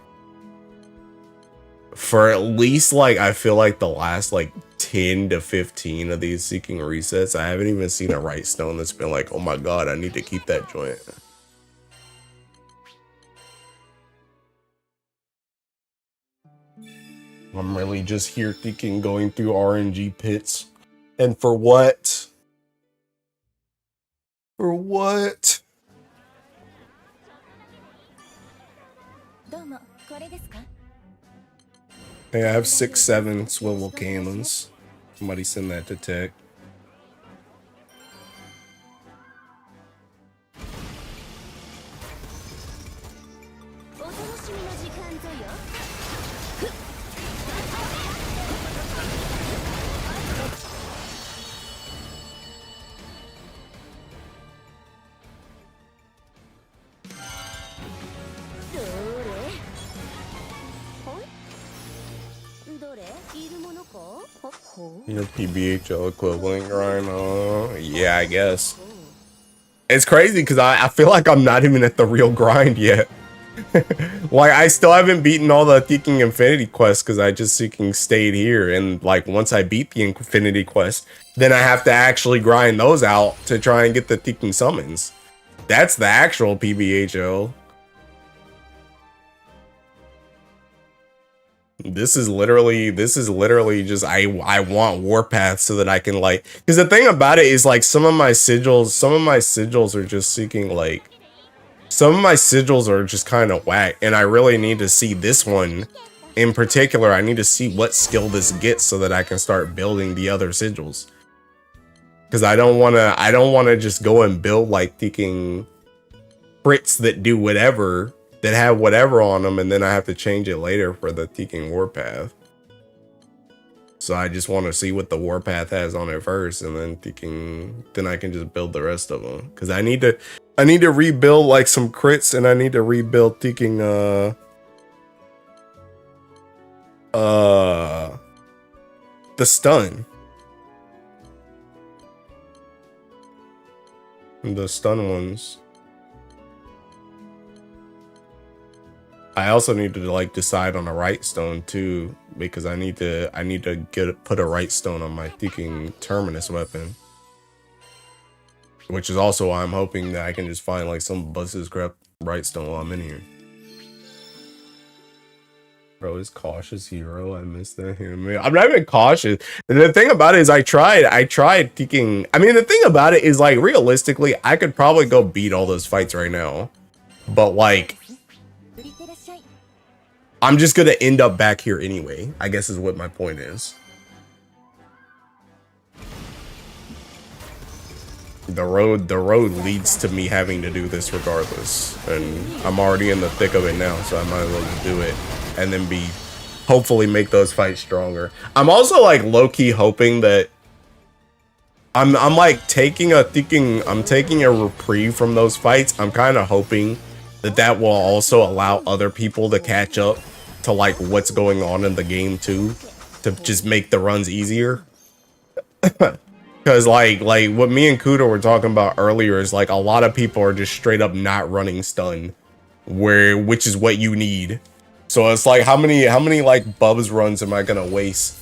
for at least like I feel like the last like 10 to 15 of these seeking resets, I haven't even seen a right stone that's been like, oh my god, I need to keep that joint. I'm really just here thinking going through RNG pits. And for what? For what? Hey, I have 6-7 swivel cannons. Somebody send that to tech. Your PBHL equivalent grind, yeah, I guess. It's crazy because I feel like I'm not even at the real grind yet. Like, I still haven't beaten all the Seeking Infinity quests because I just Seeking stayed here. And, like, once I beat the Infinity quest, then I have to actually grind those out to try and get the Seeking summons. That's the actual PBHL. This is literally just I want Warpath so that I can, like, because the thing about it is, like, some of my sigils are just Seeking, like, some of my sigils are just kind of whack, and I really need to see this one in particular. I need to see what skill this gets so that I can start building the other sigils, because I don't want to just go and build like Seeking crits that do whatever, that have whatever on them, and then I have to change it later for the Seeking Warpath. So I just want to see what the Warpath has on it first, and then I can just build the rest of them. Because I need to rebuild like some crits, and I need to rebuild Seeking the stun. The stun ones. I also need to like decide on a right stone too, because I need to put a right stone on my Seeking Terminus weapon, which is also why I'm hoping that I can just find like some buses crap right stone while I'm in here. Bro, is cautious hero. I missed that here. I'm not even cautious. The thing about it is I tried Seeking. I mean, the thing about it is, like, realistically, I could probably go beat all those fights right now, but like, I'm just gonna end up back here anyway, I guess is what my point is. The road leads to me having to do this regardless, and I'm already in the thick of it now, so I might as well just do it and then hopefully make those fights stronger. I'm also like low-key hoping that I'm like taking a reprieve from those fights. I'm kind of hoping that will also allow other people to catch up to like what's going on in the game too, to just make the runs easier. Because like what me and Kudo were talking about earlier is like a lot of people are just straight up not running stun, which is what you need. So it's like, how many like Bubs runs am I gonna waste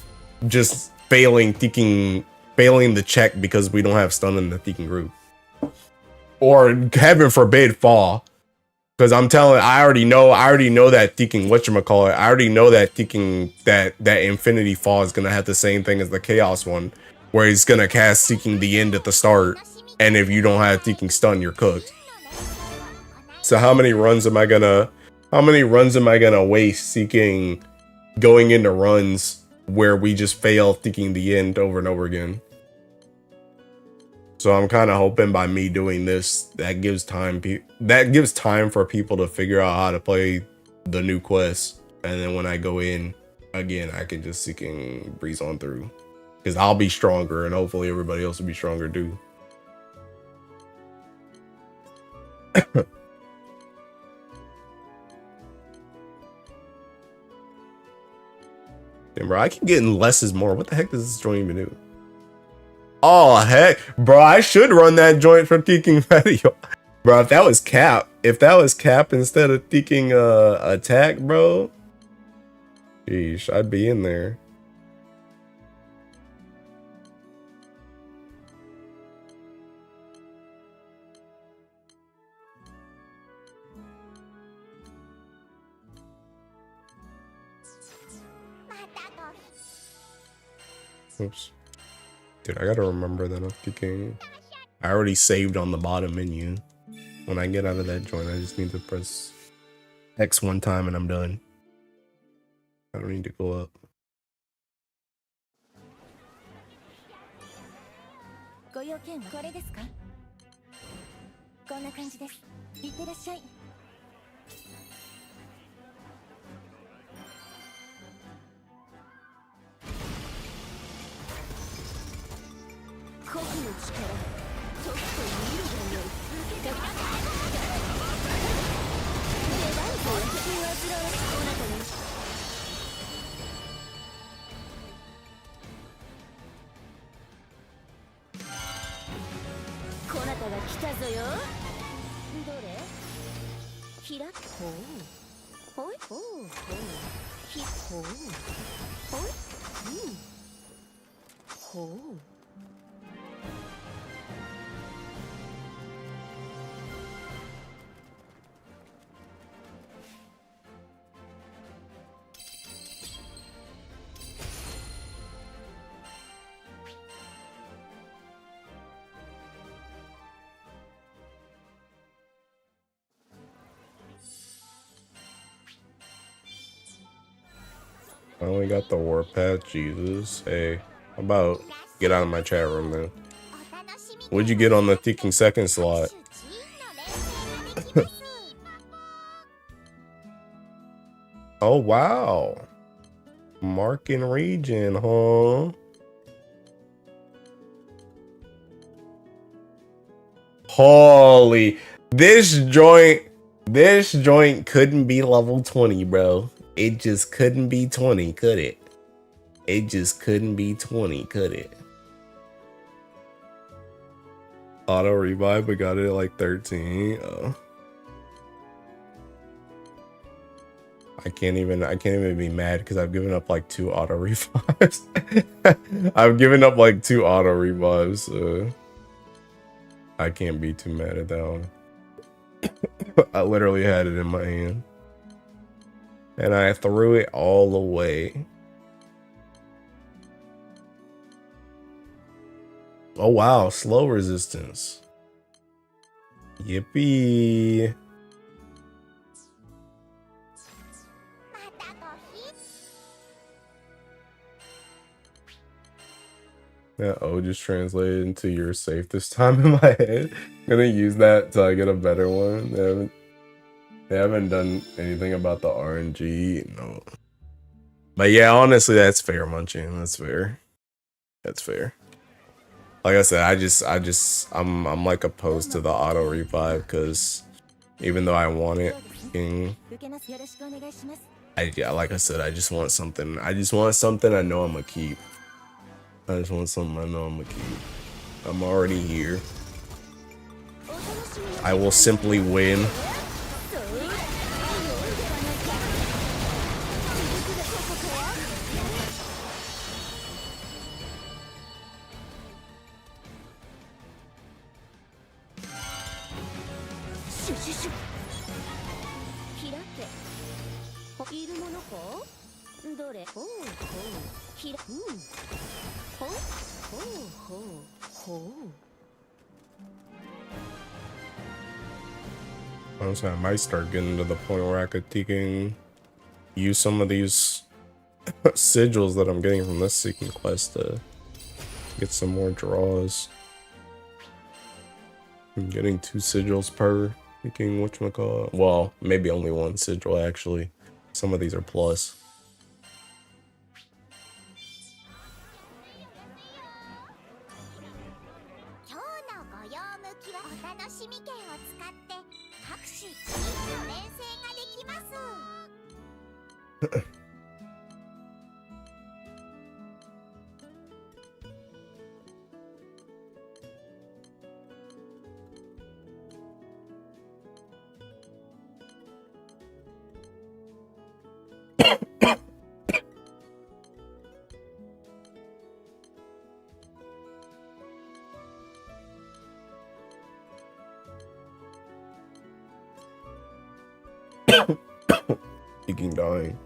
just failing the check because we don't have stun in the Seeking group, or heaven forbid fall. Because I already know that Seeking whatchamacallit, I already know that Seeking that Infinity Fall is gonna have the same thing as the Chaos one, where he's gonna cast Seeking the End at the start, and if you don't have Seeking stun, you're cooked. So how many runs am I gonna waste Seeking, going into runs where we just fail Seeking the End over and over again? So I'm kind of hoping by me doing this, that gives time for people to figure out how to play the new quests, and then when I go in again, I can just Seeking breeze on through, because I'll be stronger, and hopefully everybody else will be stronger too. Damn, bro, I keep getting less is more. What the heck does this joint even do? Oh heck, bro, I should run that joint for Seeking Video. Bro, if that was cap instead of Seeking attack, bro, sheesh, I'd be in there. Oops. Dude, I gotta remember that I'm Seeking. I already saved on the bottom menu. When I get out of that joint, I just need to press X one time and I'm done. I don't need to go up. ご用件はこれですか？こんな感じです。いってらっしゃい。古希の力、とくと見るがよい。受けてください。出番とは敵に煩わしおなたに。こなたが来たぞよ。どれ？ひらっほう。ほいほうほう。ひほう。ほい。うん。ほう。I only got the warpath. Jesus. Hey, how about get out of my chat room then? What'd you get on the thinking second slot? Oh wow. Marking region, huh? Holy, this joint couldn't be level 20, bro. It just couldn't be 20, could it? It just couldn't be 20, could it? Auto revive, but got it at like 13. Oh. I can't even be mad because I've given up like 2 auto revives. I've given up like 2 auto revives. So I can't be too mad at that one. I literally had it in my hand. And I threw it all away. Oh wow, slow resistance. Yippee. That O just translated into "you're safe" this time in my head. Gonna use that till I get a better one. They haven't done anything about the RNG, no. But yeah, honestly, that's fair, Munching. That's fair. That's fair. Like I said, I'm like opposed to the auto revive because even though I want it, like I said, I just want something. I know I'm gonna keep. I just want something I know I'm gonna keep. I'm already here. I will simply win. Honestly, I might start getting to the point where I could use some of these sigils that I'm getting from this seeking quest to get some more draws. I'm getting 2 sigils per seeking whatchamacallit. Well, maybe only 1 sigil actually. Some of these are plus. Speaking dying.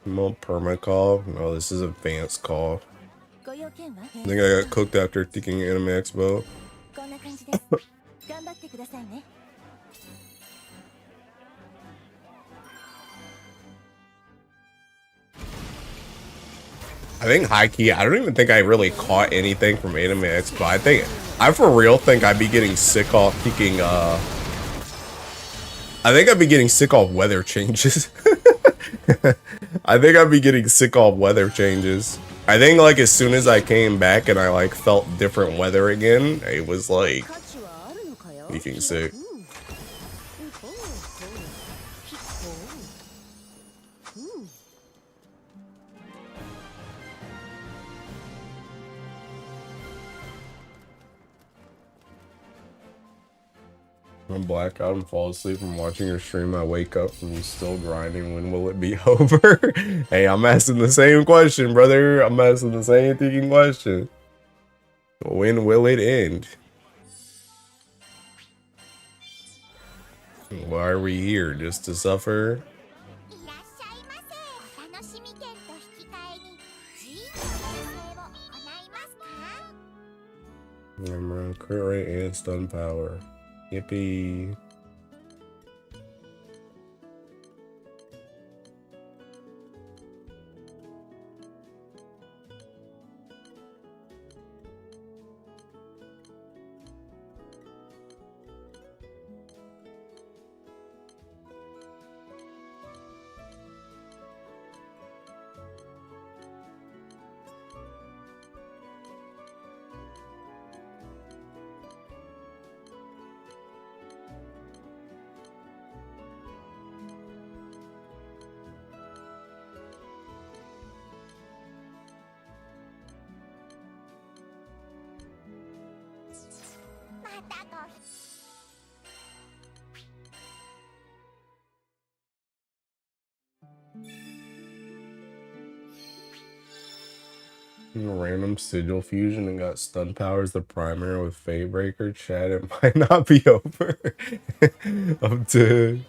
No perma call. No, this is advanced call. ご用件は I think I got cooked after thinking Anime Expo. こんな感じです頑張ってくださいね I think high key, I don't even think I really caught anything from Anime Expo. I for real think I'd be getting sick off kicking, I think I'd be getting sick off weather changes. I think I'd be getting sick off weather changes. I think like as soon as I came back and I like felt different weather again, it was like 価値はあるのかよ making sick. うんほうほうひほううん I black out and fall asleep from watching your stream. I wake up from still grinding. When will it be over? Hey, I'm asking the same question, brother. I'm asking the same thinking question. When will it end? Why are we here? Just to suffer? いらっしゃいませ。お楽しみ券と引き換えに G の連成を行いますか？ I'm around crit rate and stun power. Yippee. Random sigil fusion and got stun powers the primary with Fate Breaker. Chat, it might not be over. I'm dead.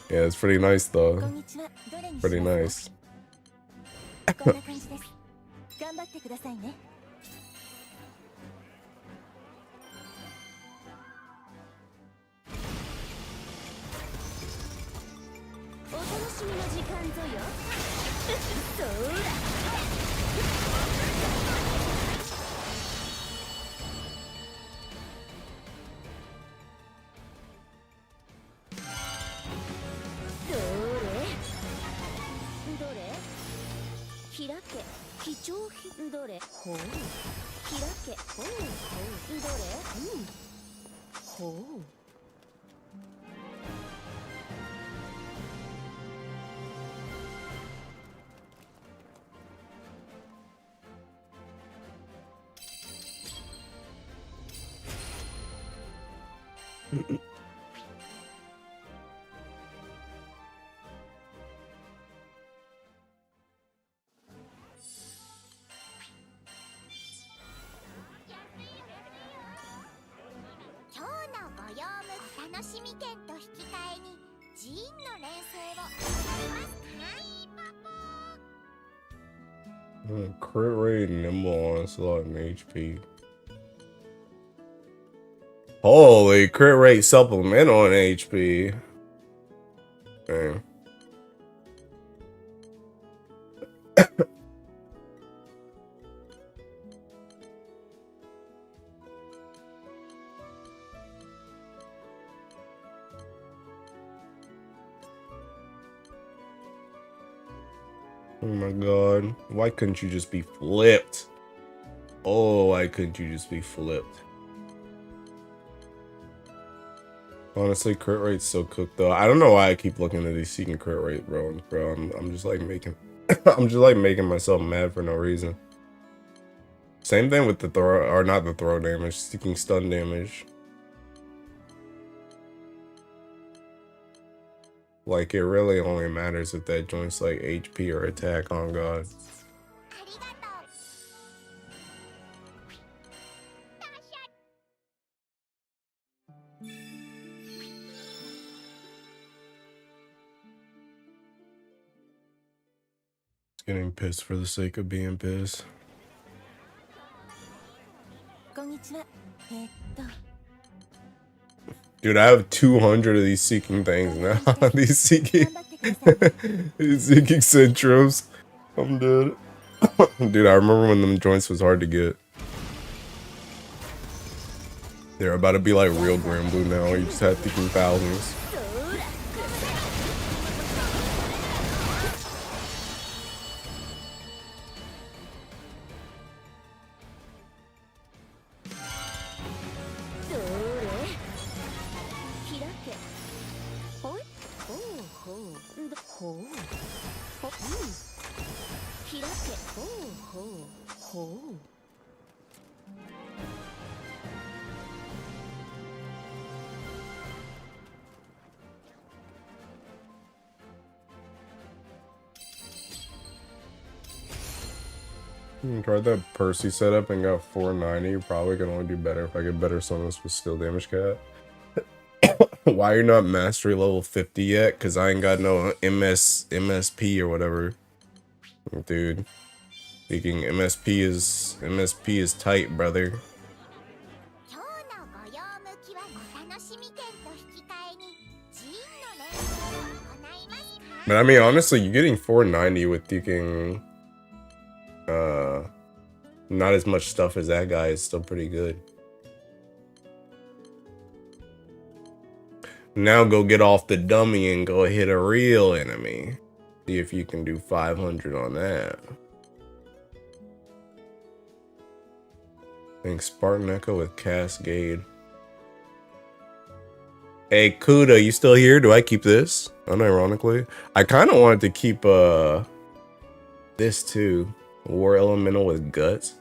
Yeah, it's pretty nice こ though. んにちはどれにし Pretty ますか nice. こんな感じです頑張ってくださいねお楽しみの時間ぞよそうだどれどれ開け貴重品どれほう開けほうほうどれうんほう 今日のご用務楽しみ券と引き換えにジーンの連成を行いますか？ Crit rate, nimble onslaught, and HP. Holy, crit rate supplemental on HP. Dang. Oh my god. Why couldn't you just be flipped? Oh, why couldn't you just be flipped? Honestly, crit rate's so cooked though. I don't know why I keep looking at these seeking crit rate, bro. I'm just like making I'm just like making myself mad for no reason. Same thing with the throw, or not the throw damage, seeking stun damage. Like it really only matters if that joint's like HP or attack on God. ありがとう。 I Getting pissed for the sake of being pissed. Dude, I have 200 of these seeking things now. these seeking centros. I'm dead. Dude, I remember when them joints was hard to get. They're about to be like real Granblue now. You just had thinking thousands. Tried that Percy setup and got 490. Probably can only do better if I get better summons with skill damage cat. Why you're not mastery level 50 yet? Cause I ain't got no MSP or whatever. Dude. Speaking MSP is tight, brother. But I mean honestly, you're getting 490 with thinking not as much stuff as that guy is still pretty good. Now go get off the dummy and go hit a real enemy. See if you can do 500 on that. I think Spartan Echo with Cascade. Hey Kuda, you still here? Do I keep this? Unironically. I kind of wanted to keep this too. War Elemental with Guts.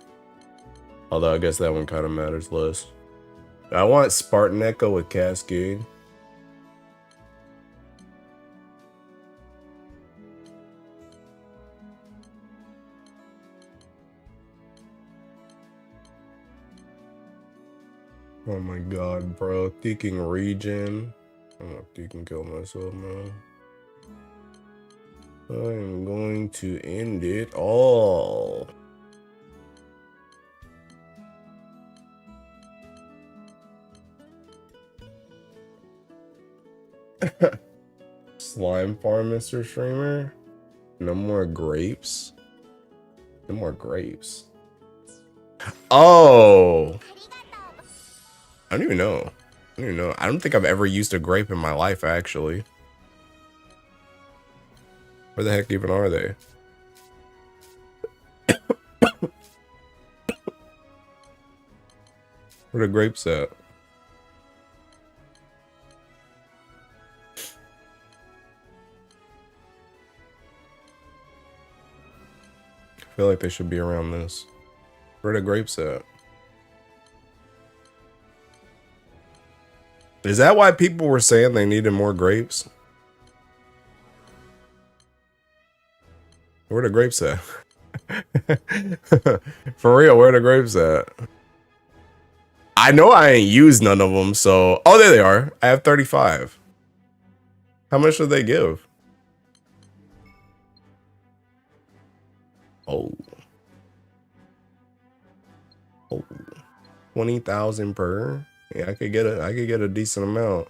Although I guess that one kind of matters less. I want Spartan Echo with Cascade. Oh my god, bro. Thinking regen. I'm not thinking kill myself, man. I'm going to end it all. Slime farm, Mr. Streamer. No more grapes. No more grapes. Oh. I don't even know. I don't think I've ever used a grape in my life, actually. Where the heck even are they? Where the grapes at? I feel like they should be around this. Where the grapes at? Is that why people were saying they needed more grapes? Where the grapes at? For real, where the grapes at? I know I ain't used none of them, so... Oh, there they are. I have 35. How much did they give? Oh. 20,000 per? Yeah, I could get a decent amount.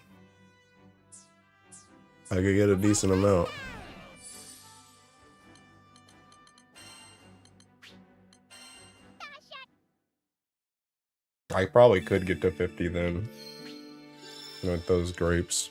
I probably could get to 50 then. With those grapes.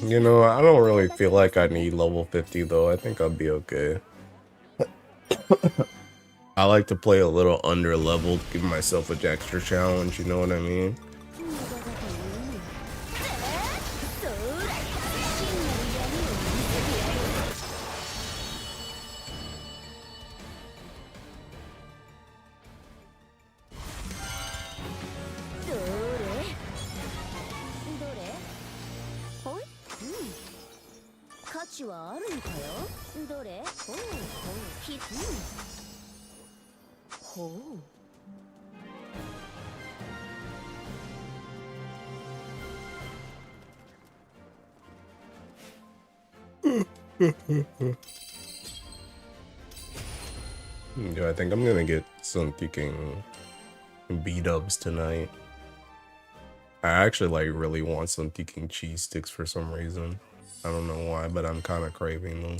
You know, I don't really feel like I need level 50 though. I think I'll be okay. I like to play a little under leveled, give myself an extra challenge, you know what I mean? Yeah, I think I'm gonna get some kicking B-dubs tonight. I actually like really want some kicking cheese sticks for some reason. I don't know why, but I'm kind of craving them.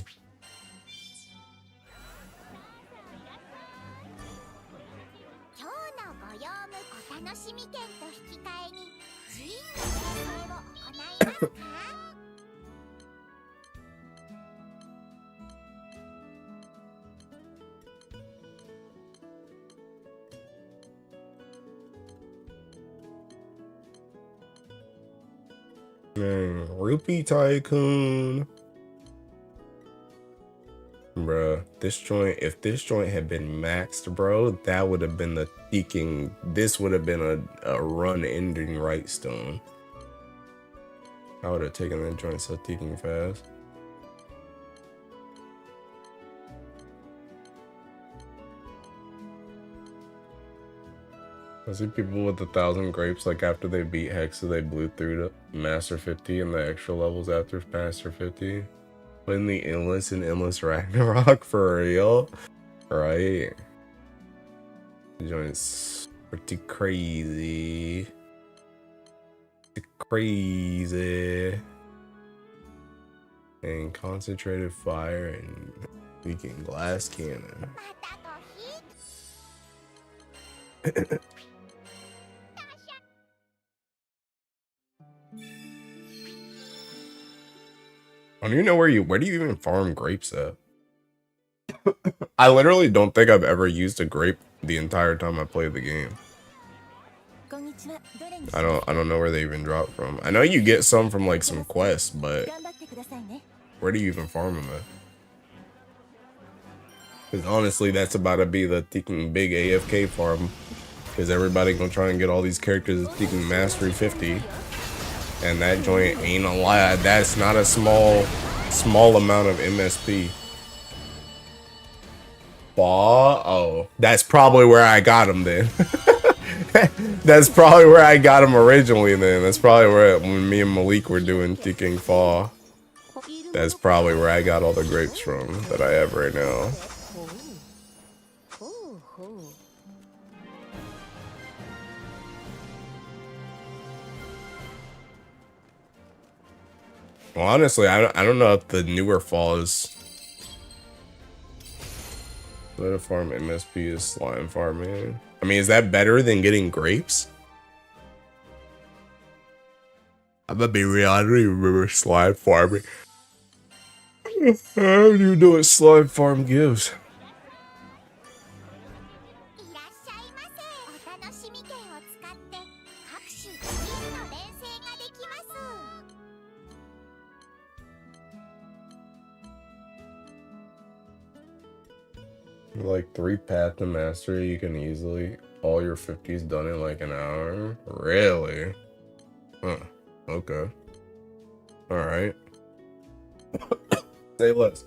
Dang, Rupee Tycoon. Bruh, this joint, if this joint had been maxed, bro, that would have been the thinking. This would have been a run ending right stone. I would have taken that joint so thinking fast. I see people with 1,000 grapes, like after they beat Hexa, they blew through to Master 50 and the extra levels after Master 50. Putting the endless and endless Ragnarok for real, right? The joint's pretty crazy. Pretty crazy. And concentrated fire and leaking glass cannon. I don't even know where do you even farm grapes at? I literally don't think I've ever used a grape the entire time I played the game. I don't know where they even drop from. I know you get some from like some quests, but where do you even farm them at? Because honestly, that's about to be the thinking big AFK farm. Because everybody gonna try and get all these characters thinking Mastery 50. And that joint ain't a lie. That's not a small amount of MSP. Oh, that's probably where I got him then. That's probably where I got him originally then. That's probably where, when me and Malik were doing Thinking Fall. That's probably where I got all the grapes from that I have right now. Well, honestly, I don't know if the newer falls. Let a farm MSP is slime farming. I mean, is that better than getting grapes? I'm gonna be real. I don't even remember slime farming. I don't even know what slime farm gives. Like 3 path to mastery, you can easily all your 50s done in like an hour. Really? Huh. Okay. All right. Say less.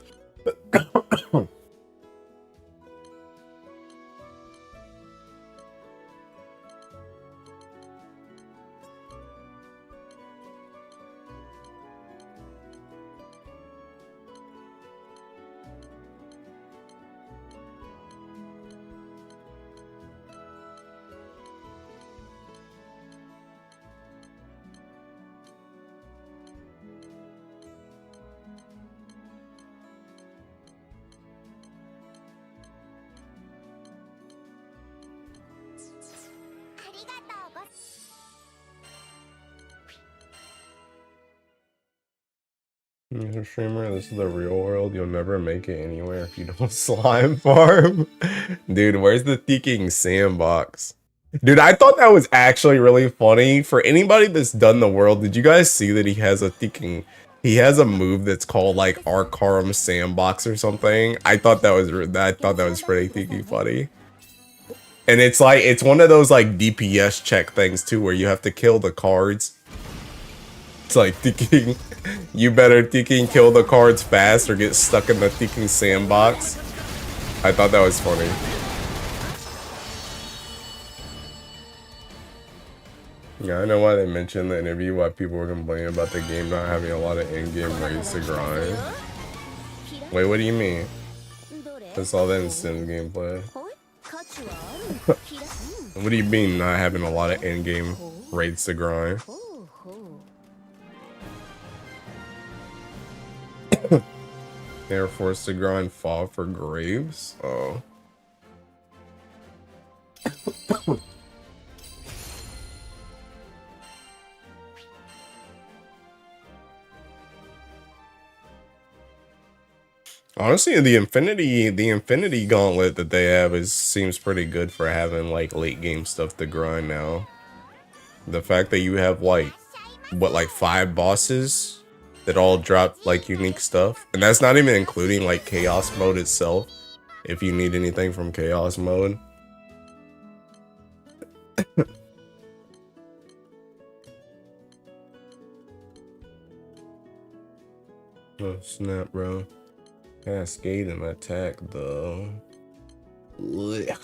Mr. Streamer, this is the real world. You'll never make it anywhere if you don't slime farm. Dude, where's the thinking sandbox? Dude, I thought that was actually really funny. For anybody that's done the world, did you guys see that he has a move that's called like Arcarum Sandbox or something? I thought that was pretty thinking funny. And it's like, it's one of those like DPS check things too, where you have to kill the cards. It's like thinking, you better thinking kill the cards fast or get stuck in the thinking sandbox. I thought that was funny. Yeah, I know why they mentioned in the interview why people were complaining about the game not having a lot of in-game rates to grind. Wait, what do you mean? That's all that in Sims gameplay. What do you mean not having a lot of in-game rates to grind? They're forced to grind fall for graves? Oh. Honestly, the Infinity Gauntlet that they have seems pretty good for having like late game stuff to grind now. The fact that you have like what, like 5 bosses that all drop like unique stuff, and that's not even including like chaos mode itself if you need anything from chaos mode. Oh snap, bro. Cascade and attack though. Ugh.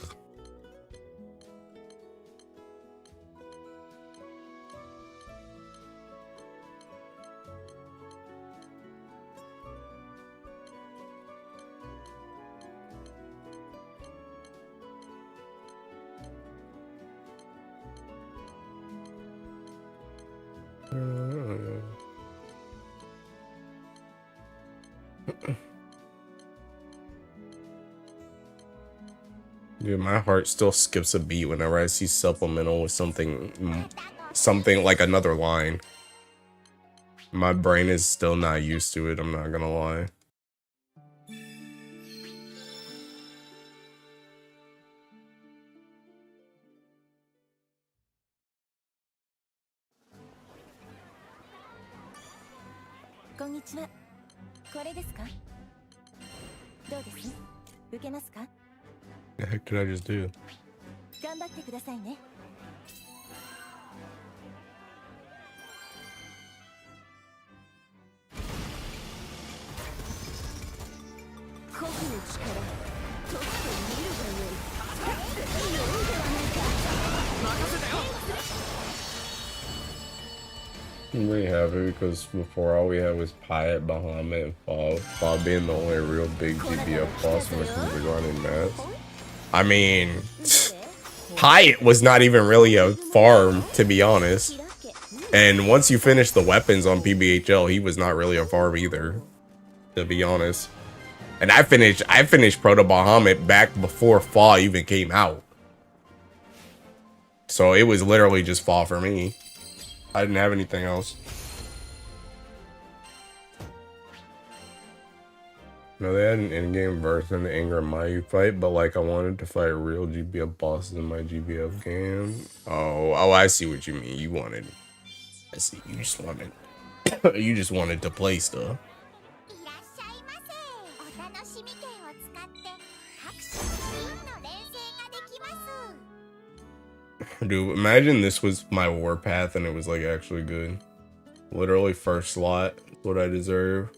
Dude, my heart still skips a beat whenever I see supplemental with something like another line. My brain is still not used to it, I'm not gonna lie. Konnichiwa. これですか? どうです?受けますか? The heck did I just do? 頑張ってくださいね. I'm really happy because before all we had was Pyatt, Bahamut, and Fall. Fall being the only real big GBF boss when it comes to grinding maps. I mean, Pyatt was not even really a farm, to be honest. And once you finish the weapons on PBHL, he was not really a farm either, to be honest. And I finished Proto Bahamut back before Fall even came out. So it was literally just Fall for me. I didn't have anything else. No, they had an in-game version of the Anger Mayu fight, but like I wanted to fight real GBF bosses in my GBF game. Oh, I see what you mean. You wanted, I see. You just wanted, you just wanted to play stuff. Dude, imagine this was my warpath and it was like actually good. Literally first slot, what I deserve.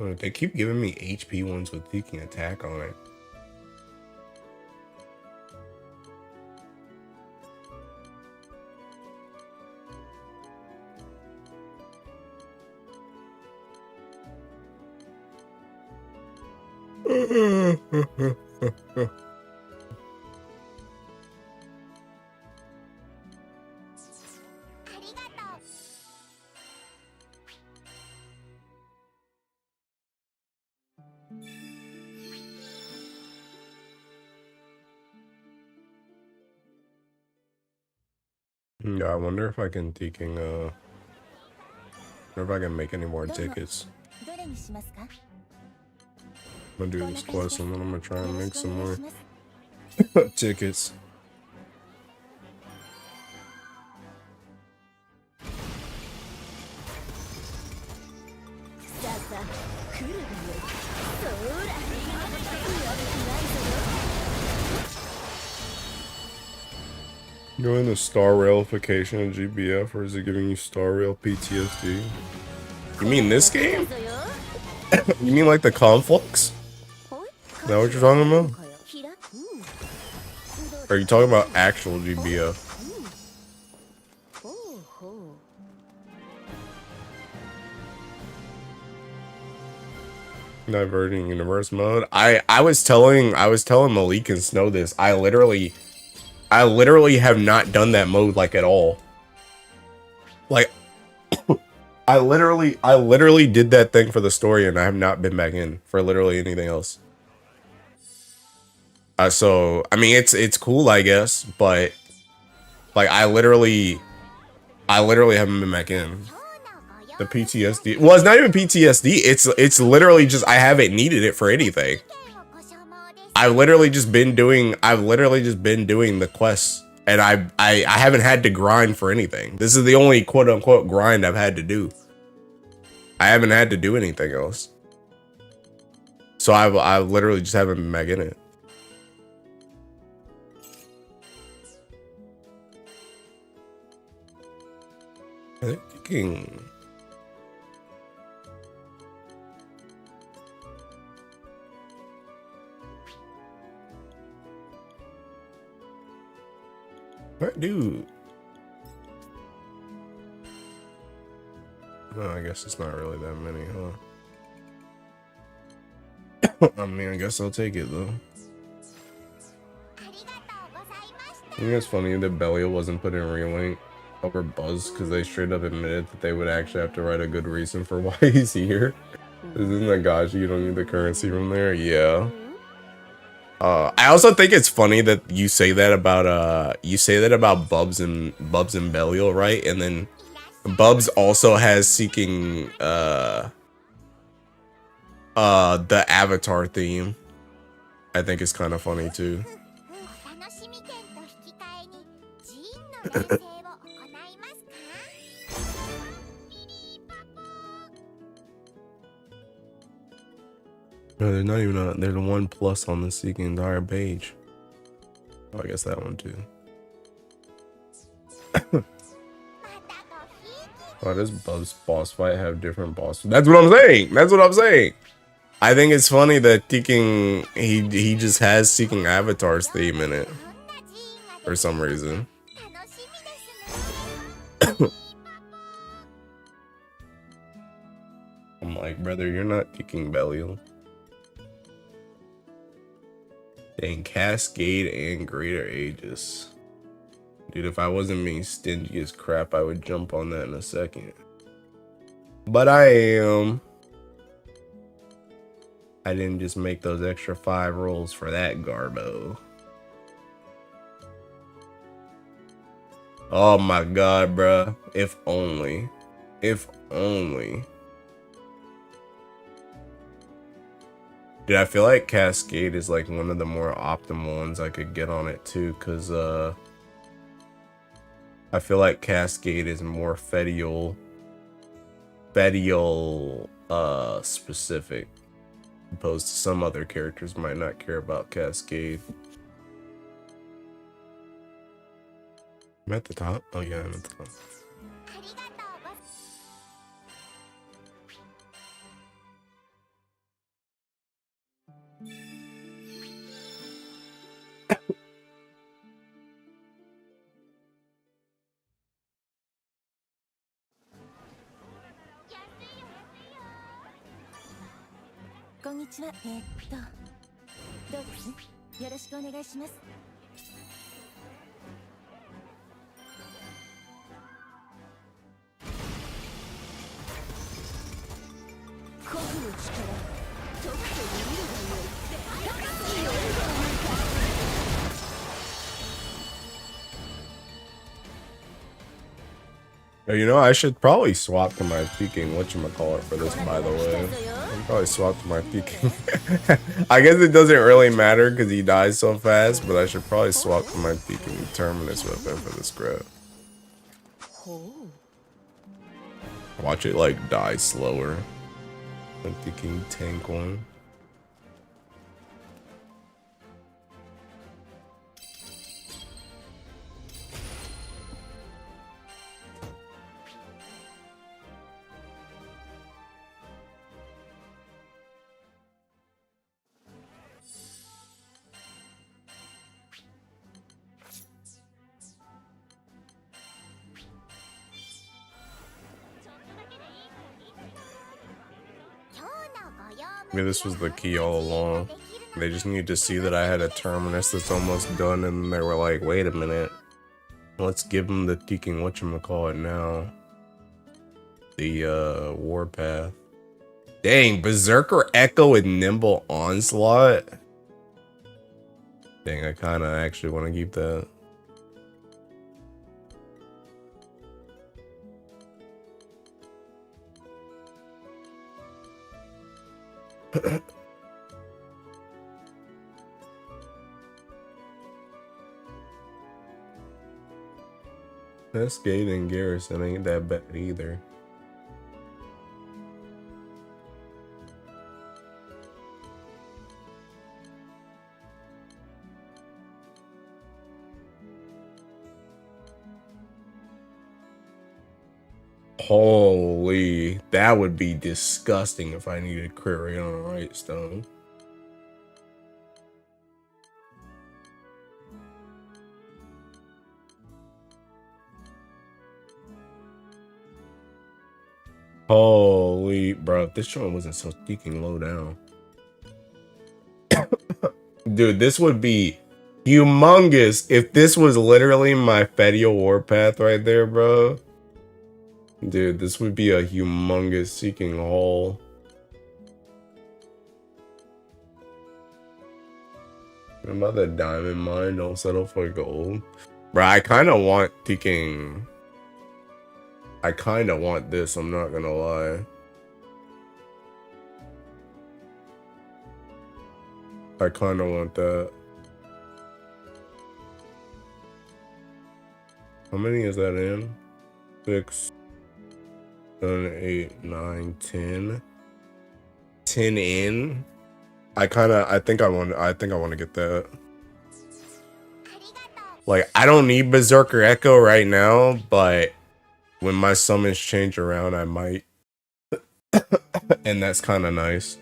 Oh, they keep giving me HP ones with Peaking Attack on it. Yeah, I wonder if I can wonder if I can make any more tickets. I'm gonna do this quest and then I'm gonna try and make some more tickets. Doing the star railification in GBF, or is it giving you star rail PTSD? You mean this game? You mean like the conflux? Is that what you're talking about? Or are you talking about actual GBF? Diverging universe mode. I was telling Malik and Snow this. I literally have not done that mode like at all. Like I literally did that thing for the story and I have not been back in for literally anything else. So I mean it's cool, I guess, but like I literally haven't been back in. The PTSD. Well, it's not even PTSD. It's literally just I haven't needed it for anything. I've literally just been doing the quests, and I haven't had to grind for anything. This is the only quote unquote grind I've had to do. I haven't had to do anything else. So I literally just haven't been back in it. I think what dude? No, I guess it's not really that many, huh? I mean, I guess I'll take it though. I think it's funny that Belial wasn't put in Relink over Buzz because they straight up admitted that they would actually have to write a good reason for why he's here. Isn't that gosh, you don't need the currency from there? Yeah. I also think it's funny that you say that about Bubs and Belial, right? And then Bubs also has seeking the Avatar theme. I think it's kind of funny too. No, there's not even there's 1+ on the seeking entire page. Oh, I guess that one too. Oh, does Bub's boss fight have different bosses? That's what I'm saying. That's what I'm saying. I think it's funny that he just has Seeking Avatar's theme in it for some reason. I'm like, brother, you're not Seeking Belial. Dang, Cascade and Greater Aegis. Dude, if I wasn't being stingy as crap, I would jump on that in a second. But I am. I didn't just make those extra 5 rolls for that Garbo. Oh my god, bruh. If only. If only. Dude, I feel like Cascade is like one of the more optimal ones I could get on it too, because I feel like Cascade is more Fedial specific, opposed to some other characters might not care about Cascade. I'm at the top? Oh yeah, I'm at the top. You know, I should probably swap to my peeking whatchamacallit for this, by the way. I'll probably swap to my peeking. I guess it doesn't really matter because he dies so fast, but I should probably swap to my peeking terminus weapon for this grab. Watch it like die slower. I'm thinking tank one. Maybe this was the key all along. They just need to see that I had a terminus that's almost done, and they were like, wait a minute. Let's give them the teaking whatchamacallit now. The warpath. Dang, Berserker Echo with Nimble Onslaught. Dang, I kinda actually want to keep that. Cascade and Garrison ain't that bad either. Holy, that would be disgusting if I needed crit rate on a right stone. Holy, bro, if this joint wasn't so sneaking low down. Dude, this would be humongous if this was literally my Fedial Warpath right there, bro. Dude, this would be a humongous seeking haul. What about the diamond mine? Don't settle for gold. Bro, I kind of want seeking. I kind of want this, I'm not gonna lie. I kind of want that. How many is that in? 6, 7, 8, 9, 10. 10 in. I think I want to get that. Like, I don't need Berserker Echo right now, but when my summons change around, I might. And that's kind of nice.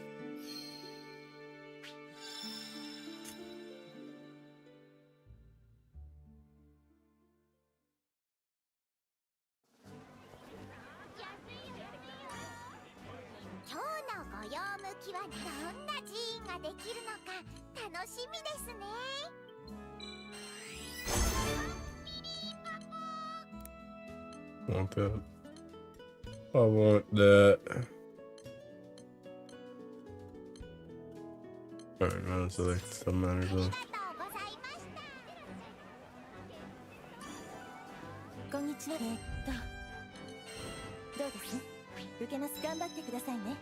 Want that. I want that. Alright, now select some matters though. こんにちは。どうです？受けます。頑張ってくださいね。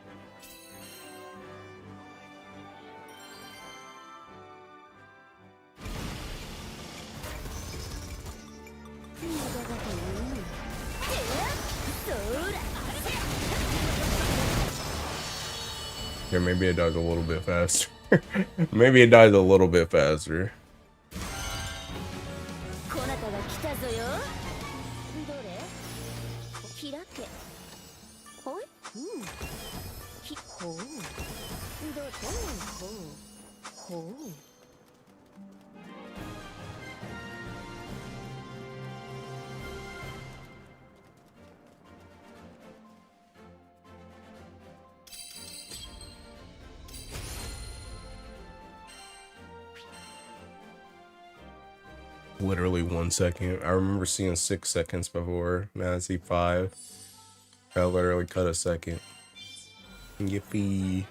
Here, maybe it dies a little bit faster. Maybe it dies a little bit faster. Literally 1 second. I remember seeing 6 seconds before. Now I see 5. I literally cut a second. Yippee.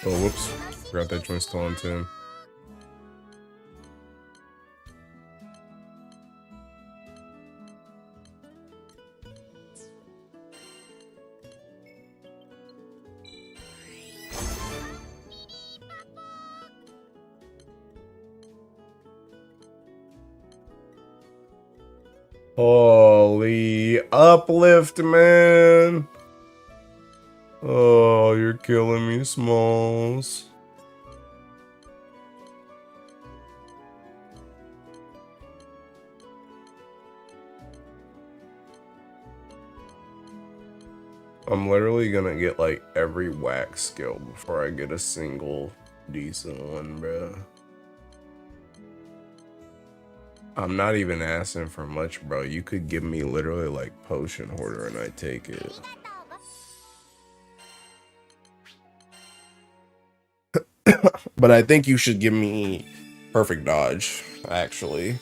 Oh, whoops. Forgot that joint's still on 10. Holy uplift, man. Oh, you're killing me, Smalls. I'm literally gonna get like every wax skill before I get a single decent one, bro. I'm not even asking for much, bro. You could give me literally like potion hoarder and I take it. But I think you should give me perfect dodge, actually.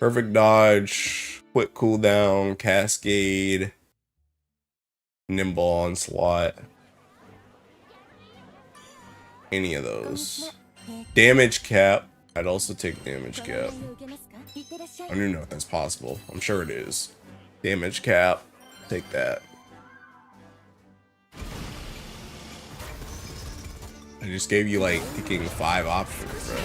Perfect dodge, quick cooldown, cascade, nimble onslaught. Any of those. Damage cap. I'd also take damage cap. I don't even know if that's possible. I'm sure it is. Damage cap. Take that. I just gave you like picking 5 options, bro.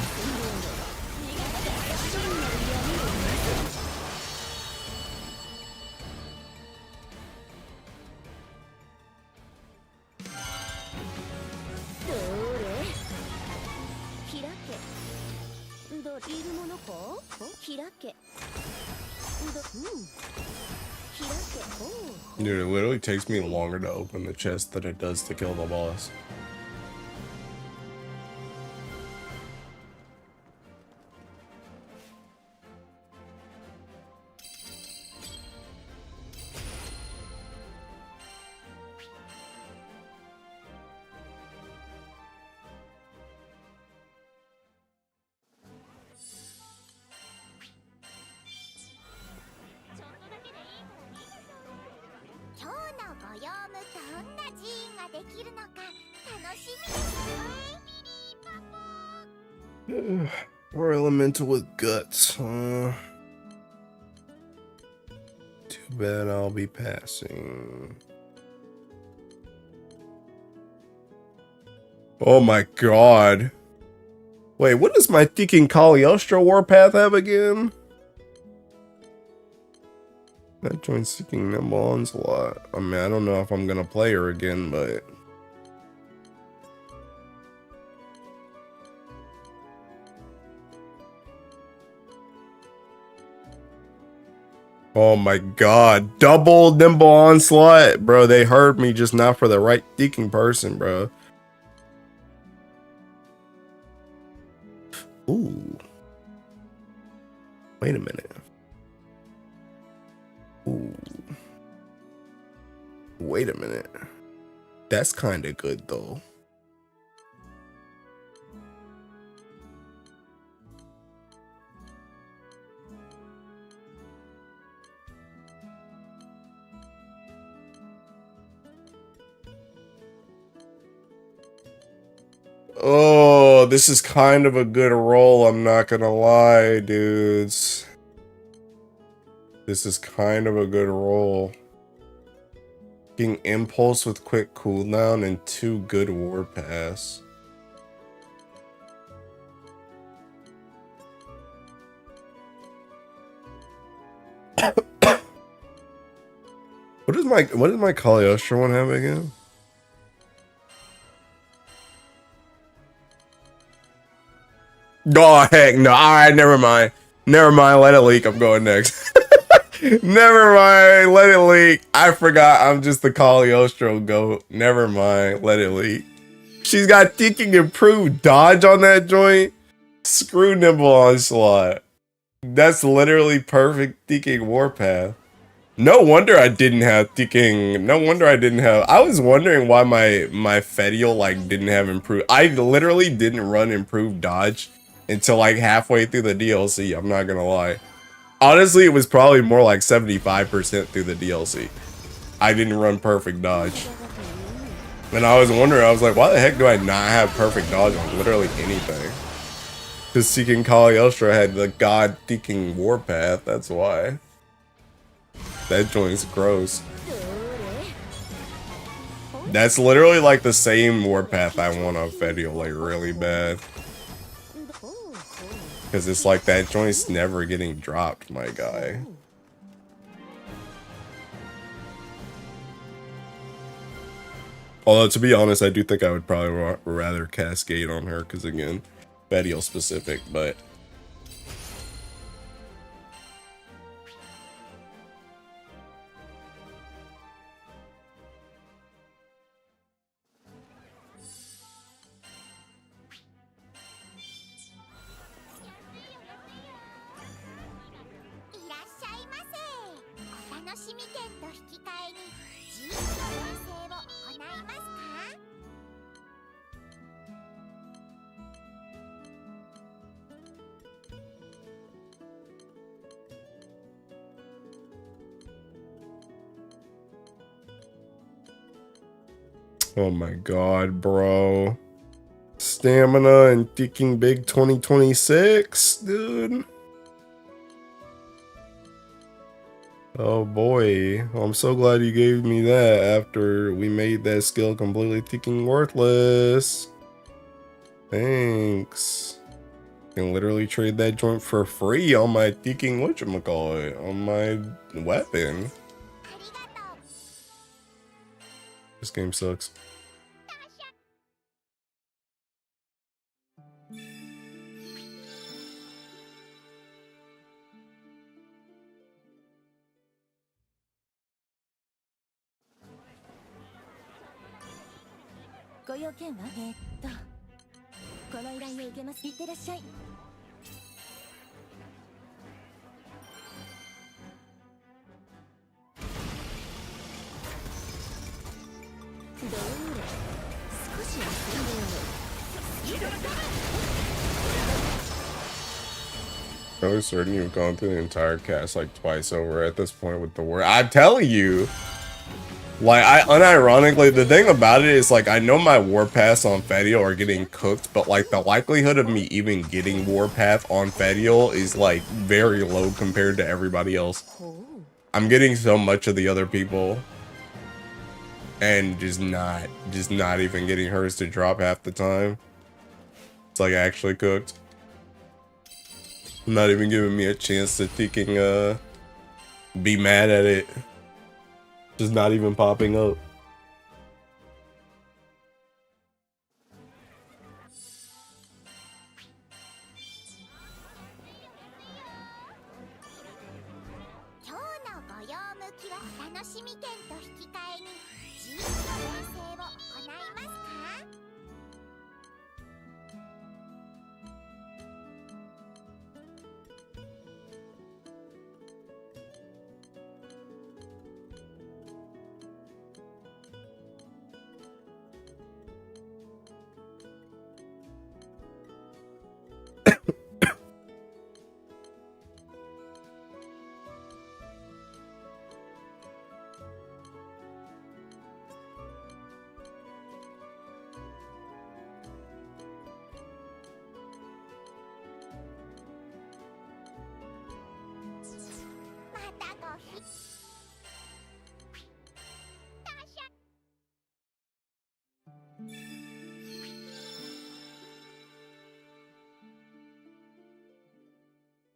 Dude, it literally takes me longer to open the chest than it does to kill the boss. Or elemental with guts, huh? Too bad I'll be passing. Oh my god. Wait, what does my thinking Cagliostro warpath have again? That joins seeking nimble onslaught. I mean, I don't know if I'm gonna play her again, but oh my god, double nimble onslaught, bro. They heard me, just not for the right thinking person, bro. Ooh. Wait a minute. Ooh. Wait a minute. That's kind of good though. Oh, this is kind of a good roll, I'm not gonna lie, dudes. This is kind of a good roll. Getting impulse with quick cooldown and 2 good warpaths. What does my Cagliostro one have again? Oh heck no. Alright, never mind. Never mind, let it leak. I'm going next. Never mind, let it leak. I forgot I'm just the Cagliostro goat. Never mind, let it leak. She's got thinking improved dodge on that joint. Screw nimble onslaught. That's literally perfect thinking warpath. No wonder I didn't have thinking. No wonder I didn't have. I was wondering why my Fedial like didn't have improved. I literally didn't run improved dodge until like halfway through the DLC. I'm not gonna lie. Honestly, it was probably more like 75% through the DLC. I didn't run perfect dodge. And I was wondering, I was like, why the heck do I not have perfect dodge on literally anything? Because Seeking Cagliostro had the god-thinking warpath, that's why. That joint's gross. That's literally like the same warpath I want on Fedial, like really bad. Because it's like that joint's never getting dropped, my guy. Although, to be honest, I do think I would probably rather Cascade on her, because again, Fedial specific, but... み券と引き換えに自由の練習を行いますか？ Oh my god, bro. Stamina and Thinking Big 2026, dude. Oh boy. I'm so glad you gave me that after we made that skill completely ticking worthless. Thanks. Can literally trade that joint for free on my ticking whatchamacallit, on my weapon. This game sucks. Really certain you've gone through the entire cast like twice over at this point with the word. I'm telling you. Like, unironically, the thing about it is, like, I know my Warpaths on Fedial are getting cooked, but, like, the likelihood of me even getting Warpath on Fedial is, like, very low compared to everybody else. I'm getting so much of the other people. And just not even getting hers to drop half the time. It's, like, actually cooked. Not even giving me a chance to freaking, be mad at it. Just not even popping up.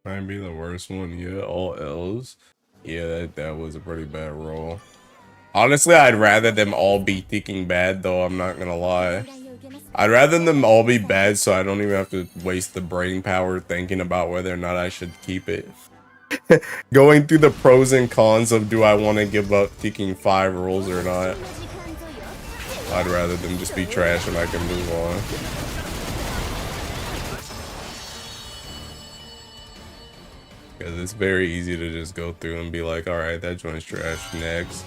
Might be the worst one yet. All L's. Yeah, that was a pretty bad roll. Honestly, I'd rather them all be thinking bad, though. I'm not gonna lie. I'd rather them all be bad, so I don't even have to waste the brain power thinking about whether or not I should keep it. Going through the pros and cons of do I want to give up thinking 5 rolls or not. I'd rather them just be trash and I can move on. Because it's very easy to just go through and be like, alright, that joint's trash, next.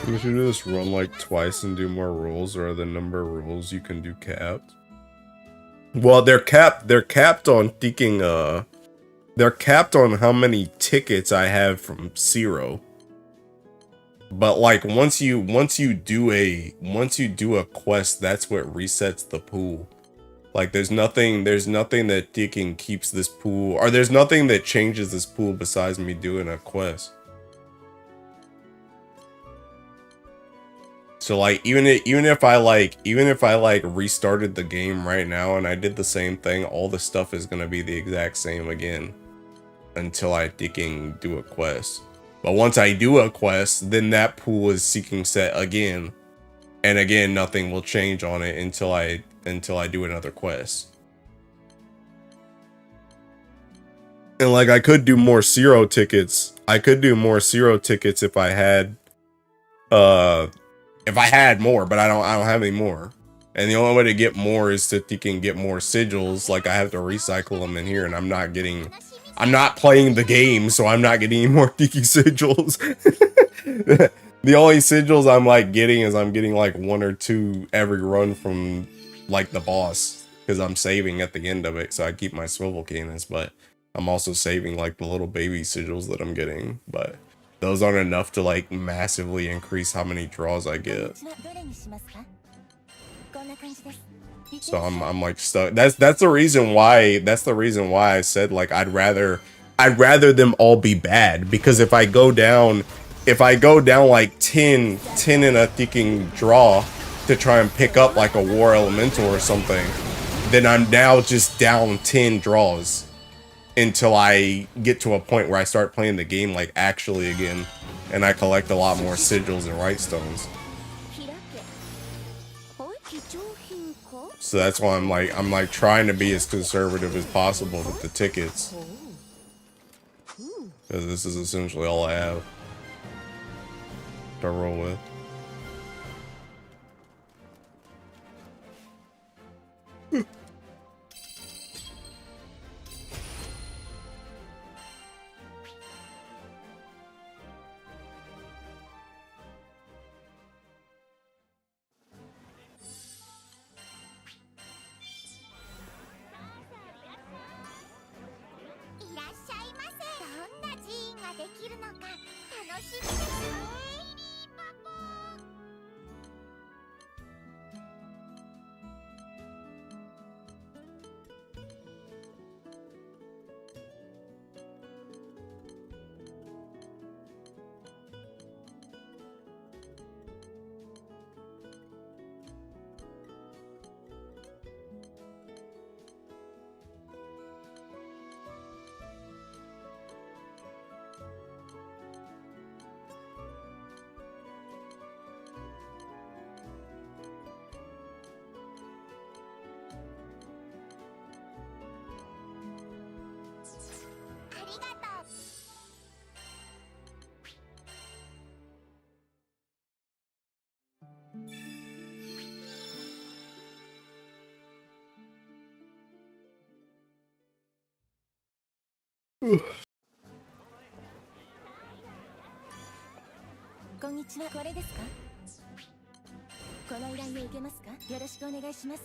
You should do this run like twice and do more rolls, or are the number of rolls you can do capped? Well, they're capped on thinking, they're capped on how many tickets I have from 0. But like once you do a quest, that's what resets the pool. Like there's nothing that thinking keeps this pool, or there's nothing that changes this pool besides me doing a quest. So like even if I like restarted the game right now and I did the same thing, all the stuff is gonna be the exact same again until I can do a quest. But once I do a quest, then that pool is seeking set again, and again nothing will change on it until I do another quest. And like I could do more Zero tickets. I could do more Zero tickets if I had more, but I don't have any more. And the only way to get more is that you can get more sigils. Like I have to recycle them in here, and I'm not playing the game, so I'm not getting any more Tiki sigils. The only sigils I'm like getting is I'm getting like 1 or 2 every run from like the boss, because I'm saving at the end of it, so I keep my swivel cannons, but I'm also saving like the little baby sigils that I'm getting, but those aren't enough to like massively increase how many draws I get. So I'm like stuck. That's the reason why I said like I'd rather them all be bad, because if I go down like 10 in a thinking draw to try and pick up like a war elemental or something, then I'm now just down 10 draws until I get to a point where I start playing the game like actually again, and I collect a lot more sigils and right stones. So that's why I'm like trying to be as conservative as possible with the tickets, because this is essentially all I have to roll with.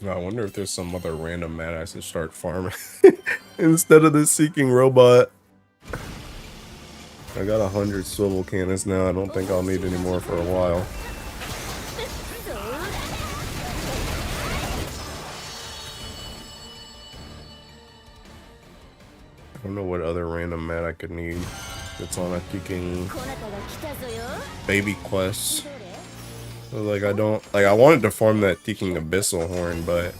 I wonder if there's some other random mat I should start farming instead of the seeking robot. I got 100 swivel cannons now. I don't think I'll need any more for a while. I don't know what other random mat I could need. It's on a seeking baby quest. Like I wanted to farm that Teaking Abyssal Horn, but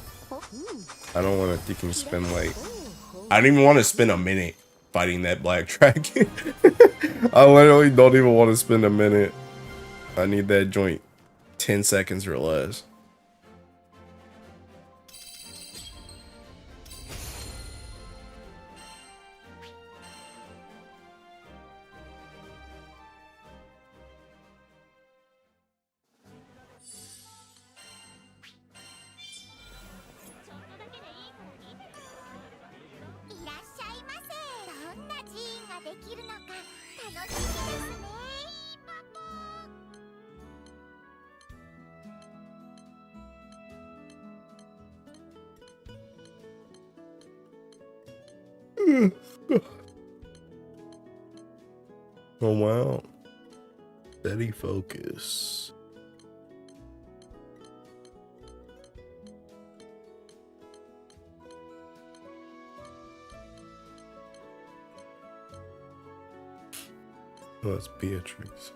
I don't want to Teaking spend like, I don't even want to spend a minute fighting that black dragon. I literally don't even want to spend a minute. I need that joint 10 seconds or less. Oh wow. Steady focus. Oh, that's Beatrix.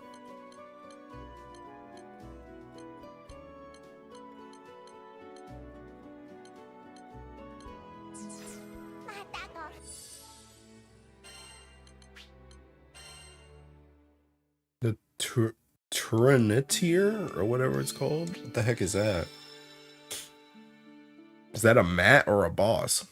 Trinitier or whatever it's called. What the heck is that? Is that a mat or a boss?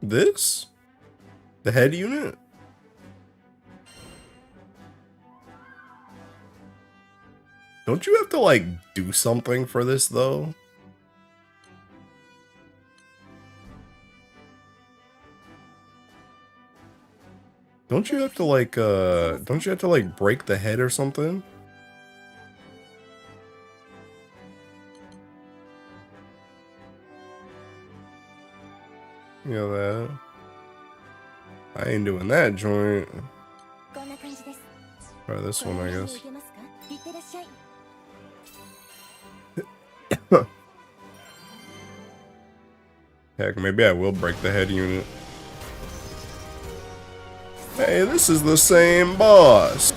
This? The head unit? Don't you have to like do something for this though? Don't you have to like break the head or something? You know that. I ain't doing that joint. Try this one, I guess. Heck, maybe I will break the head unit. Hey, this is the same boss.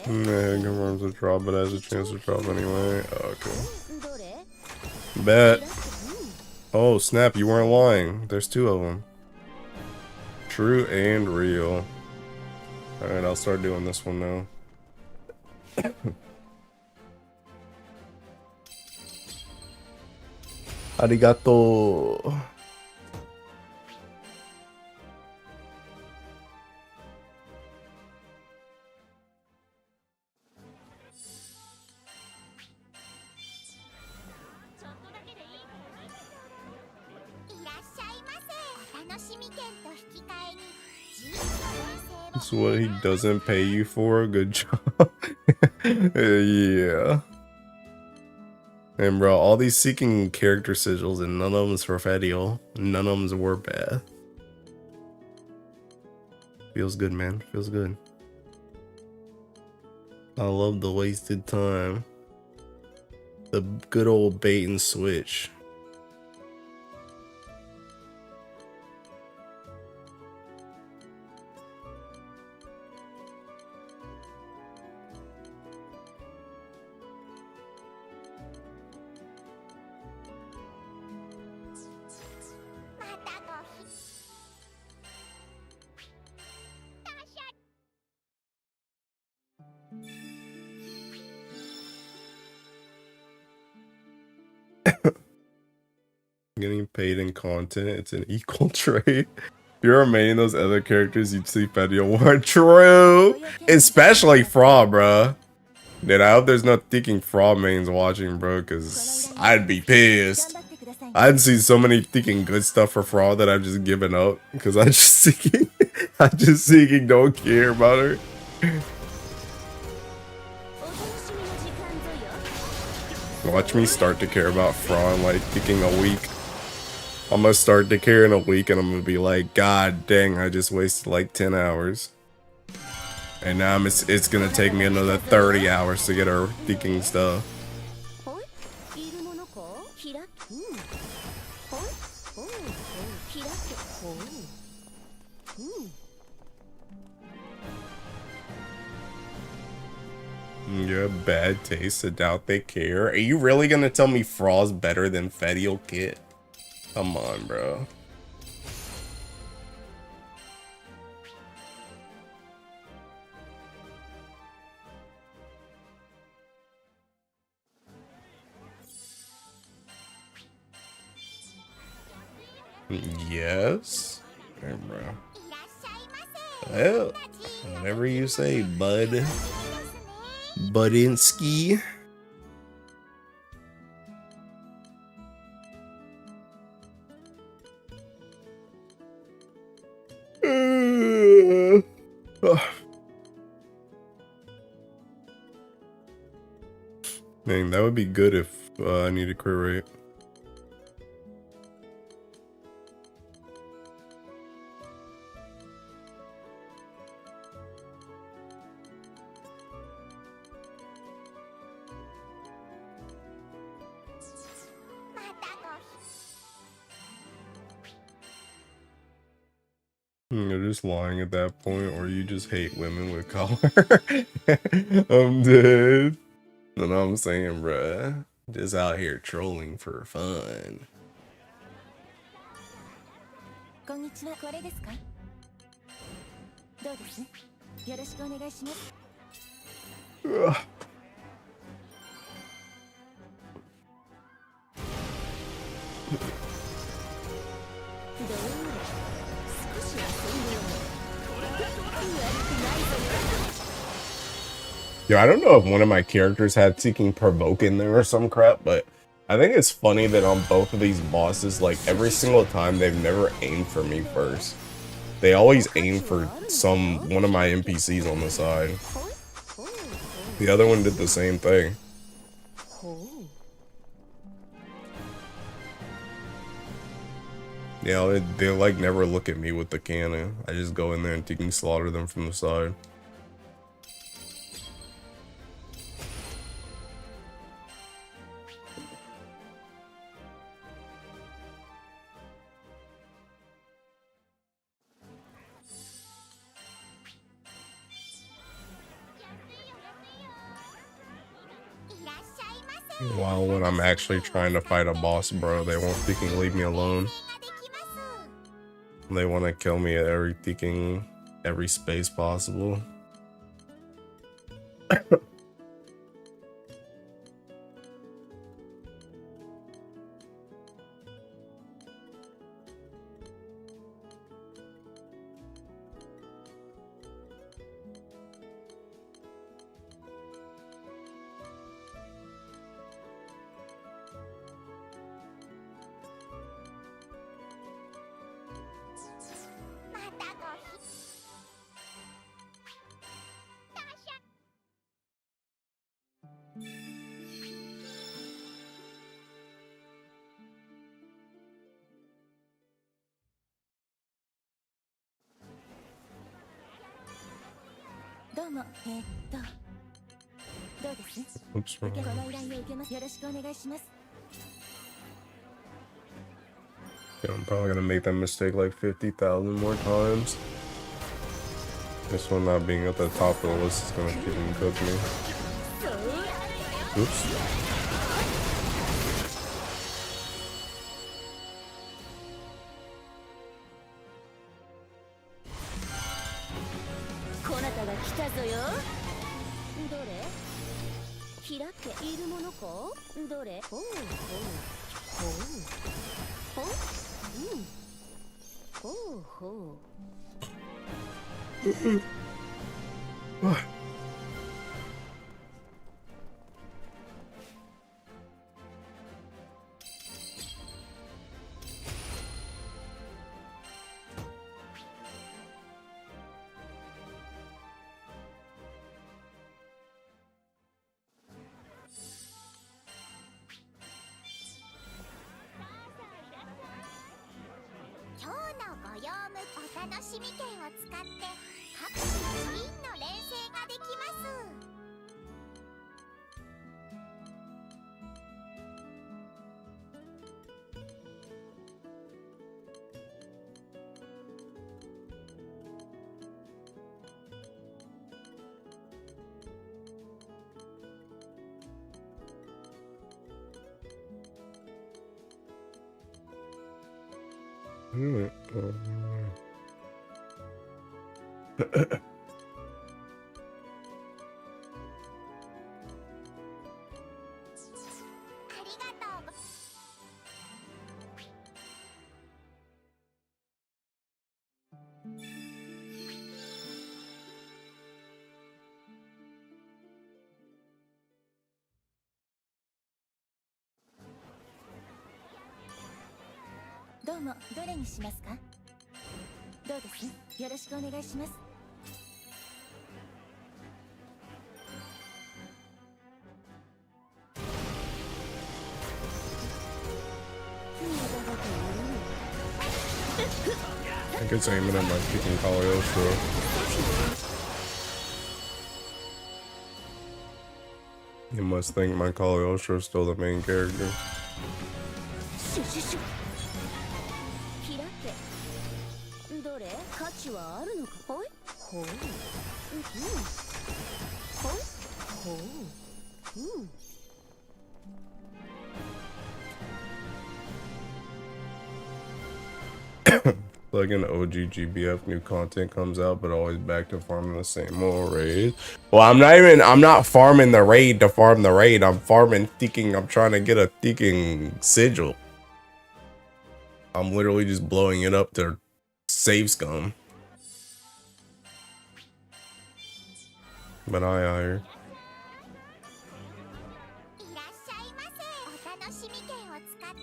Nah, confirms the drop, but has a chance to drop anyway. Okay. Bet. Oh, snap, you weren't lying. There's two of them. True and real. Alright, I'll start doing this one now. Arigato. That's what he doesn't pay you for. Good job. Yeah. And bro, all these seeking character sigils and none of them's for Fedial. None of them's were bad. Feels good, man. Feels good. I love the wasted time. The good old bait and switch. Getting paid in content, it's an equal trade. If you're remaining those other characters, you'd see Fedial more. True! Especially Fra, bro. Dude, I hope there's no thinking Fra mains watching, bro, because I'd be pissed. I'd see so many thinking good stuff for Fra that I've just given up, because I'm just seeking don't care about her. Watch me start to care about Fra in like thinking a week. I'm gonna start to care in a week and I'm gonna be like, God dang, I just wasted like 10 hours. And now it's gonna take me another 30 hours to get her thinking stuff. You have bad taste. I doubt they care. Are you really gonna tell me Fra's better than Fedial Kit? Come on, bro. Yes. Hey, bro. Well, whatever you say, bud. Budinsky. Dang, that would be good if I need a crit rate. You're just lying at that point, or you just hate women with color. I'm dead. You know what I'm saying, bruh? Just out here trolling for fun. こんにちは、これですか？どうです？よろしくお願いします。Ugh. Yo, I don't know if one of my characters had Seeking Provoke in there or some crap, but I think it's funny that on both of these bosses, like every single time, they've never aimed for me first. They always aim for one of my NPCs on the side. The other one did the same thing. Yeah, they like never look at me with the cannon. I just go in there and can slaughter them from the side. While when I'm actually trying to fight a boss, bro, they won't freaking leave me alone. They want to kill me at every space possible. Oops, wrong. Yeah, I'm probably gonna make that mistake like 50,000 more times. This one not being at the top of the list is gonna freaking cook me. Oops. I think it's aiming at my freaking Cagliostro. You must think my Cagliostro is still the main character. 値はあるのか。ほいほう。うん。ほいほう。うん。Like an OG GBF, new content comes out, but always back to farming the same old raid. Well, I'm not farming the raid to farm the raid. I'm farming thinking I'm trying to get a thinking sigil. I'm literally just blowing it up to save scum. But I いらっしゃいませ。お楽しみ券を使って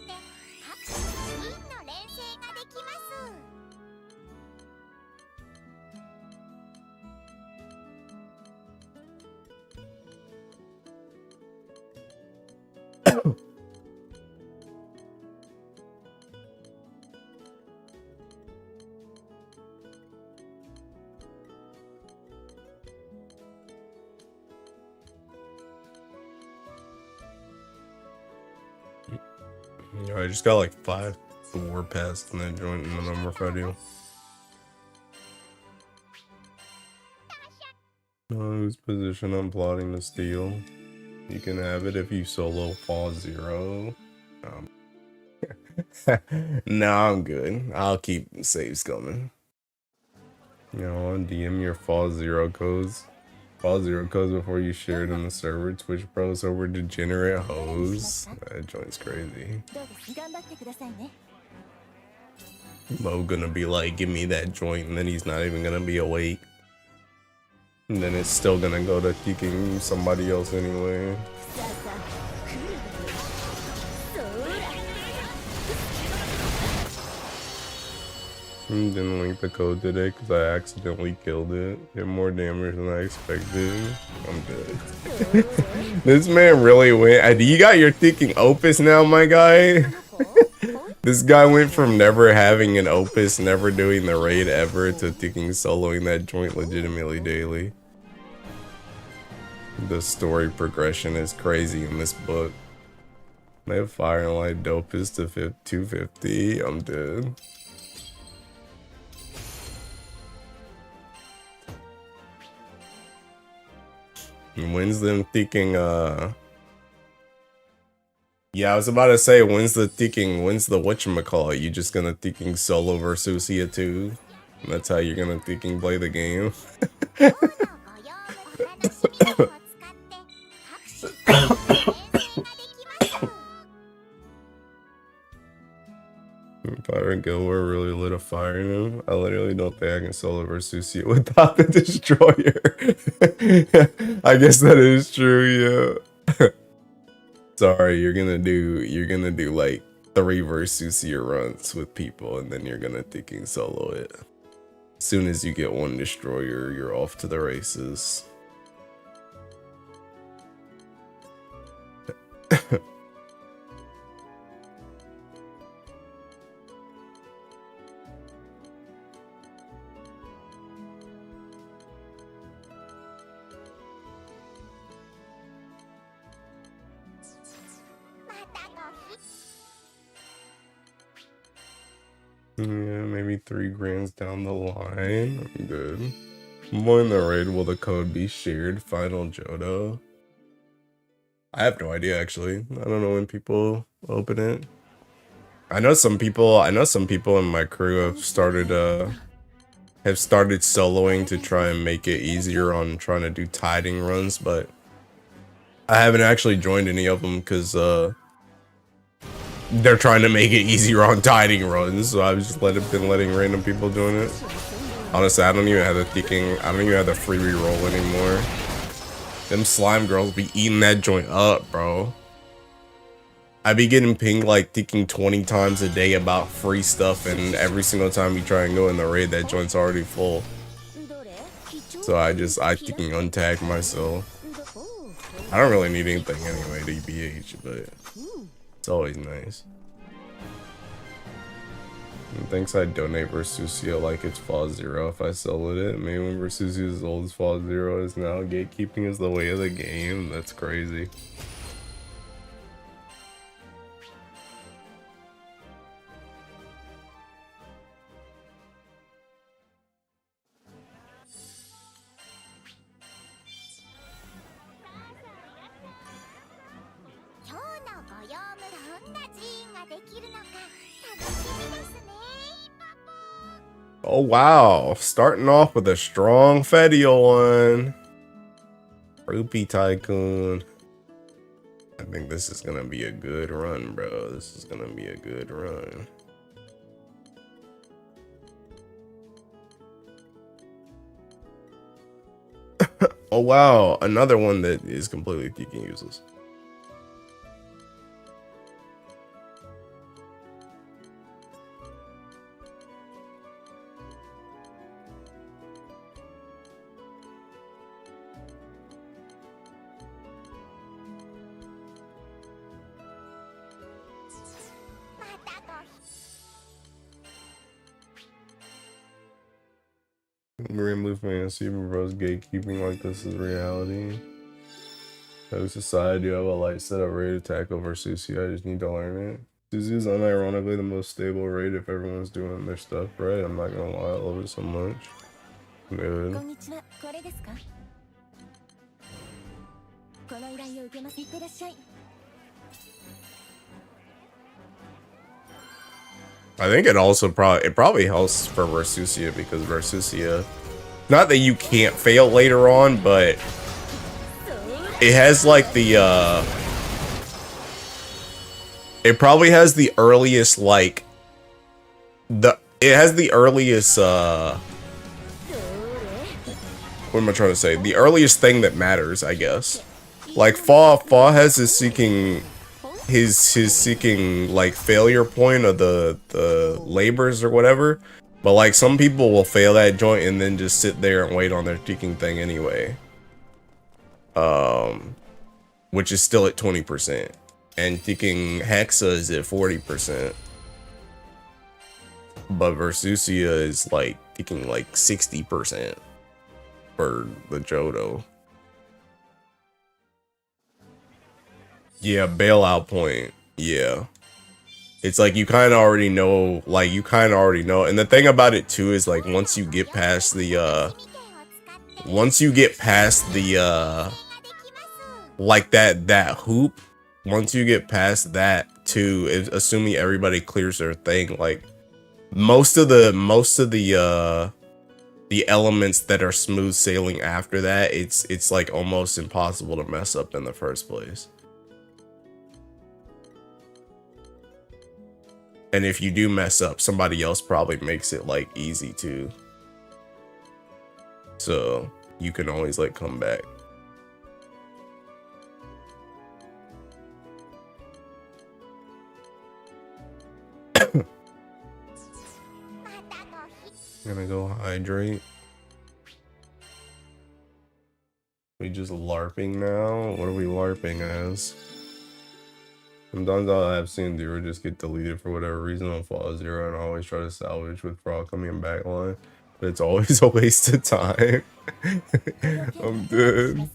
各種シーンの連成ができます。I just got like 5 war pass and then joined in the number if I do. Whose position I'm plotting to steal? You can have it if you solo fall 0. No, I'm good. I'll keep saves coming. You know, I'll DM your fall 0 codes. Fall 0 codes before you share it in the server. Twitch Pro server degenerate hoes. That joint's crazy. Mo gonna be like, give me that joint, and then he's not even gonna be awake. And then it's still gonna go to kicking somebody else anyway. Didn't link the code today because I accidentally killed it. Did more damage than I expected. I'm dead. This man really went. You got your thinking opus now, my guy. This guy went from never having an opus, never doing the raid ever, to thinking soloing that joint legitimately daily. The story progression is crazy in this book. They have Fire and Light dopest to 250. I'm dead. When's them thinking, yeah, I was about to say, when's the whatchamacallit? You just gonna thinking solo versus Usia 2? That's how you're gonna thinking play the game? Fire and Gilwar really lit a fire in him. I literally don't think I can solo versus Usia without the destroyer. I guess that is true, yeah. Sorry, you're gonna do like 3 versus Usia runs with people, and then you're gonna thinking solo it. As soon as you get 1 destroyer, you're off to the races. Yeah, maybe 3 grands down the line. I'm good. More in the raid, will the code be shared? Final Jodo. I have no idea actually. I don't know when people open it. I know some people in my crew have started soloing to try and make it easier on trying to do tiding runs, but I haven't actually joined any of them because they're trying to make it easier on tiding runs, so I've just been letting random people join it. Honestly, I don't even have the free reroll anymore. Them slime girls be eating that joint up, bro. I be getting pinged like thinking 20 times a day about free stuff, and every single time you try and go in the raid, that joint's already full. So I thinking untag myself. I don't really need anything anyway to EBH, but it's always nice. And thinks I donate Versusio like it's Fall 0 if I sell it. Maybe when Versusio is as old as Fall 0 is now, gatekeeping is the way of the game. That's crazy. ができるのか楽しみですね。 Oh wow, starting off with a strong Fetio one. Rupee Tycoon. I think this is gonna be a good run, bro. This is gonna be a good run. Oh wow, another one that is completely geeking useless. Granblue Fantasy proposed gatekeeping like this is reality. No society have a light setup raid attack over Susie. I just need to learn it. Susie is unironically the most stable raid if everyone's doing their stuff right. I'm not gonna lie, I love it so much. Good. I think it also probably helps for Versusia because Versusia, not that you can't fail later on, but it has like the it probably has the earliest like it has the earliest what am I trying to say? The earliest thing that matters, I guess. Like Fa has his seeking like failure point of the labors or whatever, but like some people will fail that joint and then just sit there and wait on their seeking thing anyway, which is still at 20%, and seeking Hexa is at 40%, but Versusia is like seeking like 60% for the Johto. Yeah, bailout point. Yeah. It's like you kind of already know, and the thing about it too is like once you get past the like that hoop, once you get past that too, assuming everybody clears their thing, like most of the elements that are smooth sailing after that, it's like almost impossible to mess up in the first place. And if you do mess up, somebody else probably makes it like easy too. So you can always like come back. Gonna go hydrate. We just LARPing now? What are we LARPing as? Sometimes I've seen Zero just get deleted for whatever reason on Fall Zero, and I always try to salvage with Frog coming back line, but it's always a waste of time. I'm dead.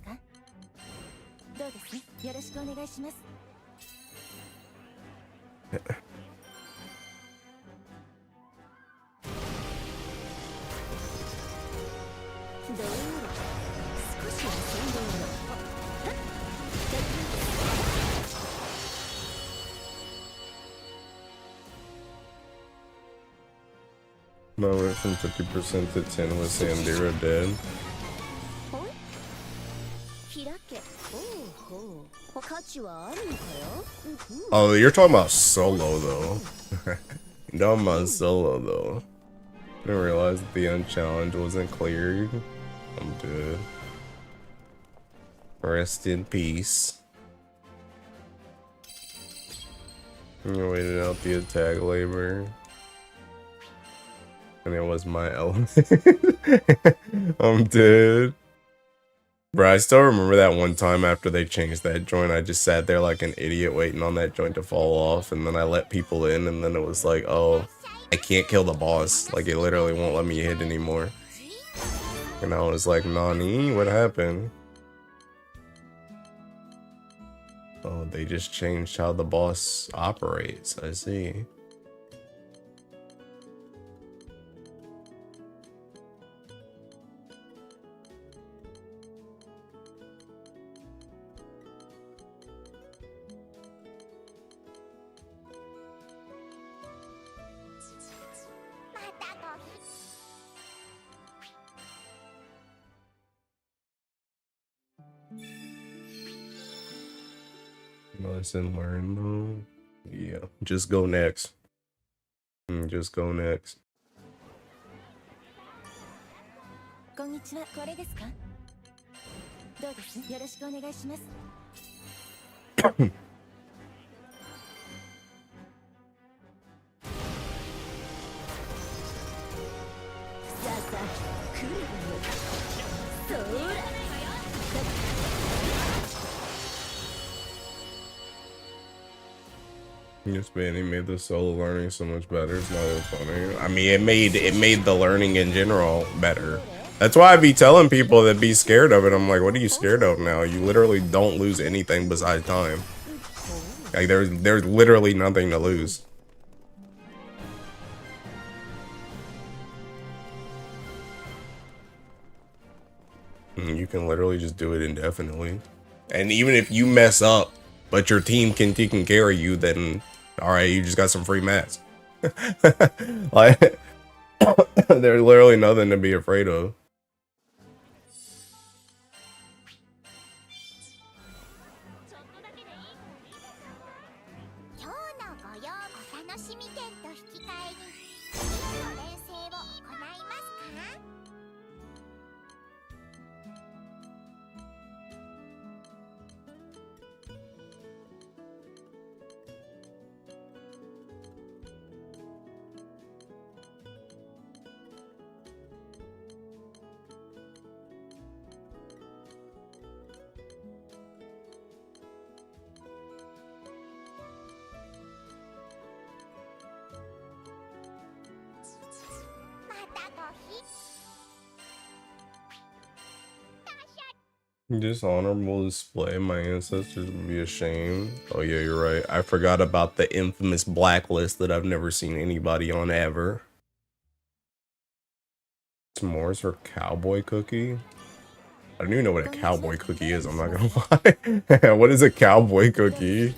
My went from 50% to 10 with Sandira dead. Oh, you're talking about solo though. You're talking about solo though. I didn't realize that the unchallenged wasn't cleared. I'm dead. Rest in peace. You waited out the attack labor. And it was my element. I'm dead. Bro, I still remember that one time after they changed that joint, I just sat there like an idiot waiting on that joint to fall off, and then I let people in, and then it was like, oh, I can't kill the boss. Like, it literally won't let me hit anymore. And I was like, Nani, what happened? Oh, they just changed how the boss operates. I see. Lesson learned though. Yeah, just go next. Just go next. こんにちは。これですか？どうです？よろしくお願いします。さあさあ、来るわよ。そーら。 Just man, he made the solo learning so much better. It's not that funny. I mean, it made the learning in general better. That's why I be telling people that be scared of it. I'm like, what are you scared of now? You literally don't lose anything besides time. Like there's literally nothing to lose. You can literally just do it indefinitely. And even if you mess up, but your team can carry you, then all right, you just got some free mats. Like, there's literally nothing to be afraid of. 今日のご用お楽しみ券と引き換えに次の連戦を行いますか？ Dishonorable display. My ancestors would be ashamed. Oh yeah, you're right. I forgot about the infamous blacklist that I've never seen anybody on ever. S'mores or cowboy cookie? I don't even know what a cowboy cookie is, I'm not gonna lie. What is a cowboy cookie?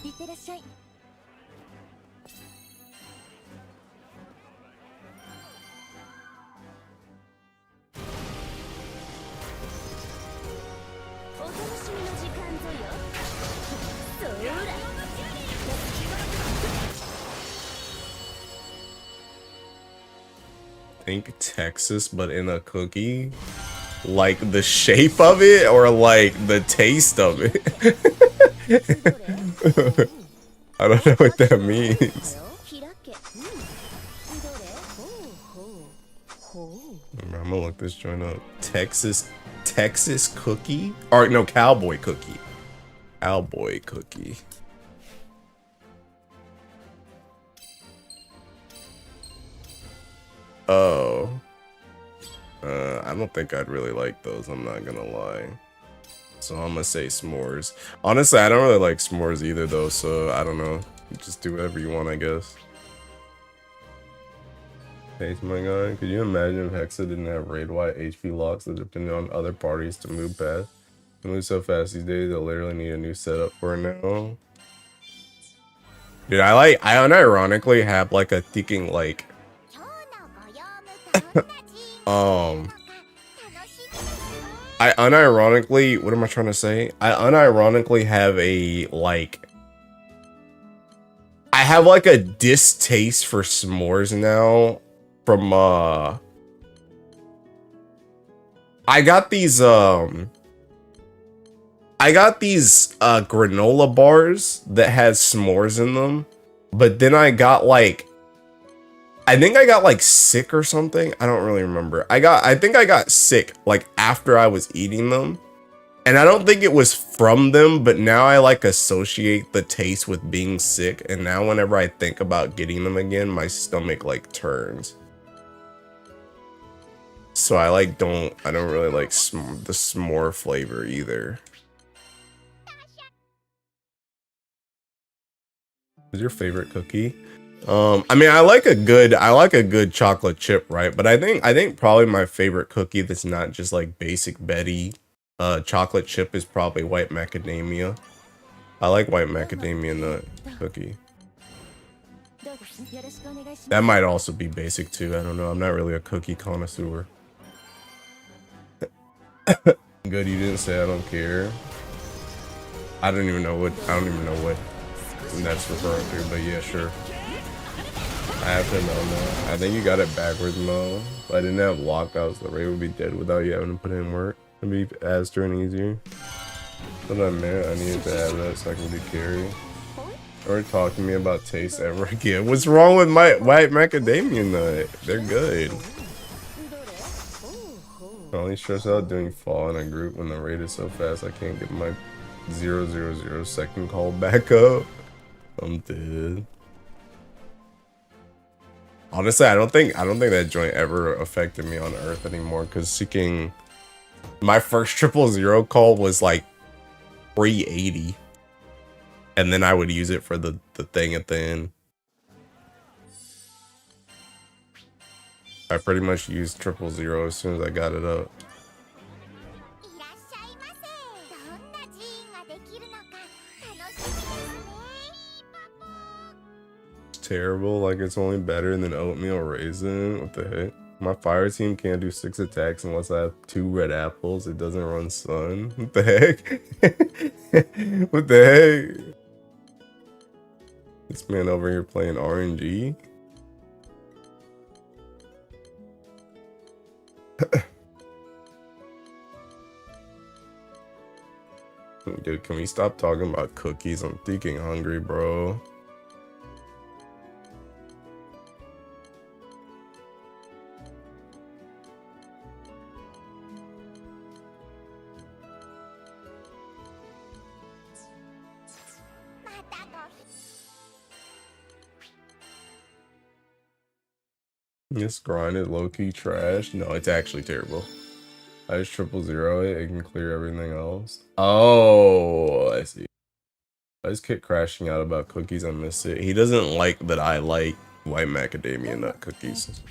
Think Texas, but in a cookie? Like the shape of it or like the taste of it? I don't know what that means. I'm gonna look this joint up. Texas cookie? Or no, cowboy cookie. Cowboy cookie. Oh. I don't think I'd really like those, I'm not gonna lie. So I'm gonna say s'mores. Honestly, I don't really like s'mores either though, so I don't know. You just do whatever you want, I guess. Thanks, my guy. Could you imagine if Hexa didn't have raid-wide HP locks that depended on other parties to move past? They move so fast these days, they'll literally need a new setup for it now. Dude, I unironically have like a thinking like I unironically, what am I trying to say? I unironically have a like I have like a distaste for s'mores now from I got these granola bars that had s'mores in them, but then I got like I think I got like sick or something. I don't really remember. I think I got sick like after I was eating them. And I don't think it was from them, but now I like associate the taste with being sick. And now whenever I think about getting them again, my stomach like turns. So I don't really like the s'more flavor either. What's your favorite cookie? I mean, I like a good chocolate chip, right? But I think probably my favorite cookie that's not just like basic Betty chocolate chip is probably white macadamia. I like white macadamia nut cookie. That might also be basic too. I don't know. I'm not really a cookie connoisseur. Good, you didn't say I don't care. I don't even know what that's referring to, but yeah, sure. I have to know now. I think you got it backwards, Mo. If I didn't have lockouts, the raid would be dead without you having to put in work. It'd be faster and easier. But I meant I needed to have that so I can do carry. Or talk to me about taste ever again. What's wrong with my white macadamia nut? They're good. I only stress out doing fall in a group when the raid is so fast I can't get my 000 second call back up. I'm dead. Honestly, I don't think that joint ever affected me on Earth anymore, because seeking my first 000 call was like 380. And then I would use it for the thing at the end. I pretty much used 000 as soon as I got it up. Terrible, like it's only better than oatmeal raisin. What the heck? My fire team can't do 6 attacks unless I have 2 red apples. It doesn't run sun. What the heck? What the heck? This man over here playing RNG. Dude, can we stop talking about cookies? I'm freaking hungry, bro. This grind is low-key trash. No, it's actually terrible. I just 000 it. It can clear everything else. Oh, I see. I just kept crashing out about cookies. I miss it. He doesn't like that I like white macadamia nut cookies.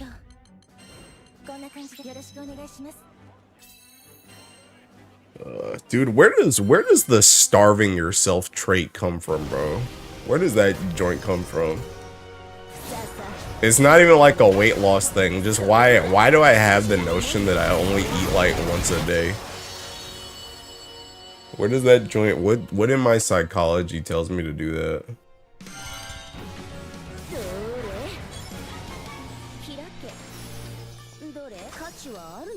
Dude, where does the starving yourself trait come from, bro? Where does that joint come from? It's not even like a weight loss thing. Just why do I have the notion that I only eat like once a day? Where does that joint, what in my psychology tells me to do that?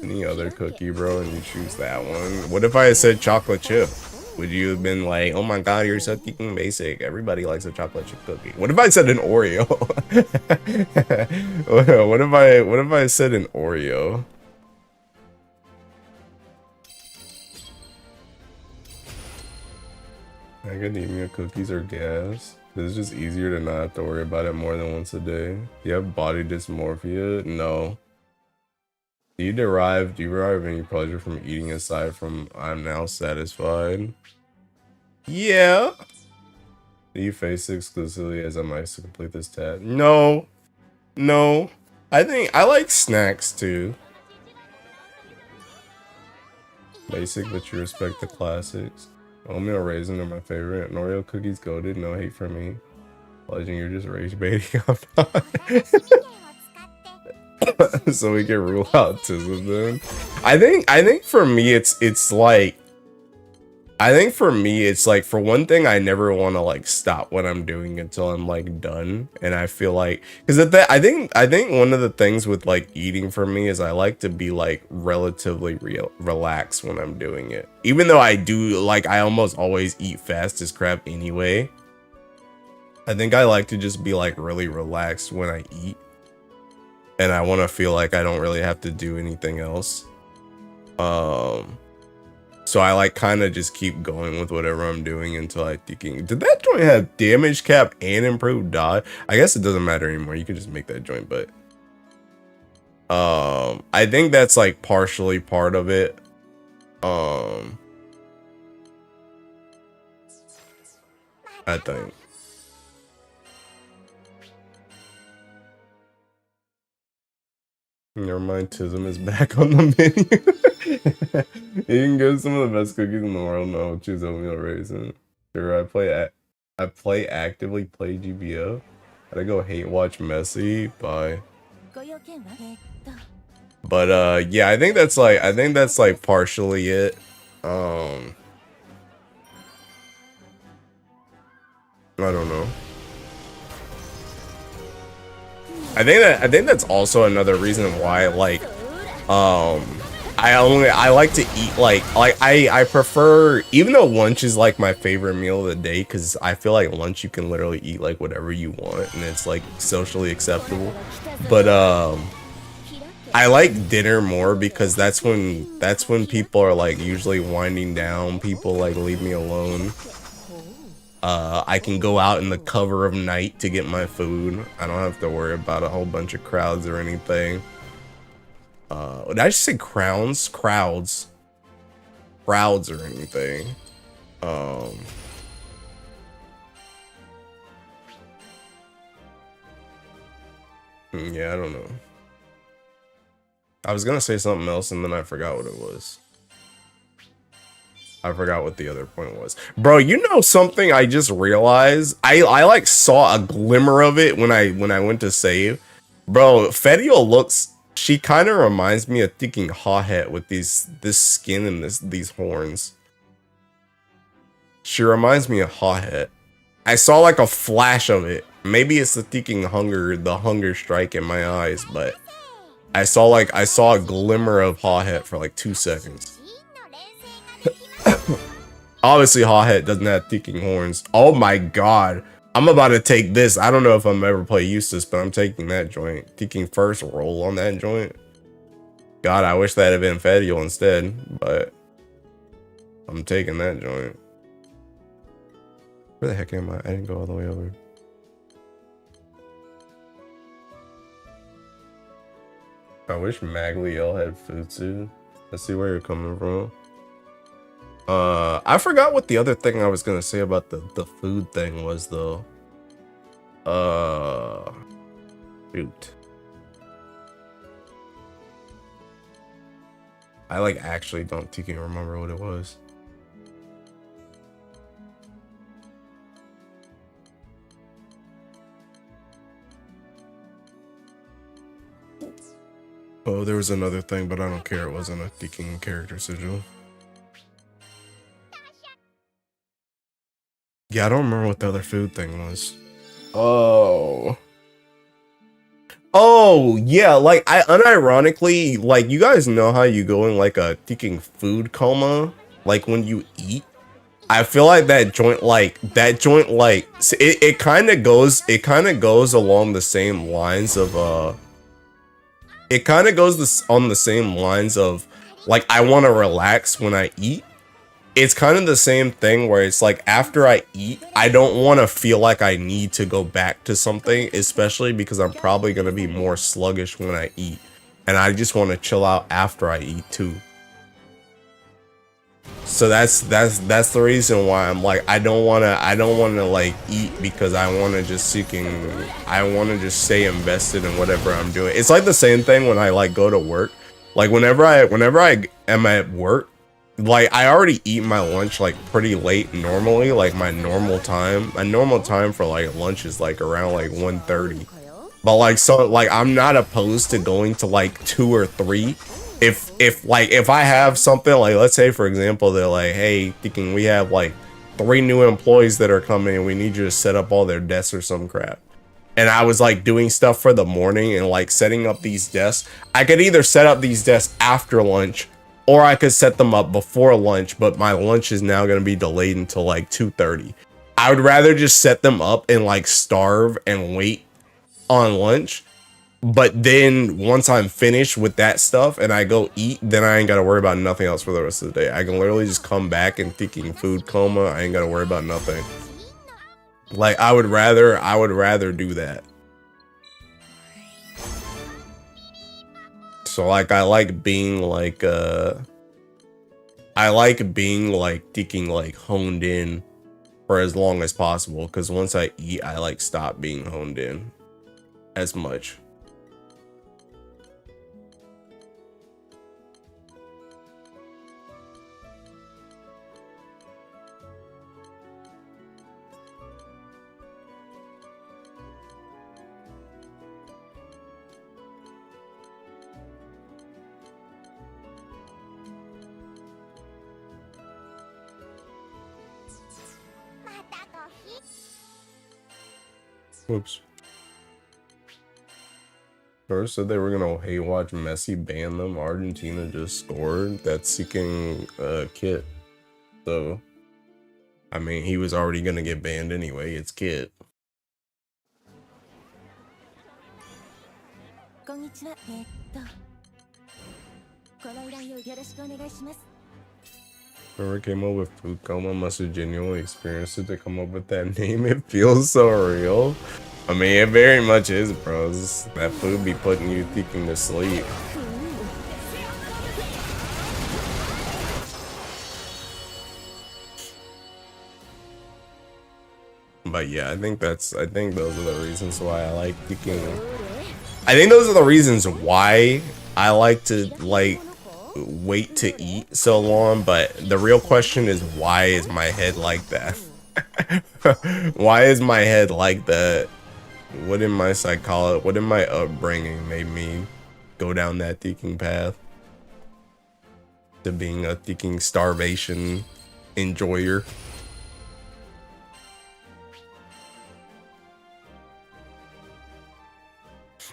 Any other cookie, bro, and you choose that one? What if I had said chocolate chip? Would you have been like, oh my god, you're so freaking basic. Everybody likes a chocolate chip cookie. What if I said an Oreo? What if I said an Oreo? Academia cookies are gas. It's just easier to not have to worry about it more than once a day. Do you have body dysmorphia? No. Do you derive any pleasure from eating aside from I'm now satisfied? Yeah. Do you face it exclusively as a mice to complete this task? No. No. I think I like snacks too. Basic, but you respect the classics. Oatmeal raisin are my favorite. And Oreo cookies goated. No hate from me. Legend, you're just rage baiting. So we can rule out autism then. I think for me it's like for one thing, I never want to like stop what I'm doing until I'm like done. And I feel like, because I think one of the things with like eating for me is I like to be like relatively relaxed when I'm doing it. Even though I do, like, I almost always eat fast as crap anyway. I think I like to just be like really relaxed when I eat. And I want to feel like I don't really have to do anything else. So I like kind of just keep going with whatever I'm doing until I thinking, did that joint have damage cap and improved dodge? I guess it doesn't matter anymore. You can just make that joint, but I think that's like partially part of it. I think. Never mind, Tism is back on the menu. You can get some of the best cookies in the world. No, choose oatmeal raisin. Sure, I actively play GBF. Gotta go hate watch Messi. Bye. But yeah, I think that's like partially it. I don't know. I think that's also another reason why, like, I like to eat like I prefer, even though lunch is like my favorite meal of the day, because I feel like lunch you can literally eat like whatever you want and it's like socially acceptable. But I like dinner more because that's when people are like usually winding down. People like leave me alone. I can go out in the cover of night to get my food. I don't have to worry about a whole bunch of crowds or anything. Did I just say crowds? Crowds or anything. Yeah, I don't know. I was gonna say something else and then I forgot what it was. I forgot what the other point was. Bro, you know something I just realized? I like saw a glimmer of it when I went to save. Bro, Fediel looks, she kind of reminds me of thinking Hawhead with this skin and these horns. She reminds me of Hawhead. I saw like a flash of it. Maybe it's the thinking the hunger strike in my eyes, but I saw a glimmer of Hawhead for like 2 seconds. Obviously, Hawhead doesn't have ticking horns. Oh my god. I'm about to take this. I don't know if I'm ever play Eustace, but I'm taking that joint. Taking first roll on that joint. God, I wish that had been Fediel instead, but I'm taking that joint. Where the heck am I? I didn't go all the way over. I wish Magliel had Futsu. Let's see where you're coming from. I forgot what the other thing I was gonna say about the food thing was though. Shoot. I like actually don't remember what it was. Oh, there was another thing, but I don't care. It wasn't a thinking character sigil. Yeah, I don't remember what the other food thing was. Oh, yeah, like I unironically, like, you guys know how you go in like a thinking food coma, like when you eat. I feel like that joint it kind of goes along the same lines of on the same lines of like I want to relax when I eat. It's kind of the same thing where it's like after I eat, I don't want to feel like I need to go back to something, especially because I'm probably going to be more sluggish when I eat. And I just want to chill out after I eat too. So that's the reason why I'm like I don't want to like eat because I want to just stay invested in whatever I'm doing. It's like the same thing when I like go to work. Like whenever I am at work, like I already eat my lunch like pretty late normally. Like my normal time for like lunch is like around like 1:30. But like I'm not opposed to going to like 2 or 3. If I have something like, let's say for example, they're like, hey, thinking we have like 3 new employees that are coming and we need you to set up all their desks or some crap. And I was like doing stuff for the morning and like setting up these desks. I could either set up these desks after lunch or I could set them up before lunch, but my lunch is now going to be delayed until like 2:30. I would rather just set them up and like starve and wait on lunch. But then once I'm finished with that stuff and I go eat, then I ain't got to worry about nothing else for the rest of the day. I can literally just come back and thinking food coma. I ain't got to worry about nothing. Like I would rather do that. So like I like being like thinking like honed in for as long as possible, because once I eat I like stop being honed in as much. Whoops. First said they were gonna hate watch Messi ban them. Argentina just scored. That's seeking Kit. So, I mean, he was already gonna get banned anyway. It's Kit. Whoever came up with Fukoma must have genuinely experienced it to come up with that name. It feels so real. I mean, it very much is, bros. That food be putting you thinking to sleep. But yeah, I think those are the reasons why I like thinking. I think those are the reasons why I like to wait to eat so long, but the real question is, why is my head like that? Why is my head like that? What in my psychology, what in my upbringing made me go down that thinking path to being a thinking starvation enjoyer?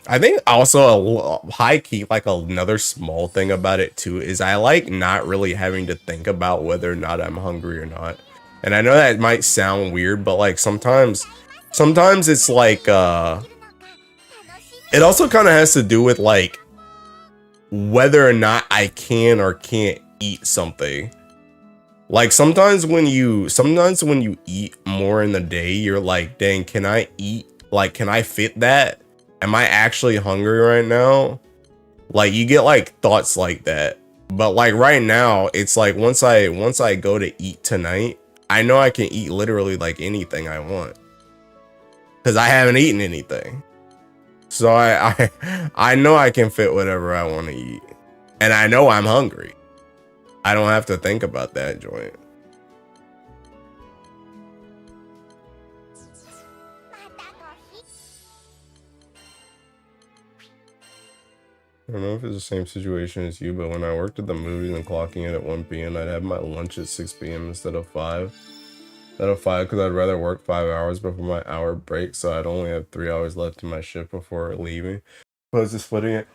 I think also a high key, like another small thing about it too, is I like not really having to think about whether or not I'm hungry or not. And I know that might sound weird, but like sometimes it's like, it also kind of has to do with like whether or not I can or can't eat something. Like sometimes when you eat more in the day, you're like, dang, can I eat? Like, can I fit that? Am I actually hungry right now? Like you get like thoughts like that. But like right now, it's like once I go to eat tonight, I know I can eat literally like anything I want. Cause I haven't eaten anything. So I know I can fit whatever I want to eat. And I know I'm hungry. I don't have to think about that joint. I don't know if it's the same situation as you, but when I worked at the movies and clocking in at 1 p.m., I'd have my lunch at 6 p.m. instead of 5. Because I'd rather work 5 hours before my hour break, so I'd only have 3 hours left in my shift before leaving. Opposed to splitting it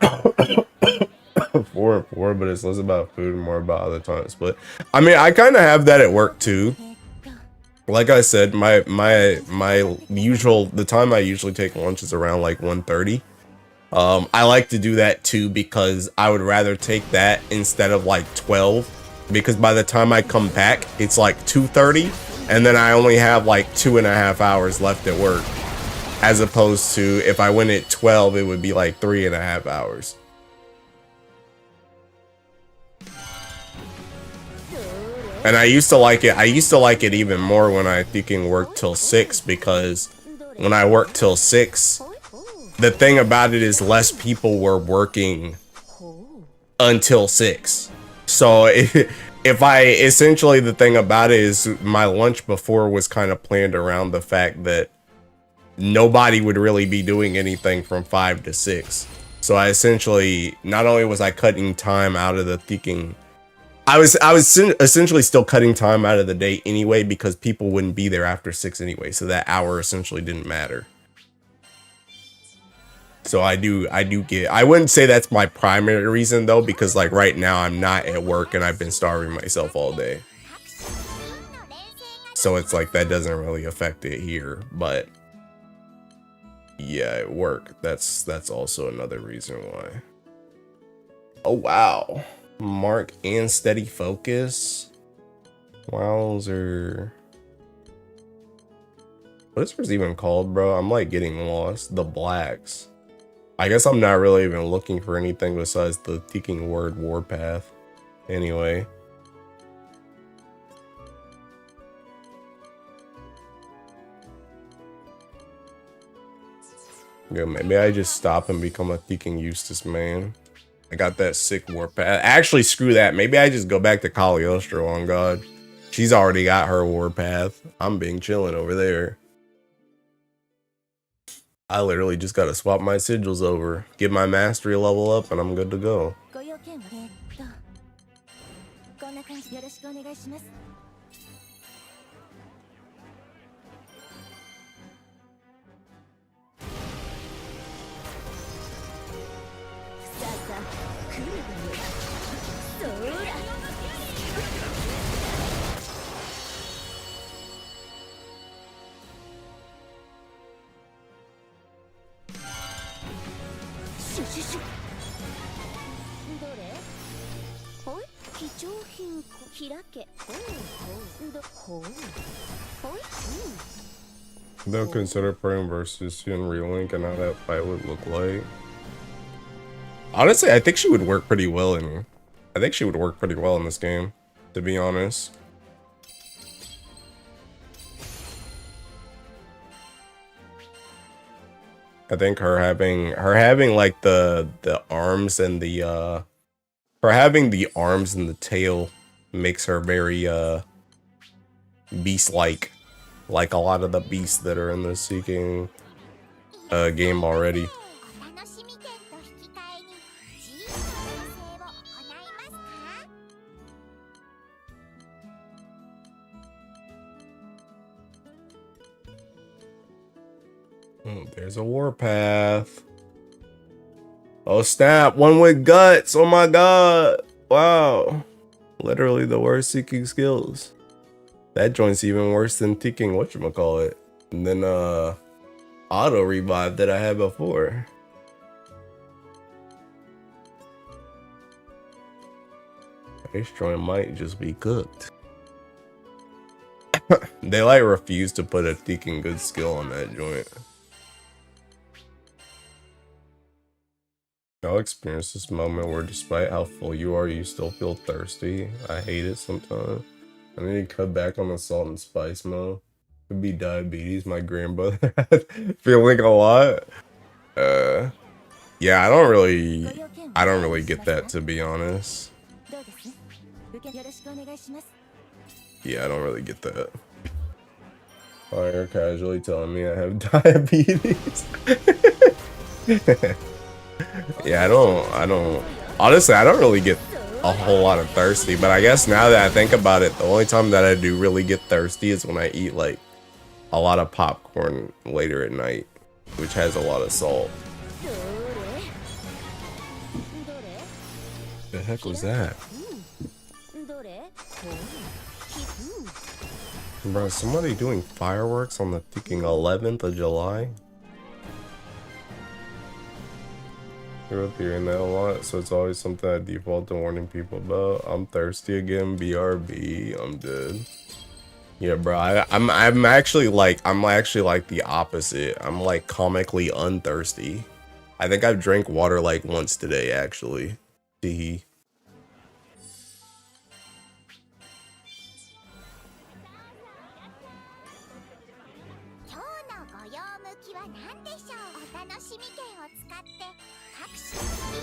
4 and 4, but it's less about food and more about other time split. I mean, I kind of have that at work too. Like I said, the time I usually take lunch is around like 1:30. I like to do that too because I would rather take that instead of like 12, because by the time I come back, it's like 2:30, and then I only have like 2.5 hours left at work, as opposed to if I went at 12, it would be like 3.5 hours. And I used to like it even more when I thinking work till 6, because when I work till 6, the thing about it is less people were working until 6. So essentially the thing about it is my lunch before was kind of planned around the fact that nobody would really be doing anything from 5 to 6. So I essentially, not only was I cutting time out of the thinking, I was essentially still cutting time out of the day anyway, because people wouldn't be there after 6 anyway. So that hour essentially didn't matter. So I wouldn't say that's my primary reason though, because like right now I'm not at work and I've been starving myself all day. So it's like that doesn't really affect it here, but yeah, at work, that's also another reason why. Oh wow. Mark and steady focus. Wowzer. What is this even called, bro? I'm like getting lost. The blacks. I guess I'm not really even looking for anything besides the thinking word warpath. Anyway. Yeah, maybe I just stop and become a thinking Eustace man. I got that sick warpath. Actually, screw that. Maybe I just go back to Cagliostro on God. She's already got her warpath. I'm being chilling over there. I literally just gotta swap my sigils over, get my mastery level up, and I'm good to go. どれほい貴重品開けほうほうどほうほいThey'll consider playing versus you and Relink and how that fight would look like. Honestly, I think she would work pretty well in. I think she would work pretty well in this game, to be honest. I think her having like the arms and the her having the arms and the tail makes her very beast-like a lot of the beasts that are in the Seeking game already. There's a warpath. Oh snap, one with guts. Oh my god. Wow. Literally the worst Seeking skills. That joint's even worse than Seeking whatchamacallit. And then auto revive that I had before. This joint might just be cooked. They like refuse to put a Seeking good skill on that joint. Y'all experience this moment where despite how full you are, you still feel thirsty. I hate it sometimes. I need to cut back on the salt and spice mode. Could be diabetes, my grandmother had. Feeling a lot. Yeah, I don't really get that, to be honest. Yeah, I don't really get that. Oh, you're casually telling me I have diabetes. Yeah, I don't honestly, I don't really get a whole lot of thirsty, but I guess now that I think about it, the only time that I do really get thirsty is when I eat like a lot of popcorn later at night, which has a lot of salt. The heck was that? Bro, is somebody doing fireworks on the freaking 11th of July? You're hearing that a lot, so it's always something I default to warning people about. I'm thirsty again, BRB. I'm dead. Yeah, bro. I'm actually like the opposite. I'm like comically unthirsty. I think I've drank water like once today, actually. Tee.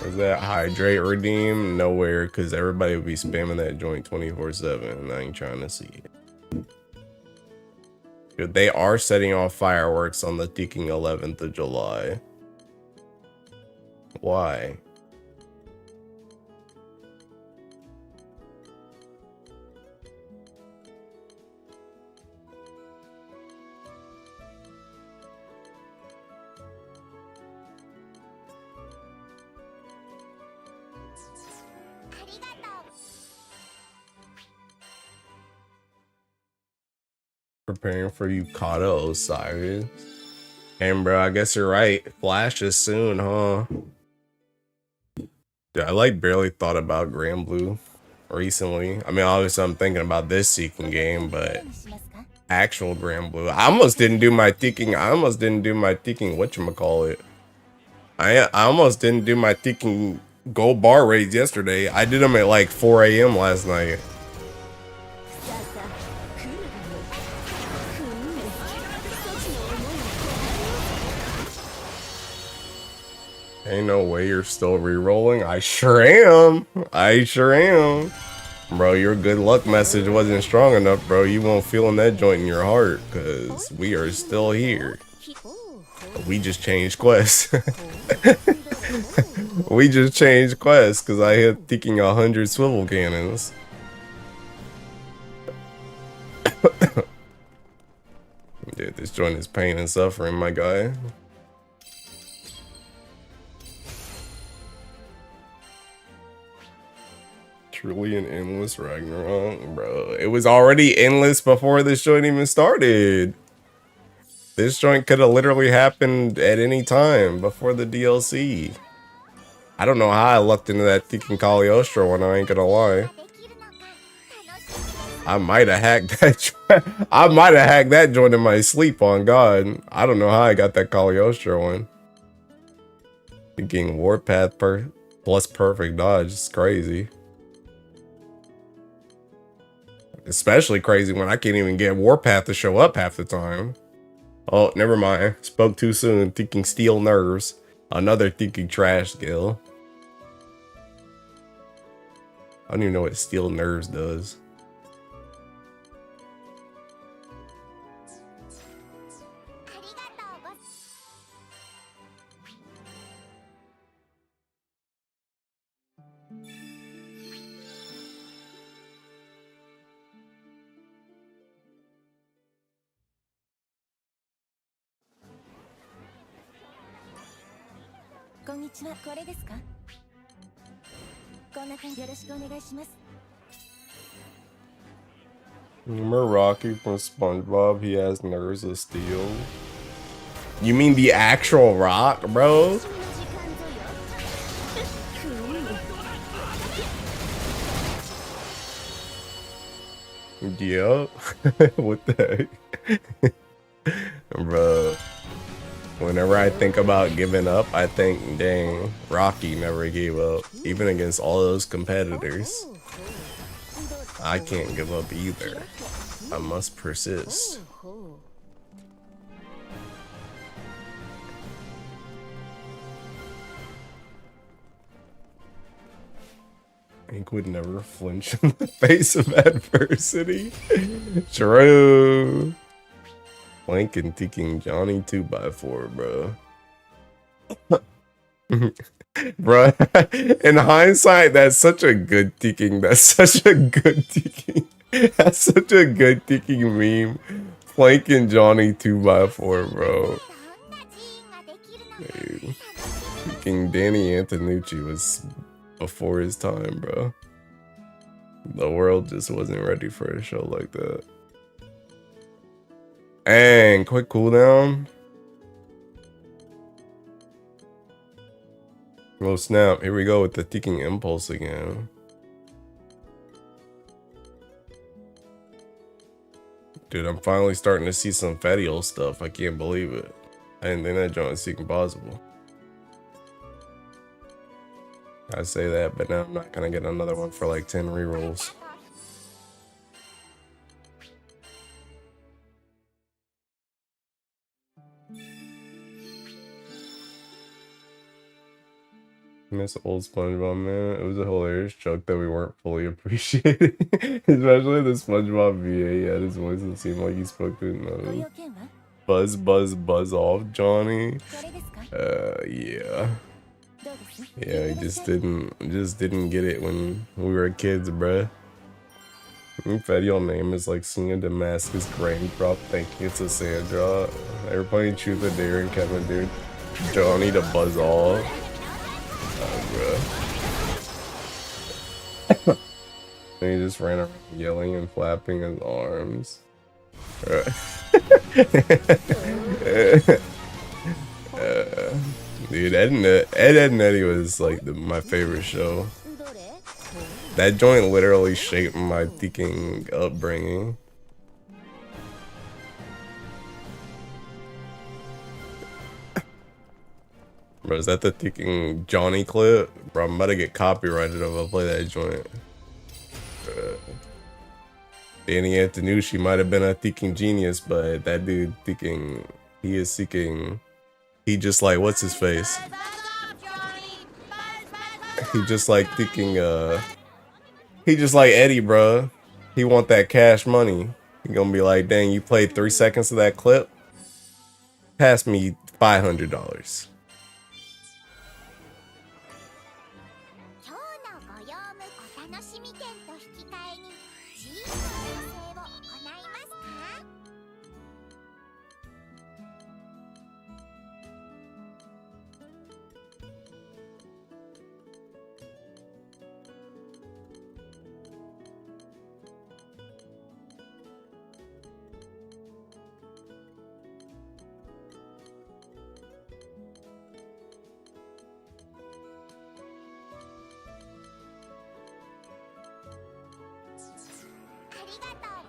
Is that hydrate redeem? Nowhere, because everybody would be spamming that joint 24/7 and I ain't trying to see it. Dude, they are setting off fireworks on the freaking 11th of July. Why? Preparing for Yukata Osiris. And bro, I guess you're right. Flash is soon, huh? Dude, I like barely thought about Granblue recently. I mean, obviously I'm thinking about this Seeking game, but actual Granblue. I almost didn't do my thinking. Whatchamacallit. I almost didn't do my thinking gold bar raids yesterday. I did them at like 4 AM last night. Ain't no way you're still re-rolling. I sure am. I sure am. Bro, your good luck message wasn't strong enough, bro. You won't feel in that joint in your heart, because we are still here. We just changed quests. We just changed quests, because I hit thinking 100 swivel cannons. Dude, this joint is pain and suffering, my guy. Truly an endless Ragnarok, bro. It was already endless before this joint even started. This joint could have literally happened at any time before the DLC. I don't know how I lucked into that Thinking Cagliostro one, I ain't gonna lie. できるのか楽しみです。 I might have hacked that. I might have hacked that joint in my sleep. On God, I don't know how I got that Cagliostro one. Thinking Warpath plus perfect dodge is crazy. Especially crazy when I can't even get Warpath to show up half the time. Oh, never mind. Spoke too soon. Thinking Steel Nerves. Another Thinking Trash skill. I don't even know what Steel Nerves does. ありがとうございます。 こんにちは、これですか？こんな感じよろしくお願いします。 Remember Rocky from SpongeBob? He has nerves of steel. You mean the actual rock, bro? 趣味の時間ぞよ。 Yep. What the heck? Bro. Whenever I think about giving up, I think, dang, Rocky never gave up. Even against all those competitors. I can't give up either. I must persist. Ink would never flinch in the face of adversity. True. Plank and Thinking Johnny 2x4, bro. Bro, in hindsight, that's such a good thinking. That's such a good thinking. That's such a good thinking meme. Plank and Johnny 2x4, bro. どんな寺院ができるのか Dude. 楽しみです。 Thinking Danny Antonucci was before his time, bro. The world just wasn't ready for a show like that. And quick cooldown. Oh snap, here we go with the Thinking Impulse again. Dude, I'm finally starting to see some Fetial stuff. I can't believe it. I didn't think that joint was Seeking Possible. I say that, but now I'm not gonna get another one for like 10 rerolls. Miss old SpongeBob, man. It was a hilarious joke that we weren't fully appreciating. Especially the SpongeBob VA. He had his voice and seemed like he spoke through ご nose. 用件は？ Buzz, buzz, buzz off, Johnny. これですか？ Yeah. どうです？ Yeah, he just didn't get it when we were kids, bruh. Fetial name is like seeing a Damascus grain drop thinking it's a sand drop. They were playing Truth or Dare and Kevin, dude. Johnny to buzz off. Bruh. And he just ran around yelling and flapping his arms. Dude, Ed and Eddie was like my favorite show. どれ？ That joint literally shaped my thinking upbringing. Bro, is that the Thinking Johnny clip? Bro, I'm about to get copyrighted if I play that joint. Danny Antonucci might have been a thinking genius, but that dude thinking, he is seeking, he just like, what's his face? He just like thinking, he just like Eddie, bro. He want that cash money. He gonna be like, dang, you played 3 seconds of that clip? Pass me $500. 今日のご用務お楽しみ券と引き換えに寺院の編成を行いますか？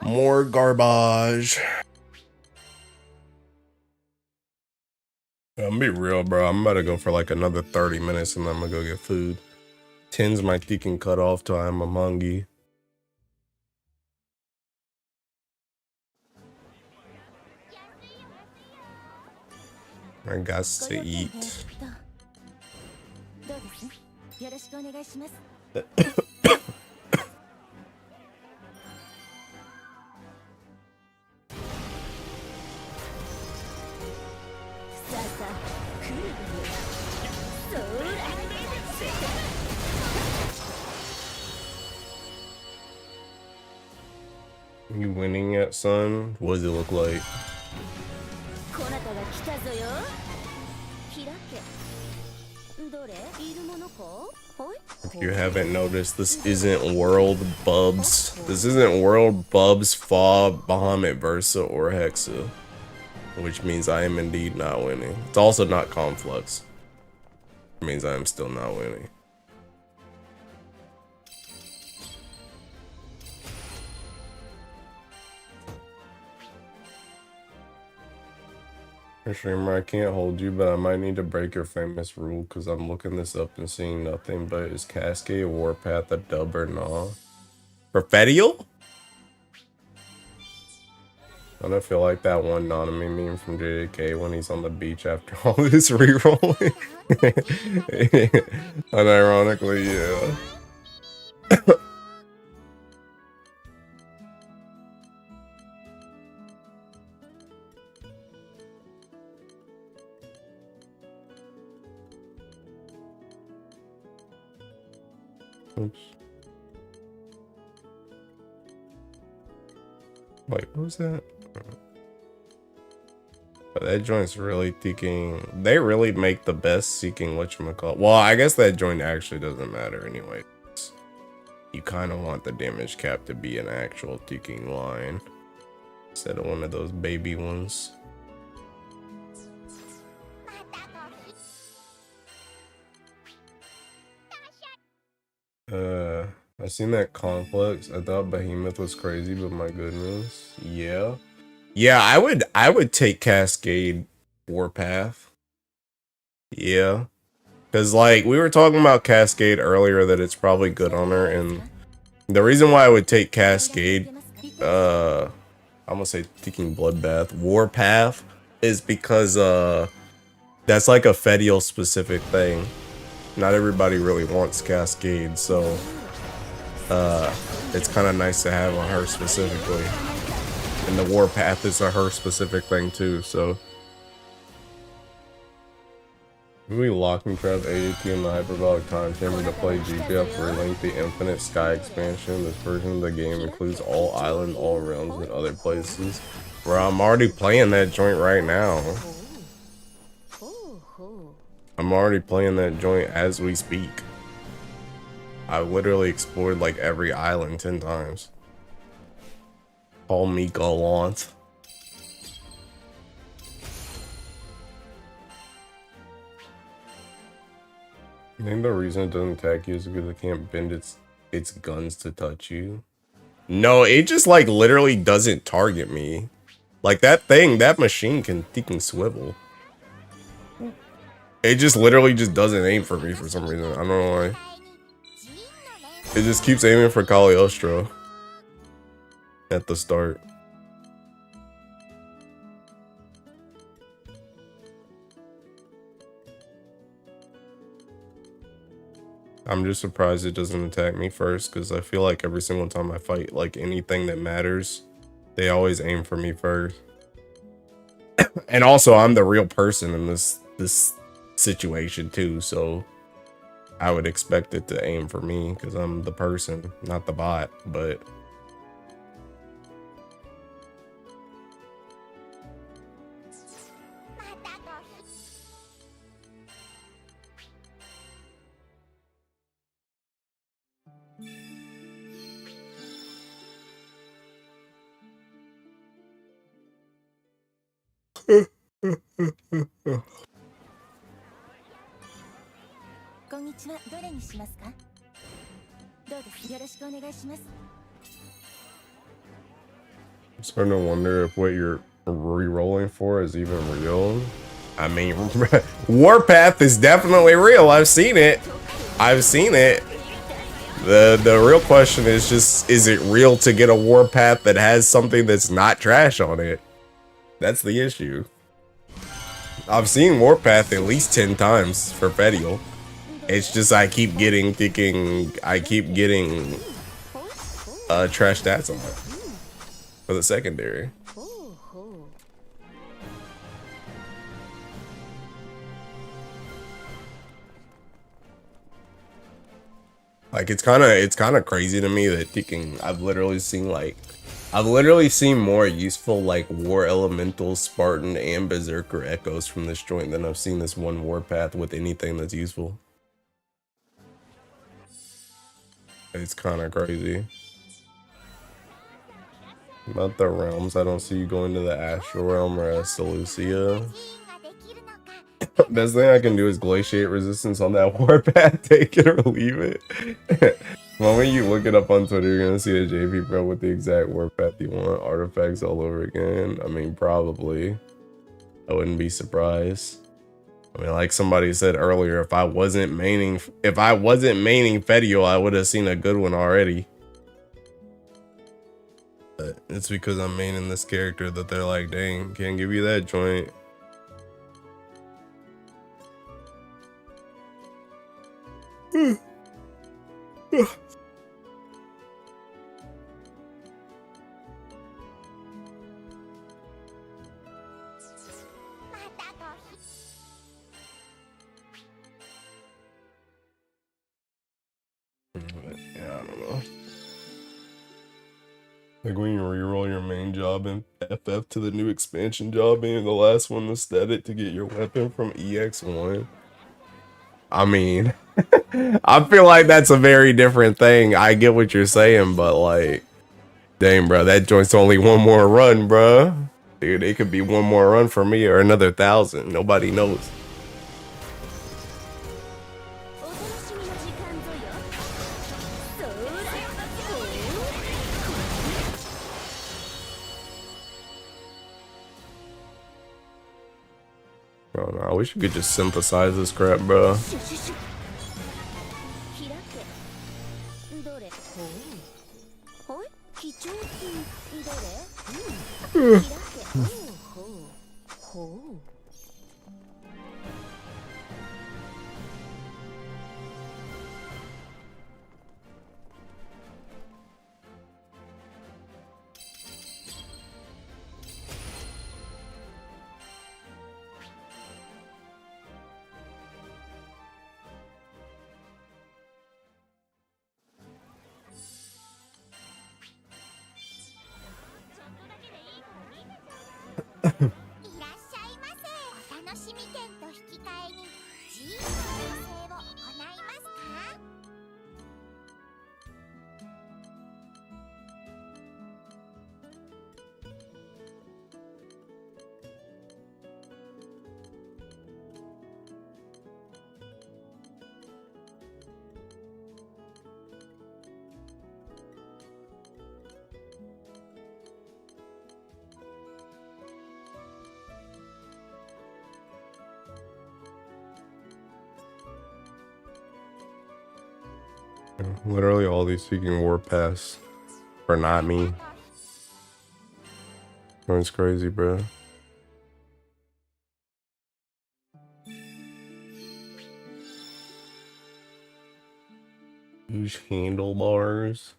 More garbage. I'm gonna be real, bro. I'm about to go for like another 30 minutes and then I'm gonna go get food. 10's my thinking cutoff time. I'm hungry. I got to eat. どうですよろしくお願いします。さあさあ、来るわよ。そら。You winning yet, son? What does it look like? こなたが来たぞよ。開け。どれ？いるものか？はい。 If you haven't noticed, this isn't World Bubs. This isn't World Bubs, Fob, Bahamut, Versa, or Hexa. Which means I am indeed not winning. It's also not Conflux. It means I am still not winning. Streamer, I can't hold you, but I might need to break your famous rule because I'm looking this up and seeing nothing. But is Cascade Warpath a dub or not? Perfettial? I don't feel like that one Nanami meme from JJK when he's on the beach after all this rerolling. Unironically, yeah. Oops. Wait, what was that? But that joint's really thinking. They really make the best seeking whatchamacallit. Well, I guess that joint actually doesn't matter anyway. You kind of want the damage cap to be an actual ticking line instead of one of those baby ones. I seen that Complex. I thought Behemoth was crazy, but my goodness. Yeah. Yeah, I would take Cascade Warpath. Yeah. Cause like we were talking about Cascade earlier that it's probably good on her, and the reason why I would take Cascade, I'm gonna say Ticking Bloodbath, Warpath, is because that's like a Fedial specific thing. Not everybody really wants Cascade, so it's kind of nice to have on her specifically. And the Warpath is a her specific thing too, so. We locking trap AAT in the hyperbolic time chamber to play GBF Relink the Infinite Sky expansion. This version of the game includes all island, all realms, and other places. Bro, I'm already playing that joint right now. I'm already playing that joint as we speak. I literally explored like every island 10 times. Call me gallant. I think the reason it doesn't attack you is because it can't bend its guns to touch you. No, it just like literally doesn't target me. Like that thing, that machine can swivel. It just literally just doesn't aim for me for some reason. I don't know why. It just keeps aiming for Cagliostro at the start. I'm just surprised it doesn't attack me first, because I feel like every single time I fight like anything that matters, they always aim for me first. And also I'm the real person in this situation too, so I would expect it to aim for me because I'm the person, not the bot, but Starting to wonder if what you're re-rolling for is even real. I mean, Warpath is definitely real. I've seen it. I've seen it. The real question is just, is it real to get a Warpath that has something that's not trash on it? That's the issue. I've seen Warpath at least 10 times for Fedial. It's just I keep getting trash stats on it for the secondary. Like it's kind of crazy to me that I've literally seen more useful like War Elemental, Spartan, and Berserker Echoes from this joint than I've seen this one Warpath with anything that's useful. It's kind of crazy. About the realms, I don't see you going to the Astral Realm or Lucia. Best thing I can do is glaciate resistance on that Warpath. Take it or leave it. Well, when you look it up on Twitter, you're gonna see a JP Pro with the exact Warpath you want. Artifacts all over again. I mean, probably. I wouldn't be surprised. I mean, like somebody said earlier, if I wasn't maining Fedial, I would have seen a good one already. But it's because I'm maining this character that they're like, dang, can't give you that joint. Yeah, I don't know. Like when you reroll your main job in FF to the new expansion job being the last one to stat it to get your weapon from EX1. I mean, I feel like that's a very different thing. I get what you're saying, but like, dang, bro, that joint's only one more run, bro. Dude, it could be one more run for me or another 1,000. Nobody knows. Oh no, I wish you could just synthesize this crap, bro. Literally all these freaking Warpaths are not me. That's crazy, bro. Huge handlebars.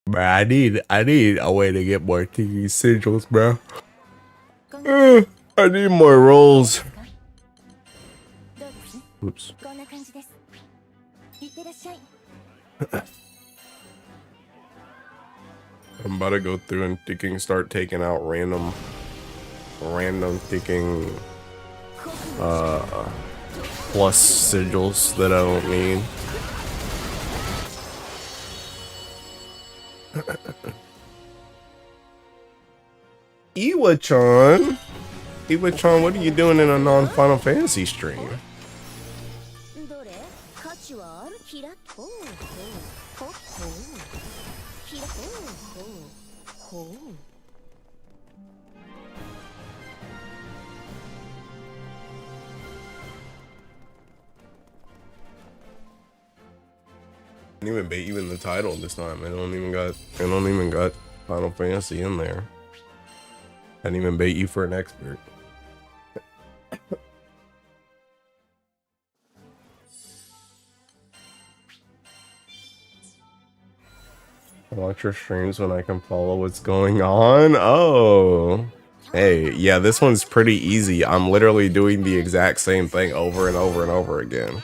Bro, I need a way to get more tiki sigils, bro. I need more rolls. Oops. I'm about to go through and start taking out random ticking plus sigils that I don't need. Iwa-chan, what are you doing in a non-Final Fantasy stream? didn't even bait you in the title this time. It don't even got Final Fantasy in there. I didn't even bait you for an expert. I watch your streams when I can follow what's going on. Oh. Hey, yeah, this one's pretty easy. I'm literally doing the exact same thing over and over and over again.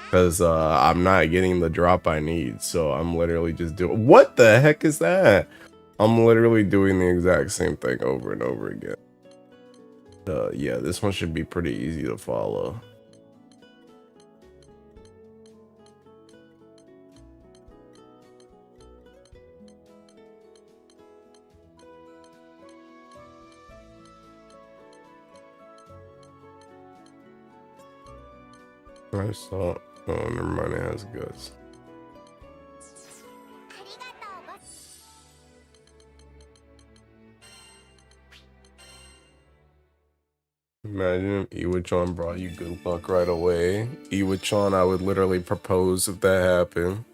Because I'm not getting the drop I need, so I'm literally just doing... What the heck is that? I'm literally doing the exact same thing over and over again. Yeah, this one should be pretty easy to follow. I saw... Oh, never mind, it has guts. Imagine if Iwachan brought you good luck right away. Iwachan, I would literally propose if that happened.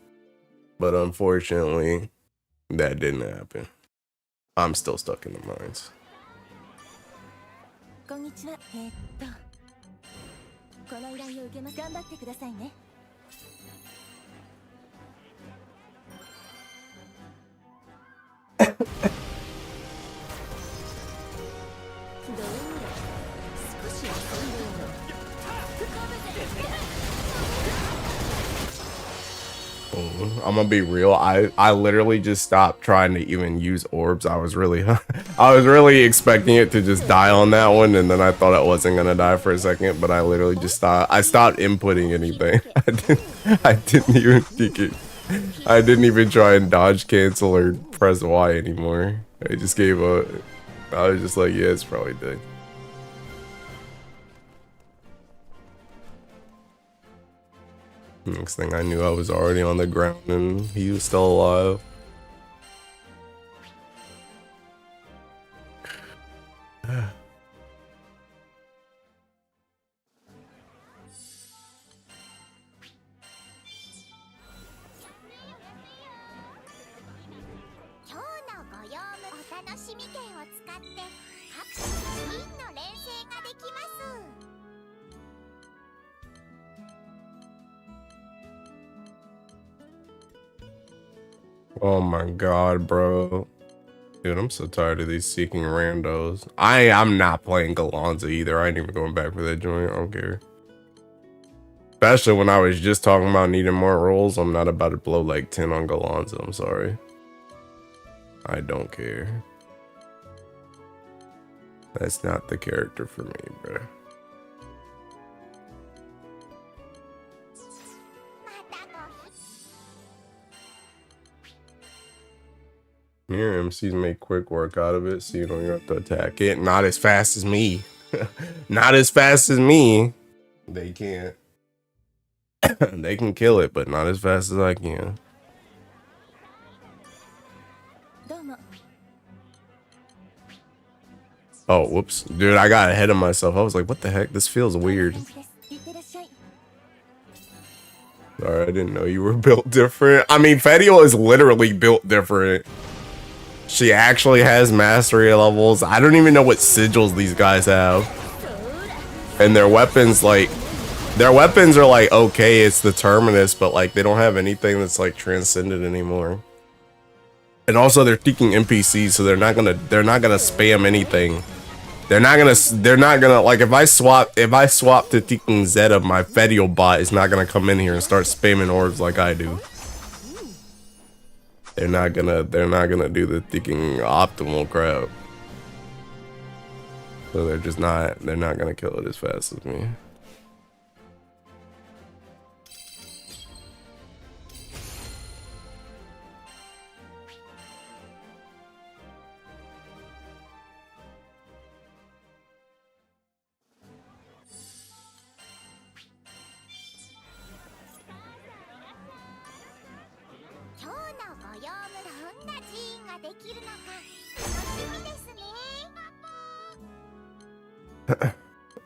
But unfortunately, that didn't happen. I'm still stuck in the mines. I'm gonna be real. I literally just stopped trying to even use orbs. I was really expecting it to just die on that one, and then I thought it wasn't gonna die for a second. But I literally just stopped. I stopped inputting anything. I didn't even think it. I didn't even try and dodge cancel or press Y anymore. I just gave up. I was just like, yeah, it's probably dead. Next thing I knew, I was already on the ground and he was still alive. Oh my god, bro. Dude, I'm so tired of these seeking randos. I'm not playing Galanza either. I ain't even going back for that joint. I don't care. Especially when I was just talking about needing more rolls. I'm not about to blow like 10 on Galanza. I'm sorry. I don't care. That's not the character for me, bro. Your MCs make quick work out of it, so you don't have to attack it. Not as fast as me. Not as fast as me. They can't. They can kill it, but not as fast as I can. Oh, whoops. Dude, I got ahead of myself. I was like, what the heck? This feels weird. Sorry, I didn't know you were built different. I mean, Fediel is literally built different. She actually has mastery levels. I don't even know what sigils these guys have. And their weapons, like, their weapons are like, okay, it's the Terminus, but like, they don't have anything that's like transcendent anymore. And also they're taking NPCs, so they're not gonna spam anything. They're not gonna, like, if I swap to Tekken Zeta, my Fediel bot is not gonna come in here and start spamming orbs like I do. They're not gonna do the Tekken optimal crap. So they're not gonna kill it as fast as me.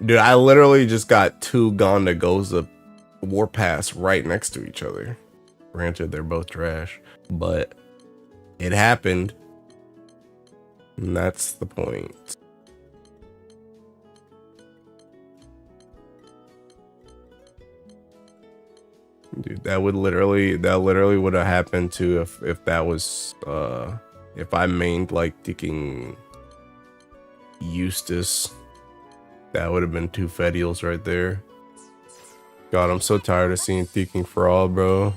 Dude, I literally just got two Gonda Goza Warpaths right next to each other. Granted, they're both trash, but it happened. And that's the point. Dude, that literally would have happened too if that was if I mained like taking Eustace. That would have been 2 Fedials right there. God, I'm so tired of seeing Thinking Fraud, bro.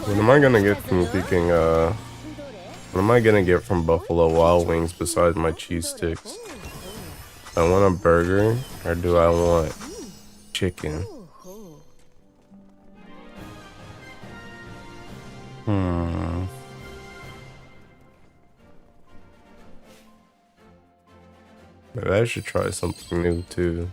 What am I gonna get from picking what am I gonna get from Buffalo Wild Wings besides my cheese sticks? I want a burger or do I want chicken? Maybe I should try something new too.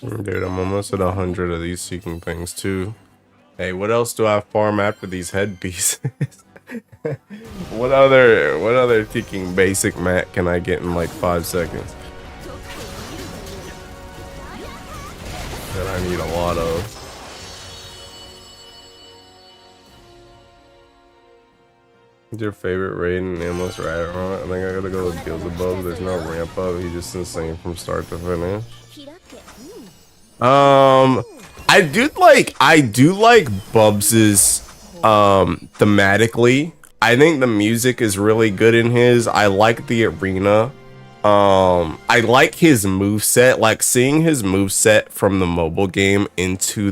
Dude, I'm almost at 100 of these seeking things too. Hey, what else do I farm after these headpieces? What other seeking basic mat can I get in like 5 seconds? That I need a lot of. What's your favorite raid in Endless Rat Run? I think I gotta go with Beelzebub. There's no ramp up. He's just insane from start to finish. I do like Bubs's thematically. I think the music is really good in his. I like the arena. I like his moveset. Like seeing his moveset from the mobile game into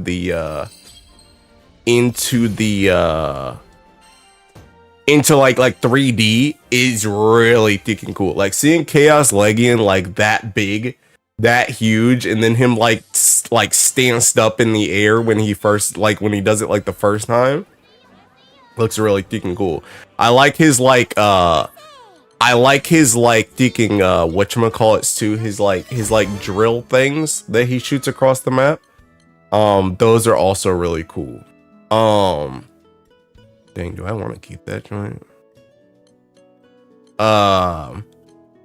like 3D is really freaking cool. Like seeing Chaos Legion like that big, that huge, and then him like stanced up in the air when he does it like the first time, looks really freaking cool. I like his freaking whatchamacallits too, his drill things that he shoots across the map. Those are also really cool. Dang, do I want to keep that joint? But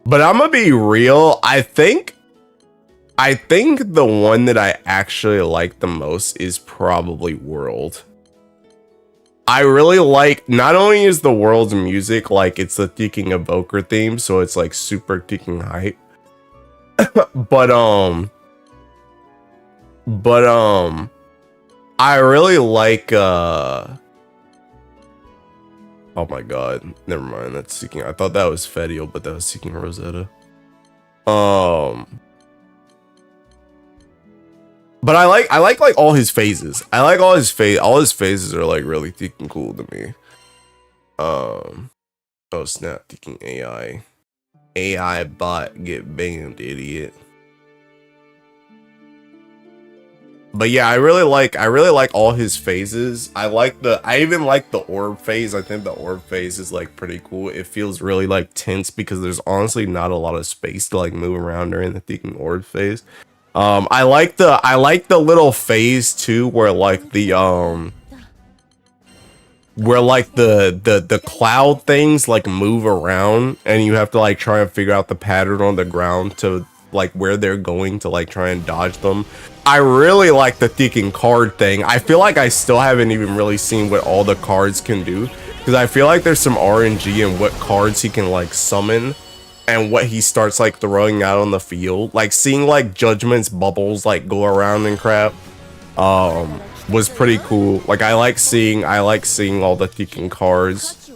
I'm gonna be real. I think the one that I actually like the most is probably World. I really like, not only is the World's music like it's the Thinking Evoker theme, so it's like super Thinking hype. but I really like oh my god, never mind, that's Seeking. I thought that was Fedial, but that was Seeking Rosetta. But I like all his phases. I like all his phases are like really freaking cool to me. Oh snap, thinking AI. AI bot get banned, idiot. But yeah, I really like all his phases. I even like the orb phase. I think the orb phase is like pretty cool. It feels really like tense because there's honestly not a lot of space to like move around during the thinking orb phase. I like the little phase too where like the cloud things like move around and you have to like try and figure out the pattern on the ground to like where they're going to like try and dodge them. I really like the thinking card thing. I feel like I still haven't even really seen what all the cards can do because I feel like there's some RNG in what cards he can like summon and what he starts like throwing out on the field. Like seeing like Judgment's bubbles like go around and crap was pretty cool. Like I like seeing all the thinking cards.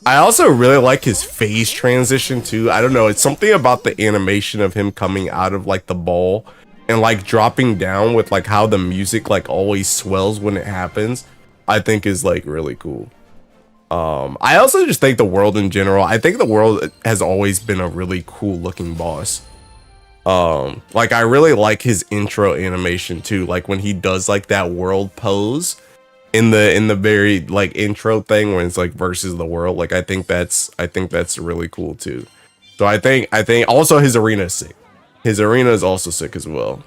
I also really like his phase transition too. I don't know, it's something about the animation of him coming out of like the ball and like dropping down with like how the music like always swells when it happens. I think is like really cool. I also just think the world in general, I think the world has always been a really cool looking boss. Like I really like his intro animation too, like when he does like that world pose in the very like intro thing when it's like versus the world. Like I think that's really cool too. So I think also his arena is sick. His arena is also sick as well.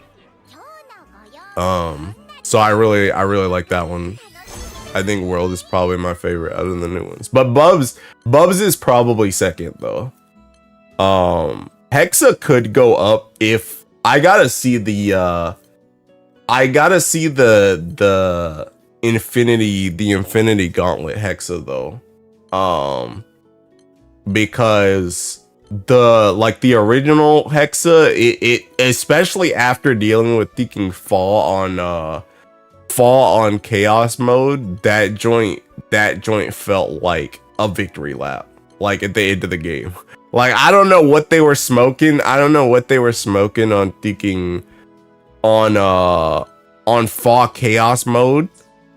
So I really like that one. I think world is probably my favorite out of the new ones, but Bubs is probably second though. Hexa could go up if I gotta see the infinity gauntlet Hexa though. Because the original Hexa, it especially after dealing with thinking fall on chaos mode, that joint felt like a victory lap, like at the end of the game. Like I don't know what they were smoking. On thinking on fall chaos mode,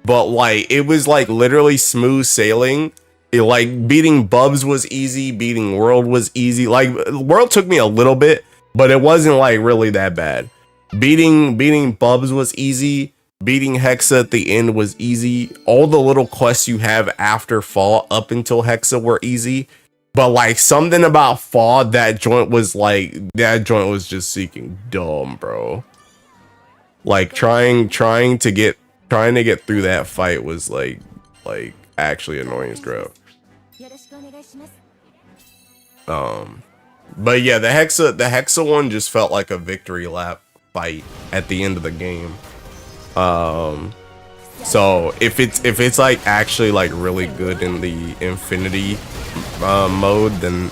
but like it was like literally smooth sailing. It, like beating Bubs was easy, beating World was easy. Like World took me a little bit, but it wasn't like really that bad. Beating Bubs was easy. Beating Hexa at the end was easy. All the little quests you have after fall up until Hexa were easy. But like something about fall, that joint was just seeking dumb, bro. Like trying to get through that fight was like actually annoying as crap. But yeah, the Hexa one just felt like a victory lap fight at the end of the game. So if it's like actually like really good in the infinity mode, then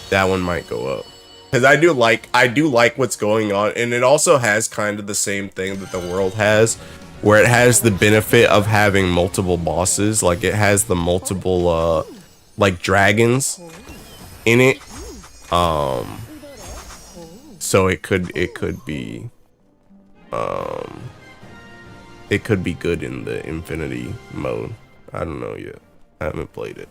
that one might go up. Because I do like what's going on, and it also has kind of the same thing that the world has, where it has the benefit of having multiple bosses. Like it has the multiple like dragons in it. So it could be good in the infinity mode. I don't know yet. I haven't played it.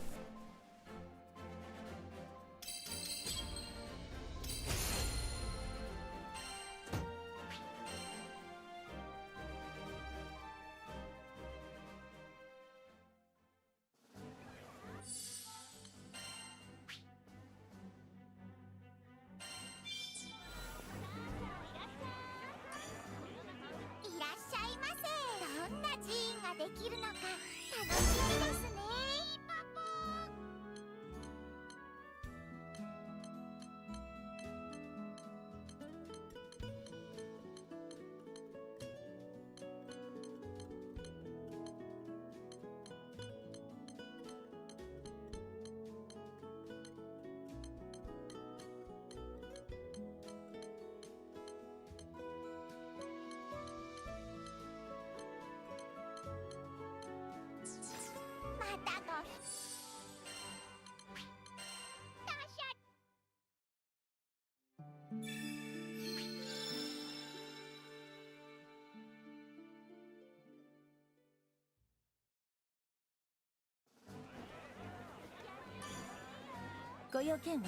ご用件は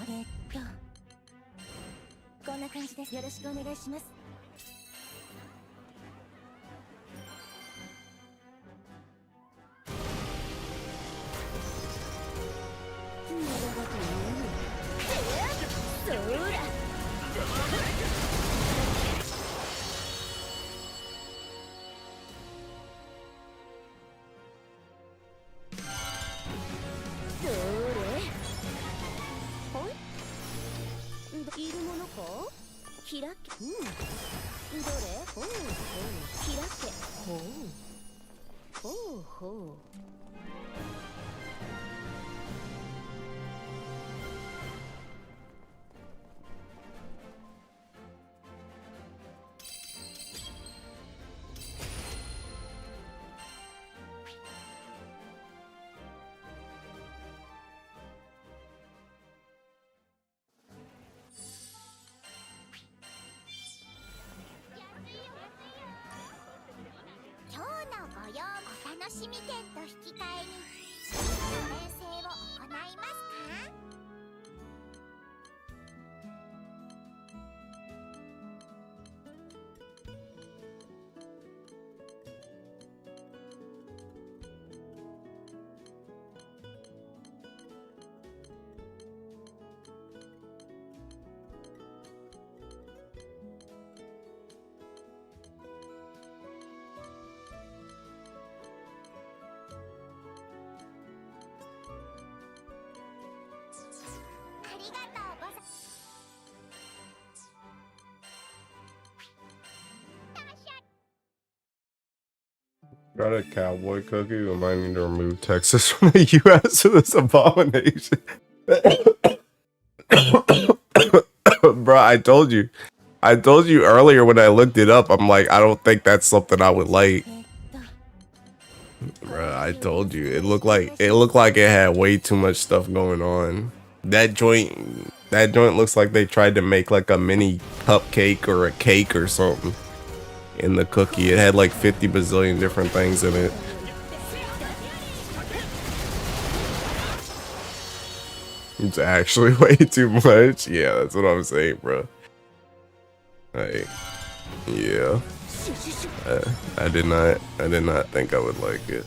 こんな感じです。よろしくお願いします。いるものか？開け。どれ？ほうほう。開け。ほう。ほうほう。今日のご用お楽しみ券と引き換えにチームの編成を行いますか？ありがとうございます。 Got a cowboy cookie reminding me to remove Texas from the U.S. for this abomination. Bro, I told you earlier when I looked it up. I'm like, I don't think that's something I would like. Bro, I told you it looked like it had way too much stuff going on. That joint looks like they tried to make like a mini cupcake or a cake or something. In the cookie, it had like 50 bazillion different things in it. It's actually way too much. Yeah, that's what I'm saying, bro. Like, yeah. I did not think I would like it.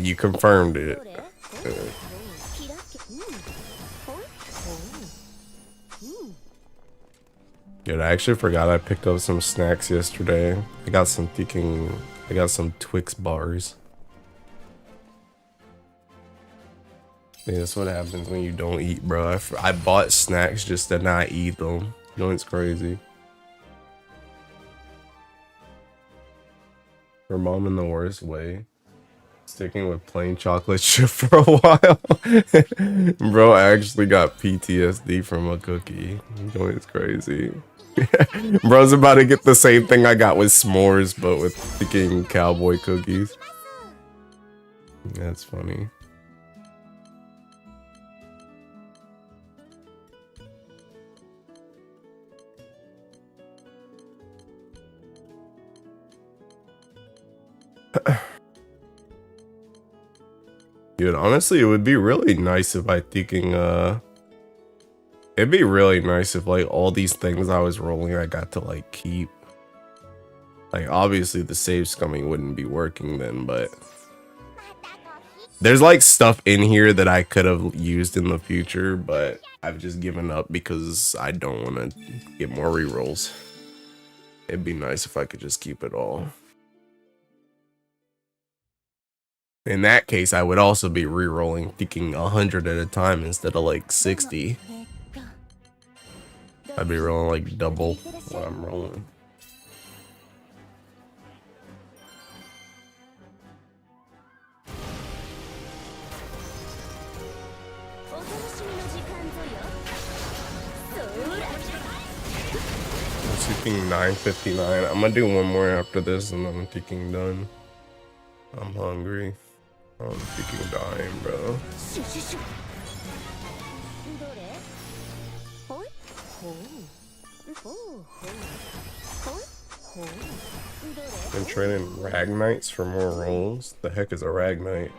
You confirmed it. Dude, I actually forgot I picked up some snacks yesterday. I got some Twix bars. Yeah, that's what happens when you don't eat, bro. I bought snacks just to not eat them. You know, it's crazy. Her mom in the worst way. Sticking with plain chocolate chip for a while. Bro, I actually got PTSD from a cookie. You know, it's crazy. Bro's about to get the same thing I got with s'mores, but with freaking cowboy cookies. That's funny. Dude, honestly, it would be really nice if it'd be really nice if like all these things I was rolling I got to like keep. Like obviously the save scumming wouldn't be working then, but there's like stuff in here that I could have used in the future, but I've just given up because I don't want to get more rerolls. It'd be nice if I could just keep it all. In that case, I would also be re-rolling, thinking 100 at a time instead of like 60. I'd be rolling like double what I'm rolling. I'm seeking 959. I'm gonna do one more after this and then I'm thinking done. I'm hungry. I'm freaking dying, bro. Been training Ragnites for more rolls. The heck is a Ragnite?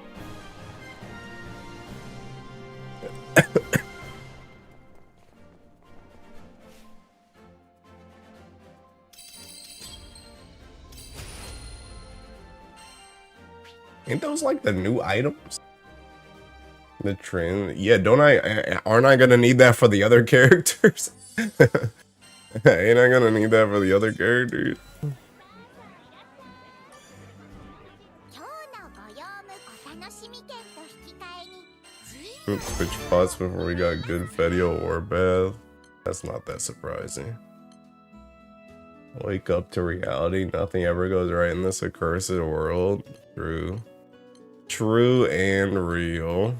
Ain't those like the new items? The trend? Yeah, don't aren't I gonna need that for the other characters? Ain't I gonna need that for the other characters? Switch spots before we got good Fedio or Beth. That's not that surprising. Wake up to reality. Nothing ever goes right in this accursed world. True. True and real.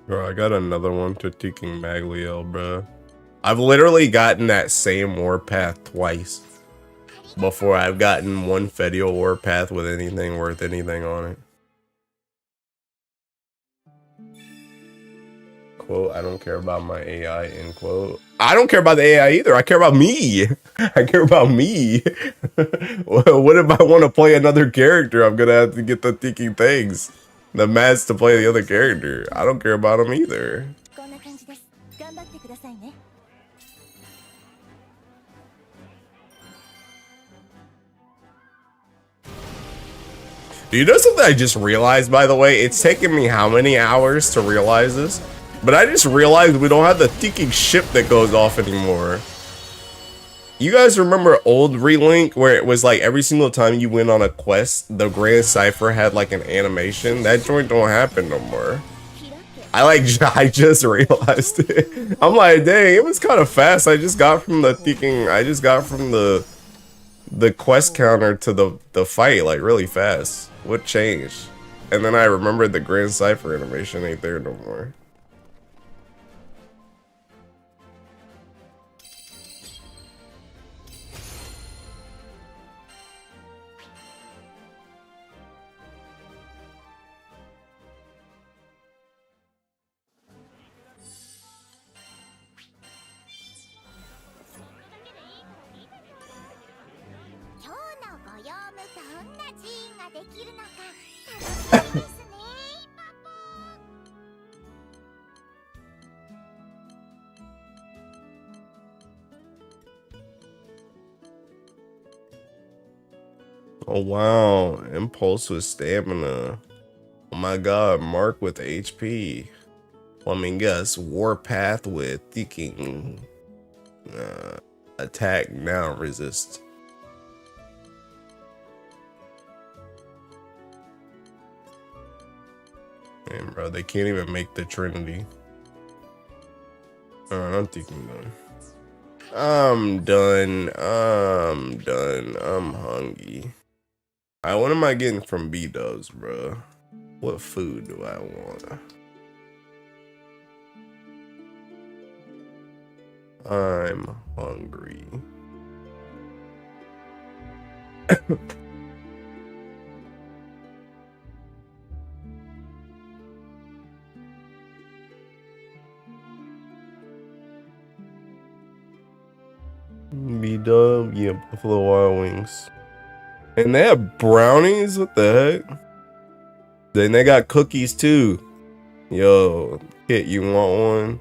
Bro, I got another one to Teaking Magliel, bro. I've literally gotten that same warpath twice before I've gotten one Fedio warpath with anything worth anything on it. Quote, I don't care about my AI, end quote. I don't care about the AI either. I care about me. I care about me. What if I want to play another character? I'm gonna have to get the Teaking things. The mats to play the other character. I don't care about him either. Do you know something I just realized, by the way? It's taken me how many hours to realize this? But I just realized we don't have the Teaking ship that goes off anymore. You guys remember old Relink where it was like every single time you went on a quest, the Grand Cipher had like an animation? That joint don't happen no more. I just realized it. I'm like, dang, it was kind of fast. I just got from the Teaking, I just got from the quest counter to the fight like really fast. What changed? And then I remembered the Grand Cipher animation ain't there no more. Oh wow, Impulse with stamina. Oh my god, Mark with HP. Well, I mean, guess Warpath with Teaking. Attack now, resist. Man, bro, they can't even make the Trinity. Alright, I'm Teaking done. I'm done. I'm hungry. Alright, what am I getting from B-Dubs, bro? What food do I want? I'm hungry. B-Dub, yeah, Buffalo Wild Wings. And they have brownies? What the heck? Then they got cookies too. Yo, Kit, you want one?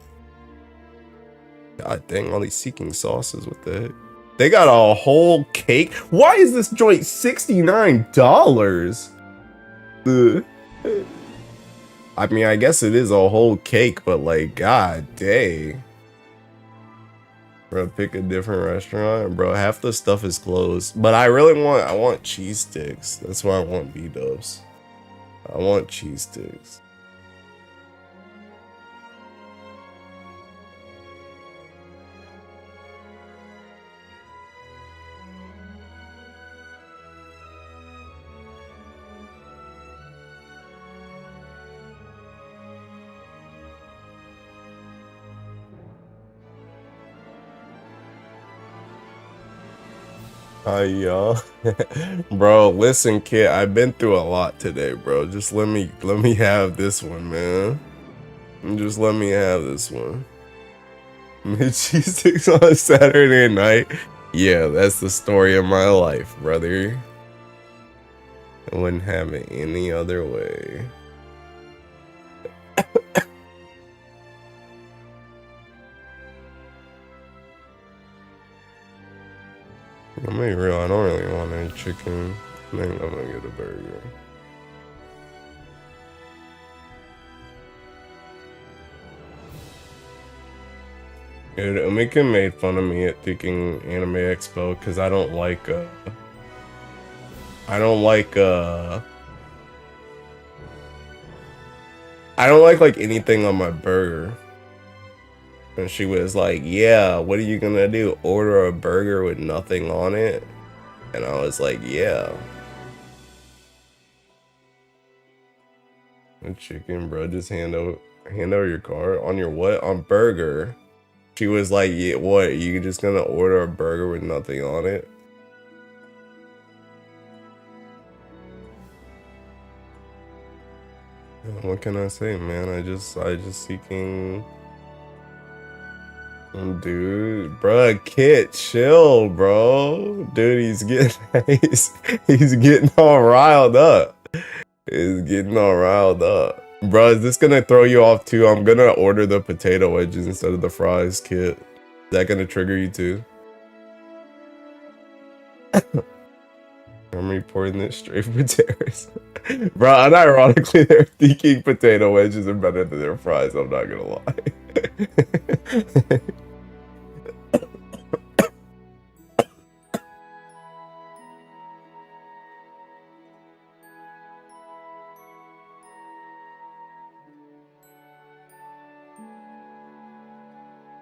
God dang, all these Seeking sauces, what the heck? They got a whole cake? Why is this joint $69? I mean, I guess it is a whole cake, but like, god dang. Bro, pick a different restaurant. Bro, half the stuff is closed. But I want cheese sticks. That's why I want B-Dubs. I want cheese sticks. Hi y'all. Bro, listen, kid, I've been through a lot today, bro. Just let me have this one, man. Just let me have this one. Cheese sticks on a Saturday night. Yeah, that's the story of my life, brother. I wouldn't have it any other way. I'm gonna be real, I don't really want any chicken. I think I'm gonna get a burger. Dude, Omika made fun of me at Thinking Anime Expo because I don't like like anything on my burger. And she was like, yeah, what are you gonna do? Order a burger with nothing on it? And I was like, yeah. A chicken, bro, just hand over your card. On your what? On burger. She was like, yeah, what? You just gonna order a burger with nothing on it? What can I say, man? I just seeking. Dude, bruh, Kit, chill, bro. Dude, he's getting he's getting all riled up. He's getting all riled up. Bro, is this gonna throw you off too? I'm gonna order the potato wedges instead of the fries, Kit. Is that gonna trigger you too? I'm reporting this straight for terrorists. Bro, unironically, they're thinking potato wedges are better than their fries, I'm not gonna lie.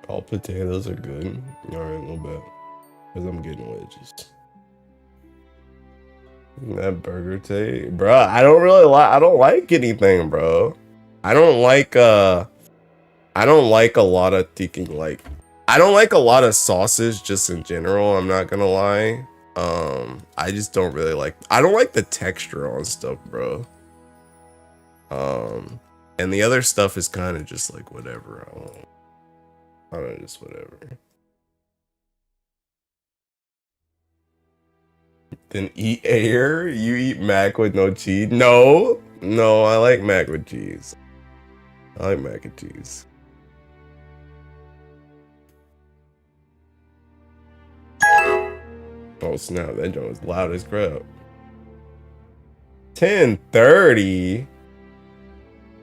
All potatoes are good. Alright, no bet. Because I'm getting wedges. That burger taste, bro. I don't like anything, bro. I don't like a lot of thinking like I don't like a lot of sauces just in general, I'm not gonna lie. I just don't really like I don't like the texture on stuff, bro. And the other stuff is kind of just like whatever. I don't know, just whatever. Then eat air? You eat mac with no cheese? No, I like mac with cheese. I like mac and cheese. Oh snap, that joint was loud as crap. 10:30?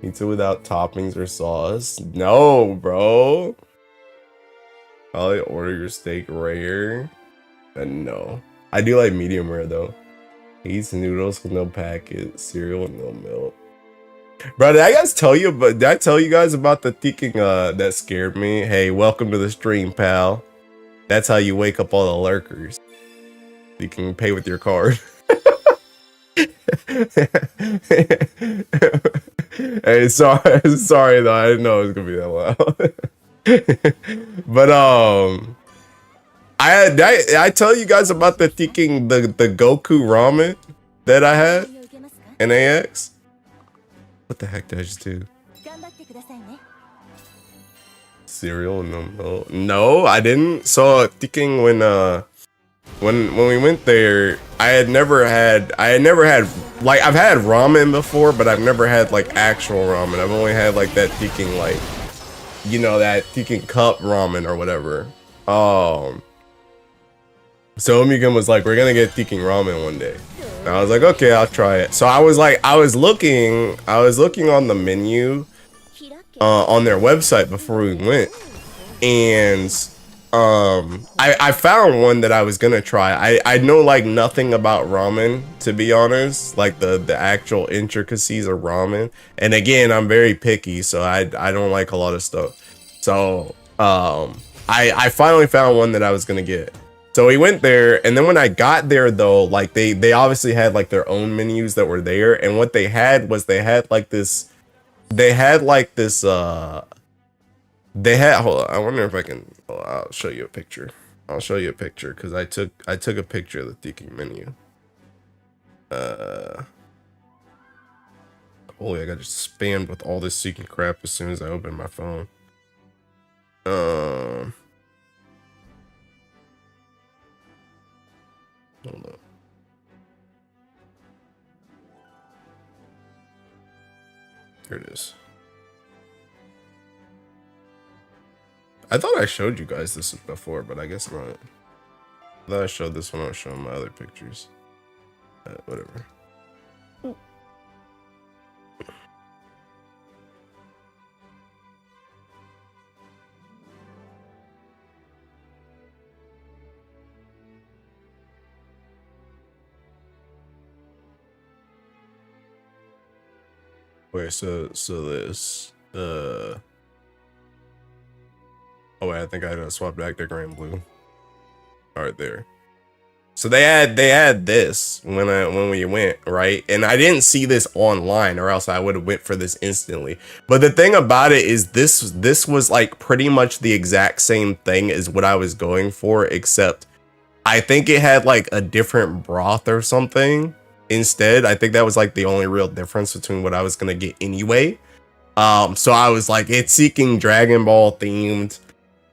Pizza without toppings or sauce? No, bro. Probably order your steak rare. No. I do like medium rare though. Eats noodles with no packet, cereal with no milk. Bro, did I tell you guys about the thinking that scared me? Hey, welcome to the stream, pal. That's how you wake up all the lurkers. You can pay with your card. Hey, sorry though. I didn't know it was gonna be that loud. But I tell you guys about the thinking the Goku ramen that I had in AX. What the heck did I just do? Cereal and no milk? No, I didn't. So thinking when we went there, I had never had like I've had ramen before, but I've never had like actual ramen. I've only had like that thinking like that thinking cup ramen or whatever. So Omigan was like, we're gonna get thinking ramen one day. And I was like, okay, I'll try it. So I was looking on the menu on their website before we went, and I found one that I was gonna try. I know like nothing about ramen, to be honest, like the actual intricacies of ramen. And again, I'm very picky, so I don't like a lot of stuff. So I finally found one that I was gonna get. So we went there, and then when I got there though, like they obviously had like their own menus that were there, and what they had hold on, I wonder if I can, I'll show you a picture. I'll show you a picture because I took a picture of the thinking menu. Holy, I got just spammed with all this seeking crap as soon as I opened my phone. There it is. I thought I showed you guys this before, but I guess not. I thought I showed this when I was showing my other pictures. Whatever. Wait, so this oh wait, I think I gotta swap back to Granblue. All right, there. So they had this when we went, right? And I didn't see this online, or else I would have went for this instantly. But the thing about it is this was like pretty much the exact same thing as what I was going for, except I think it had like a different broth or something instead. I think that was like the only real difference between what I was gonna get anyway. So I was like, it's seeking Dragon Ball themed.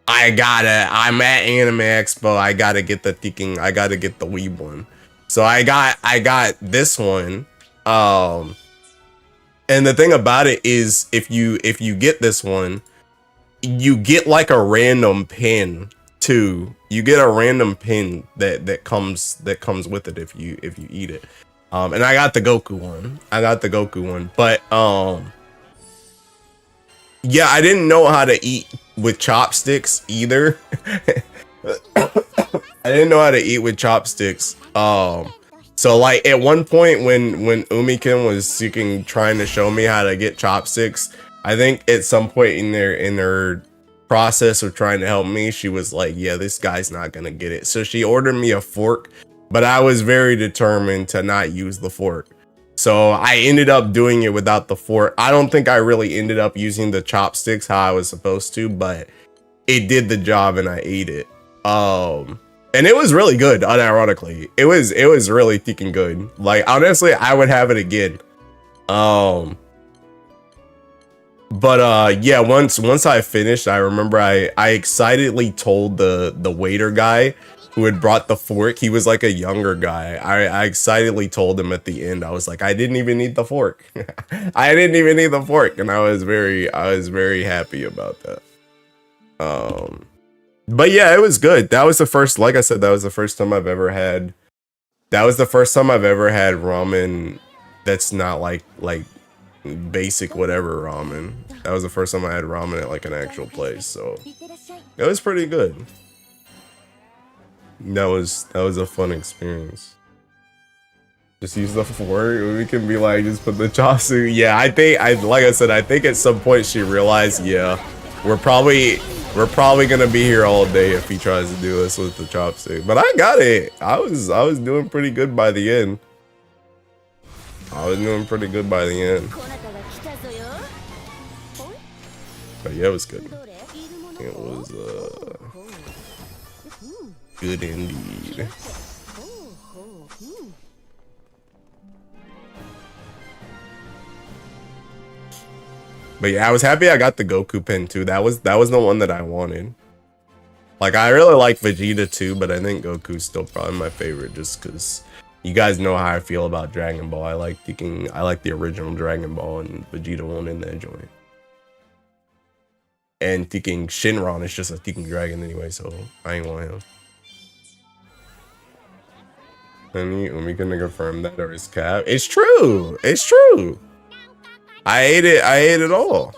I'm at Anime Expo. I gotta get the Weeb one. So I got this one. And the thing about it is, if you get this one, you get like a random pin too. You get a random pin that comes with it if you eat it. And I got the Goku one. But yeah, I didn't know how to eat with chopsticks either. I didn't know how to eat with chopsticks. So like at one point when Umikin was trying to show me how to get chopsticks, I think at some point in their process of trying to help me, she was like, yeah, this guy's not gonna get it. So she ordered me a fork, but I was very determined to not use the fork. So I ended up doing it without the fork. I don't think I really ended up using the chopsticks how I was supposed to, but it did the job and I ate it. And it was really good, unironically. It was really freaking good. Like, honestly, I would have it again. But yeah, once I finished, I remember I excitedly told the waiter guy who had brought the fork. He was like a younger guy. I excitedly told him at the end, I was like, I didn't even need the fork. I didn't even need the fork. And I was very happy about that. But yeah, it was good. That was the first, like I said, that was the first time I've ever had ramen that's not like basic whatever ramen. That was the first time I had ramen at like an actual place. So it was pretty good. That was a fun experience. Just use the fork. We can be like, just put the chopstick. Yeah, like I said, I think at some point she realized, yeah, we're probably gonna be here all day if he tries to do this with the chopstick. But I got it. I was doing pretty good by the end. But yeah, it was good. It was good indeed. But yeah, I was happy I got the Goku pin too. That was the one that I wanted. Like, I really like Vegeta too, but I think Goku's still probably my favorite, just because you guys know how I feel about Dragon Ball. I like the original Dragon Ball, and Vegeta won't in that joint. And thinking Shinron is just a thinking dragon anyway, so I ain't want him. And we gonna confirm that, or is cap? It's true. It's true. I ate it all.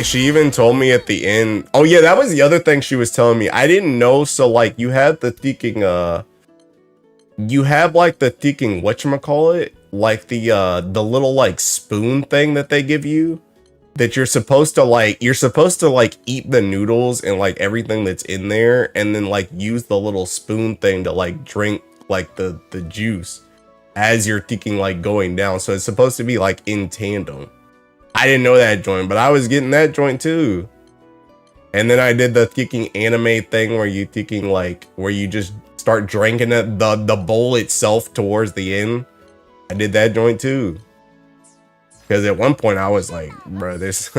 She even told me at the end. Oh yeah, that was the other thing she was telling me. I didn't know. So like, you have the thinking. You have like the thinking. Whatchamacallit? Like the little like spoon thing that they give you. That you're supposed to like eat the noodles and like everything that's in there, and then like use the little spoon thing to like drink like the juice as you're thinking like going down. So it's supposed to be like in tandem. I didn't know that joint, but I was getting that joint too. And then I did the thinking anime thing where you thinking like where you just start drinking it, the bowl itself towards the end. I did that joint too. Because at one point I was like, bro, this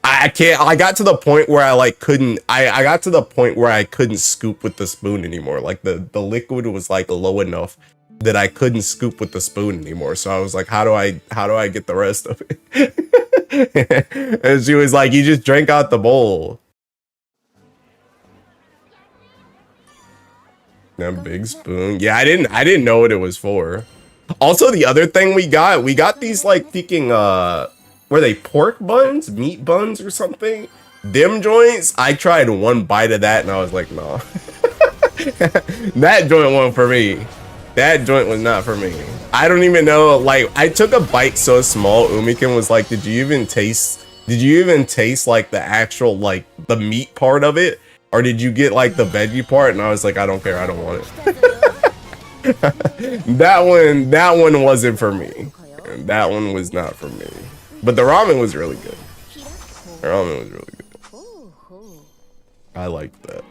I got to the point where I couldn't scoop with the spoon anymore. Like the liquid was like low enough that I couldn't scoop with the spoon anymore. So I was like, how do I get the rest of it? And she was like, you just drank out the bowl. That big spoon. Yeah, I didn't know what it was for. Also, the other thing we got these like freaking were they pork buns, meat buns or something? Them joints, I tried one bite of that and I was like, no. That joint wasn't for me. That joint was not for me. I don't even know, like I took a bite so small, Umikin was like, did you even taste like the actual like the meat part of it? Or did you get like the veggie part? And I was like, I don't care, I don't want it. that one wasn't for me. That one was not for me. But the ramen was really good. The ramen was really good. I liked that.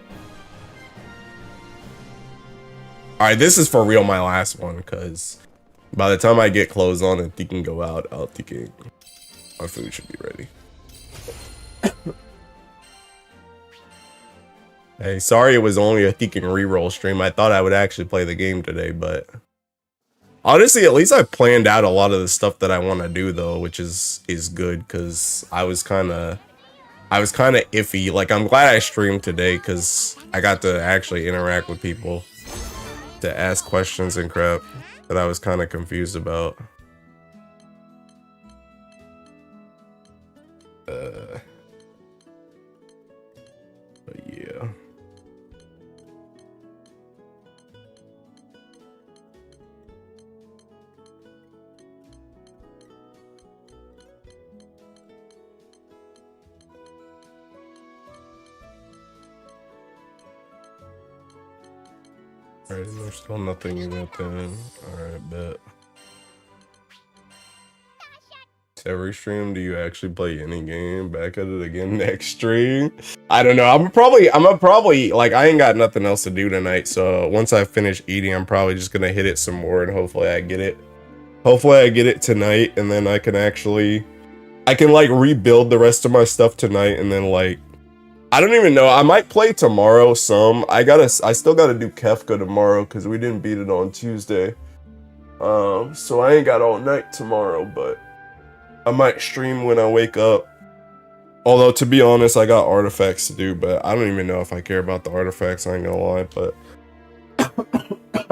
Alright, this is for real my last one, because by the time I get clothes on and he can go out, I'll think my food should be ready. Hey, sorry it was only a Thekin reroll stream. I thought I would actually play the game today, but honestly, at least I planned out a lot of the stuff that I want to do though, which is good, because I was kind of iffy. Like, I'm glad I streamed today because I got to actually interact with people, to ask questions and crap that I was kind of confused about. But yeah. Alright, there's still nothing even then. Alright, bet. Every stream, do you actually play any game? Back at it again next stream? I don't know. I'm probably like, I ain't got nothing else to do tonight, so once I finish eating, I'm probably just gonna hit it some more and hopefully I get it. Hopefully I get it tonight, and then I can like rebuild the rest of my stuff tonight, and then like, I don't even know. I might play tomorrow some. I still gotta do Kefka tomorrow because we didn't beat it on Tuesday. So I ain't got all night tomorrow, but I might stream when I wake up. Although, to be honest, I got artifacts to do, but I don't even know if I care about the artifacts, I ain't gonna lie, but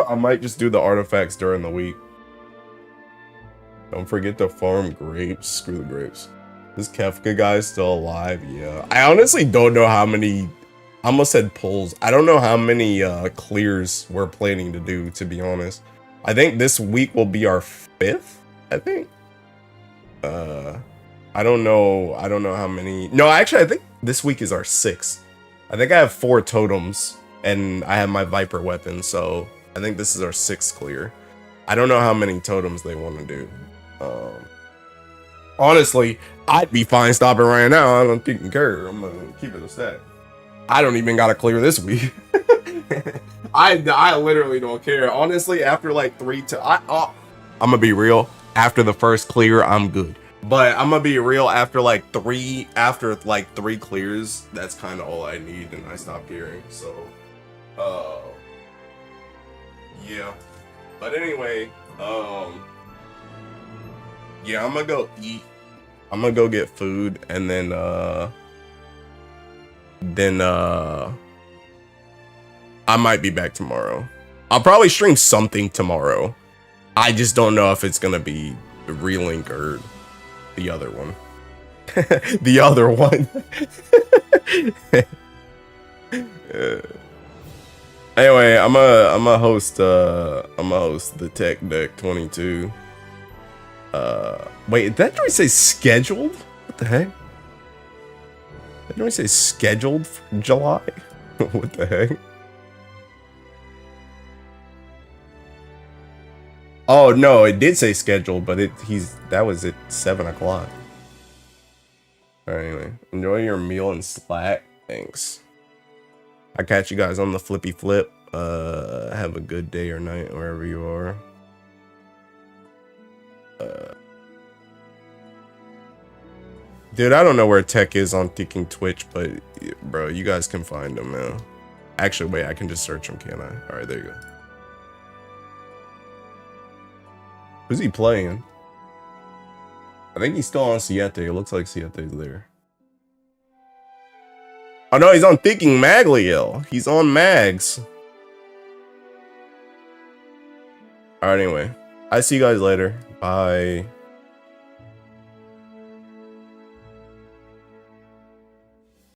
I might just do the artifacts during the week. Don't forget to farm grapes. Screw the grapes. This Kefka guy is still alive? Yeah. I honestly don't know how many, I almost said pulls. I don't know how many clears we're planning to do, to be honest. I think this week will be our 5th, I think. I don't know how many. No, actually, I think this week is our 6th. I think I have 4 totems, and I have my Viper weapon, so I think this is our 6th clear. I don't know how many totems they want to do. Honestly, I'd be fine stopping right now. I don't think care. I'm gonna keep it a stat. I don't even gotta clear this week. I literally don't care. Honestly, after like 3 I'm gonna be real. After the first clear, I'm good. But I'm gonna be real. After like 3 clears, that's kind of all I need, and I stop caring. So, yeah. But anyway, yeah, I'm gonna go eat. I'm gonna go get food, and then I might be back tomorrow. I'll probably stream something tomorrow. I just don't know if it's gonna be the Relink or the other one. The other one. Anyway, I'm a host the Tech Deck 22. Wait, did that joint say scheduled? What the heck? Did that joint say scheduled for July? What the heck? Oh no, it did say scheduled, but that was at 7 o'clock. Alright, anyway, enjoy your meal and Slack. Thanks. I'll catch you guys on the flippy flip. Have a good day or night wherever you are. Dude, I don't know where Tech is on Thinking Twitch, but bro, you guys can find him, man. Actually, wait, I can just search him, can't I? Alright, there you go. Who's he playing? I think he's still on Siete. It looks like Siete's there. Oh no, he's on Thinking Maglio. He's on Mags. Alright, anyway. I see you guys later. Bye.